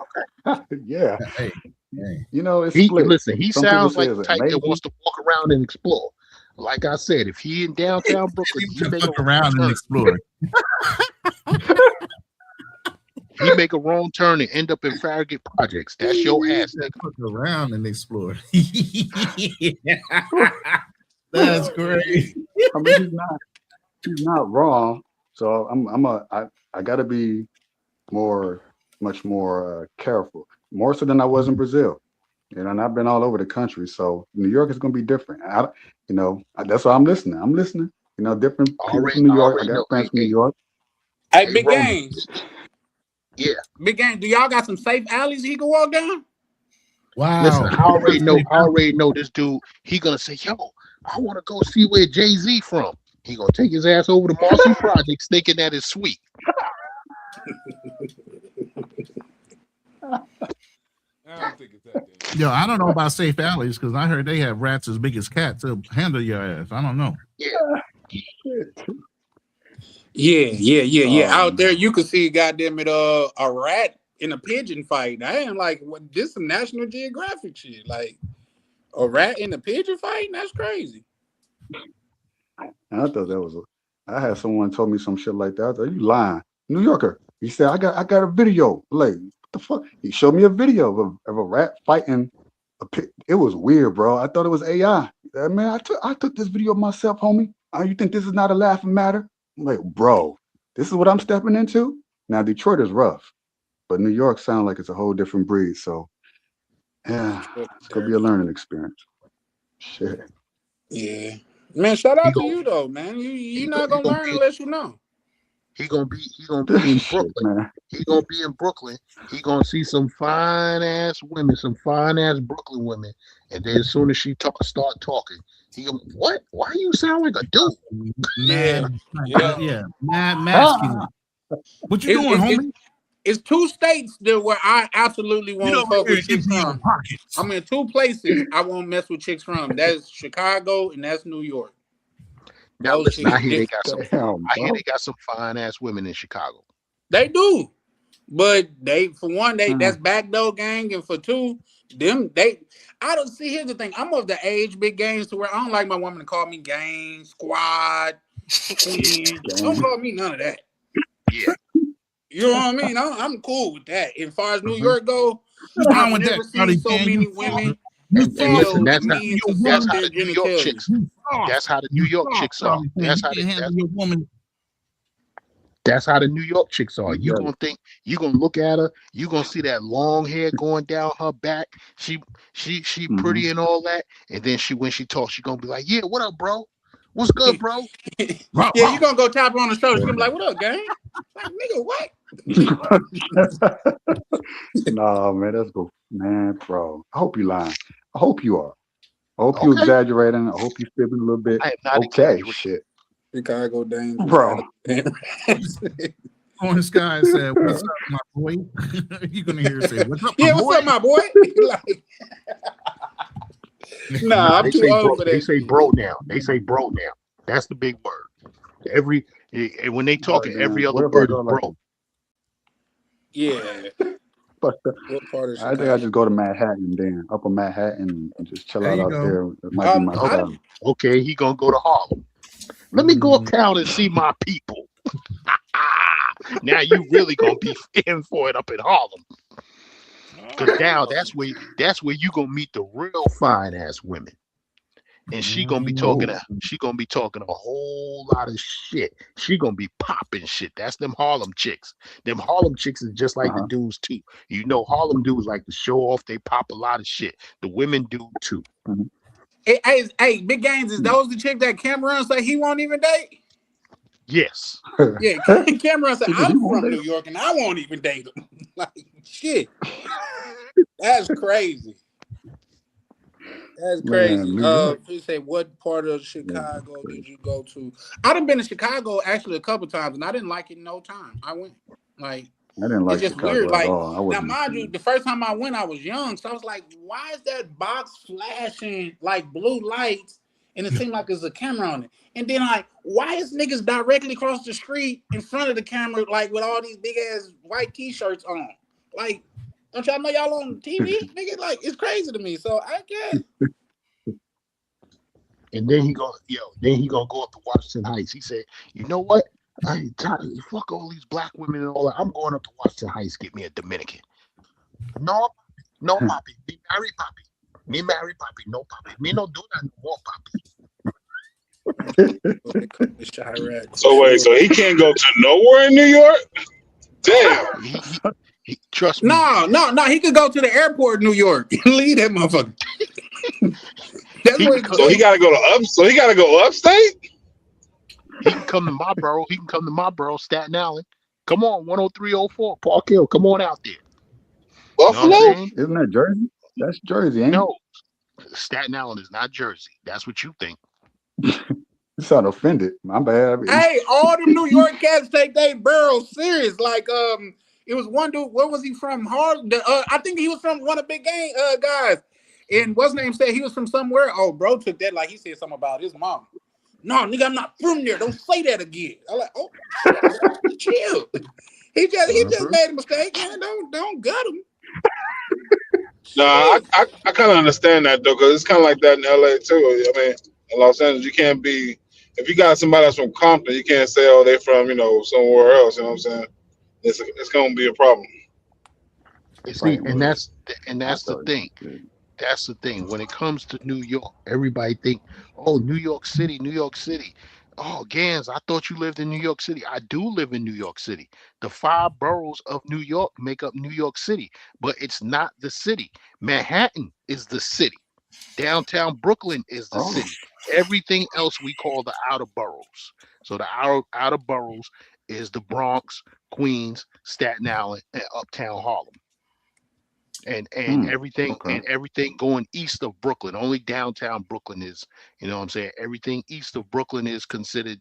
Speaker 11: yeah.
Speaker 5: Hey.
Speaker 11: You know, it's
Speaker 10: He
Speaker 11: split.
Speaker 10: listen. He
Speaker 11: Some people
Speaker 10: sounds
Speaker 11: say
Speaker 10: like
Speaker 11: it's
Speaker 10: the
Speaker 11: a
Speaker 10: type that
Speaker 11: maybe.
Speaker 10: wants to walk around and explore. Like I said, if he in downtown Brooklyn, he make
Speaker 5: Fuck around and
Speaker 10: turn.
Speaker 5: explore.
Speaker 10: He make a wrong turn and end up in Farragut Projects. That's your ass, nigga.
Speaker 5: Fuck around and explore. That's great.
Speaker 11: I mean, he's not wrong. So I got to be much more careful, more so than I was in Brazil. You know, and I've been all over the country. So New York is going to be different. That's why I'm listening. You know, different people from New York. I got friends from New York.
Speaker 2: Hey, Big Games.
Speaker 10: Yeah.
Speaker 2: Big Games, do y'all got some safe alleys he can walk down?
Speaker 5: Wow.
Speaker 10: Listen, I already know this dude. He gonna say, yo, I want to go see where Jay-Z from. He gonna take his ass over to Marcy Projects thinking that is sweet.
Speaker 8: I don't think it's that dangerous.
Speaker 5: Yo, I don't know about safe alleys because I heard they have rats as big as cats to handle your ass. I don't know.
Speaker 2: Yeah. Out there,
Speaker 11: man.
Speaker 2: you could see goddamn it, a rat in a pigeon fight. I ain't like, what? This some National Geographic shit. Like a rat in a pigeon fight? That's crazy.
Speaker 11: And I thought that was I had someone told me some shit like that. I thought, you lying. New Yorker. He said, I got a video. Like, what the fuck? He showed me a video of a rat fighting a pig. It was weird, bro. I thought it was AI. Man, I took this video myself, homie. You think this is not a laughing matter? I'm like, bro, this is what I'm stepping into? Now, Detroit is rough, but New York sounds like it's a whole different breed. So, yeah, it's going to be a learning experience. Shit.
Speaker 2: Yeah. Man, shout out to you, though, man. You're not going to learn unless you know.
Speaker 10: He gonna be in Brooklyn.
Speaker 11: Man.
Speaker 10: He gonna be in Brooklyn. He gonna see some fine ass women, some fine ass Brooklyn women, and then as soon as she start talking, he go, what? Why you sound like a dude?
Speaker 2: Yeah.
Speaker 5: Mad masculine. What you doing, homie?
Speaker 2: It's two states where I absolutely won't fuck with chicks from. I'm in two places I won't mess with chicks from. That's Chicago and that's New York.
Speaker 10: Now listen, I hear they got some fine ass women in Chicago.
Speaker 2: They do, but for one, that's backdoor gang, and for two, I don't see. Here's the thing: I'm of the age, Big Games, to where I don't like my woman to call me gang, squad, twin. Don't call me none of that.
Speaker 10: Yeah,
Speaker 2: you know what I mean. I'm cool with that. As far as New York go, I've never seen so many women.
Speaker 10: And listen, that's how the New York chicks. That's how the New York chicks are. That's how the New York chicks are. You gonna think, you gonna look at her, you gonna see that long hair going down her back. She pretty and all that, and then when she talks, she gonna be like, "Yeah, what up, bro? What's good, bro?"
Speaker 2: Yeah, you gonna go tap her on the shoulder. She gonna be like, "What up, gang?" Like, nigga, what?
Speaker 11: Nah, man, that's good, man, bro. I hope you lying. I hope you are. I hope you exaggerating. I hope you fibbing a little bit.
Speaker 10: I am not exaggerating.
Speaker 11: Shit.
Speaker 2: Chicago dangerous,
Speaker 11: bro.
Speaker 5: On the sky said, "What's up, my boy?" You're gonna hear her say, "What's up, my
Speaker 2: yeah,
Speaker 5: boy?"
Speaker 2: what's up, my boy? Like, nah, I'm too old for that.
Speaker 10: They say bro now. They say bro now. That's the big word. When they talk, every other word is bro.
Speaker 2: Yeah.
Speaker 11: But
Speaker 2: what part of
Speaker 11: I think I just go to Manhattan, then Upper Manhattan, and just chill out there. It might be my style.
Speaker 10: Okay, he gonna go to Harlem. Let me go uptown and see my people. Now you really gonna be in for it up in Harlem. Cause now that's where you gonna meet the real fine ass women. And she gonna be talking a whole lot of shit. She gonna be popping shit. That's them Harlem chicks. Them Harlem chicks is just like the dudes too. You know, Harlem dudes like to show off. They pop a lot of shit. The women do too.
Speaker 2: Hey, Big Games, is those the chick that Cameron say he won't even date?
Speaker 10: Yes.
Speaker 2: Yeah, Cameron said, I'm from New York and I won't even date him. Like, shit. That's crazy. That's
Speaker 11: Man,
Speaker 2: crazy.
Speaker 11: New York.
Speaker 2: He said, what part of
Speaker 11: Yeah,
Speaker 2: Chicago did you go to? I done been to Chicago actually a couple times, and I didn't like it no time. I went like
Speaker 11: I didn't
Speaker 2: it's
Speaker 11: like
Speaker 2: just weird.
Speaker 11: Chicago at
Speaker 2: Like
Speaker 11: all. I
Speaker 2: now,
Speaker 11: wasn't a
Speaker 2: mind you,
Speaker 11: fan.
Speaker 2: the first time I went, I was young, so I was like, why is that box flashing like blue lights? And it seemed like there's a camera on it. And then like, why is niggas directly across the street in front of the camera, like with all these big ass white t-shirts on? Like, don't y'all know y'all on TV? Nigga, like it's crazy to me. So I guess.
Speaker 10: And then he gonna go up to Washington Heights. He said, you know what? Fuck all these black women and all that. I'm going up to Washington Heights, get me a Dominican. No, no, papi. Me marry papi. Me marry papi. No, papi. Me no do that no more, papi.
Speaker 13: So wait, so he can't go to nowhere in New York? Damn.
Speaker 10: He trust me.
Speaker 2: No. He could go to the airport in New York. Leave that motherfucker.
Speaker 13: So he gotta go to So he gotta go upstate?
Speaker 10: He can come to my borough. He can come to my borough, Staten Island. Come on, 10304, Park Hill. Come on out there.
Speaker 13: Buffalo?
Speaker 10: You know
Speaker 11: Isn't that Jersey? That's Jersey, ain't
Speaker 10: no, Staten Island is not Jersey. That's what you think.
Speaker 11: You sound offended. My bad.
Speaker 2: Hey, all the New York cats take their boroughs serious. Like, it was one dude. Where was he from? Harlem. I think he was from one of the big gang guys. And what's name said he was from somewhere. Oh, bro took that like he said something about his mom. No, nigga, I'm not from there. Don't say that again. I'm like, oh, chill. He just made a mistake, man. Don't gut him.
Speaker 13: No, I kind of understand that though, because it's kind of like that in LA too. I mean, in Los Angeles, you can't be if you got somebody that's from Compton, you can't say, oh, they from somewhere else. You know what I'm saying? It's gonna be a problem.
Speaker 10: See, and that's the thing. That's the thing. When it comes to New York, everybody think, oh, New York City, New York City. Oh, Gans, I thought you lived in New York City. I do live in New York City. The 5 boroughs of New York make up New York City, but it's not the city. Manhattan is the city. Downtown Brooklyn is the city. Everything else we call the outer boroughs. So the outer boroughs is the Bronx, Queens, Staten Island, and Uptown Harlem. And everything and everything going east of Brooklyn. Only downtown Brooklyn is, you know what I'm saying? Everything east of Brooklyn is considered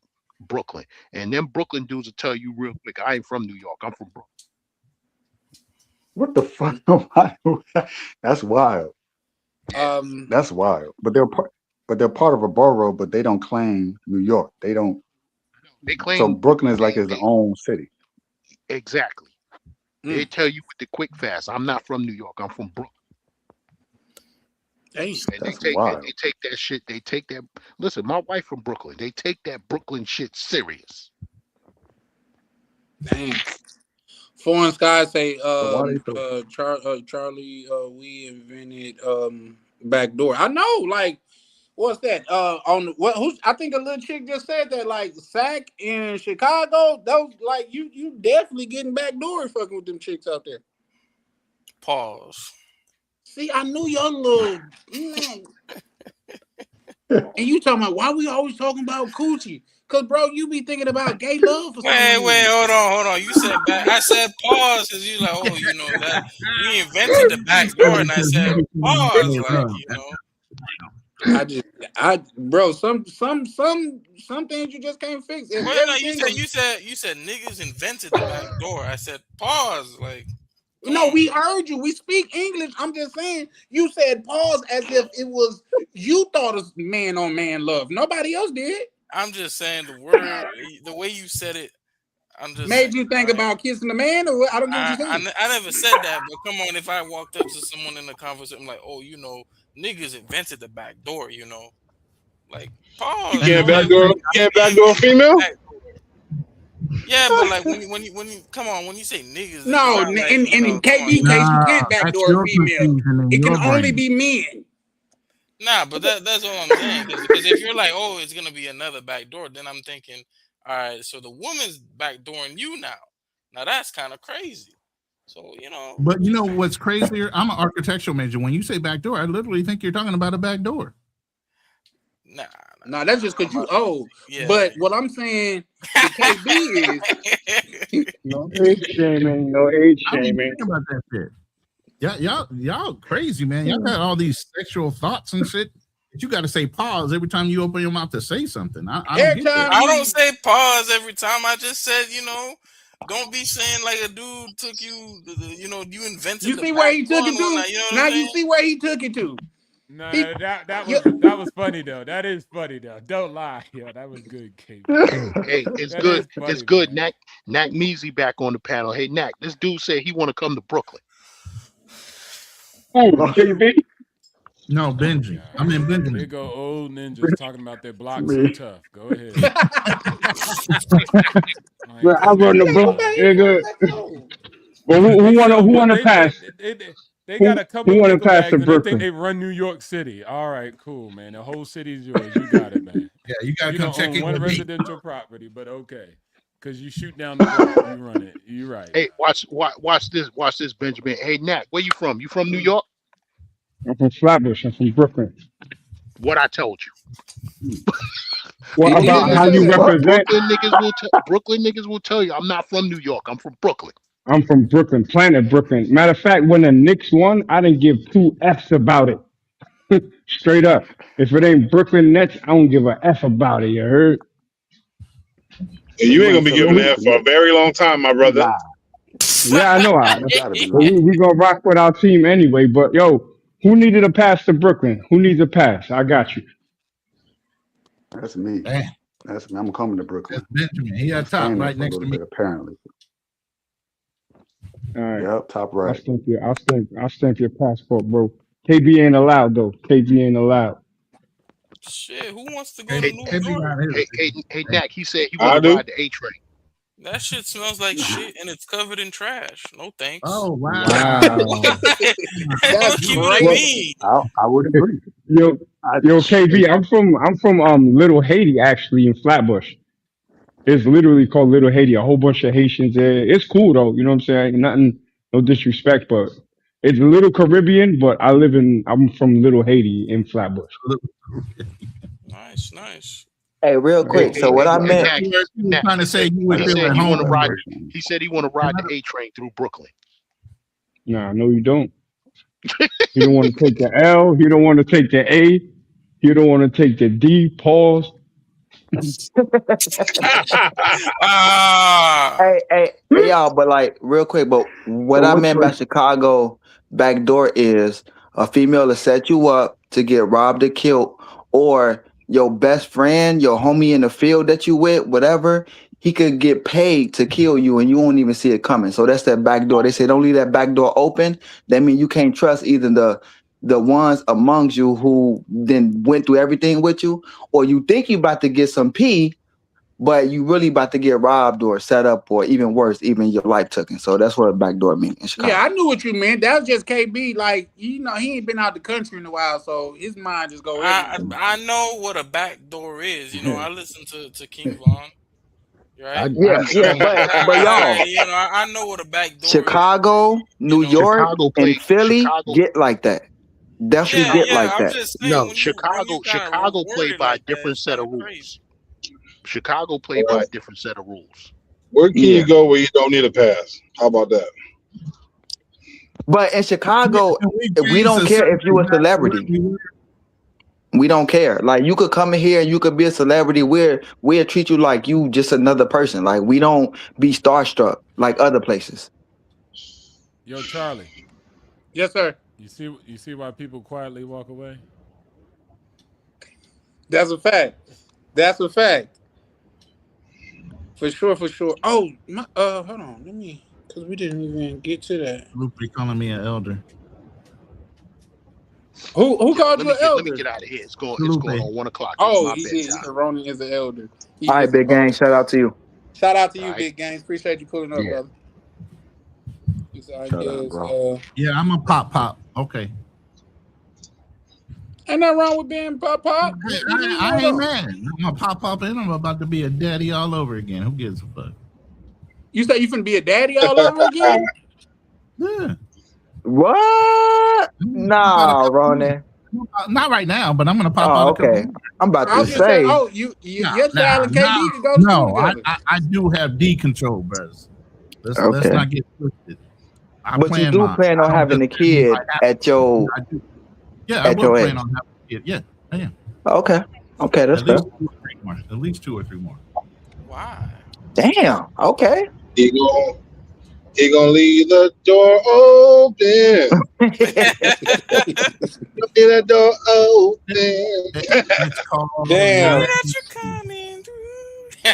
Speaker 10: Brooklyn. And then Brooklyn dudes will tell you real quick, I ain't from New York. I'm from Brooklyn.
Speaker 11: What the fuck? That's wild. That's wild. But they're part of a borough, but they don't claim New York. They
Speaker 10: claim
Speaker 11: so Brooklyn is like its own city.
Speaker 10: Exactly. They tell you with the quick fast. I'm not from New York. I'm from Brooklyn. And they take that shit. They take that. Listen, my wife from Brooklyn. They take that Brooklyn shit serious.
Speaker 2: Dang. Foreign Skies say, Charlie, we invented backdoor. I know, like, what's that? I think a little chick just said that, like, Sac in Chicago, those, like, you definitely getting backdoor fucking with them chicks out there.
Speaker 3: Pause.
Speaker 2: See, I knew your little and you talking about why we always talking about coochie? Cause bro, you be thinking about gay love for some reason.
Speaker 3: Wait, hold on. You said back. I said pause because you like, oh, you know that we invented the back door, and I said pause,
Speaker 2: Bro, some things you just can't fix.
Speaker 3: Well, no, you said niggas invented the back door. I said pause, like.
Speaker 2: No, we heard you. We speak English. I'm just saying you said pause as if it was you thought of man on man love. Nobody else did.
Speaker 3: I'm just saying the way you said it. I'm just
Speaker 2: made you think about kissing the man, or what? I don't know what you're saying.
Speaker 3: I never said that, but come on, if I walked up to someone in the conversation, I'm like, oh, niggas invented the back door, like pause.
Speaker 13: You can't backdoor female.
Speaker 3: Yeah, but like when you come on, when you say niggas,
Speaker 2: no, in KB case you can't backdoor a female. It can only be men.
Speaker 3: Nah, but that's all I'm saying. Because if you're like, oh, it's gonna be another backdoor, then I'm thinking, all right, so the woman's backdooring you now. Now that's kind of crazy. So
Speaker 5: But what's crazier? I'm an architectural major. When you say backdoor, I literally think you're talking about a backdoor.
Speaker 2: Nah, that's just because you old. Yeah. But what I'm saying to KB is
Speaker 14: no age shaming.
Speaker 5: I mean, think about that shit. Yeah, y'all crazy, man. Y'all got all these sexual thoughts and shit. But you got to say pause every time you open your mouth to say something. I don't get that.
Speaker 3: I don't say pause every time. I just said, don't be saying like a dude took you, you invented
Speaker 2: You
Speaker 3: the
Speaker 2: see
Speaker 3: back
Speaker 2: where he
Speaker 3: door
Speaker 2: took
Speaker 3: and
Speaker 2: it to?
Speaker 3: whatnot. You know what
Speaker 2: Now
Speaker 3: I'm
Speaker 2: you
Speaker 3: saying?
Speaker 2: see where he took it to.
Speaker 8: No,
Speaker 2: He-
Speaker 8: that was funny though. That is funny though. Don't lie. Yeah, that was good, Kate.
Speaker 10: Hey, it's
Speaker 8: That
Speaker 10: good.
Speaker 8: is funny,
Speaker 10: It's good.
Speaker 8: man.
Speaker 10: Knack Measy back on the panel. Hey, Knack, this dude said he want to come to Brooklyn.
Speaker 14: Oh, KB.
Speaker 5: No,
Speaker 8: Oh my
Speaker 5: Benji. I
Speaker 8: God.
Speaker 5: mean
Speaker 8: Here
Speaker 5: Benjamin.
Speaker 8: go old ninjas talking about their block so
Speaker 14: Me.
Speaker 8: tough. Go ahead. Like,
Speaker 14: But I
Speaker 8: come
Speaker 14: run the
Speaker 8: on,
Speaker 14: block,
Speaker 8: man.
Speaker 14: nigga.
Speaker 2: go.
Speaker 14: Well,
Speaker 8: They sell
Speaker 14: who
Speaker 8: what
Speaker 14: wanna
Speaker 8: they
Speaker 14: pass?
Speaker 8: they got a couple
Speaker 14: Who wanna
Speaker 8: nickel
Speaker 14: pass to
Speaker 8: bags and they think
Speaker 14: Brooklyn?
Speaker 8: they run New York City. All right, cool, man. The whole city's yours. You got it, man.
Speaker 5: Yeah, you gotta
Speaker 8: You
Speaker 5: come
Speaker 8: don't
Speaker 5: check
Speaker 8: own
Speaker 5: in
Speaker 8: one
Speaker 5: with me.
Speaker 8: residential property, but okay. Because you shoot down the block, you run it. You right.
Speaker 10: Hey, watch this, Benjamin. Hey, Knack, where you from? You from New York?
Speaker 14: I'm from Flatbush. I'm from Brooklyn.
Speaker 10: What I told you.
Speaker 14: What
Speaker 2: He did
Speaker 14: about
Speaker 2: just
Speaker 14: how
Speaker 2: say
Speaker 14: you
Speaker 2: that.
Speaker 14: represent?
Speaker 10: Brooklyn niggas will tell you I'm not from New York. I'm from Brooklyn.
Speaker 14: I'm from Brooklyn, Planet Brooklyn. Matter of fact, when the Knicks won, I didn't give two F's about it. Straight up. If it ain't Brooklyn Nets, I don't give a F about it. You heard?
Speaker 13: And
Speaker 11: So
Speaker 13: you
Speaker 11: you
Speaker 13: ain't gonna
Speaker 11: ain't
Speaker 13: be giving
Speaker 14: So
Speaker 13: that
Speaker 11: celebrating
Speaker 13: for a
Speaker 11: the
Speaker 13: very long time, my
Speaker 14: we
Speaker 13: brother.
Speaker 14: live. Yeah, I know.
Speaker 11: You gotta be
Speaker 14: But
Speaker 11: lying.
Speaker 14: we gonna rock with our team anyway. But yo, who needed a pass to Brooklyn? Who needs a pass? I got you.
Speaker 11: That's me.
Speaker 5: Damn,
Speaker 11: That's me. I'm coming to
Speaker 5: that's
Speaker 11: Brooklyn.
Speaker 5: Benjamin. He
Speaker 11: I'm
Speaker 5: at top
Speaker 11: staying there
Speaker 5: right
Speaker 11: for a
Speaker 5: next to
Speaker 11: little
Speaker 5: me.
Speaker 11: bit, apparently.
Speaker 14: All right.
Speaker 11: Yep, top
Speaker 14: I'll
Speaker 11: right.
Speaker 14: stamp your I'll stamp your passport, bro. KB ain't allowed though. KB ain't allowed.
Speaker 3: Shit, who wants to go to
Speaker 5: KB,
Speaker 3: New
Speaker 5: KB
Speaker 3: York?
Speaker 5: got
Speaker 10: Hey, Knack, he said he want
Speaker 13: I
Speaker 10: to
Speaker 13: do.
Speaker 10: ride the A train.
Speaker 3: That shit smells like shit and it's covered in trash. No thanks.
Speaker 5: Oh wow.
Speaker 14: Wow.
Speaker 2: That's
Speaker 3: What you
Speaker 14: Well,
Speaker 2: crazy.
Speaker 3: mean?
Speaker 11: I would agree.
Speaker 14: yo,
Speaker 11: I
Speaker 14: yo, KB, I'm from Little Haiti actually in Flatbush. It's literally called Little Haiti. A whole bunch of Haitians there. It's cool though. You know what I'm saying? Nothing, no disrespect, but it's a little Caribbean. But I'm from Little Haiti in Flatbush.
Speaker 3: Nice, nice.
Speaker 12: Hey, real
Speaker 11: hey,
Speaker 12: quick. So what I
Speaker 10: Hey,
Speaker 12: meant,
Speaker 10: Knack,
Speaker 5: You were trying to
Speaker 10: he
Speaker 5: say
Speaker 10: said
Speaker 5: you would
Speaker 10: he
Speaker 5: feel
Speaker 10: said
Speaker 5: at
Speaker 10: he want
Speaker 5: home
Speaker 10: to
Speaker 5: in
Speaker 10: ride.
Speaker 5: Brooklyn.
Speaker 10: He said he want to ride the A train through Brooklyn.
Speaker 14: Nah, no, you don't. You don't want to take the L. You don't want to take the A. You don't want to take the D. Pause.
Speaker 3: Ah,
Speaker 12: hey, y'all, but like real quick, but what
Speaker 6: So
Speaker 12: I
Speaker 6: which
Speaker 12: meant by
Speaker 6: one?
Speaker 12: Chicago backdoor is a female to set you up to get robbed or killed, or your best friend, your homie in the field that you with, whatever, he could get paid to kill you and you won't even see it coming. So that's that back door. They say don't leave that back door open. That means you can't trust either the ones amongst you who then went through everything with you, or you think you about to get some pee, but you really about to get robbed or set up or even worse, even your life taken. So that's what a backdoor means in
Speaker 2: Yeah, I
Speaker 12: Chicago.
Speaker 2: knew what you meant. That was just KB. Like, he ain't been out the country in a while, so his mind just go
Speaker 3: I
Speaker 2: everywhere.
Speaker 3: I know what a back door is. I listen to King Von,
Speaker 11: I,
Speaker 3: right?
Speaker 11: I
Speaker 12: Yeah, yeah,
Speaker 11: understand.
Speaker 12: but y'all,
Speaker 3: I know what a back door is.
Speaker 12: Chicago,
Speaker 3: You
Speaker 12: New
Speaker 3: know,
Speaker 12: York,
Speaker 10: Chicago
Speaker 12: and
Speaker 10: play
Speaker 12: Philly
Speaker 10: Chicago.
Speaker 12: get like that. Definitely
Speaker 3: yeah,
Speaker 10: Chicago.
Speaker 12: get
Speaker 3: yeah.
Speaker 12: like
Speaker 3: I'm
Speaker 12: that.
Speaker 3: just saying
Speaker 11: No,
Speaker 3: when you kind of
Speaker 10: Chicago
Speaker 3: word
Speaker 10: play
Speaker 3: it
Speaker 10: by a
Speaker 3: like that,
Speaker 10: different
Speaker 3: it's
Speaker 10: set
Speaker 3: kind
Speaker 10: of
Speaker 3: of crazy.
Speaker 10: rules. Chicago play by
Speaker 13: Uh,
Speaker 10: a different set of rules.
Speaker 13: where can
Speaker 12: Yeah.
Speaker 13: you go where you don't need a pass? How about that?
Speaker 12: But in Chicago,
Speaker 5: Can we
Speaker 12: we
Speaker 5: change
Speaker 12: don't
Speaker 5: the
Speaker 12: care if
Speaker 5: subject
Speaker 12: you a
Speaker 5: back to where
Speaker 12: celebrity.
Speaker 5: we were?
Speaker 12: We don't care. Like you could come in here and you could be a celebrity. We'll treat you like you just another person. Like we don't be starstruck like other places.
Speaker 8: Yo, Charlie,
Speaker 2: Yes, sir.
Speaker 8: you see why people quietly walk away?
Speaker 2: That's a fact. That's a fact. For sure, for sure. Oh, hold on. Let me, because we didn't even get to that.
Speaker 5: Lupe calling me an elder.
Speaker 2: Who
Speaker 10: Yo,
Speaker 2: called
Speaker 10: let
Speaker 2: you
Speaker 10: me
Speaker 2: an
Speaker 10: get let me
Speaker 2: elder?
Speaker 10: get out of here. It's
Speaker 5: Lupe.
Speaker 10: going on 1 o'clock. It's
Speaker 2: Oh,
Speaker 10: my
Speaker 2: he did. He
Speaker 10: bedtime.
Speaker 2: said Ronan is an elder. He
Speaker 12: All right,
Speaker 2: is.
Speaker 12: big gang. Shout out to you.
Speaker 2: Shout out to
Speaker 10: All
Speaker 2: you,
Speaker 10: right.
Speaker 2: Big Games. Appreciate you pulling up,
Speaker 11: yeah,
Speaker 2: brother. He said, I
Speaker 11: shut up,
Speaker 2: guess,
Speaker 11: bro.
Speaker 5: Yeah, I'm a pop. Okay.
Speaker 2: ain't nothing wrong with being pop pop.
Speaker 5: I,
Speaker 2: What you
Speaker 5: I
Speaker 2: doing
Speaker 5: ain't
Speaker 2: though?
Speaker 5: mad. I'm a pop and I'm about to be a daddy all over again. Who gives a fuck?
Speaker 2: You say you finna be a daddy all over again?
Speaker 5: Yeah.
Speaker 12: What?
Speaker 5: I'm about to
Speaker 12: Nah,
Speaker 5: come through.
Speaker 12: Ronan.
Speaker 5: Not right now, but I'm gonna pop out
Speaker 12: Oh,
Speaker 5: a couple
Speaker 12: okay.
Speaker 5: more.
Speaker 12: I'm about
Speaker 2: I
Speaker 12: to
Speaker 2: was just saying,
Speaker 12: say,
Speaker 2: oh, your child and KB can go to school
Speaker 5: No.
Speaker 2: together.
Speaker 5: I do have D control, bros. Let's
Speaker 12: okay.
Speaker 5: not get twisted. I
Speaker 12: But you
Speaker 5: plan
Speaker 12: do
Speaker 5: mine.
Speaker 12: plan
Speaker 5: I
Speaker 12: on
Speaker 5: don't
Speaker 12: having
Speaker 5: just
Speaker 12: a
Speaker 5: spend
Speaker 12: kid
Speaker 5: like half.
Speaker 12: at your
Speaker 5: I do. Yeah, I
Speaker 12: at
Speaker 5: will
Speaker 12: your
Speaker 5: plan
Speaker 12: age.
Speaker 5: on having a kid. Yeah, I am.
Speaker 12: Okay. Okay, that's
Speaker 5: At
Speaker 12: fair.
Speaker 5: least 2 or 3 more. At least 2 or 3 more.
Speaker 3: Why?
Speaker 12: Damn. Okay.
Speaker 13: He gon' he gonna leave the door open. Leave that door
Speaker 5: It-
Speaker 13: open.
Speaker 5: it's called
Speaker 2: Damn.
Speaker 3: That
Speaker 5: letting.
Speaker 3: you're coming through.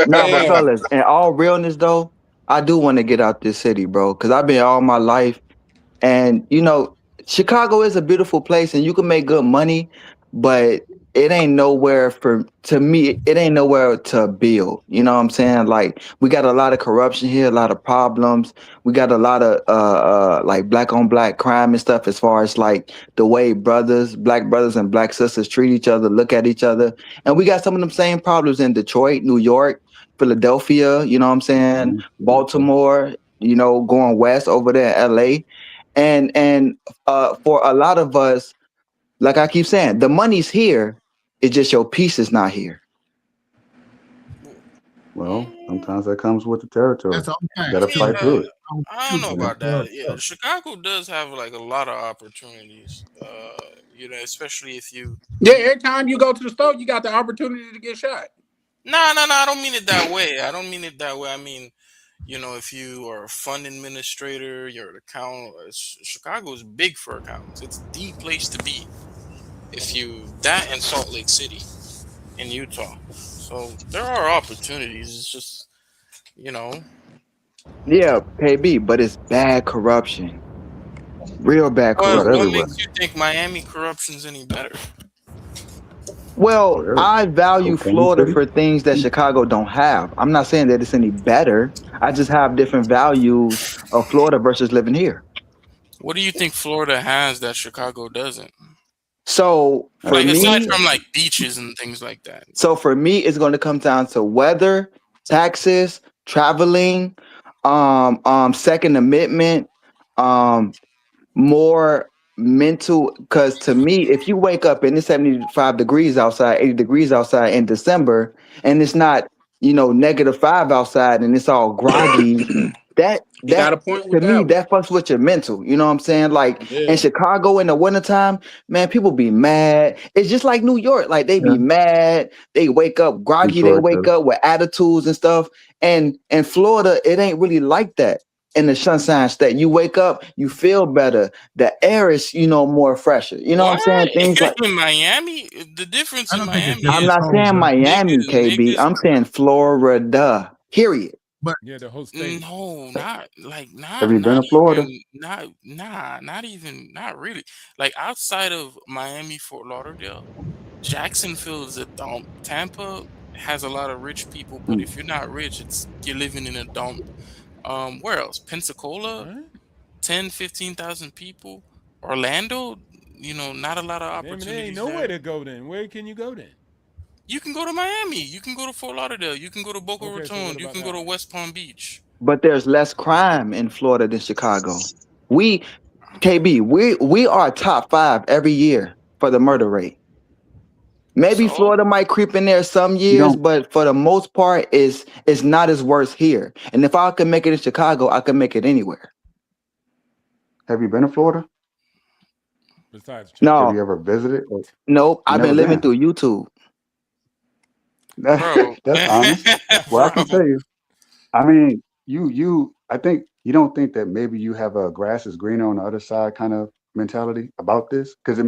Speaker 12: Nah, but
Speaker 2: Damn.
Speaker 12: fellas, in all realness though, I do want to get out this city, bro, because I've been all my life. And Chicago is a beautiful place and you can make good money, but it ain't nowhere for to me, it ain't nowhere to build. You know what I'm saying? Like we got a lot of corruption here, a lot of problems. We got a lot of like black on black crime and stuff as far as like the way black brothers and black sisters treat each other, look at each other. And we got some of them same problems in Detroit, New York, Philadelphia, you know what I'm saying? Baltimore, going west over there in LA. And for a lot of us, like I keep saying, the money's here. It's just your piece is not here.
Speaker 11: Well,
Speaker 3: Mm,
Speaker 11: sometimes that comes with the territory.
Speaker 5: That's all
Speaker 11: You
Speaker 3: I
Speaker 11: got to
Speaker 5: facts
Speaker 3: mean,
Speaker 5: too.
Speaker 11: fight through it.
Speaker 3: I don't
Speaker 5: Too,
Speaker 3: know
Speaker 5: though,
Speaker 11: You know?
Speaker 3: about
Speaker 5: that's
Speaker 3: that.
Speaker 5: real
Speaker 3: Yeah,
Speaker 5: tough.
Speaker 3: Chicago does have like a lot of opportunities. Especially if you.
Speaker 2: Yeah, every time you go to the store, you got the opportunity to get shot.
Speaker 3: No, no, no. I don't mean it that way. I don't mean it that way. I mean, if you are a fund administrator, you're an accountant. Chicago is big for accountants. It's the place to be. If you that and Salt Lake City in Utah, so there are opportunities. It's just you know.
Speaker 12: Yeah, KB, but it's bad corruption, real bad
Speaker 11: It's
Speaker 3: What
Speaker 12: corruption.
Speaker 11: everywhere.
Speaker 3: makes you think Miami corruption's any better?
Speaker 11: Oh,
Speaker 12: Well,
Speaker 11: there.
Speaker 12: I value
Speaker 11: Cocaine
Speaker 12: Florida
Speaker 11: City.
Speaker 12: for things that Chicago don't have. I'm not saying that it's any better. I just have different values of Florida versus living here.
Speaker 3: What do you think Florida has that Chicago doesn't?
Speaker 12: So
Speaker 11: That's
Speaker 12: for
Speaker 3: Like
Speaker 11: a good
Speaker 3: aside
Speaker 12: me,
Speaker 3: from
Speaker 11: question.
Speaker 3: like beaches and things like that.
Speaker 12: it's going to come down to weather, taxes, traveling, Second Amendment, um, more mental. Because to me, if you wake up and it's 75 degrees outside, 80 degrees outside in December, and it's not, -5 outside, and it's all groggy, that
Speaker 2: You got
Speaker 12: that
Speaker 2: a point with
Speaker 12: to me
Speaker 2: that one.
Speaker 12: that fucks with your mental. You know what I'm saying? Like in
Speaker 2: Yeah.
Speaker 12: Chicago in the wintertime, man, people be mad. It's just like New York. Like they
Speaker 6: Yeah.
Speaker 12: be mad. They wake up groggy. They
Speaker 11: Detroit
Speaker 12: wake
Speaker 11: too.
Speaker 12: up with attitudes and stuff. And in Florida, it ain't really like that. In the sunshine state, you wake up, you feel better. The air is, more fresher. You know what I'm
Speaker 3: What?
Speaker 12: saying? Things like
Speaker 3: In Miami? The difference
Speaker 5: I
Speaker 3: in
Speaker 5: don't think it's
Speaker 3: Miami
Speaker 12: I'm
Speaker 5: different
Speaker 3: is
Speaker 12: not
Speaker 5: cold,
Speaker 12: saying
Speaker 5: bro.
Speaker 12: Miami,
Speaker 3: niggas,
Speaker 12: KB.
Speaker 3: niggas.
Speaker 12: I'm saying Florida. Period.
Speaker 5: But
Speaker 8: Yeah, the whole state.
Speaker 3: No, not like
Speaker 11: Have
Speaker 3: not
Speaker 11: you been
Speaker 3: not
Speaker 11: to Florida?
Speaker 3: even not nah not even not really. Like outside of Miami, Fort Lauderdale, Jacksonville is a dump. Tampa has a lot of rich people, but
Speaker 11: Mm.
Speaker 3: if you're not rich, you're living in a dump. Where else? Pensacola,
Speaker 8: What?
Speaker 3: 10, 15,000 people. Orlando, not a lot of
Speaker 8: Damn, there ain't
Speaker 3: opportunities
Speaker 8: nowhere
Speaker 3: there.
Speaker 8: to go then. Where can you go then?
Speaker 3: You can go to Miami. You can go to Fort Lauderdale. You can go to Boca
Speaker 8: Okay, so what
Speaker 3: Raton. You
Speaker 8: about
Speaker 3: can go
Speaker 8: that
Speaker 3: to
Speaker 8: one?
Speaker 3: West Palm Beach.
Speaker 12: But there's less crime in Florida than Chicago. We KB, we are top 5 every year for the murder rate. Maybe
Speaker 3: So
Speaker 12: Florida might creep in there some
Speaker 11: You
Speaker 12: years,
Speaker 11: don't
Speaker 12: but for the most part, it's not as worse here. And if I could make it in Chicago, I could make it anywhere.
Speaker 11: have you been to Florida?
Speaker 8: Besides
Speaker 11: Have
Speaker 8: China.
Speaker 12: No,
Speaker 11: you ever visited? Or
Speaker 12: nope.
Speaker 11: you
Speaker 12: I've
Speaker 11: never
Speaker 12: been living
Speaker 11: been?
Speaker 12: through YouTube.
Speaker 3: bro.
Speaker 11: That's honest. Well, I can
Speaker 3: Bro.
Speaker 11: tell you. I mean, I think you don't think that maybe you have a grass is greener on the other side kind of mentality about this because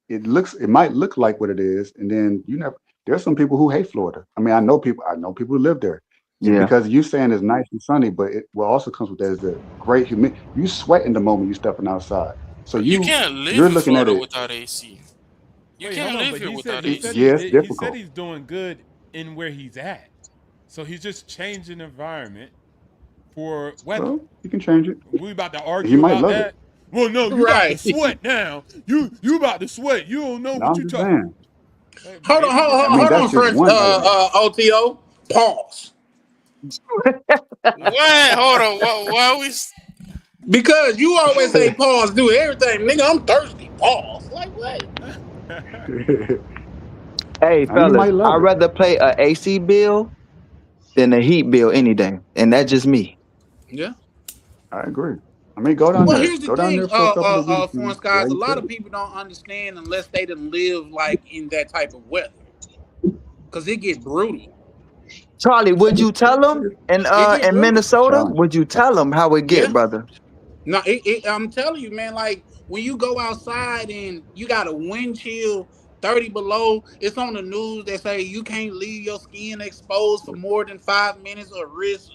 Speaker 11: it might look like what it is, and then you never. There's some people who hate Florida. I mean, I know people who live there, and
Speaker 12: Yeah.
Speaker 11: because you saying it's nice and sunny, but what also comes with that is the great humidity. You sweating the moment you stepping outside, so
Speaker 3: You can't live
Speaker 11: you're
Speaker 3: in
Speaker 11: looking at
Speaker 3: Florida
Speaker 11: it.
Speaker 3: without AC. You
Speaker 8: Wait, hold
Speaker 3: can't
Speaker 8: on.
Speaker 3: live
Speaker 8: But
Speaker 3: here
Speaker 8: he said
Speaker 3: without
Speaker 8: he said
Speaker 3: AC.
Speaker 11: Yeah, it's
Speaker 8: he said
Speaker 11: difficult.
Speaker 8: he's doing good in where he's at. So he's just changing environment for weather.
Speaker 11: Well, you can change it.
Speaker 8: We about to
Speaker 11: He
Speaker 8: argue
Speaker 11: might
Speaker 8: about
Speaker 11: love it.
Speaker 8: that? Well, no, you about to
Speaker 2: Right.
Speaker 8: sweat now. You about to sweat. You don't know
Speaker 11: No,
Speaker 8: what
Speaker 11: I'm
Speaker 8: you
Speaker 11: just
Speaker 8: talk.
Speaker 11: saying.
Speaker 8: Hey,
Speaker 2: Hold on,
Speaker 8: maybe just
Speaker 11: I
Speaker 8: have a
Speaker 11: mean,
Speaker 2: hold
Speaker 11: that's
Speaker 2: on,
Speaker 8: different
Speaker 11: just
Speaker 2: French.
Speaker 11: one item.
Speaker 2: OTO. Pause.
Speaker 3: What? Hold on. Why are we?
Speaker 2: Because you always say pause, do everything, nigga. I'm thirsty. Pause. Like what?
Speaker 12: Hey,
Speaker 11: Now you
Speaker 12: fellas,
Speaker 11: might
Speaker 12: I'd
Speaker 11: love it.
Speaker 12: rather pay a AC bill than a heat bill any day, and that's just me.
Speaker 2: Yeah.
Speaker 11: I agree. I mean, go down
Speaker 2: Well,
Speaker 11: there.
Speaker 2: here's the
Speaker 11: Go down
Speaker 2: thing,
Speaker 11: there for a couple of weeks
Speaker 2: foreign
Speaker 11: and see how
Speaker 2: skies. A
Speaker 11: you
Speaker 2: lot of
Speaker 11: feel.
Speaker 2: people don't understand unless they done live like in that type of weather, cause it get brutal.
Speaker 12: Charlie, would you tell them
Speaker 2: It get
Speaker 12: in
Speaker 2: brutal.
Speaker 12: Minnesota?
Speaker 11: Sean,
Speaker 12: Would you tell them how it
Speaker 2: Yeah.
Speaker 12: get, brother?
Speaker 2: No, I'm telling you, man. Like when you go outside and you got a wind chill 30 below, it's on the news that say you can't leave your skin exposed for more than 5 minutes or risk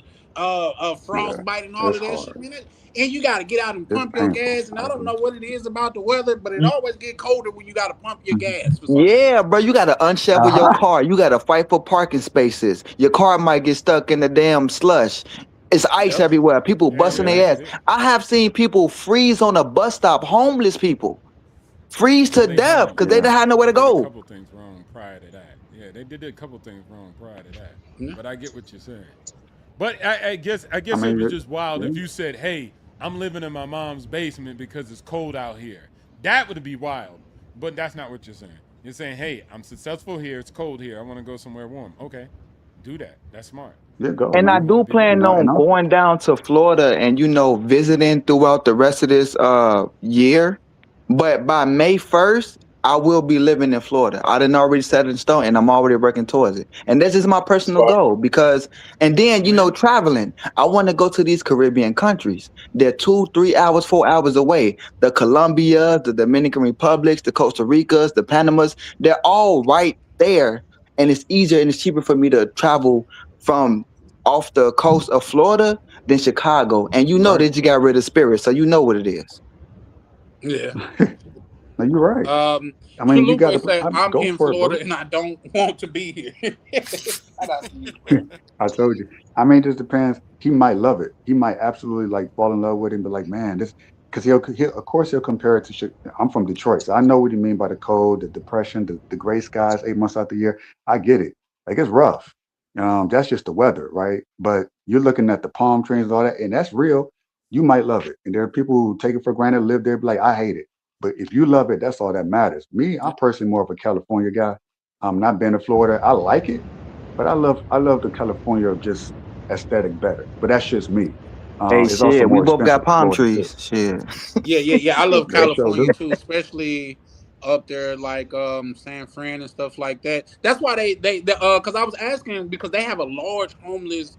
Speaker 11: yeah,
Speaker 2: frostbite and all
Speaker 11: it's
Speaker 2: of that
Speaker 11: hard.
Speaker 2: shit, man. And you got to get out and
Speaker 11: It's
Speaker 2: pump your
Speaker 11: painful.
Speaker 2: gas. And
Speaker 11: I
Speaker 2: I don't
Speaker 11: agree.
Speaker 2: know what it is about the weather, but it always get colder when you got to pump your
Speaker 11: Mhm.
Speaker 2: gas for some reason.
Speaker 12: Yeah, bro, you gotta unshovel your
Speaker 11: Uh-huh.
Speaker 12: car. You gotta fight for parking spaces. Your car might get stuck in the damn slush. It's ice
Speaker 2: Yep.
Speaker 12: everywhere. People
Speaker 8: Yeah,
Speaker 12: busting
Speaker 11: Yeah.
Speaker 8: man.
Speaker 12: their ass. I have seen people freeze on a bus stop. Homeless people freeze
Speaker 8: Well,
Speaker 12: to
Speaker 8: they
Speaker 12: death
Speaker 8: did.
Speaker 12: because they
Speaker 11: Yeah.
Speaker 12: didn't have nowhere
Speaker 8: They
Speaker 12: to
Speaker 8: did a
Speaker 12: go.
Speaker 8: couple things wrong prior to that. Yeah, they did a couple things wrong prior to that.
Speaker 2: Yeah.
Speaker 8: But I get what you're saying. But I guess
Speaker 11: I
Speaker 8: it
Speaker 11: mean,
Speaker 8: was just wild
Speaker 11: yeah.
Speaker 8: if you said, "Hey, I'm living in my mom's basement because it's cold out here." That would be wild. But that's not what you're saying. You're saying, "Hey, I'm successful here. It's cold here. I want to go somewhere warm." Okay, do that. That's smart.
Speaker 11: Yeah, go,
Speaker 12: And I
Speaker 8: You
Speaker 11: man.
Speaker 8: want to
Speaker 12: do
Speaker 8: be able to
Speaker 12: plan
Speaker 8: do
Speaker 11: And
Speaker 12: on
Speaker 8: that.
Speaker 11: also,
Speaker 12: going down to Florida and visiting throughout the rest of this year. But by May 1st, I will be living in Florida. I didn't already set it in stone and I'm already working towards it. And this is my personal
Speaker 13: So,
Speaker 12: goal because and then
Speaker 8: Oh yeah.
Speaker 12: traveling. I want to go to these Caribbean countries. They're 2, 3 hours, 4 hours away. The Colombia, the Dominican Republics, the Costa Ricas, the Panamas, they're all right there. And it's easier and it's cheaper for me to travel from off the coast of Florida than Chicago. And
Speaker 11: right.
Speaker 12: they just got rid of Spirit, so you know what it is.
Speaker 2: Yeah.
Speaker 11: No, you're right.
Speaker 2: Um,
Speaker 11: I mean, you got
Speaker 2: Chalupa
Speaker 11: to
Speaker 2: said, I'm
Speaker 11: go
Speaker 2: in
Speaker 11: for it,
Speaker 2: Florida
Speaker 11: bro.
Speaker 2: and I don't want to be here. Shout out to you, bro.
Speaker 11: I told you. I mean, it just depends. He might love it. He might absolutely like fall in love with him, but like, man, this because he'll of course he'll compare it to. I'm from Detroit, so I know what you mean by the cold, the depression, the gray skies 8 months out the year. I get it. Like it's rough. That's just the weather, right? But you're looking at the palm trees and all that, and that's real. You might love it, and there are people who take it for granted, live there, be like, I hate it. But if you love it, that's all that matters. Me, I'm personally more of a California guy. I'm not been to Florida. I like it, but I love the California just aesthetic better. But that's just me.
Speaker 12: Hey,
Speaker 11: It's also
Speaker 12: shit, we
Speaker 11: more
Speaker 12: both got
Speaker 11: expensive in
Speaker 12: palm
Speaker 11: Florida too.
Speaker 12: trees. Shit.
Speaker 2: Yeah. I love
Speaker 11: They sure
Speaker 2: California
Speaker 11: do.
Speaker 2: too, especially up there like San Fran and stuff like that. That's why because I was asking because they have a large homeless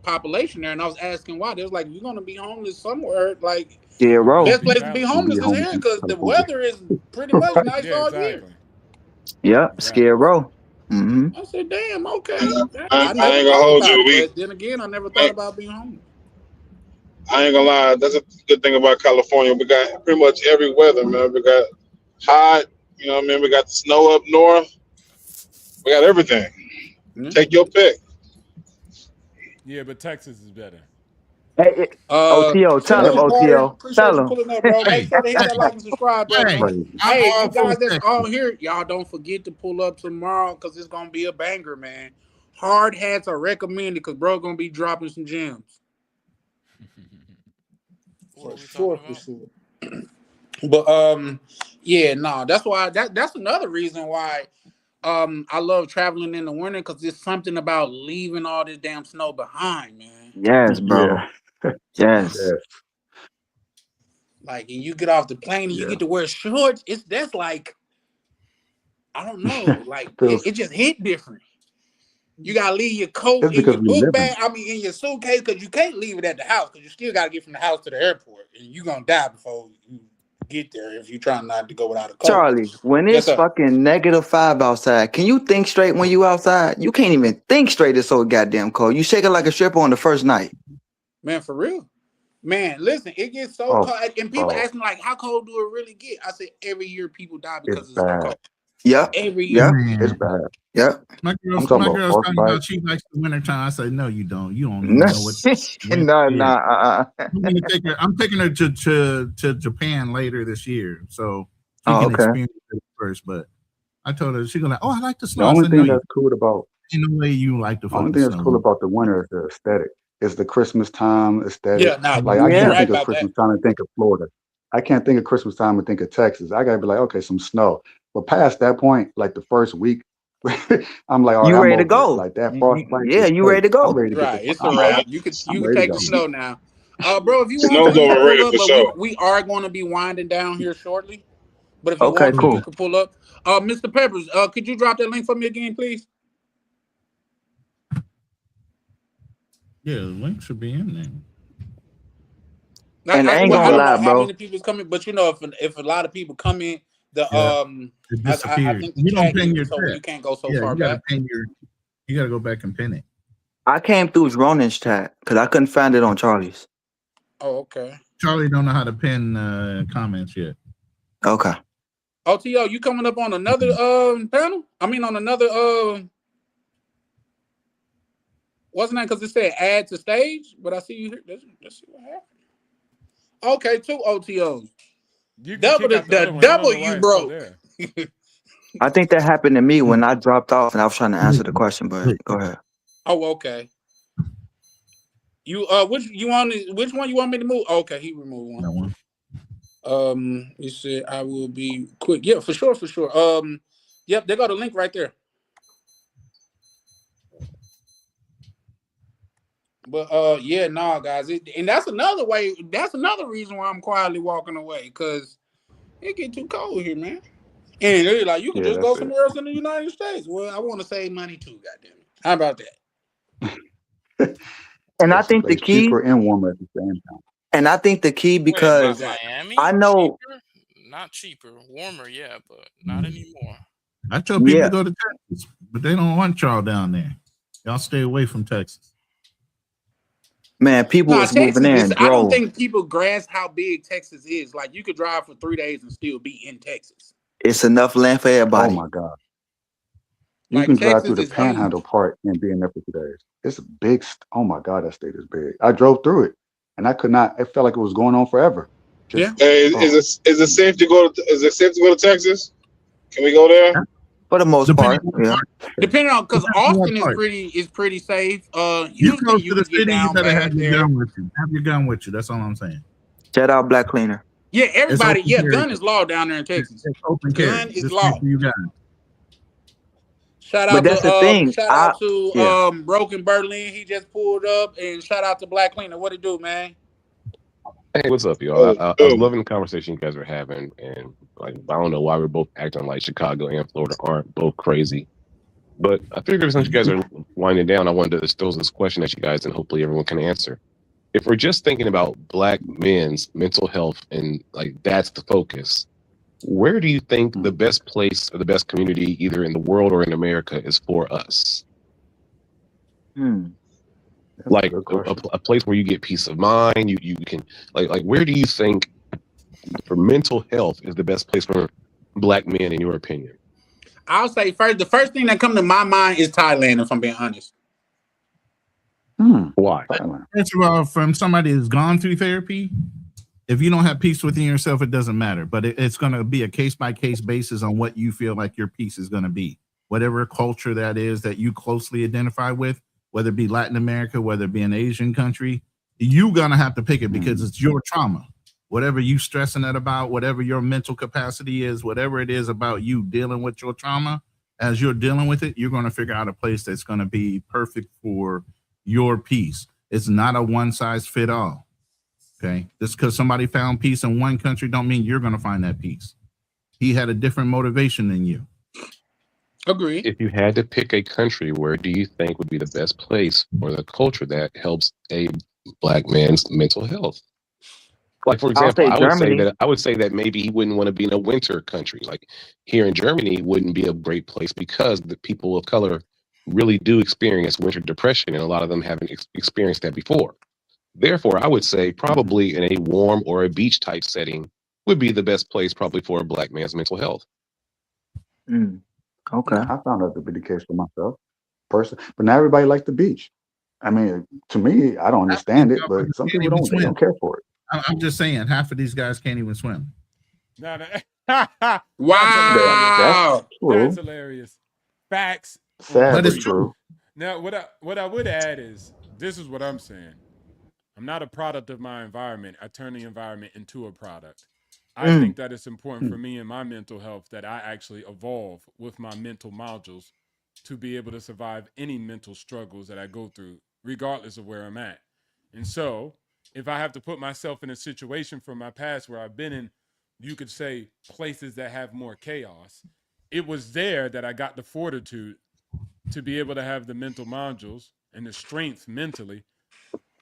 Speaker 2: population there, and I was asking why. They was like, you're gonna be homeless somewhere. Like
Speaker 12: Yeah, bro.
Speaker 2: best place to be
Speaker 8: Cali.
Speaker 11: You be
Speaker 2: homeless is
Speaker 11: homeless
Speaker 2: here
Speaker 11: in
Speaker 2: because the
Speaker 11: California.
Speaker 2: weather is pretty much nice
Speaker 8: Yeah,
Speaker 2: all year.
Speaker 8: exactly.
Speaker 12: Yep, Skid
Speaker 8: Exactly.
Speaker 12: Row. Mm-hmm.
Speaker 2: I said, damn, okay. I
Speaker 13: I
Speaker 2: never
Speaker 13: ain't gonna
Speaker 2: thought
Speaker 13: hold
Speaker 2: about
Speaker 13: you.
Speaker 2: it, but then again, I never thought about being homeless.
Speaker 13: I ain't gonna lie. That's a good thing about California. We got pretty much every weather, man. We got hot. You know what I mean? We got the snow up north. We got everything.
Speaker 2: Yeah.
Speaker 13: Take your pick.
Speaker 8: Yeah, but Texas is better.
Speaker 12: Hey, OTO, tell him,
Speaker 2: Salute, Carter.
Speaker 12: OTO.
Speaker 2: Appreciate
Speaker 12: Tell
Speaker 2: you
Speaker 12: him.
Speaker 2: pulling up, bro. Make
Speaker 5: Hey,
Speaker 2: sure to hit
Speaker 5: hey,
Speaker 2: that like and subscribe button,
Speaker 5: hey,
Speaker 2: man.
Speaker 11: Crazy.
Speaker 5: I'm
Speaker 2: Hey, you
Speaker 5: all for
Speaker 2: guys that's
Speaker 5: Texas.
Speaker 2: on here, y'all don't forget to pull up tomorrow because it's gonna be a banger, man. Hard hats are recommended because bro gonna be dropping some gems.
Speaker 3: What
Speaker 2: For
Speaker 3: are we talking
Speaker 2: sure, for
Speaker 3: about?
Speaker 2: sure. But yeah, no, that's why that's another reason why I love traveling in the winter because there's something about leaving all this damn snow behind, man.
Speaker 12: Yes, bro.
Speaker 11: Yeah.
Speaker 12: Yes.
Speaker 11: Yes.
Speaker 2: Like, and you get off the plane and you
Speaker 11: Yeah.
Speaker 2: get to wear shorts. That's like, I don't know, like
Speaker 11: Feels
Speaker 2: it just hit different. You gotta leave your coat
Speaker 11: it's
Speaker 2: in
Speaker 11: because
Speaker 2: your
Speaker 11: we
Speaker 2: book
Speaker 11: live in
Speaker 2: bag. I mean, in your suitcase, because you can't leave it at the house because you still gotta get from the house to the airport, and you gonna die before you get there if you try not to go without a coat.
Speaker 12: Charlie, when
Speaker 2: Yes,
Speaker 12: it's
Speaker 2: sir.
Speaker 12: fucking -5 outside, can you think straight when you outside? You can't even think straight. It's so goddamn cold. You shaking like a stripper on the first night.
Speaker 2: Man, for real. Man, listen, it gets so
Speaker 11: oh
Speaker 2: cold, and people
Speaker 11: oh
Speaker 2: ask me like, "How cold do it really get?" I said, "Every year people die
Speaker 11: it's
Speaker 2: because it's so
Speaker 11: bad.
Speaker 2: cold.
Speaker 12: Yep.
Speaker 2: Every year."
Speaker 12: Yep.
Speaker 11: It's
Speaker 5: Man,
Speaker 11: bad.
Speaker 12: Yep.
Speaker 11: I'm talking
Speaker 5: my
Speaker 11: about
Speaker 5: girl's talking
Speaker 11: frostbite.
Speaker 5: about she likes the wintertime. I said, no, you don't. You don't
Speaker 12: No,
Speaker 5: even know what winter
Speaker 12: no, no.
Speaker 5: is. I'm taking her to Japan later this year, so she
Speaker 12: Oh,
Speaker 5: can
Speaker 12: okay.
Speaker 5: experience it first. But I told her she's gonna. Oh, I like the
Speaker 11: The
Speaker 5: snow. I
Speaker 11: only
Speaker 5: said, no,
Speaker 11: thing
Speaker 5: you
Speaker 11: that's cool about
Speaker 5: ain't no way you like the
Speaker 11: only
Speaker 5: fucking
Speaker 11: thing that's
Speaker 5: snow.
Speaker 11: cool about the winter is the aesthetic. It's the Christmas time aesthetic.
Speaker 2: Yeah, now
Speaker 11: Like I
Speaker 2: you're
Speaker 11: can't
Speaker 12: Yeah.
Speaker 2: right
Speaker 11: think of
Speaker 2: about that.
Speaker 11: Christmas time and think of Florida. I can't think of Christmas time and think of Texas. I gotta be like, okay, some snow. But past that point, like the first week, I'm like, all right,
Speaker 12: You
Speaker 11: I'm
Speaker 12: ready to
Speaker 11: over it.
Speaker 12: go?
Speaker 11: Like that frostbite
Speaker 12: Yeah,
Speaker 11: is
Speaker 12: you ready
Speaker 11: crazy.
Speaker 12: to
Speaker 11: I'm
Speaker 12: go?
Speaker 11: ready to get the
Speaker 2: Right, it's a
Speaker 11: I'm
Speaker 2: wrap.
Speaker 11: out.
Speaker 2: You
Speaker 11: I'm
Speaker 2: could
Speaker 11: ready to
Speaker 2: take the
Speaker 11: go.
Speaker 2: snow now. Bro, if you want to,
Speaker 13: Snow's
Speaker 2: you can pull
Speaker 13: overrated
Speaker 2: up,
Speaker 13: for
Speaker 2: but we
Speaker 13: sure.
Speaker 2: we are going to be winding down here shortly. But if you
Speaker 12: Okay,
Speaker 2: want to, you
Speaker 12: cool.
Speaker 2: can pull up. Mr. Peppers, could you drop that link for me again, please?
Speaker 5: Yeah, the link should be in there.
Speaker 12: And I ain't
Speaker 2: Well, I
Speaker 12: gonna
Speaker 2: don't know
Speaker 12: lie,
Speaker 2: how
Speaker 12: bro.
Speaker 2: many people's coming, but if a lot of people come in,
Speaker 5: Yeah, it
Speaker 2: I
Speaker 5: disappears.
Speaker 2: think the
Speaker 5: You don't
Speaker 2: chat
Speaker 5: pin
Speaker 2: get
Speaker 5: your
Speaker 2: it, so
Speaker 5: chat.
Speaker 2: you can't go so
Speaker 5: Yeah,
Speaker 2: far
Speaker 5: you got to
Speaker 2: back.
Speaker 5: pin your. You got to go back and pin it.
Speaker 12: I came through Ronin's chat because I couldn't find it on Charlie's.
Speaker 2: Oh, okay.
Speaker 5: Charlie don't know how to pin comments yet.
Speaker 12: Okay.
Speaker 2: OTO, you coming up on another panel? I mean, on another wasn't that because it said add to stage? But I see you here. Let's see what happened. Okay, two OTOs.
Speaker 8: You can
Speaker 2: Double
Speaker 8: kick out the
Speaker 2: the
Speaker 8: other one. I don't
Speaker 2: double
Speaker 8: know why
Speaker 2: you
Speaker 8: it's still
Speaker 2: broke.
Speaker 8: there.
Speaker 12: I think that happened to me when I dropped off and I was trying to answer the question, but go ahead.
Speaker 2: Oh, okay. You which one you want me to move? Okay, he removed one.
Speaker 5: That one.
Speaker 2: He said I will be quick. Yeah, for sure, for sure. Yep, they got a link right there. But yeah, nah, guys, and that's another way. That's another reason why I'm quietly walking away, because it get too cold here, man. And they're like, you could
Speaker 11: Yeah,
Speaker 2: just go
Speaker 11: that's it.
Speaker 2: somewhere else in the United States. Well, I want to save money too, goddamn it. How about that?
Speaker 12: And I
Speaker 11: There's some
Speaker 12: think the
Speaker 11: place
Speaker 12: key,
Speaker 11: cheaper and warmer at the same time.
Speaker 12: and I think the key
Speaker 3: Wait, what?
Speaker 12: because
Speaker 2: Exactly.
Speaker 3: Miami?
Speaker 12: I know,
Speaker 3: Cheaper? Not cheaper. Warmer, yeah, but not anymore.
Speaker 5: I tell people
Speaker 12: yeah,
Speaker 5: to go to Texas, but they don't want y'all down there. Y'all stay away from Texas.
Speaker 12: man, people
Speaker 2: Nah,
Speaker 12: was moving
Speaker 2: Texas.
Speaker 12: in,
Speaker 2: I don't
Speaker 12: drove.
Speaker 2: think people grasp how big Texas is. Like, you could drive for 3 days and still be in Texas.
Speaker 12: It's enough land for
Speaker 11: Oh
Speaker 12: everybody.
Speaker 11: my God. You
Speaker 2: Like,
Speaker 11: can drive through
Speaker 2: Texas
Speaker 11: the
Speaker 2: is huge.
Speaker 11: Panhandle part and be in there for 2 days. It's a big. Oh my God, that state is big. I drove through it, and I could not. It felt like it was going on forever.
Speaker 2: Yeah.
Speaker 11: Just
Speaker 13: Hey,
Speaker 11: oh,
Speaker 13: is it safe to go? Is it safe to go to Texas? Can we go there?
Speaker 12: For the most
Speaker 5: Depending
Speaker 12: part,
Speaker 5: on what
Speaker 12: yeah.
Speaker 5: part.
Speaker 2: Depending on, because
Speaker 5: Depending on what
Speaker 2: Austin
Speaker 5: part.
Speaker 2: is pretty safe.
Speaker 5: You
Speaker 2: Houston,
Speaker 5: close
Speaker 2: you
Speaker 5: to the
Speaker 2: could get
Speaker 5: city, you
Speaker 2: down
Speaker 5: better have
Speaker 2: bad
Speaker 5: your
Speaker 2: there.
Speaker 5: gun with you. Have your gun with you. That's all I'm saying.
Speaker 12: Shout out Black Cleaner.
Speaker 2: Yeah,
Speaker 5: It's
Speaker 2: everybody.
Speaker 5: open
Speaker 2: Yeah,
Speaker 5: carry.
Speaker 2: gun is law down there in Texas.
Speaker 5: It's open
Speaker 2: Gun
Speaker 5: carry.
Speaker 2: is
Speaker 5: Just make
Speaker 2: law.
Speaker 5: sure you got it.
Speaker 2: Shout
Speaker 12: But
Speaker 2: out
Speaker 12: that's the thing.
Speaker 2: to
Speaker 12: Yeah.
Speaker 2: Broken Berlin. He just pulled up, and shout out to Black Cleaner. What it do, man?
Speaker 15: Hey, what's up, y'all?
Speaker 13: Oh,
Speaker 15: I was
Speaker 13: boom.
Speaker 15: loving the conversation you guys are having, and like I don't know why we're both acting like Chicago and Florida aren't both crazy, but I figured since you guys are winding down, I wanted to pose this question at you guys, and hopefully everyone can answer. If we're just thinking about Black men's mental health and like that's the focus, where do you think the best place or the best community, either in the world or in America, is for us?
Speaker 11: that's a
Speaker 15: Like
Speaker 11: good question.
Speaker 15: a place where you get peace of mind. You can like where do you think for mental health is the best place for Black men, in your opinion?
Speaker 2: I'll say first. The first thing that come to my mind is Thailand. If I'm being honest.
Speaker 15: Why?
Speaker 11: Thailand.
Speaker 5: First of all, from somebody who's gone through therapy, if you don't have peace within yourself, it doesn't matter. But it's going to be a case by case basis on what you feel like your peace is going to be. Whatever culture that is that you closely identify with, whether it be Latin America, whether it be an Asian country, you're going to have to pick it because it's your trauma. Whatever you stressing that about, whatever your mental capacity is, whatever it is about you dealing with your trauma, as you're dealing with it, you're going to figure out a place that's going to be perfect for your peace. It's not a one size fit all. Okay. Just because somebody found peace in one country don't mean you're going to find that peace. He had a different motivation than you.
Speaker 2: Agree.
Speaker 15: If you had to pick a country, where do you think would be the best place for the culture that helps a Black man's mental health? Like, for
Speaker 12: I'll
Speaker 15: example,
Speaker 12: say Germany.
Speaker 15: I would say that maybe he wouldn't want to be in a winter country. Like here in Germany wouldn't be a great place because the people of color really do experience winter depression, and a lot of them haven't experienced that before. Therefore, I would say probably in a warm or a beach type setting would be the best place probably for a Black man's mental health.
Speaker 12: Okay.
Speaker 11: I found that to be the case for myself, personally. But not everybody likes the beach. I mean, to me, I don't
Speaker 5: Half of these
Speaker 11: understand it, but some
Speaker 5: motherfuckers can't
Speaker 11: people
Speaker 5: even
Speaker 11: don't. They
Speaker 5: swim.
Speaker 11: don't care for it.
Speaker 5: I'm just saying, half of these guys can't even swim.
Speaker 8: No, no.
Speaker 2: Wow.
Speaker 8: That's hilarious. Facts.
Speaker 11: Sad
Speaker 5: But
Speaker 11: but
Speaker 5: it's
Speaker 11: true.
Speaker 5: true.
Speaker 8: Now, what I would add is this is what I'm saying. I'm not a product of my environment. I turn the environment into a product. I think that it's important for me and my mental health that I actually evolve with my mental modules to be able to survive any mental struggles that I go through, regardless of where I'm at. And so, if I have to put myself in a situation from my past where I've been in, you could say places that have more chaos, it was there that I got the fortitude to be able to have the mental modules and the strength mentally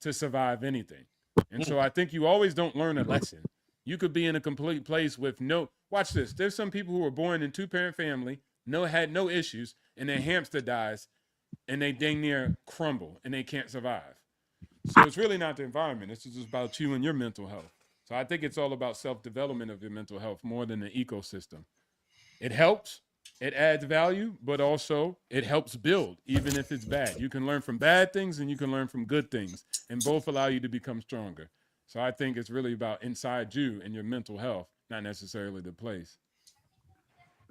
Speaker 8: to survive anything. And so I think you always don't learn a lesson. You could be in a complete place with no, watch this. There's some people who were born in 2-parent family, had no issues, and their hamster dies and they dang near crumble and they can't survive. So it's really not the environment. It's just about you and your mental health. So I think it's all about self-development of your mental health more than the ecosystem. It helps, it adds value, but also it helps build, even if it's bad. You can learn from bad things and you can learn from good things, and both allow you to become stronger. So I think it's really about inside you and your mental health, not necessarily the place.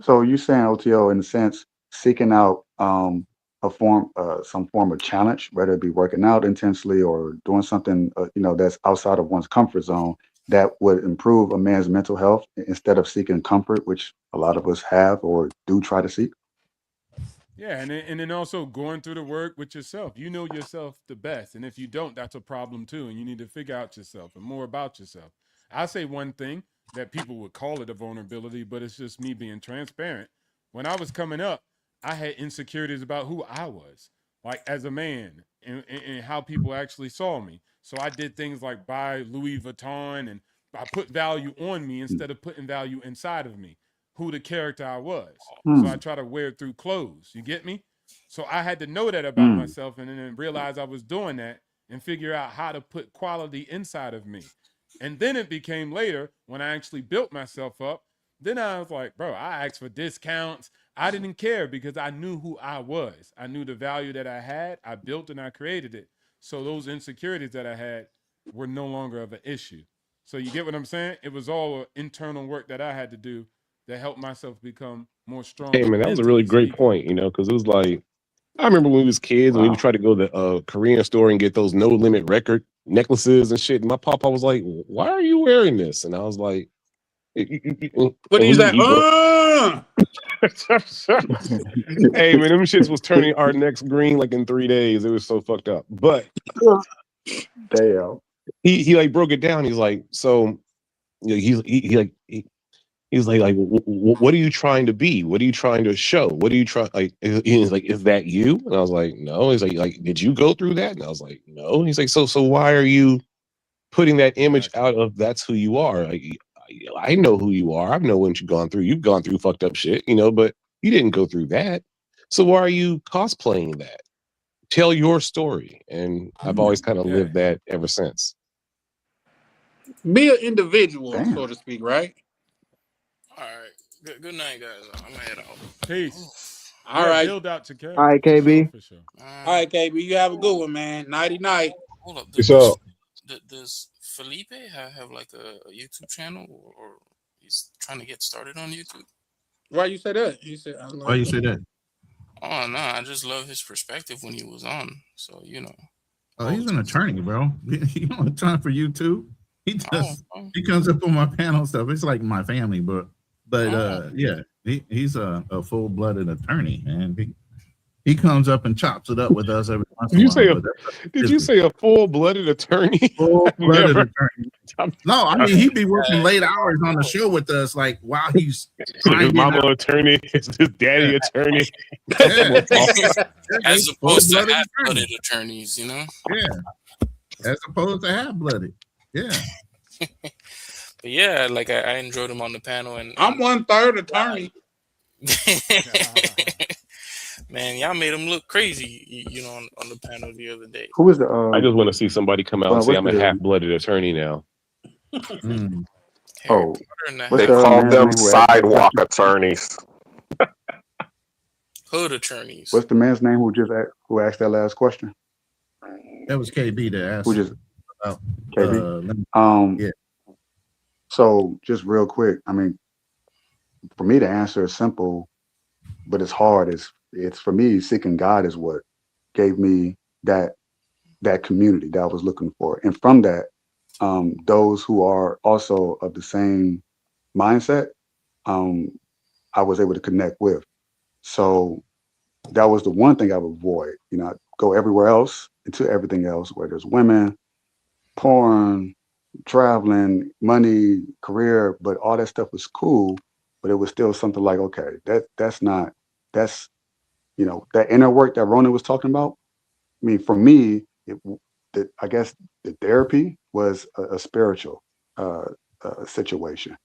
Speaker 11: So you saying OTO in a sense seeking out some form of challenge, whether it be working out intensely or doing something that's outside of one's comfort zone that would improve a man's mental health instead of seeking comfort, which a lot of us have or do try to seek.
Speaker 8: Yeah, and then also going through the work with yourself. You know yourself the best, and if you don't, that's a problem too. And you need to figure out yourself and more about yourself. I say one thing that people would call it a vulnerability, but it's just me being transparent. When I was coming up, I had insecurities about who I was, like as a man, and how people actually saw me. So I did things like buy Louis Vuitton, and I put value on me instead of putting value inside of me, who the character I was. So I
Speaker 11: Mm,
Speaker 8: try to wear it through clothes. You get me? So I had to know that about
Speaker 11: mm,
Speaker 8: myself and then realize I was doing that and figure out how to put quality inside of me. And then it became later when I actually built myself up. Then I was like, bro, I asked for discounts. I didn't care because I knew who I was. I knew the value that I had. I built and I created it. So those insecurities that I had were no longer of an issue. So you get what I'm saying? It was all internal work that I had to do that helped myself become more
Speaker 15: Hey
Speaker 8: stronger
Speaker 15: man, that was a really
Speaker 8: mentally
Speaker 15: great
Speaker 8: speaking.
Speaker 15: point, because it was like I remember when we was kids and we would
Speaker 11: wow.
Speaker 15: try to go to the Korean store and get those no limit record necklaces and shit. And my papa was like, "Why are you wearing this?" And I was like,
Speaker 2: What do
Speaker 15: and
Speaker 2: you
Speaker 15: we
Speaker 2: say?
Speaker 15: he go,
Speaker 11: Damn.
Speaker 15: "Hey man, them shits was turning our necks green like in 3 days. It was so fucked up." But he like broke it down. He's like, so he's like, what are you trying to be? What are you trying to show? What are you trying like? He's like, is that you? And I was like, no. He's like, did you go through that? And I was like, no. And he's like, so why are you putting that image
Speaker 8: Exactly.
Speaker 15: out of that's who you are? Like, I know who you are. I know what you've gone through. You've gone through fucked up shit, but you didn't go through that. So why are you cosplaying that? Tell your story. And I've always kind of
Speaker 8: Yeah.
Speaker 15: lived that ever since.
Speaker 2: Be an individual, so
Speaker 11: Damn.
Speaker 2: to speak, right?
Speaker 3: All right. Good night, guys. I'm gonna head out.
Speaker 8: Peace.
Speaker 2: All
Speaker 8: Yeah,
Speaker 2: right.
Speaker 8: build out your
Speaker 12: All
Speaker 8: character
Speaker 12: right,
Speaker 8: for sure,
Speaker 12: KB.
Speaker 8: for sure.
Speaker 2: All right, KB. You have a good one, man. Nighty night.
Speaker 3: Hold up.
Speaker 15: So
Speaker 3: Does Felipe have like a YouTube channel, or he's trying to get started on YouTube?
Speaker 2: Why you say that? He said, I don't
Speaker 5: Why
Speaker 2: know.
Speaker 5: you say that?
Speaker 3: Oh no, I just love his perspective when he was on. So
Speaker 5: Oh, he's
Speaker 3: always.
Speaker 5: an attorney, bro. He don't have time for YouTube. He
Speaker 3: Oh,
Speaker 5: just
Speaker 3: oh,
Speaker 5: he comes up on my panel stuff. It's like my family, but
Speaker 3: oh.
Speaker 5: yeah, he's a full blooded attorney, and he comes up and chops it up with us every once
Speaker 15: did
Speaker 5: in a
Speaker 15: you
Speaker 5: while.
Speaker 15: say a
Speaker 5: But that's
Speaker 15: did you
Speaker 5: business.
Speaker 15: say a full blooded attorney?
Speaker 5: Full
Speaker 15: I've
Speaker 5: blooded
Speaker 15: never.
Speaker 5: attorney. No, I mean he'd be working
Speaker 3: Yeah,
Speaker 5: late hours on the show with us, like while he's
Speaker 15: So his
Speaker 5: grinding
Speaker 15: mama
Speaker 5: out.
Speaker 15: attorney, his daddy
Speaker 5: Yeah,
Speaker 15: attorney.
Speaker 5: yeah,
Speaker 3: as
Speaker 5: he's full
Speaker 3: opposed to
Speaker 5: blooded
Speaker 3: half-blooded
Speaker 5: attorney.
Speaker 3: attorneys,
Speaker 5: Yeah, as opposed to half blooded. Yeah.
Speaker 3: But yeah, like I enjoyed him on the panel, and
Speaker 2: I'm 1/3 attorney.
Speaker 3: man, y'all made him look crazy, on the panel the other day.
Speaker 11: Who is the
Speaker 15: I just want to see somebody come out and say
Speaker 11: what's
Speaker 15: I'm a
Speaker 11: the
Speaker 15: half blooded attorney now.
Speaker 5: Mm.
Speaker 3: Harry
Speaker 11: oh
Speaker 3: Potter and the
Speaker 11: what's
Speaker 16: They
Speaker 11: the
Speaker 3: half
Speaker 16: call
Speaker 11: man's
Speaker 16: them
Speaker 11: name who asked that
Speaker 16: sidewalk
Speaker 11: question?
Speaker 16: attorneys.
Speaker 3: hood attorneys.
Speaker 11: What's the man's name who asked that last question?
Speaker 5: That was KB that
Speaker 11: Who
Speaker 5: asked
Speaker 11: just
Speaker 5: about
Speaker 11: KB?
Speaker 5: limit.
Speaker 11: Um,
Speaker 5: Yeah.
Speaker 11: so just real quick, I mean, for me the answer is simple, but it's hard. It's for me, seeking God is what gave me that community that I was looking for. And from that, those who are also of the same mindset, I was able to connect with. So that was the one thing I would avoid. I go everywhere else into everything else where there's women, porn, traveling, money, career, but all that stuff was cool. But it was still something like, okay, that's not that's that inner work that Ronan was talking about. I mean, for me, I guess the therapy was a spiritual uh, situation.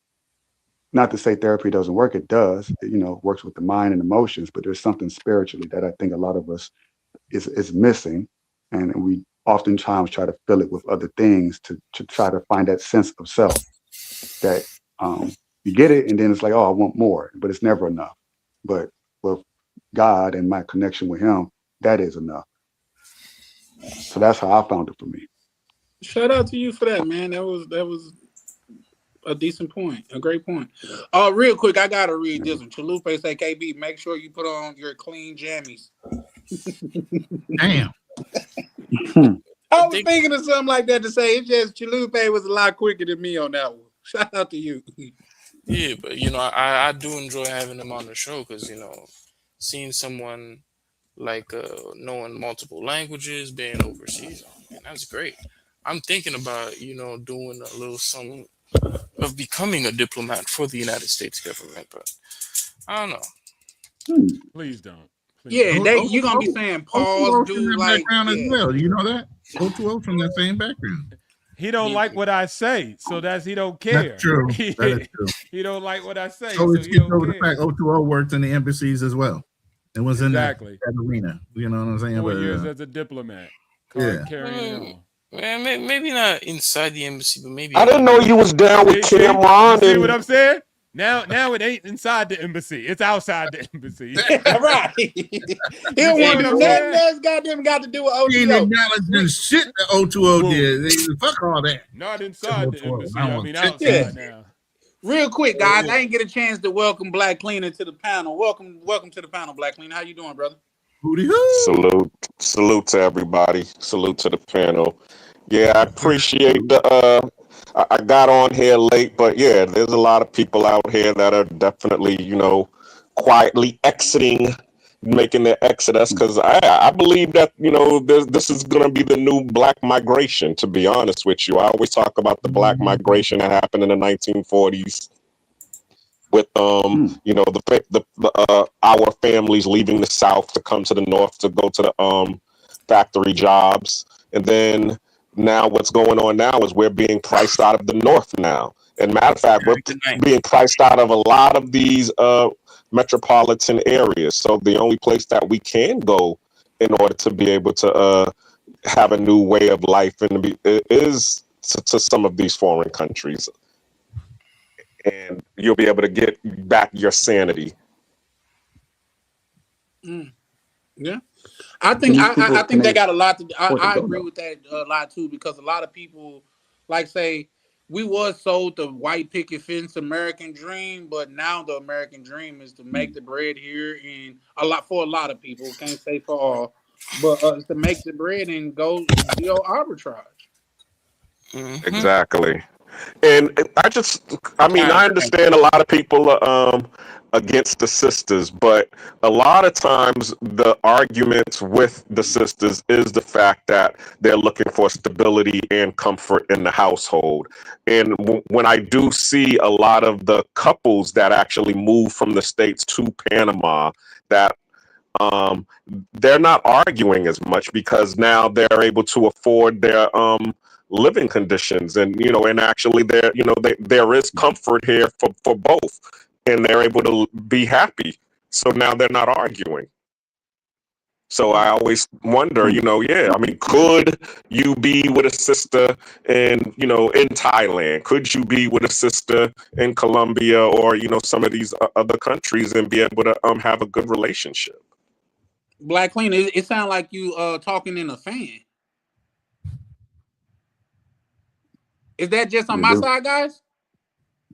Speaker 11: Not to say therapy doesn't work; it does. It works with the mind and emotions, but there's something spiritually that I think a lot of us is missing, and we oftentimes try to fill it with other things to try to find that sense of self. That you get it, and then it's like, oh, I want more, but it's never enough. But with God and my connection with Him, that is enough. So that's how I found it for me.
Speaker 2: Shout out to you for that, man. That was a decent point, a great point. Real quick, I gotta read this one. Chalupe say, KB, make sure you put on your clean jammies.
Speaker 5: Damn.
Speaker 2: I was thinking of something like that to say. It's just Chalupe was a lot quicker than me on that one. Shout out to you.
Speaker 3: Yeah, but I do enjoy having them on the show because seeing someone like knowing multiple languages, being overseas, man, that's great. I'm thinking about doing a little something of becoming a diplomat for the United States government, but I don't know.
Speaker 8: Please don't. Please
Speaker 2: Yeah,
Speaker 8: don't.
Speaker 2: you're gonna be saying pause,
Speaker 5: O2O from
Speaker 2: dude.
Speaker 5: that
Speaker 2: Like,
Speaker 5: background as
Speaker 2: yeah.
Speaker 5: well. You know that? O2O from that same background.
Speaker 8: He don't like what I say, so he don't care.
Speaker 5: That's true. That is true.
Speaker 8: He don't like what I say,
Speaker 5: So
Speaker 8: so
Speaker 5: it
Speaker 8: he
Speaker 5: skipped
Speaker 8: don't
Speaker 5: over the
Speaker 8: care.
Speaker 5: fact O2O worked in the embassies as well. It was
Speaker 8: Exactly.
Speaker 5: in that arena. You know what I'm saying?
Speaker 8: 4
Speaker 5: But,
Speaker 8: years as a diplomat, card carrying and all.
Speaker 3: Man, maybe not inside the embassy, but maybe
Speaker 15: I didn't know you was down with
Speaker 8: See
Speaker 15: Cameron.
Speaker 8: you see what I'm saying? Now it ain't inside the embassy. It's outside the embassy.
Speaker 2: Right. He don't want to do nothing that's goddamn got to do with
Speaker 5: he ain't
Speaker 2: OTO.
Speaker 5: acknowledging shit that O2O did. Fuck all that.
Speaker 8: Not inside the embassy.
Speaker 5: I
Speaker 8: I
Speaker 5: want
Speaker 8: mean
Speaker 5: shit
Speaker 8: outside now.
Speaker 2: Real quick, guys, I didn't get a chance to welcome Black Cleaner to the panel. Welcome to the panel, Black Cleaner. How you doing, brother?
Speaker 15: Salute to everybody. Salute to the panel. Yeah, I appreciate the. I got on here late, but yeah, there's a lot of people out here that are definitely, quietly exiting, making their exodus. Because I believe that this is going to be the new black migration. To be honest with you, I always talk about the black migration that happened in the 1940s. With our families leaving the South to come to the North to go to the factory jobs, and then now what's going on now is we're being priced out of the North now. And matter of fact, we're being priced out of a lot of these metropolitan areas. So the only place that we can go in order to be able to have a new way of life is to some of these foreign countries. And you'll be able to get back your sanity.
Speaker 2: Yeah, I think they got a lot to. I agree with that a lot too, because a lot of people, like, say, we was sold the white picket fence American dream, but now the American dream is to make the bread here, and for a lot of people, can't say for all, but to make the bread and go deal arbitrage.
Speaker 3: Mm-hmm.
Speaker 15: Exactly. And I understand a lot of people are against the sisters, but a lot of times the arguments with the sisters is the fact that they're looking for stability and comfort in the household. And when I do see a lot of the couples that actually move from the States to Panama, that they're not arguing as much because now they're able to afford their living conditions, and actually there is comfort here for both, and they're able to be happy, so now they're not arguing. So I always wonder, could you be with a sister in Thailand? Could you be with a sister in Colombia or some of these other countries and be able to have a good relationship?
Speaker 2: Black Cleaner, it sounds like you talking in a fan. Is that just on my side, guys?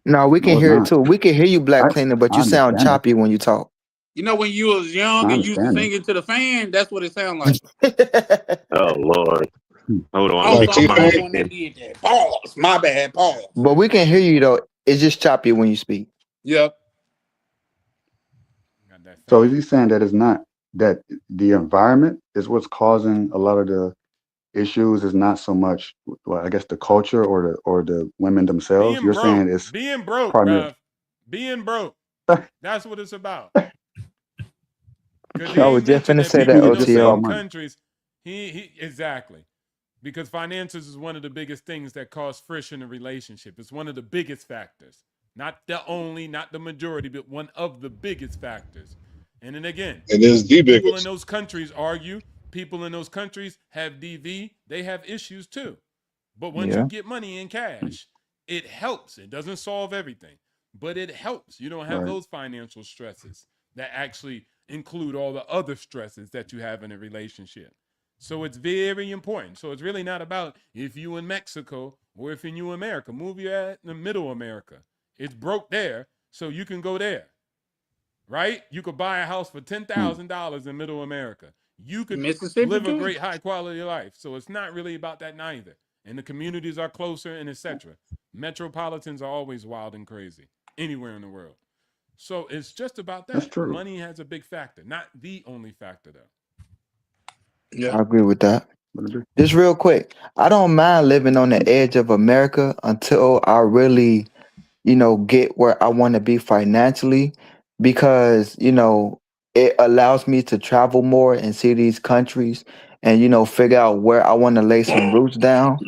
Speaker 12: No, we can hear it too. We can hear you, Black Cleaner, but you sound
Speaker 11: understand
Speaker 12: choppy when you talk.
Speaker 2: When you was young and used to singing to the fan, that's what it sounded like.
Speaker 15: Oh Lord, hold on.
Speaker 2: I'm the one that did that. Pause. My bad. Pause.
Speaker 12: But we can hear you though. It's just choppy when you speak.
Speaker 2: Yep.
Speaker 11: So is he saying that it's not that the environment is what's causing a lot of the issues is not so much, well, I guess, the culture or the women themselves. You're saying it's
Speaker 8: Being broke,
Speaker 11: primarily.
Speaker 8: bruv. Being broke. That's what it's about. Because
Speaker 12: I
Speaker 8: he
Speaker 12: was
Speaker 8: ain't
Speaker 12: just
Speaker 8: mentioned
Speaker 12: finna
Speaker 8: that
Speaker 12: say
Speaker 11: It's
Speaker 12: that
Speaker 8: people
Speaker 11: really
Speaker 8: in those
Speaker 11: just about
Speaker 8: same
Speaker 12: OTO.
Speaker 11: money.
Speaker 8: countries, he exactly. Because finances is one of the biggest things that cause friction in a relationship. It's one of the biggest factors. Not the only, not the majority, but one of the biggest factors. And then again,
Speaker 13: It is the
Speaker 8: people in
Speaker 13: biggest.
Speaker 8: those countries argue. People in those countries have DV. They have issues too. But once you
Speaker 12: Yeah.
Speaker 8: get money in cash, it helps. It doesn't solve everything, but it helps. You don't have
Speaker 11: Right.
Speaker 8: those financial stresses that actually include all the other stresses that you have in a relationship. So it's very important. So it's really not about if you in Mexico or if you in America. Move your ass in the middle America. It's broke there, so you can go there, right? You could buy a house for
Speaker 11: Mm.
Speaker 8: $10,000 in middle America. You could
Speaker 2: Mississippi
Speaker 8: live a
Speaker 2: too.
Speaker 8: great high quality life. So it's not really about that neither. And the communities are closer and etc. Metropolitans are always wild and crazy anywhere in the world. So it's just about
Speaker 11: That's
Speaker 8: that.
Speaker 11: true.
Speaker 8: Money has a big factor, not the only factor though.
Speaker 2: Yeah.
Speaker 12: I agree with that.
Speaker 11: But it is-
Speaker 12: Just real quick, I don't mind living on the edge of America until I really, get where I want to be financially because, it allows me to travel more and see these countries and, figure out where I want to lay some roots down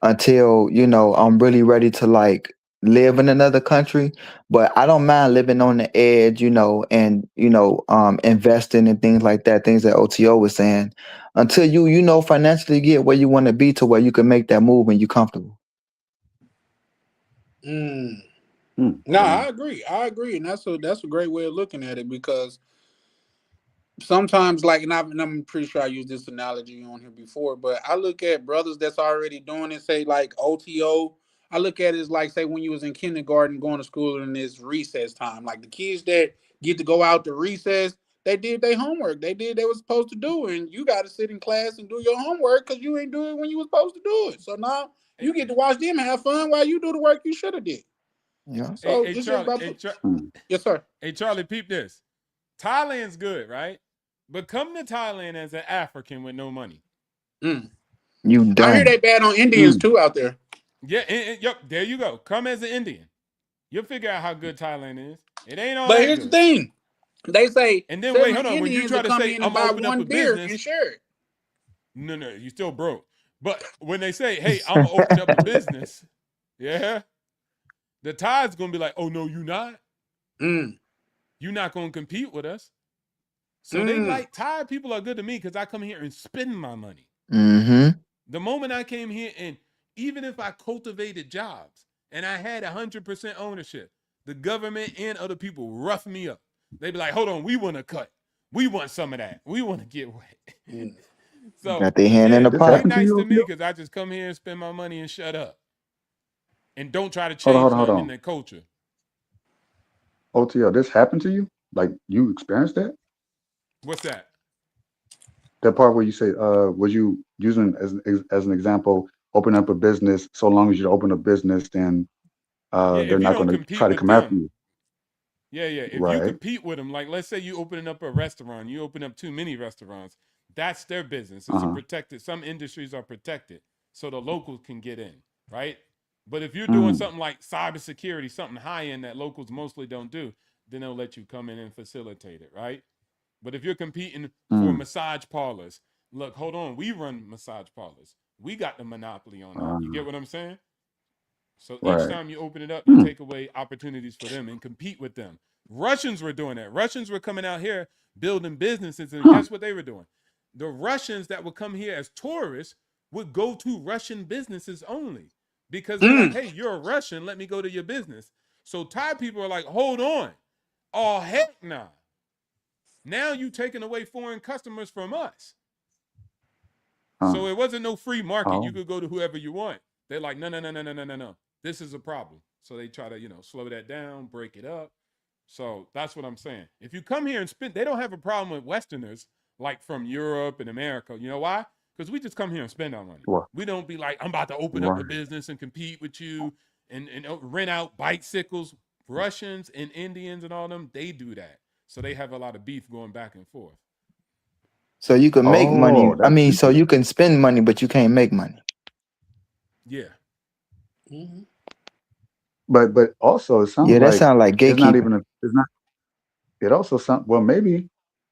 Speaker 12: until, I'm really ready to like live in another country. But I don't mind living on the edge, and, investing in things like that, things that OTO was saying, until you financially get where you want to be to where you can make that move and you're comfortable.
Speaker 2: Mm.
Speaker 11: Mm,
Speaker 2: No,
Speaker 11: fair enough.
Speaker 2: I agree. I agree, and that's a great way of looking at it because sometimes, like, and I'm pretty sure I used this analogy on here before, but I look at brothers that's already doing it, say like OTO. I look at it as like, say, when you was in kindergarten going to school and it's recess time. Like the kids that get to go out to recess, they did their homework. They did they was supposed to do, and you got to sit in class and do your homework because you ain't do it when you was supposed to do it. So now
Speaker 8: Hey,
Speaker 2: you get to watch them have fun while you do the work you should have did.
Speaker 12: Yeah.
Speaker 8: hey,
Speaker 2: So
Speaker 8: hey
Speaker 2: it's just
Speaker 8: Charlie,
Speaker 2: about
Speaker 11: Mm.
Speaker 2: yes, sir.
Speaker 8: hey Charlie, peep this. Thailand's good, right? But come to Thailand as an African with no money.
Speaker 2: Mm.
Speaker 12: You
Speaker 2: I hear
Speaker 12: done.
Speaker 2: they bad on Indians
Speaker 11: Mm.
Speaker 2: too out there.
Speaker 8: Yeah, yep, there you go. Come as an Indian. You'll figure out how good Thailand is. It ain't all
Speaker 2: But
Speaker 8: that
Speaker 2: here's the
Speaker 8: good.
Speaker 2: thing. They say
Speaker 8: And then wait,
Speaker 2: 7
Speaker 8: hold on. When you
Speaker 2: Indians
Speaker 8: try
Speaker 2: to
Speaker 8: to
Speaker 2: come
Speaker 8: say
Speaker 2: in and
Speaker 8: I'm
Speaker 2: buy
Speaker 8: open up
Speaker 2: one
Speaker 8: a
Speaker 2: beer and
Speaker 8: business,
Speaker 2: share it.
Speaker 8: no, you still broke. But when they say, hey, I'm gonna open up a business, yeah, the Thai's gonna be like, oh no, you not.
Speaker 2: Mm,
Speaker 8: You're not gonna compete with us. So they
Speaker 2: mm,
Speaker 8: like Thai people are good to me because I come here and spend my money.
Speaker 12: Mm-hmm.
Speaker 8: The moment I came here, and even if I cultivated jobs and I had 100% ownership, the government and other people rough me up. They be like, hold on, we want to cut. We want some of that. We want to get wet.
Speaker 2: mm.
Speaker 8: So,
Speaker 12: Got their hand in
Speaker 8: yeah,
Speaker 12: the
Speaker 11: This
Speaker 8: they
Speaker 12: pot.
Speaker 11: happened to
Speaker 8: nice
Speaker 11: you,
Speaker 8: to me
Speaker 11: OTO?
Speaker 8: because I just come here and spend my money and shut up and don't try to
Speaker 11: Hold on, hold
Speaker 8: change
Speaker 11: on, hold
Speaker 8: nothing in
Speaker 11: on.
Speaker 8: their culture.
Speaker 11: OTO, this happened to you? Like you experienced that?
Speaker 8: What's that?
Speaker 11: That part where you say, was you using as an example, open up a business, so long as you open a business, then
Speaker 8: Yeah,
Speaker 11: they're
Speaker 8: if you
Speaker 11: not
Speaker 8: don't
Speaker 11: gonna
Speaker 8: compete
Speaker 11: try to
Speaker 8: with
Speaker 11: come after
Speaker 8: them,
Speaker 11: you.
Speaker 8: yeah. If you
Speaker 11: Right.
Speaker 8: compete with them, like let's say you opening up a restaurant, you open up too many restaurants, that's their business. It's a
Speaker 11: Uh-huh.
Speaker 8: protected. Some industries are protected, so the locals can get in, right? But if you're doing
Speaker 11: Mm.
Speaker 8: something like cybersecurity, something high end that locals mostly don't do, then they'll let you come in and facilitate it, right? But if you're competing for
Speaker 11: Mm.
Speaker 8: massage parlors, look, hold on, we run massage parlors. We got the monopoly on that. You get what I'm saying? So each
Speaker 11: Right.
Speaker 8: time you open it up, you
Speaker 11: Mm.
Speaker 8: take away opportunities for them and compete with them. Russians were doing that. Russians were coming out here building businesses, and
Speaker 11: Huh.
Speaker 8: guess what they were doing? The Russians that would come here as tourists would go to Russian businesses only because they're like,
Speaker 2: Mm,
Speaker 8: hey, you're a Russian, let me go to your business. So Thai people are like, hold on. Oh, heck nah. Now you taking away foreign customers from us.
Speaker 11: Huh.
Speaker 8: So it wasn't no free market. You
Speaker 11: Oh.
Speaker 8: could go to whoever you want. They're like, no, no, no, no, no, no, no, no. This is a problem. So they try to, slow that down, break it up. So that's what I'm saying. If you come here and spend, they don't have a problem with Westerners like from Europe and America. You know why? Because we just come here and spend our money.
Speaker 11: What?
Speaker 8: We don't be like, I'm about to open up a
Speaker 11: Right.
Speaker 8: business and compete with you and rent out bicycles. Russians and Indians and all them, they do that. So they have a lot of beef going back and forth.
Speaker 12: So you can make money.
Speaker 11: Oh,
Speaker 12: I
Speaker 11: that's
Speaker 12: mean, so you
Speaker 11: interesting.
Speaker 12: can spend money, but you can't make money.
Speaker 8: Yeah.
Speaker 2: Mhm.
Speaker 11: But also it sounds
Speaker 12: Yeah, that
Speaker 11: like
Speaker 12: sounds like
Speaker 11: it's not
Speaker 12: gatekeeping.
Speaker 11: even it's not it also sounds well maybe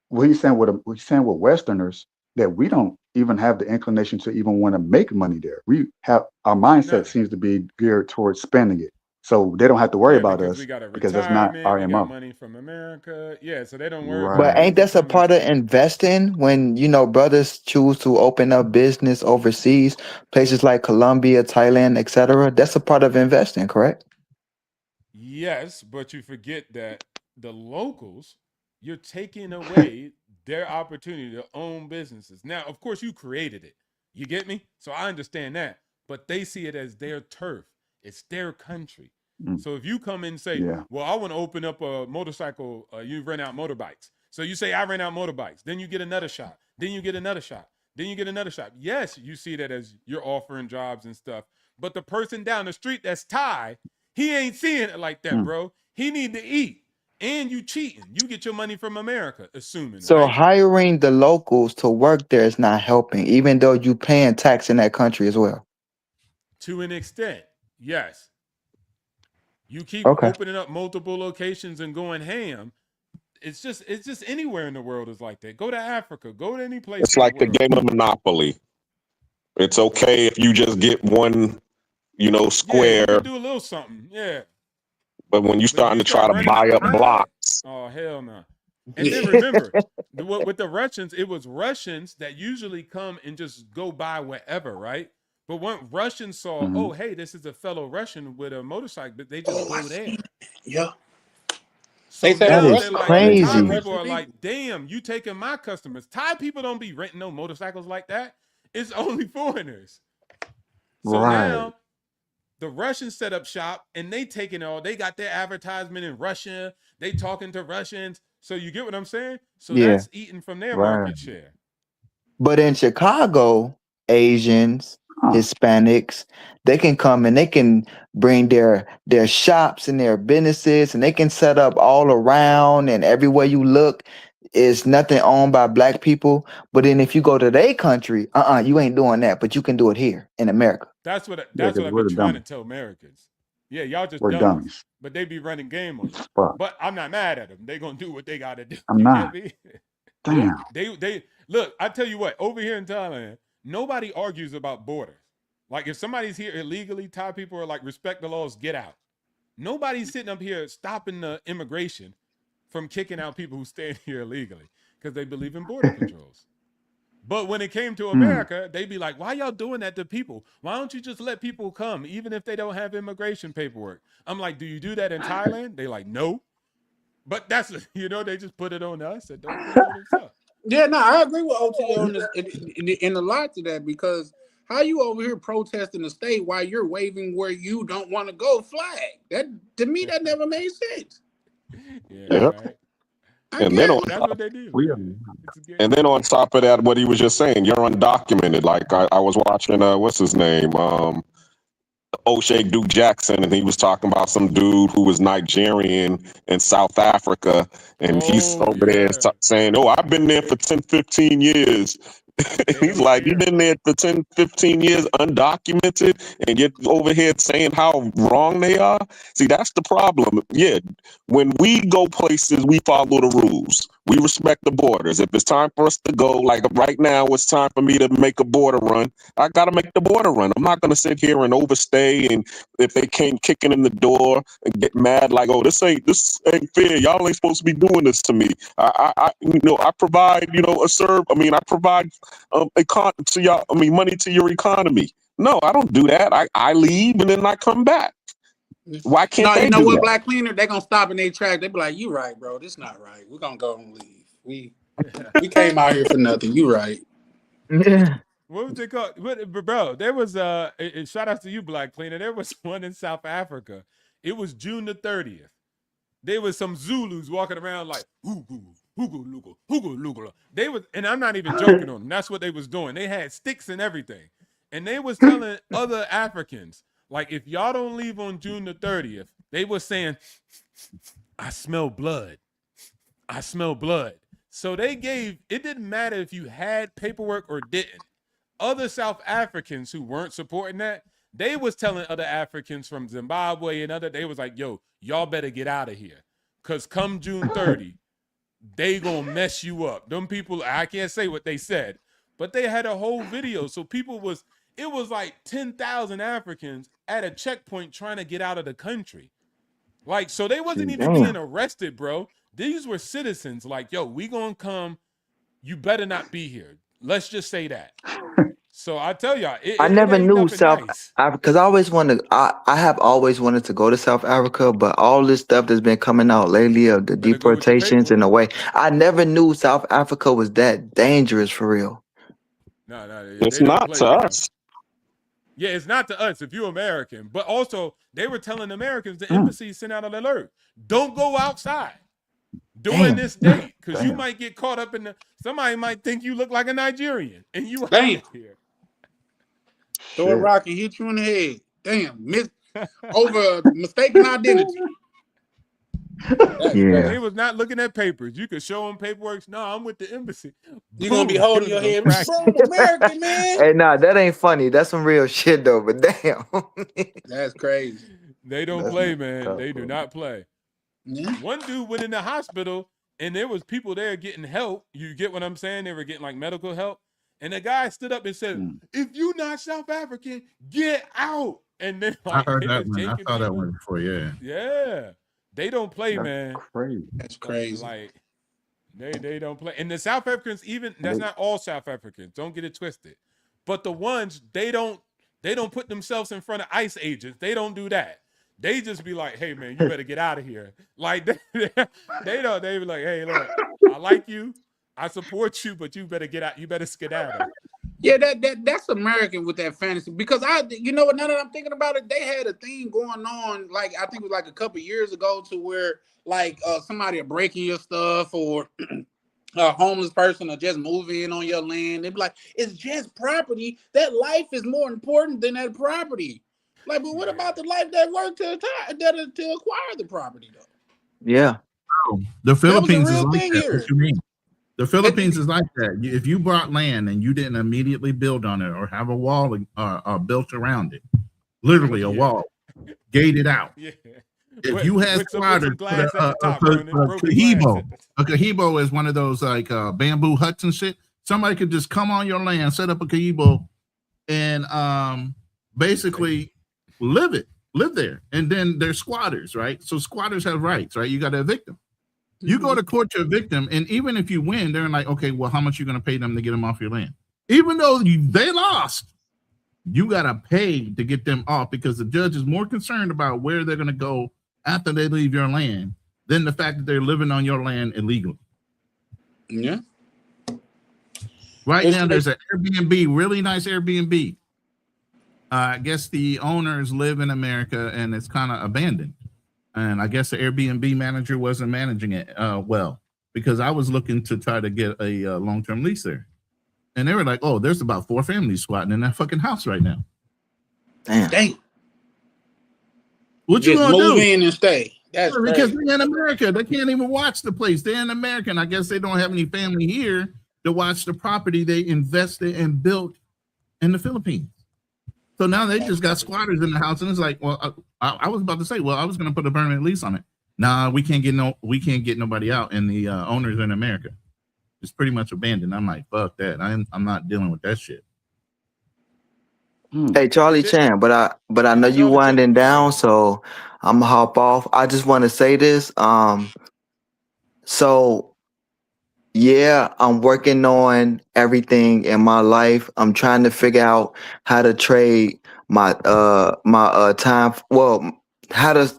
Speaker 11: what he's saying with Westerners that we don't even have the inclination to even want to make money there. We have our
Speaker 8: No.
Speaker 11: mindset seems to be geared towards spending it. So they don't have to worry
Speaker 8: Yeah,
Speaker 11: about
Speaker 8: because we
Speaker 11: us
Speaker 8: got a
Speaker 11: because that's not
Speaker 8: retirement,
Speaker 11: our
Speaker 8: we got
Speaker 11: MO.
Speaker 8: money from America. Yeah, so they don't worry about
Speaker 12: But
Speaker 11: Right.
Speaker 12: ain't
Speaker 8: people
Speaker 12: that a
Speaker 8: coming.
Speaker 12: part of investing when, brothers choose to open up business overseas, places like Colombia, Thailand, etc.? That's a part of investing, correct?
Speaker 8: Yes, but you forget that the locals, you're taking away their opportunity to own businesses. Now, of course, you created it. You get me? So I understand that. But they see it as their turf, it's their country.
Speaker 11: Mm,
Speaker 8: So if you come in and say,
Speaker 11: yeah.
Speaker 8: well, I want to open up a motorcycle, you rent out motorbikes. So you say, I rent out motorbikes. Then you get another shop. Then you get another shop. Then you get another shop. Yes, you see that as you're offering jobs and stuff. But the person down the street that's Thai, he ain't seeing it like that,
Speaker 11: Mm,
Speaker 8: bro. He need to eat. And you cheating. You get your money from America, assuming,
Speaker 12: So
Speaker 8: right?
Speaker 12: hiring the locals to work there is not helping, even though you paying tax in that country as well.
Speaker 8: To an extent, yes. You keep
Speaker 12: Okay.
Speaker 8: opening up multiple locations and going ham. It's just anywhere in the world is like that. Go to Africa. Go to any place
Speaker 15: It's
Speaker 8: in the
Speaker 15: like the
Speaker 8: world.
Speaker 15: game of Monopoly. It's okay if you just get one,
Speaker 8: Yeah, you
Speaker 15: square,
Speaker 8: can do a little something. Yeah.
Speaker 15: but when you
Speaker 8: But if
Speaker 15: starting
Speaker 8: you
Speaker 15: to try
Speaker 8: start
Speaker 15: to
Speaker 8: running
Speaker 15: buy
Speaker 8: up the
Speaker 15: up
Speaker 8: bag,
Speaker 15: blocks,
Speaker 8: oh hell no. And then remember, with the Russians, it was Russians that usually come and just go by wherever, right? But when Russians saw,
Speaker 11: mhm.
Speaker 8: oh hey, this is a fellow Russian with a motorcycle, they just
Speaker 2: Oh, I
Speaker 8: go
Speaker 2: see.
Speaker 8: there.
Speaker 2: Yeah. They
Speaker 8: So
Speaker 2: say them
Speaker 12: That
Speaker 8: now
Speaker 12: is
Speaker 8: they're
Speaker 2: Russians
Speaker 8: like,
Speaker 2: are
Speaker 8: the
Speaker 2: a
Speaker 8: Thai
Speaker 2: lot of
Speaker 12: crazy.
Speaker 8: people
Speaker 2: Russian
Speaker 8: are
Speaker 2: people.
Speaker 8: like, damn, you taking my customers. Thai people don't be renting no motorcycles like that. It's only foreigners. So
Speaker 11: Right.
Speaker 8: now the Russians set up shop and they taking all, they got their advertisement in Russia. They talking to Russians. So you get what I'm saying? So
Speaker 12: Yeah.
Speaker 8: that's eating from their
Speaker 11: Right.
Speaker 8: market share.
Speaker 12: But in Chicago, Asians,
Speaker 11: Huh.
Speaker 12: Hispanics, they can come and they can bring their shops and their businesses and they can set up all around and everywhere you look is nothing owned by black people. But then if you go to their country, you ain't doing that, but you can do it here in America.
Speaker 8: That's what
Speaker 11: Yeah,
Speaker 8: that's
Speaker 11: because
Speaker 8: what I be
Speaker 11: we're the
Speaker 8: trying to
Speaker 11: dummies.
Speaker 8: tell Americans. Yeah, y'all just
Speaker 11: We're
Speaker 8: dummies,
Speaker 11: dummies.
Speaker 8: but they be running game on you.
Speaker 11: Fuck.
Speaker 8: But I'm not mad at them. They gonna do what they gotta do.
Speaker 11: I'm
Speaker 8: You get
Speaker 11: not.
Speaker 8: me?
Speaker 11: Damn.
Speaker 8: They look. I tell you what. Over here in Thailand, nobody argues about borders. Like if somebody's here illegally, Thai people are like, respect the laws, get out. Nobody's sitting up here stopping the immigration from kicking out people who stand here illegally because they believe in border controls. But when it came to
Speaker 11: Mm.
Speaker 8: America, they'd be like, why y'all doing that to people? Why don't you just let people come, even if they don't have immigration paperwork? I'm like, do you do that in Thailand? They like, no. But that's, they just put it on us and don't put it on themselves.
Speaker 2: Yeah, no, I agree with OTO on this in a lot to that because how you over here protesting the state while you're waving where you don't want to go flag? That to me that never made sense.
Speaker 8: Yeah,
Speaker 15: yep.
Speaker 8: right.
Speaker 2: I
Speaker 15: And then
Speaker 2: get
Speaker 15: on
Speaker 2: it.
Speaker 8: That's what they do,
Speaker 11: We are.
Speaker 8: man. It's a
Speaker 15: and
Speaker 8: game.
Speaker 15: then on top of that, what he was just saying, you're undocumented. Like I was watching, what's his name, O'Shea Duke Jackson, and he was talking about some dude who was Nigerian in South Africa, and he's
Speaker 8: Oh,
Speaker 15: over there
Speaker 8: yeah.
Speaker 15: saying, "Oh, I've been there for 10, 15 years."
Speaker 8: They
Speaker 15: He's
Speaker 8: don't
Speaker 15: like, "You've
Speaker 8: care.
Speaker 15: been there for 10, 15 years undocumented, and you're over here saying how wrong they are." See, that's the problem. Yeah, when we go places, we follow the rules. We respect the borders. If it's time for us to go, like right now, it's time for me to make a border run. I gotta make the border run. I'm not gonna sit here and overstay. And if they came kicking in the door and get mad, like, "Oh, this ain't fair. Y'all ain't supposed to be doing this to me." I provide, a serve. I mean, I provide to y'all. I mean, money to your economy. No, I don't do that. I leave and then I come back. Why can't
Speaker 2: No, you
Speaker 15: they
Speaker 2: know
Speaker 15: do
Speaker 2: what,
Speaker 15: that?
Speaker 2: Black Cleaner, they gonna stop in their track. They be like, "You right, bro. This not right. We're gonna go and leave. We came out here for nothing. You right."
Speaker 12: Yeah.
Speaker 8: What was it called? Bro, there was shout out to you, Black Cleaner. There was one in South Africa. It was June the 30th. There was some Zulus walking around like hooga, hooga, luga, hooga, luga. They was, and I'm not even joking on them. That's what they was doing. They had sticks and everything. And they was telling other Africans, like, if y'all don't leave on June the 30th, they was saying, I smell blood. I smell blood. So they gave, it didn't matter if you had paperwork or didn't. Other South Africans who weren't supporting that, they was telling other Africans from Zimbabwe and other, they was like, yo, y'all better get out of here. Because come June 30, they gonna mess you up. Them people, I can't say what they said, but they had a whole video. So it was like 10,000 Africans at a checkpoint trying to get out of the country. Like, so they wasn't even being arrested, bro. These were citizens like, yo, we gonna come. You better not be here. Let's just say that. So I tell y'all,
Speaker 12: I
Speaker 8: it
Speaker 12: never
Speaker 8: ain't
Speaker 12: knew
Speaker 8: nothing
Speaker 12: South
Speaker 8: nice.
Speaker 12: Africa because I always wanted. I have always wanted to go to South Africa, but all this stuff that's been coming out lately of the
Speaker 8: You better go with your
Speaker 12: deportations in
Speaker 8: paperwork.
Speaker 12: a way, I never knew South Africa was that dangerous for real.
Speaker 8: No,
Speaker 15: It's
Speaker 8: they don't
Speaker 15: not
Speaker 8: play,
Speaker 15: to
Speaker 8: man.
Speaker 15: us.
Speaker 8: Yeah, it's not to us if you're American, but also they were telling Americans, the
Speaker 11: Mm.
Speaker 8: embassy sent out an alert: don't go outside during
Speaker 12: Damn.
Speaker 8: this date because you
Speaker 11: Damn.
Speaker 8: might get caught up in the. Somebody might think you look like a Nigerian and you out
Speaker 2: Damn.
Speaker 8: of here.
Speaker 2: Throw a
Speaker 11: Shit.
Speaker 2: rock and hit you in the head. Damn. Over mistaken identity. That's
Speaker 12: Yeah.
Speaker 2: crazy.
Speaker 8: They was not looking at papers. You could show them paperwork. No, I'm with the embassy.
Speaker 2: You're going to be
Speaker 8: Boom,
Speaker 2: holding
Speaker 8: they
Speaker 2: your
Speaker 8: was gonna
Speaker 2: head.
Speaker 8: crack
Speaker 2: Bro,
Speaker 8: you.
Speaker 2: I'm American, man.
Speaker 12: Hey, nah, that ain't funny. That's some real shit though. But damn.
Speaker 2: That's crazy.
Speaker 8: They don't
Speaker 11: That's
Speaker 8: play,
Speaker 11: messed
Speaker 8: man.
Speaker 11: up,
Speaker 8: They do
Speaker 11: bro.
Speaker 8: not play.
Speaker 2: Yeah.
Speaker 8: One dude went in the hospital and there was people there getting help. You get what I'm saying? They were getting like medical help. And the guy stood up and said,
Speaker 11: Mm.
Speaker 8: if you not South African, get out. And then
Speaker 5: I
Speaker 8: like
Speaker 5: heard
Speaker 8: they
Speaker 5: that
Speaker 8: was
Speaker 5: one. I
Speaker 8: yanking
Speaker 5: saw that
Speaker 8: people.
Speaker 5: one before. Yeah.
Speaker 8: Yeah. They don't play,
Speaker 11: That's
Speaker 8: man.
Speaker 11: crazy.
Speaker 2: That's crazy.
Speaker 8: Like they don't play. And the South Africans, even that's not all South Africans. Don't get it twisted. But the ones they don't put themselves in front of ICE agents. They don't do that. They just be like, hey man, you better get out of here. Like they don't, they be like, hey, look, I like you, I support you, but you better get out, you better skedaddle.
Speaker 2: Yeah, that's American with that fantasy. Because you know what, now that I'm thinking about it, they had a thing going on, like I think it was like a couple years ago, to where like somebody are breaking your stuff, or a homeless person or just move in on your land. They'd be like, it's just property. That life is more important than that property. Like, but what about the life that worked to acquire the property though?
Speaker 12: Yeah.
Speaker 5: The
Speaker 2: That was a
Speaker 5: Philippines is
Speaker 2: real
Speaker 5: like
Speaker 2: thing
Speaker 5: that.
Speaker 2: here.
Speaker 5: What you mean? The Philippines is like that. If you bought land and you didn't immediately build on it or have a wall built around it, literally a wall, gated out.
Speaker 8: Yeah.
Speaker 5: If you had
Speaker 8: With some
Speaker 5: squatters,
Speaker 8: glass at the top, Vernon, broken glass
Speaker 5: cahibo.
Speaker 8: at the
Speaker 5: A cahibo is one of those like bamboo huts and shit. Somebody could just come on your land, set up a cahibo, and basically live there. And then they're squatters, right? So squatters have rights, right? You got to evict them. You go to court to evict them, and even if you win, they're like, okay, well, how much are you going to pay them to get them off your land? Even though they lost, you got to pay to get them off, because the judge is more concerned about where they're going to go after they leave your land than the fact that they're living on your land illegally.
Speaker 2: Yeah.
Speaker 5: Right now, there's an Airbnb, really nice Airbnb. I guess the owners live in America, and it's kind of abandoned. And I guess the Airbnb manager wasn't managing it well, because I was looking to try to get a long-term lease there. And they were like, oh, there's about 4 families squatting in that fucking house right now.
Speaker 2: Damn.
Speaker 5: What
Speaker 2: Just
Speaker 5: you gonna
Speaker 2: move
Speaker 5: do?
Speaker 2: in and stay. That's
Speaker 5: Because
Speaker 2: crazy.
Speaker 5: they're in America. They can't even watch the place. They're in America. And I guess they don't have any family here to watch the property they invested and built in the Philippines. So now they just got squatters in the house, and it's like, well, I was about to say, well, I was going to put a permanent lease on it. Nah, we can't get nobody out, and the owners in America. It's pretty much abandoned. I'm like, fuck that. I'm not dealing with that shit.
Speaker 12: Hey, Charlie Chan, but I know you winding down, so I'm gonna hop off. I just want to say this. So yeah, I'm working on everything in my life. I'm trying to figure out how to trade my time. Well, how to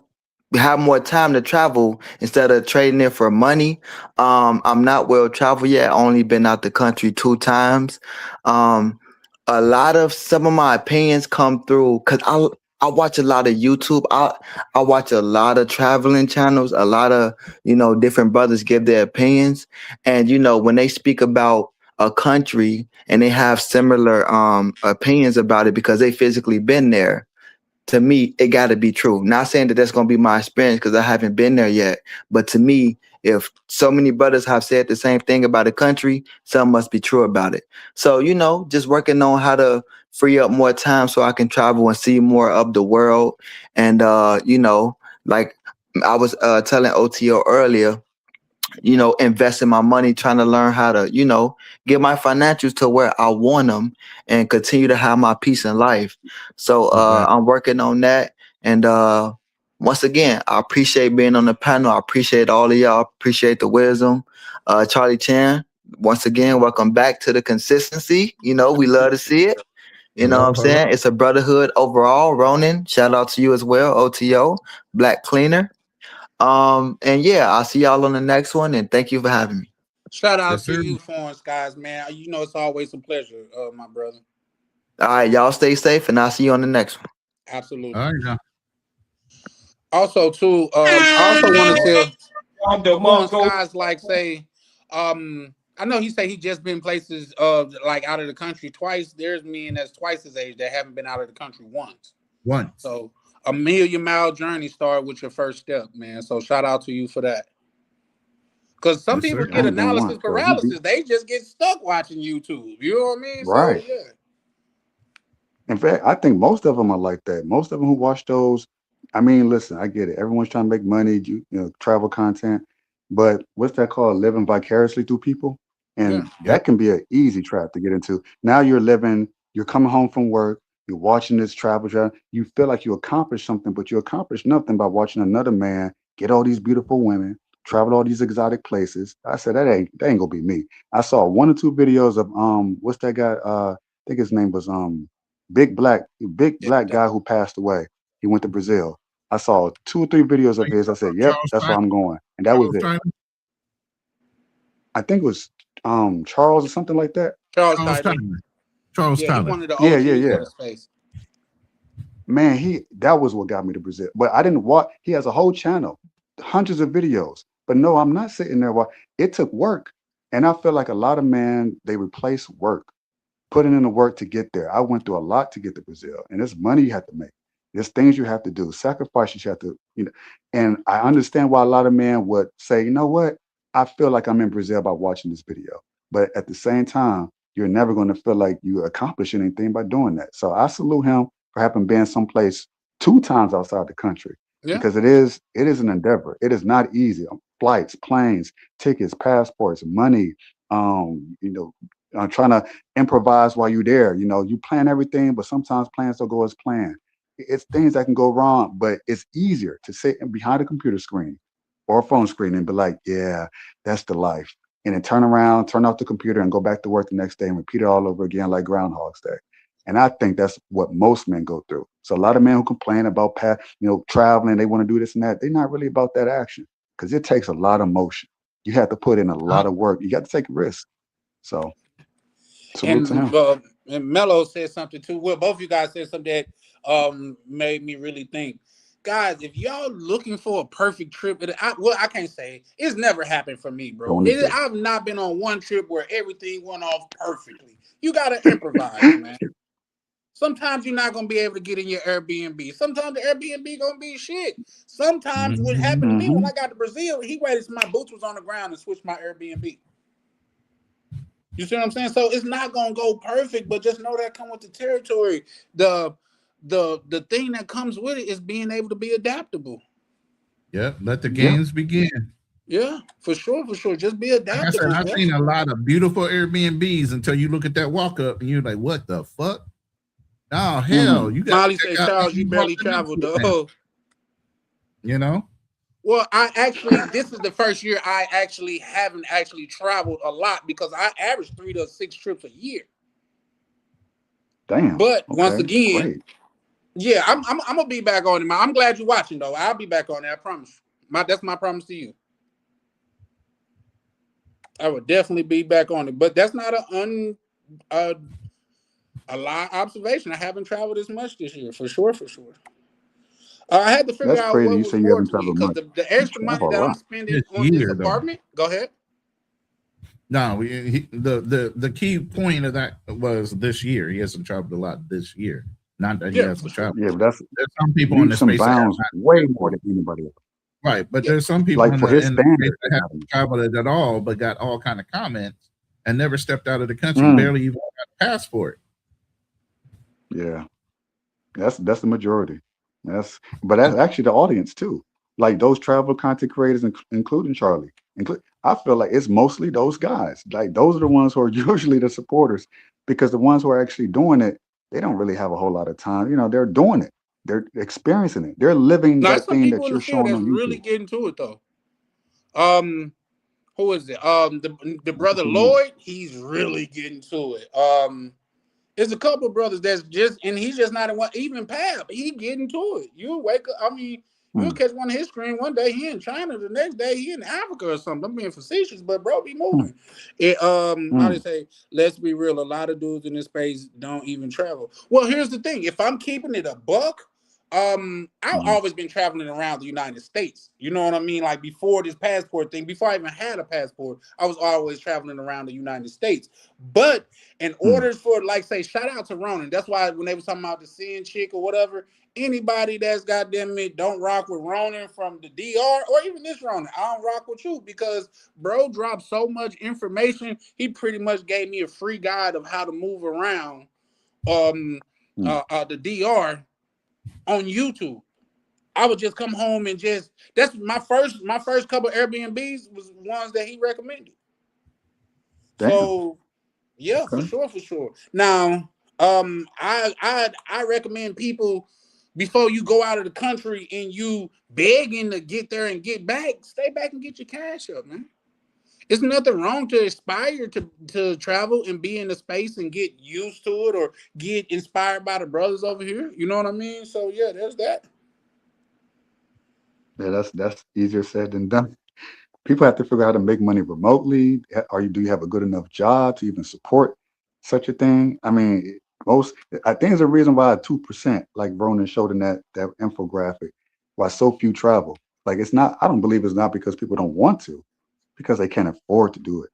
Speaker 12: have more time to travel instead of trading it for money. I'm not well traveled yet. Only been out the country 2 times. A lot of some of my opinions come through because I watch a lot of YouTube. I watch a lot of traveling channels. A lot of different brothers give their opinions, and when they speak about a country and they have similar opinions about it because they physically been there. To me, it got to be true. Not saying that that's going to be my experience because I haven't been there yet, but to me, if so many brothers have said the same thing about the country, something must be true about it. So, just working on how to free up more time so I can travel and see more of the world. And, like I was telling OTO earlier, investing my money, trying to learn how to, get my financials to where I want them and continue to have my peace in life. So I'm working on that. And once again, I appreciate being on the panel. I appreciate all of y'all. Appreciate the wisdom. Charlie Chan, once again, welcome back to the consistency. We love to see it. You know what I'm saying? It's a brotherhood overall. Ronan, shout out to you as well. OTO, Black Cleaner. And yeah, I'll see y'all on the next one, and thank you for having me.
Speaker 2: Shout out to you, Foreign Skies, man. It's always a pleasure, my brother.
Speaker 12: All right, y'all stay safe, and I'll see you on the next one.
Speaker 2: Absolutely.
Speaker 5: All right, now.
Speaker 2: Also, too, I also want to tell Foreign Skies, like, say, I know he say he just been places like out of the country twice. There's men that's twice his age that haven't been out of the country once. So a 1,000,000-mile journey started with your first step, man. So shout out to you for that. Because some people get analysis paralysis. They just get stuck watching YouTube. You know what I mean?
Speaker 11: Right.
Speaker 2: So yeah.
Speaker 11: In fact, I think most of them are like that. Most of them who watch those, I mean, listen, I get it. Everyone's trying to make money, travel content, but what's that called? Living vicariously through people, and that can be an easy trap to get into. Now you're coming home from work, you're watching this travel, you feel like you accomplished something, but you accomplished nothing by watching another man get all these beautiful women, travel all these exotic places. I said that ain't gonna be me. I saw 1 or 2 videos of what's that guy? I think his name was big black guy who passed away. He went to Brazil. I saw 2 or 3 videos of his. I said, "Yep, that's where I'm going," and that was it. I think it was Charles or something like that.
Speaker 2: Charles Tyler.
Speaker 5: Tyler.
Speaker 2: He one of the OGs
Speaker 11: yeah.
Speaker 2: of the space.
Speaker 11: Man, that was what got me to Brazil. But I didn't watch. He has a whole channel, hundreds of videos. But no, I'm not sitting there. It took work, and I feel like a lot of men, they replace work, putting in the work to get there. I went through a lot to get to Brazil, and there's money you have to make. There's things you have to do, sacrifices you have to, and I understand why a lot of men would say, you know what, I feel like I'm in Brazil by watching this video. But at the same time, you're never going to feel like you accomplish anything by doing that. So I salute him for having been someplace 2 times outside the country, because it is an endeavor. It is not easy. Flights, planes, tickets, passports, money, trying to improvise while you're there. You plan everything, but sometimes plans don't go as planned. It's things that can go wrong, but it's easier to sit behind a computer screen or a phone screen and be like, yeah, that's the life. And then turn around, turn off the computer and go back to work the next day and repeat it all over again like Groundhog's Day. And I think that's what most men go through. So a lot of men who complain about traveling, they want to do this and that, they're not really about that action, because it takes a lot of motion. You have to put in a lot of work. You got to take a risk. So salute to him.
Speaker 2: And Mello said something too. Well, both of you guys said something that made me really think. Guys, if y'all looking for a perfect trip, I can't say it's never happened for me, bro. I've not been on one trip where everything went off perfectly. You gotta improvise, man. Sometimes you're not gonna be able to get in your Airbnb. Sometimes the Airbnb gonna be shit. Sometimes what happened to me when I got to Brazil, he waited till my boots was on the ground and switched my Airbnb. You see what I'm saying? So it's not gonna go perfect, but just know that come with the territory. The thing that comes with it is being able to be adaptable.
Speaker 5: Yep, let the games begin.
Speaker 2: Yeah, for sure. Just be adaptable.
Speaker 5: Like I said, I've seen a lot of beautiful Airbnbs until you look at that walk up and you're like, what the fuck? Oh hell, you got
Speaker 2: Molly said, Charles, you barely traveled though. Well, this is the first year I haven't traveled a lot, because I average 3 to 6 trips a year.
Speaker 11: Damn.
Speaker 2: But once again, yeah, I'm gonna be back on it. I'm glad you're watching though. I'll be back on it. I promise. That's my promise to you. I would definitely be back on it. But that's not a lie observation. I haven't traveled as much this year, for sure. I had to figure out what was more to me, because the extra money that I'm spending on this apartment. Go ahead.
Speaker 5: No, the key point of that was this year. He hasn't traveled a lot this year. Not that he hasn't traveled.
Speaker 11: Yeah, but there's
Speaker 5: some people in the space
Speaker 11: bounds way more than anybody else.
Speaker 5: Right, but
Speaker 2: Yeah.
Speaker 5: there's some people
Speaker 11: Like for his
Speaker 5: in the States
Speaker 11: standards.
Speaker 5: that haven't traveled at all, but got all kind of comments and never stepped out of the country,
Speaker 11: Mm,
Speaker 5: barely even got a passport.
Speaker 11: yeah, that's the majority. That's actually the audience too. Like those travel content creators, including Charlie. I feel like it's mostly those guys. Like those are the ones who are usually the supporters, because the ones who are actually doing it, they don't really have a whole lot of time. They're doing it. They're experiencing it. They're living
Speaker 2: Now, there's
Speaker 11: that
Speaker 2: some
Speaker 11: thing
Speaker 2: people
Speaker 11: that
Speaker 2: in the
Speaker 11: you're
Speaker 2: field
Speaker 11: showing
Speaker 2: that's
Speaker 11: on
Speaker 2: really
Speaker 11: YouTube.
Speaker 2: getting to it though. Who is it? The brother
Speaker 11: Who you?
Speaker 2: Lloyd, he's really getting to it. There's a couple brothers that's just, and he's just not a one. Even Pap, he getting to it. You wake up, I mean, you'll
Speaker 11: Hmm,
Speaker 2: catch one of his screen one day he in China, the next day he in Africa or something. I'm being facetious, but bro, be
Speaker 11: hmm,
Speaker 2: moving. It how they
Speaker 11: hmm,
Speaker 2: say, let's be real. A lot of dudes in this space don't even travel. Well, here's the thing: if I'm keeping it a buck, I've
Speaker 11: hmm,
Speaker 2: always been traveling around the United States. You know what I mean? Like before this passport thing, before I even had a passport, I was always traveling around the United States. But in
Speaker 11: hmm.
Speaker 2: order for, like, say, shout out to Ronan. That's why when they was talking about the seeing chick or whatever, anybody that's goddamn it don't rock with Ronan from the DR or even this Ronan, I don't rock with you because bro dropped so much information. He pretty much gave me a free guide of how to move around um
Speaker 11: Hmm.
Speaker 2: the DR on YouTube. I would just come home and just that's my first couple Airbnbs was ones that he recommended.
Speaker 11: Damn.
Speaker 2: So yeah, for
Speaker 11: Okay.
Speaker 2: sure, for sure. Now, I recommend people before you go out of the country and you begging to get there and get back, stay back and get your cash up, man. It's nothing wrong to aspire to travel and be in the space and get used to it or get inspired by the brothers over here. You know what I mean? So yeah, there's that.
Speaker 11: Yeah, that's easier said than done. People have to figure out how to make money remotely. Do you have a good enough job to even support such a thing? I mean, I think there's a reason why 2%, like Ronan showed in that infographic, why so few travel. Like it's not. I don't believe it's not because people don't want to, because they can't afford to do it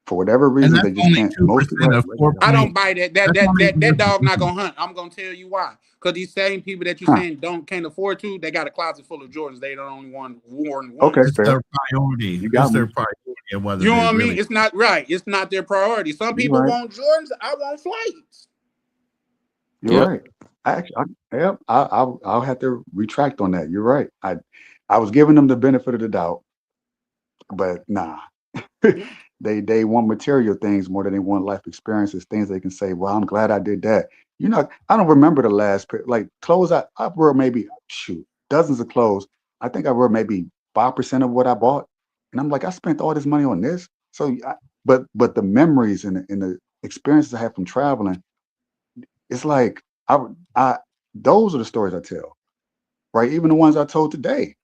Speaker 11: for whatever
Speaker 5: And
Speaker 11: reasons.
Speaker 5: that's
Speaker 11: They just
Speaker 5: only
Speaker 11: can't. Most people
Speaker 5: 2%
Speaker 11: have
Speaker 5: of
Speaker 11: regular
Speaker 5: four
Speaker 11: jobs.
Speaker 2: I don't
Speaker 5: point.
Speaker 2: buy that. That
Speaker 5: That's
Speaker 2: that
Speaker 5: only
Speaker 2: that that dog not gonna hunt. I'm gonna tell you why. Because these same people that you
Speaker 11: Huh.
Speaker 2: saying can't afford to, they got a closet full of Jordans. They don't only want worn
Speaker 11: Okay,
Speaker 2: once.
Speaker 5: it's
Speaker 11: fair.
Speaker 5: their priority.
Speaker 11: You
Speaker 5: It's
Speaker 11: got
Speaker 5: their
Speaker 11: me.
Speaker 5: priority of whether
Speaker 2: You know
Speaker 5: they
Speaker 2: what I mean?
Speaker 5: really.
Speaker 2: It's not right. It's not their priority. Some
Speaker 11: You're
Speaker 2: people
Speaker 11: right.
Speaker 2: want Jordans. I want flights.
Speaker 11: You're
Speaker 15: Yep.
Speaker 11: right. Yep. I'll have to retract on that. You're right. I was giving them the benefit of the doubt, but nah.
Speaker 2: Yeah.
Speaker 11: They want material things more than they want life experiences, things they can say, well, I'm glad I did that. I don't remember the last pair, like clothes I wore maybe dozens of clothes. I think I wore maybe 5% of what I bought. And I'm like, I spent all this money on this. So but the memories and the experiences I have from traveling, it's like I those are the stories I tell, right? Even the ones I told today.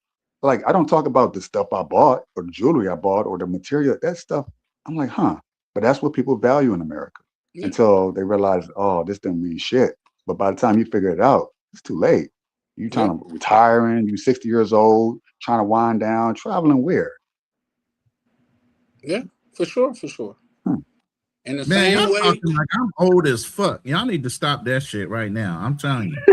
Speaker 11: Like I don't talk about the stuff I bought or the jewelry I bought or the material. That stuff, I'm like, huh. But that's what people value in America
Speaker 2: Yeah.
Speaker 11: until they realize, oh, this doesn't mean shit. But by the time you figure it out, it's too late. You
Speaker 2: Yeah.
Speaker 11: trying to retiring, you 60 years old, trying to wind down, traveling where?
Speaker 2: Yeah. For sure. For sure.
Speaker 11: Hmm.
Speaker 2: In the
Speaker 5: Man,
Speaker 2: same
Speaker 5: y'all
Speaker 2: way.
Speaker 5: talking like I'm old as fuck. Y'all need to stop that shit right now. I'm telling you.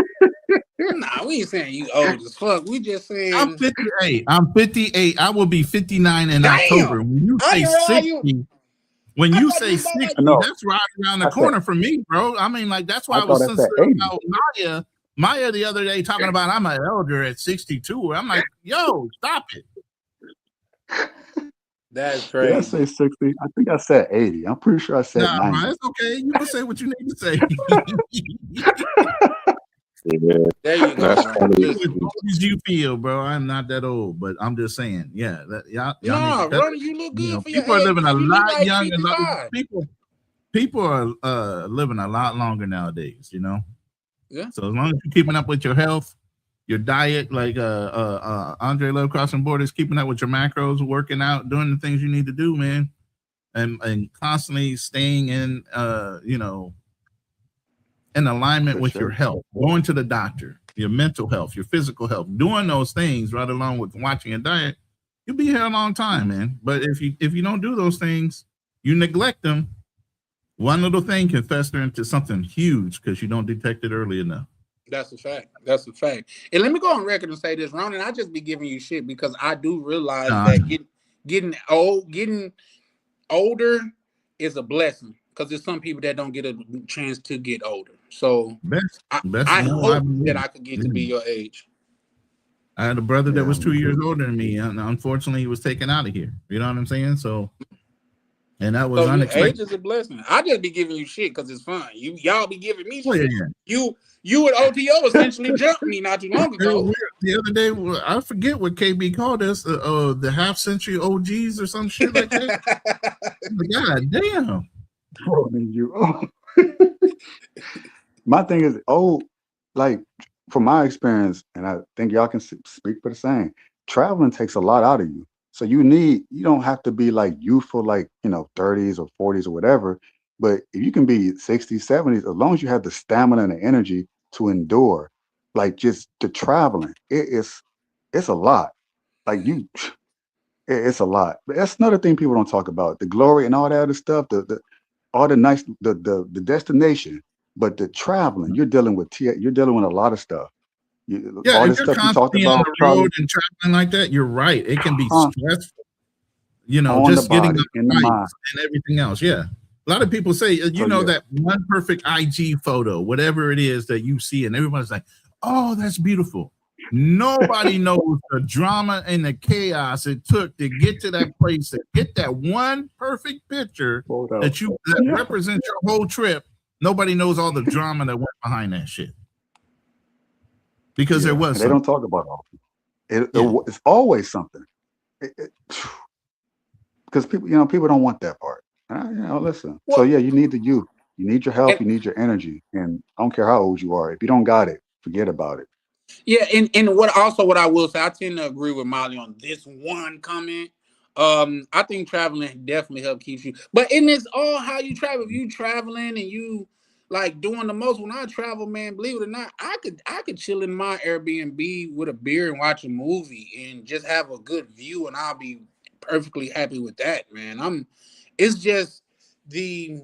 Speaker 2: Nah, we ain't saying you old as fuck. We just
Speaker 5: I'm
Speaker 2: saying,
Speaker 5: 58. I'm 58. I will be 59 in October.
Speaker 2: damn.
Speaker 5: When you
Speaker 2: I
Speaker 5: say
Speaker 2: didn't realize you.
Speaker 5: 60, when
Speaker 2: I
Speaker 5: you
Speaker 2: thought you
Speaker 5: say
Speaker 2: was about like.
Speaker 5: 60,
Speaker 11: No,
Speaker 5: that's right around the
Speaker 11: I said
Speaker 5: corner for me, bro. I mean, like that's why
Speaker 11: I
Speaker 5: I
Speaker 11: thought
Speaker 5: was
Speaker 11: I said
Speaker 5: sensitive
Speaker 11: 80.
Speaker 5: about Maya. Maya the other day talking about I'm an elder at 62. I'm like, yo, stop it.
Speaker 2: That's
Speaker 11: Did I say
Speaker 2: crazy.
Speaker 11: 60? I think I said 80. I'm pretty sure I said
Speaker 5: Nah, bro,
Speaker 11: 90.
Speaker 5: it's okay. You can say what you need to say.
Speaker 15: Yeah,
Speaker 2: There you go,
Speaker 15: that's
Speaker 2: Ron.
Speaker 15: funny.
Speaker 5: As
Speaker 2: Listen.
Speaker 5: old as you feel, bro. I'm not that old, but I'm just saying, yeah, that y'all need to
Speaker 2: Nah,
Speaker 5: cut
Speaker 2: Ronnie,
Speaker 5: it.
Speaker 2: you look
Speaker 5: You
Speaker 2: good
Speaker 5: know,
Speaker 2: for your
Speaker 5: people are
Speaker 2: age,
Speaker 5: living a
Speaker 2: man. You look
Speaker 5: lot
Speaker 2: like
Speaker 5: younger.
Speaker 2: 55.
Speaker 5: People are living a lot longer nowadays. You know,
Speaker 2: Yeah.
Speaker 5: so as long as you're keeping up with your health, your diet, like Andre Love Crossing Borders, keeping up with your macros, working out, doing the things you need to do, man, and constantly staying in in alignment
Speaker 11: For
Speaker 5: with your
Speaker 11: sure.
Speaker 5: health, going to the doctor, your mental health, your physical health, doing those things right along with watching a diet, you'll be here a long time, man. But if you don't do those things, you neglect them, one little thing can fester into something huge because you don't detect it early enough.
Speaker 2: That's a fact. That's a fact. And let me go on record and say this, Ron, and I just be giving you shit because I do realize
Speaker 5: No,
Speaker 2: that getting older is a blessing because there's some people that don't get a chance to get older. So
Speaker 5: best
Speaker 2: I
Speaker 5: no, I
Speaker 2: hope that
Speaker 5: believe.
Speaker 2: I could get to be your age.
Speaker 5: I had a brother that
Speaker 6: Yeah,
Speaker 5: was 2
Speaker 6: me
Speaker 5: years
Speaker 6: too.
Speaker 5: older than me, and unfortunately, he was taken out of here. You know what I'm saying? So, and that was
Speaker 2: So your age
Speaker 5: unexpected.
Speaker 2: is a blessing. I just be giving you shit because it's fun. Y'all be giving me
Speaker 5: Oh, yeah,
Speaker 2: shit.
Speaker 5: yeah.
Speaker 2: You and OTO essentially jumped me not too long ago.
Speaker 5: The other day, I forget what KB called us, the half century OGs or some shit like that. God damn.
Speaker 11: Oh, you. My thing is, like from my experience, and I think y'all can speak for the same. Traveling takes a lot out of you. So you don't have to be like youthful, like 30s or 40s or whatever. But if you can be 60s, 70s, as long as you have the stamina and the energy to endure, like just the traveling, it's a lot. Like it's a lot. But that's another thing people don't talk about. The glory and all that other stuff, the all the nice the destination, but the traveling, you're dealing with a lot of stuff.
Speaker 5: Yeah,
Speaker 11: All
Speaker 5: if
Speaker 11: this
Speaker 5: you're
Speaker 11: stuff you talked
Speaker 5: constantly on
Speaker 11: about,
Speaker 5: the
Speaker 11: Charlie,
Speaker 5: road and traveling like that, you're right. It can be
Speaker 11: huh,
Speaker 5: stressful.
Speaker 11: on the
Speaker 5: Just getting on
Speaker 11: body, in the
Speaker 5: the
Speaker 11: mind.
Speaker 5: flights and everything else. Yeah. A lot of people say,
Speaker 11: So yeah,
Speaker 5: that one perfect IG photo, whatever it is that you see, and everybody's like, oh, that's beautiful. Nobody knows the drama and the chaos it took to get to that place, to get that one perfect picture
Speaker 11: photo.
Speaker 5: that
Speaker 11: Yeah,
Speaker 5: represents your whole trip. Nobody knows all the drama that went behind that shit because there
Speaker 11: yeah,
Speaker 5: was
Speaker 11: and they
Speaker 5: some.
Speaker 11: don't talk about all.
Speaker 5: Yeah.
Speaker 11: It's always something. Because people don't want that part. Listen. So
Speaker 2: Well,
Speaker 11: yeah, you need the youth, you need your health,
Speaker 2: and
Speaker 11: you need your energy, and I don't care how old you are. If you don't got it, forget about it.
Speaker 2: yeah, and what I will say, I tend to agree with Molly on this one comment. I think traveling definitely help keep you, but in this all how you travel. If you traveling and you like doing the most, when I travel, man, believe it or not, I could chill in my Airbnb with a beer and watch a movie and just have a good view, and I'll be perfectly happy with that, man. It's just the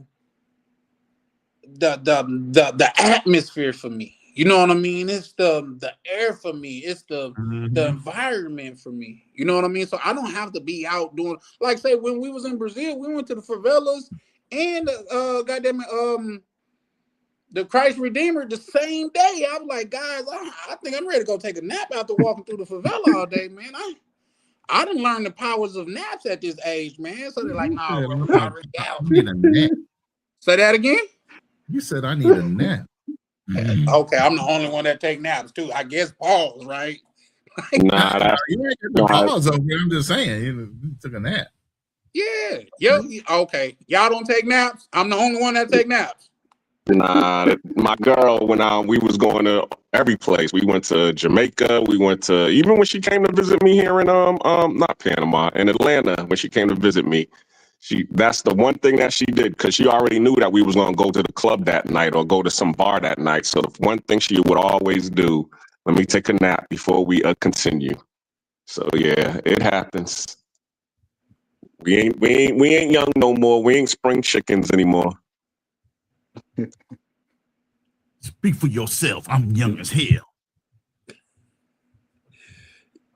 Speaker 2: the atmosphere for me. You know what I mean? It's the air for me. It's the
Speaker 5: Mhm.
Speaker 2: environment for me. You know what I mean? So I don't have to be out doing like say when we was in Brazil, we went to the favelas and goddamn it, the Christ Redeemer the same day. I was like, guys, I think I'm ready to go take a nap after walking through the favela all day, man. I didn't learn the powers of naps at this age, man. So they're like,
Speaker 5: You
Speaker 2: nah,
Speaker 5: said,
Speaker 2: bro, we already
Speaker 5: I
Speaker 2: out.
Speaker 5: need a nap.
Speaker 2: Say that again.
Speaker 5: You said I need a nap.
Speaker 2: Okay, I'm the only one that take naps too. I guess pause, right?
Speaker 15: Nah, that's
Speaker 5: You ain't got the
Speaker 15: nah,
Speaker 5: pause over here. I'm just saying, you took a nap.
Speaker 2: Yeah. Yep. Okay. Y'all don't take naps. I'm the only one that take naps.
Speaker 15: nah. My girl, when we was going to every place. We went to Jamaica. We went to even when she came to visit me here in not Panama, in Atlanta. When she came to visit me, that's the one thing that she did because she already knew that we was gonna go to the club that night or go to some bar that night. So the one thing she would always do, let me take a nap before we continue. So yeah, it happens. We ain't young no more. We ain't spring chickens anymore.
Speaker 5: Speak for yourself. I'm young as hell.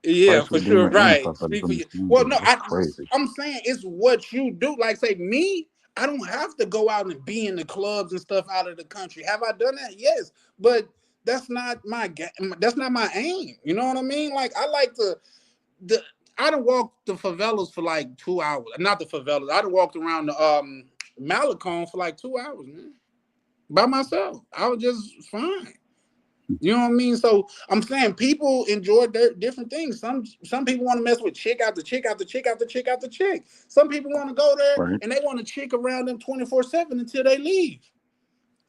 Speaker 2: Yeah,
Speaker 11: Christ
Speaker 2: for sure.
Speaker 11: Redeemer and
Speaker 2: Right.
Speaker 11: Papa
Speaker 2: Speak for you. Well,
Speaker 11: Doom.
Speaker 2: no,
Speaker 11: That's crazy.
Speaker 2: I'm saying it's what you do. Like, say me, I don't have to go out and be in the clubs and stuff out of the country. Have I done that? Yes, but that's not my that's not my aim. You know what I mean? Like, I like the I done walked the favelas for like 2 hours. Not the favelas. I done walked around the Malecon for like 2 hours, man, by myself. I was just fine. You know what I mean? So I'm saying people enjoy their different things. Some people want to mess with chick after chick after chick after chick after chick. Some people want to go there
Speaker 11: Right.
Speaker 2: and they want to chick around them 24/7 until they leave.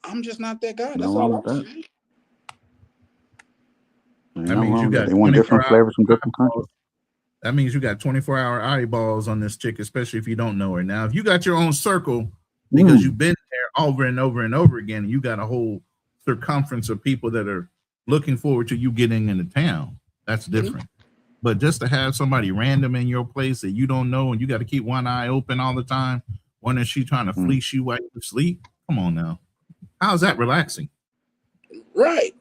Speaker 2: I'm just not that guy.
Speaker 11: Nothing
Speaker 2: That's
Speaker 11: wrong
Speaker 2: all
Speaker 11: with
Speaker 2: I'm
Speaker 11: that.
Speaker 2: saying.
Speaker 11: Ain't
Speaker 5: That
Speaker 11: nothing
Speaker 5: means
Speaker 11: wrong
Speaker 5: you
Speaker 11: with that.
Speaker 5: got
Speaker 11: They want
Speaker 5: 24
Speaker 11: different
Speaker 5: hours.
Speaker 11: flavors from different countries.
Speaker 5: That means you got 24-hour eyeballs on this chick, especially if you don't know her. Now, if you got your own circle because
Speaker 11: Mm.
Speaker 5: you've been there over and over and over again, and you got a whole circumference of people that are looking forward to you getting into town, that's different. But just to have somebody random in your place that you don't know and you got to keep one eye open all the time, when is she trying to fleece you while you sleep? Come on now. How's that relaxing?
Speaker 2: Right.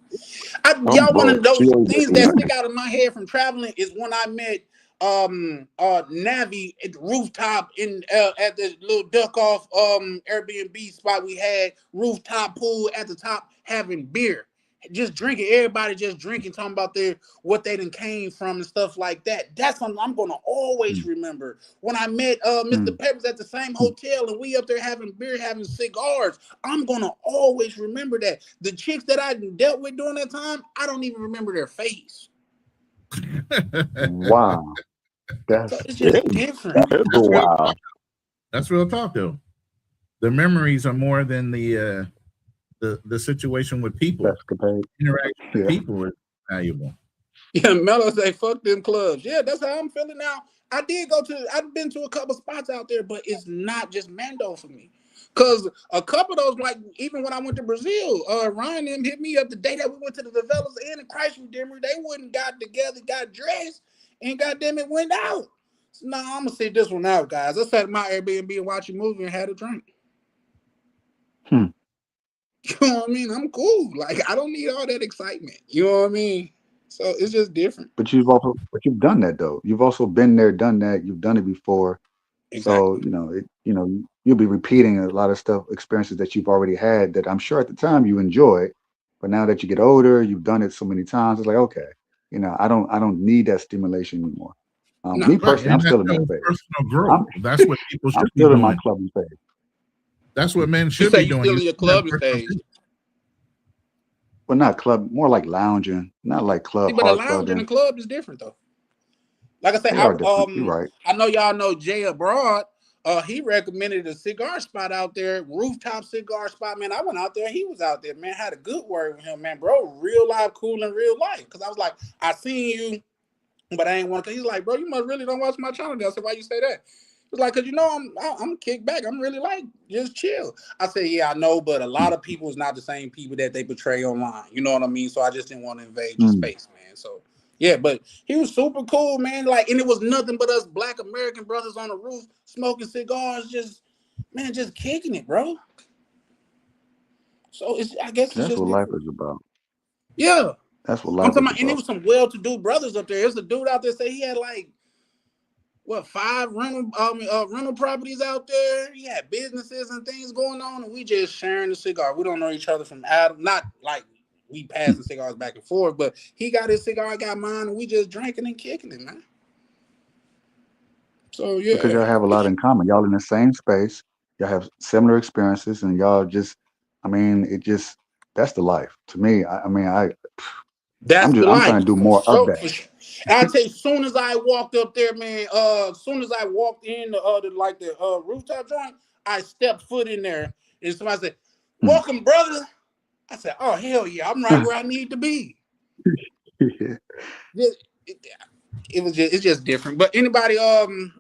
Speaker 2: Y'all want to
Speaker 15: broke.
Speaker 2: know
Speaker 15: She
Speaker 2: some
Speaker 15: ain't
Speaker 2: things
Speaker 15: getting
Speaker 2: that
Speaker 15: nothing.
Speaker 2: stick out in my head from traveling is when I met Navi at the rooftop at the little duck off Airbnb spot we had, rooftop pool at the top, having beer, just drinking, everybody just drinking, talking about what they done came from and stuff like that. That's something I'm gonna always remember. When I met Mr. Peppers at the same hotel and we up there having beer, having cigars, I'm gonna always remember that. The chicks that I dealt with during that time, I don't even remember their face.
Speaker 11: Wow.
Speaker 2: So
Speaker 11: That's
Speaker 2: it's
Speaker 15: It
Speaker 2: just
Speaker 15: is,
Speaker 2: different.
Speaker 15: it's a
Speaker 5: That's real
Speaker 15: while.
Speaker 5: talk. That's real talk, though. The memories are more than the situation with people.
Speaker 11: escapade.
Speaker 5: Interaction with
Speaker 11: Yeah.
Speaker 5: people is valuable.
Speaker 2: Yeah, Mello say, fuck them clubs. Yeah, that's how I'm feeling now. I've been to a couple spots out there, but it's not just Mando for me. Cause a couple of those, like even when I went to Brazil, Ryan them hit me up the day that we went to the developers and the Christ Redeemer. They wouldn't got together, got dressed, and goddamn it went out. So now I'm gonna sit this one out, guys. I sat in my Airbnb and watched a movie and had a drink.
Speaker 11: Hmm.
Speaker 2: You know what I mean? I'm cool. Like I don't need all that excitement. You know what I mean? So it's just different.
Speaker 11: But you've done that though. You've also been there, done that. You've done it before. So,
Speaker 2: Exactly.
Speaker 11: you'll be repeating a lot of stuff, experiences that you've already had that I'm sure at the time you enjoyed, but now that you get older, you've done it so many times. It's like, okay, I don't need that stimulation anymore.
Speaker 2: No,
Speaker 11: Me
Speaker 2: right.
Speaker 11: personally, I'm
Speaker 5: And that's
Speaker 11: still in that
Speaker 5: no
Speaker 11: phase.
Speaker 5: personal growth.
Speaker 11: I'm
Speaker 5: That's what people
Speaker 11: I'm
Speaker 5: should be
Speaker 11: still in my
Speaker 5: doing.
Speaker 11: clubbing phase.
Speaker 5: That's what men
Speaker 2: You
Speaker 5: should
Speaker 2: say
Speaker 5: be
Speaker 2: you
Speaker 5: doing.
Speaker 2: still
Speaker 5: You
Speaker 2: in your
Speaker 5: should have
Speaker 2: clubbing
Speaker 5: personal
Speaker 2: stage.
Speaker 5: growth.
Speaker 11: But not club, more like lounging, not like
Speaker 2: See,
Speaker 11: club
Speaker 2: but a
Speaker 11: hard
Speaker 2: lounge in the
Speaker 11: clubbing.
Speaker 2: club is different though. Like I said,
Speaker 11: They are different. You're right.
Speaker 2: I know y'all know Jay Abroad. He recommended a cigar spot out there, rooftop cigar spot. Man, I went out there. He was out there, man. Had a good word with him, man, bro. Real life, cool in real life. Cause I was like, I seen you, but I ain't want to. He's like, bro, you must really don't watch my channel. I said, why you say that? He was like, cause I'm kicked back. I'm really like just chill. I said, yeah, I know, but a lot of people is not the same people that they portray online. You know what I mean? So I just didn't want to invade your
Speaker 11: Mm.
Speaker 2: space, man. So yeah, but he was super cool, man. Like, and it was nothing but us Black American brothers on the roof smoking cigars, just kicking it, bro. So I guess it's
Speaker 11: That's
Speaker 2: just
Speaker 11: what life
Speaker 2: different.
Speaker 11: is about.
Speaker 2: Yeah,
Speaker 11: That's what
Speaker 2: I'm
Speaker 11: life
Speaker 2: talking
Speaker 11: is
Speaker 2: about, and there
Speaker 11: about.
Speaker 2: was some well-to-do brothers up there. There's a dude out there say he had like what 5 rental properties out there. He had businesses and things going on, and we just sharing the cigar. We don't know each other from Adam, not like we passing cigars back and forth, but he got his cigar, I got mine, and we just drinking and kicking it, man. So
Speaker 11: Because
Speaker 2: yeah,
Speaker 11: y'all have a lot in common. Y'all in the same space. Y'all have similar experiences, and y'all just, I mean, that's the life to me.
Speaker 2: that's the
Speaker 11: I'm trying to
Speaker 2: life
Speaker 11: do
Speaker 2: for
Speaker 11: more of
Speaker 2: sure.
Speaker 11: that.
Speaker 2: For sure. And I tell you, soon as I walked up there, man, as soon as I walked in the rooftop joint, I stepped foot in there, and somebody said,
Speaker 11: Hmm.
Speaker 2: "Welcome, brother." I said, "Oh hell yeah, I'm right where I need to be."
Speaker 11: Yeah.
Speaker 2: It's just different. But anybody want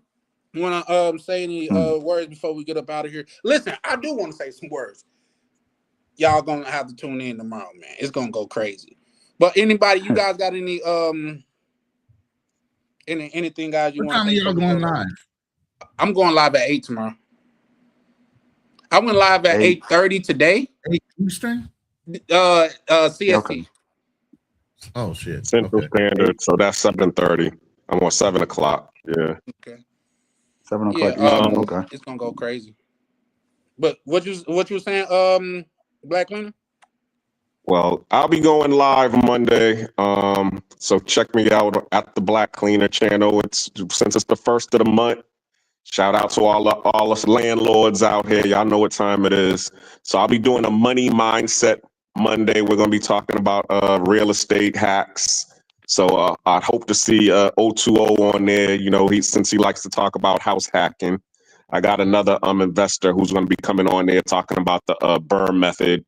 Speaker 2: to say any
Speaker 11: Hmm.
Speaker 2: words before we get up out of here? Listen, I do want to say some words. Y'all gonna have to tune in tomorrow, man. It's gonna go crazy. But anybody, you guys got anything, guys, you
Speaker 5: What
Speaker 2: want to
Speaker 5: time are
Speaker 2: say
Speaker 5: y'all
Speaker 2: before we go?
Speaker 5: going live?
Speaker 2: I'm going live at 8 tomorrow. I went live at
Speaker 11: 8.
Speaker 2: 8:30 today.
Speaker 5: 8 Eastern?
Speaker 11: Okay.
Speaker 2: CST.
Speaker 5: Oh shit.
Speaker 15: Central
Speaker 5: Okay.
Speaker 11: 8.
Speaker 15: Standard, so that's 7:30. I'm on 7 o'clock. Yeah.
Speaker 2: Okay.
Speaker 11: 7 o'clock
Speaker 2: Yeah,
Speaker 11: Eastern.
Speaker 15: Um,
Speaker 11: Okay.
Speaker 2: it's gonna go crazy. But what you were saying, Black Cleaner?
Speaker 15: well, I'll be going live Monday. So check me out at the Black Cleaner channel. Since it's the first of the month. Shout out to all us landlords out here. Y'all know what time it is. So I'll be doing a money mindset Monday. We're gonna be talking about real estate hacks. So I hope to see O2O on there. You know, since he likes to talk about house hacking. I got another investor who's gonna be coming on there talking about the burn method.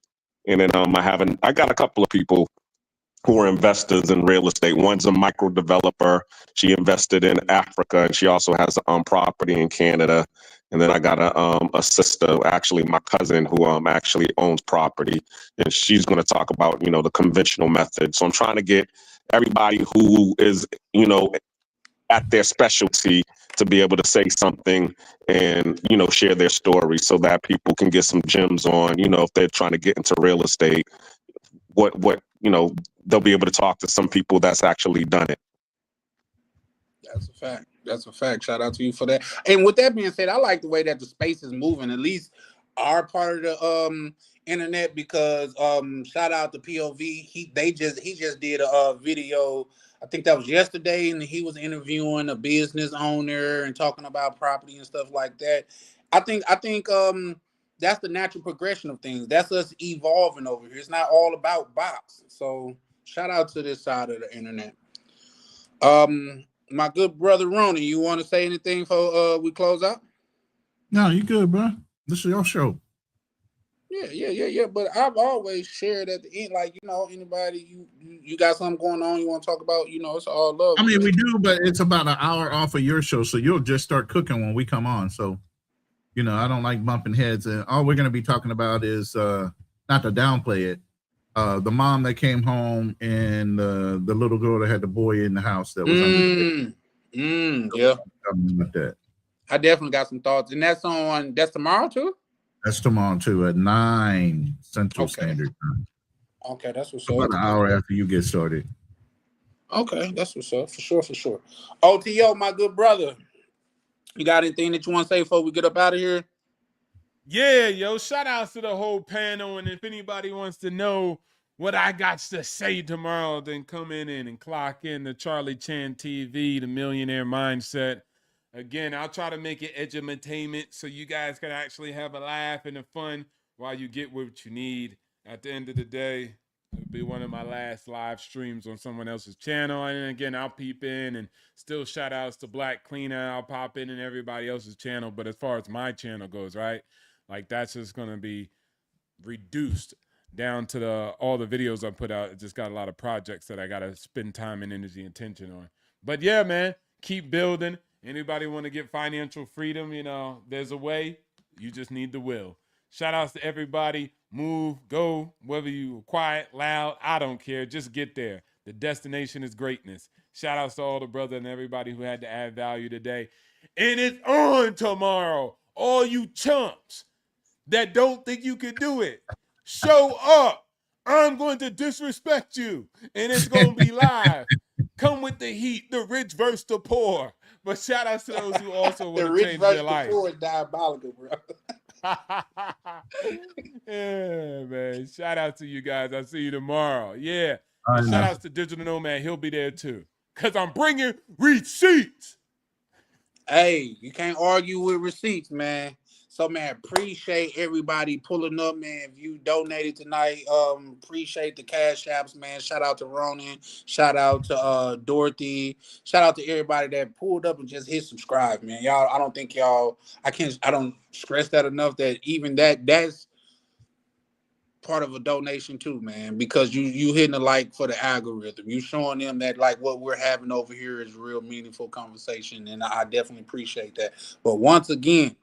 Speaker 15: And then I got a couple of people who are investors in real estate. One's a micro developer. She invested in Africa, and she also has property in Canada. And then I got a sister, actually my cousin, who actually owns property, and she's going to talk about the conventional method. So I'm trying to get everybody who is at their specialty to be able to say something and share their story so that people can get some gems on if they're trying to get into real estate. what they'll be able to talk to some people that's actually done it.
Speaker 2: That's a fact. That's a fact. Shout out to you for that. And with that being said, I like the way that the space is moving. At least our part of the internet, because shout out to POV. He just did a video. I think that was yesterday, and he was interviewing a business owner and talking about property and stuff like that. I think that's the natural progression of things. That's us evolving over here. It's not all about box. So shout out to this side of the internet. My good brother Ronnie, you want to say anything before we close out?
Speaker 5: No, you good, bro. This is your show.
Speaker 2: Yeah. But I've always shared at the end, like, anybody you got something going on you want to talk about, it's all love.
Speaker 5: I mean, we do, but it's about an hour off of your show, so you'll just start cooking when we come on. So, I don't like bumping heads, and all we're going to be talking about is not to downplay it. The mom that came home and the little girl that had the boy in the house that was
Speaker 2: yeah.
Speaker 5: About that.
Speaker 2: I definitely got some thoughts, and that's tomorrow too.
Speaker 5: That's tomorrow too at 9 Central Standard Time.
Speaker 2: Okay, that's what's
Speaker 5: about an hour after you get started.
Speaker 2: Okay, that's what's up for sure. OTO, my good brother, you got anything that you want to say before we get up out of here?
Speaker 8: Yeah, yo, shout outs to the whole panel. And if anybody wants to know what I got to say tomorrow, then come in and clock in to Charlie Chan TV, the Millionaire Mindset. Again, I'll try to make it edutainment so you guys can actually have a laugh and a fun while you get what you need. At the end of the day, it'll be one of my last live streams on someone else's channel. And again, I'll peep in and still shout outs to Black Cleaner. I'll pop in everybody else's channel. But as far as my channel goes, right? Like, that's just going to be reduced down to all the videos I put out. It just got a lot of projects that I got to spend time and energy and attention on. But yeah, man, keep building. Anybody want to get financial freedom, there's a way. You just need the will. Shout outs to everybody. Move, go, whether you quiet, loud, I don't care. Just get there. The destination is greatness. Shout outs to all the brother and everybody who had to add value today. And it's on tomorrow. All you chumps that don't think you can do it, show up. I'm going to disrespect you, and it's going to be live. Come with the heat, the rich versus the poor. But shout outs to those who also want to change their life.
Speaker 2: The rich versus the poor is diabolical, bro.
Speaker 8: Yeah, man. Shout out to you guys. I'll see you tomorrow. Yeah. Shout outs to Digital Nomad. He'll be there too. Because I'm bringing receipts.
Speaker 2: Hey, you can't argue with receipts, man. So, man, appreciate everybody pulling up, man. If you donated tonight, appreciate the cash apps, man. Shout out to Ronan. Shout out to Dorothy. Shout out to everybody that pulled up and just hit subscribe, man. Y'all, I don't think y'all, I don't stress that enough, that even that's part of a donation too, man, because you hitting the like for the algorithm. You showing them that like what we're having over here is real meaningful conversation, and I definitely appreciate that. But once again,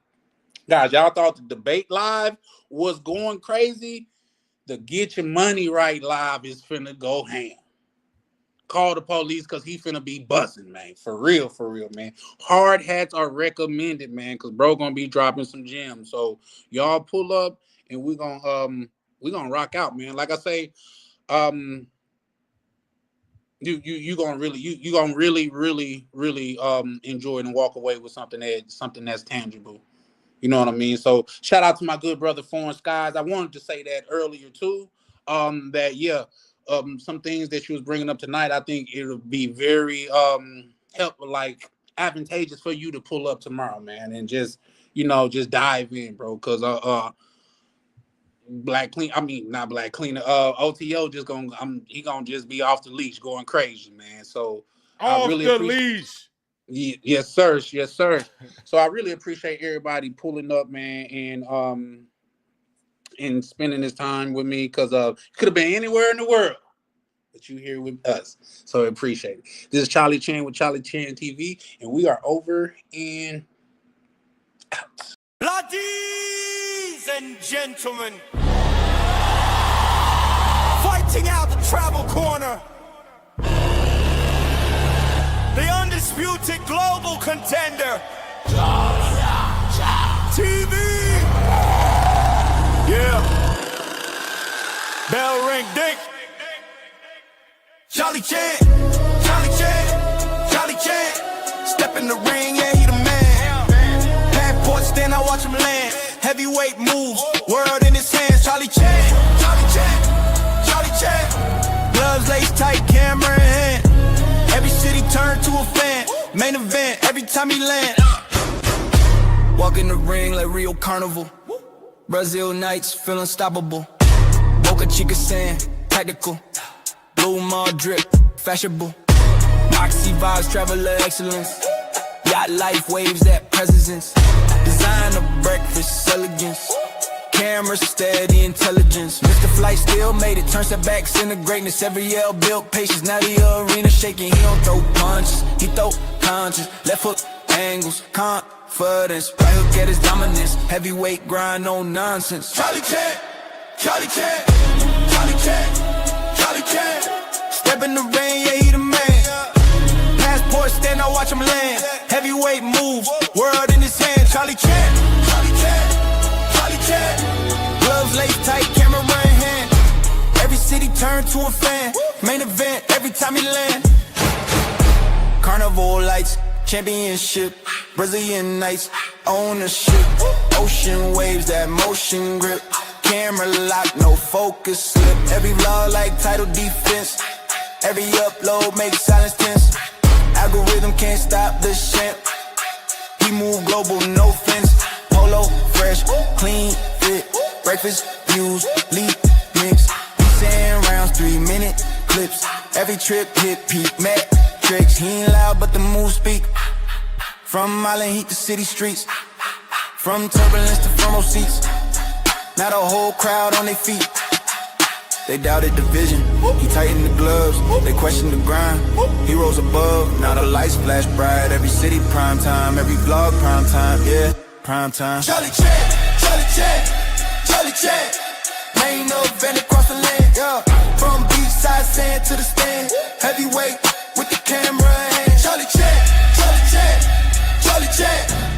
Speaker 2: guys, y'all thought the debate live was going crazy. The Get Your Money Right live is finna go ham. Call the police because he finna be buzzing, man. For real, man. Hard hats are recommended, man, because bro gonna be dropping some gems. So y'all pull up and we're gonna rock out, man. Like I say, you gonna really enjoy it and walk away with something that's tangible. You know what I mean? So shout out to my good brother Foreign Skies. I wanted to say that earlier too. Some things that you was bringing up tonight, I think it'll be very advantageous for you to pull up tomorrow, man, and just dive in, bro. Because not Black Cleaner, OTO he gonna just be off the leash going crazy, man. So
Speaker 8: off the leash.
Speaker 2: Yes, sir. So I really appreciate everybody pulling up, man, and spending this time with me, because could have been anywhere in the world, but you here with us. So I appreciate it. This is Charlie Chan with Charlie Chan TV, and we are over and out.
Speaker 16: Ladies and gentlemen, fighting out the travel corner, the undisputed global contender, TV. Yeah. Bell ring, ding. Charlie Chan, Charlie Chan, Charlie Chan. Step in the ring, yeah, he the man. Passport stand, I watch him land. Heavyweight moves, world in his hands. Charlie Chan, Charlie Chan, Charlie Chan. Gloves laced tight, camera in hand. Every city turn to a fan. Main event, every time he land. Walk in the ring like Rio Carnival. Brazil nights, feel unstoppable. Boca Chica sand, tactical. Blue mall drip, fashionable. Moxie vibes, traveler excellence. Yacht life, waves that presence. Designer breakfast, elegance. Camera steady, intelligence. Mr. Flight still made it, turn setbacks into greatness. Every L built patience, now the arena shaking. He don't throw punches, he throw punches. Left hook angles, confidence. Right hook at his dominance. Heavyweight grind, no nonsense. Charlie Chan, Charlie Chan, Charlie Chan, Charlie Chan. Step in the rain, yeah, he the man. Passport stand, I watch him land. Heavyweight moves, world in his hand. Charlie Chan, Charlie Chan, Charlie Chan. Gloves laced tight, camera in hand. Every city turn to a fan. Main event, every time he land. Carnival lights, championship. Brazilian nights, ownership. Ocean waves, that motion grip. Camera lock, no focus slip. Every vlog like title defense. Every upload makes silence tense. Algorithm can't stop the champ. He move global, no fence. Polo, fresh, clean, fit. Breakfast, views, lead, mix. We saying rounds, 3-minute clips. Every trip hit peak, metrics. He ain't loud, but the moves speak. From island heat to city streets. From turbulence to front row seats. Now the whole crowd on their feet. They doubted the vision, he tightened the gloves. They questioned the grind, he rose above. Now the lights flash bright, every city prime time. Every vlog prime time, yeah, prime time. Charlie Chan, Charlie Chan, Charlie Chan. Main event across the land, yeah. From beachside sand to the stand. Heavyweight with the camera in hand. Charlie Chan, Charlie Chan, Charlie Chan.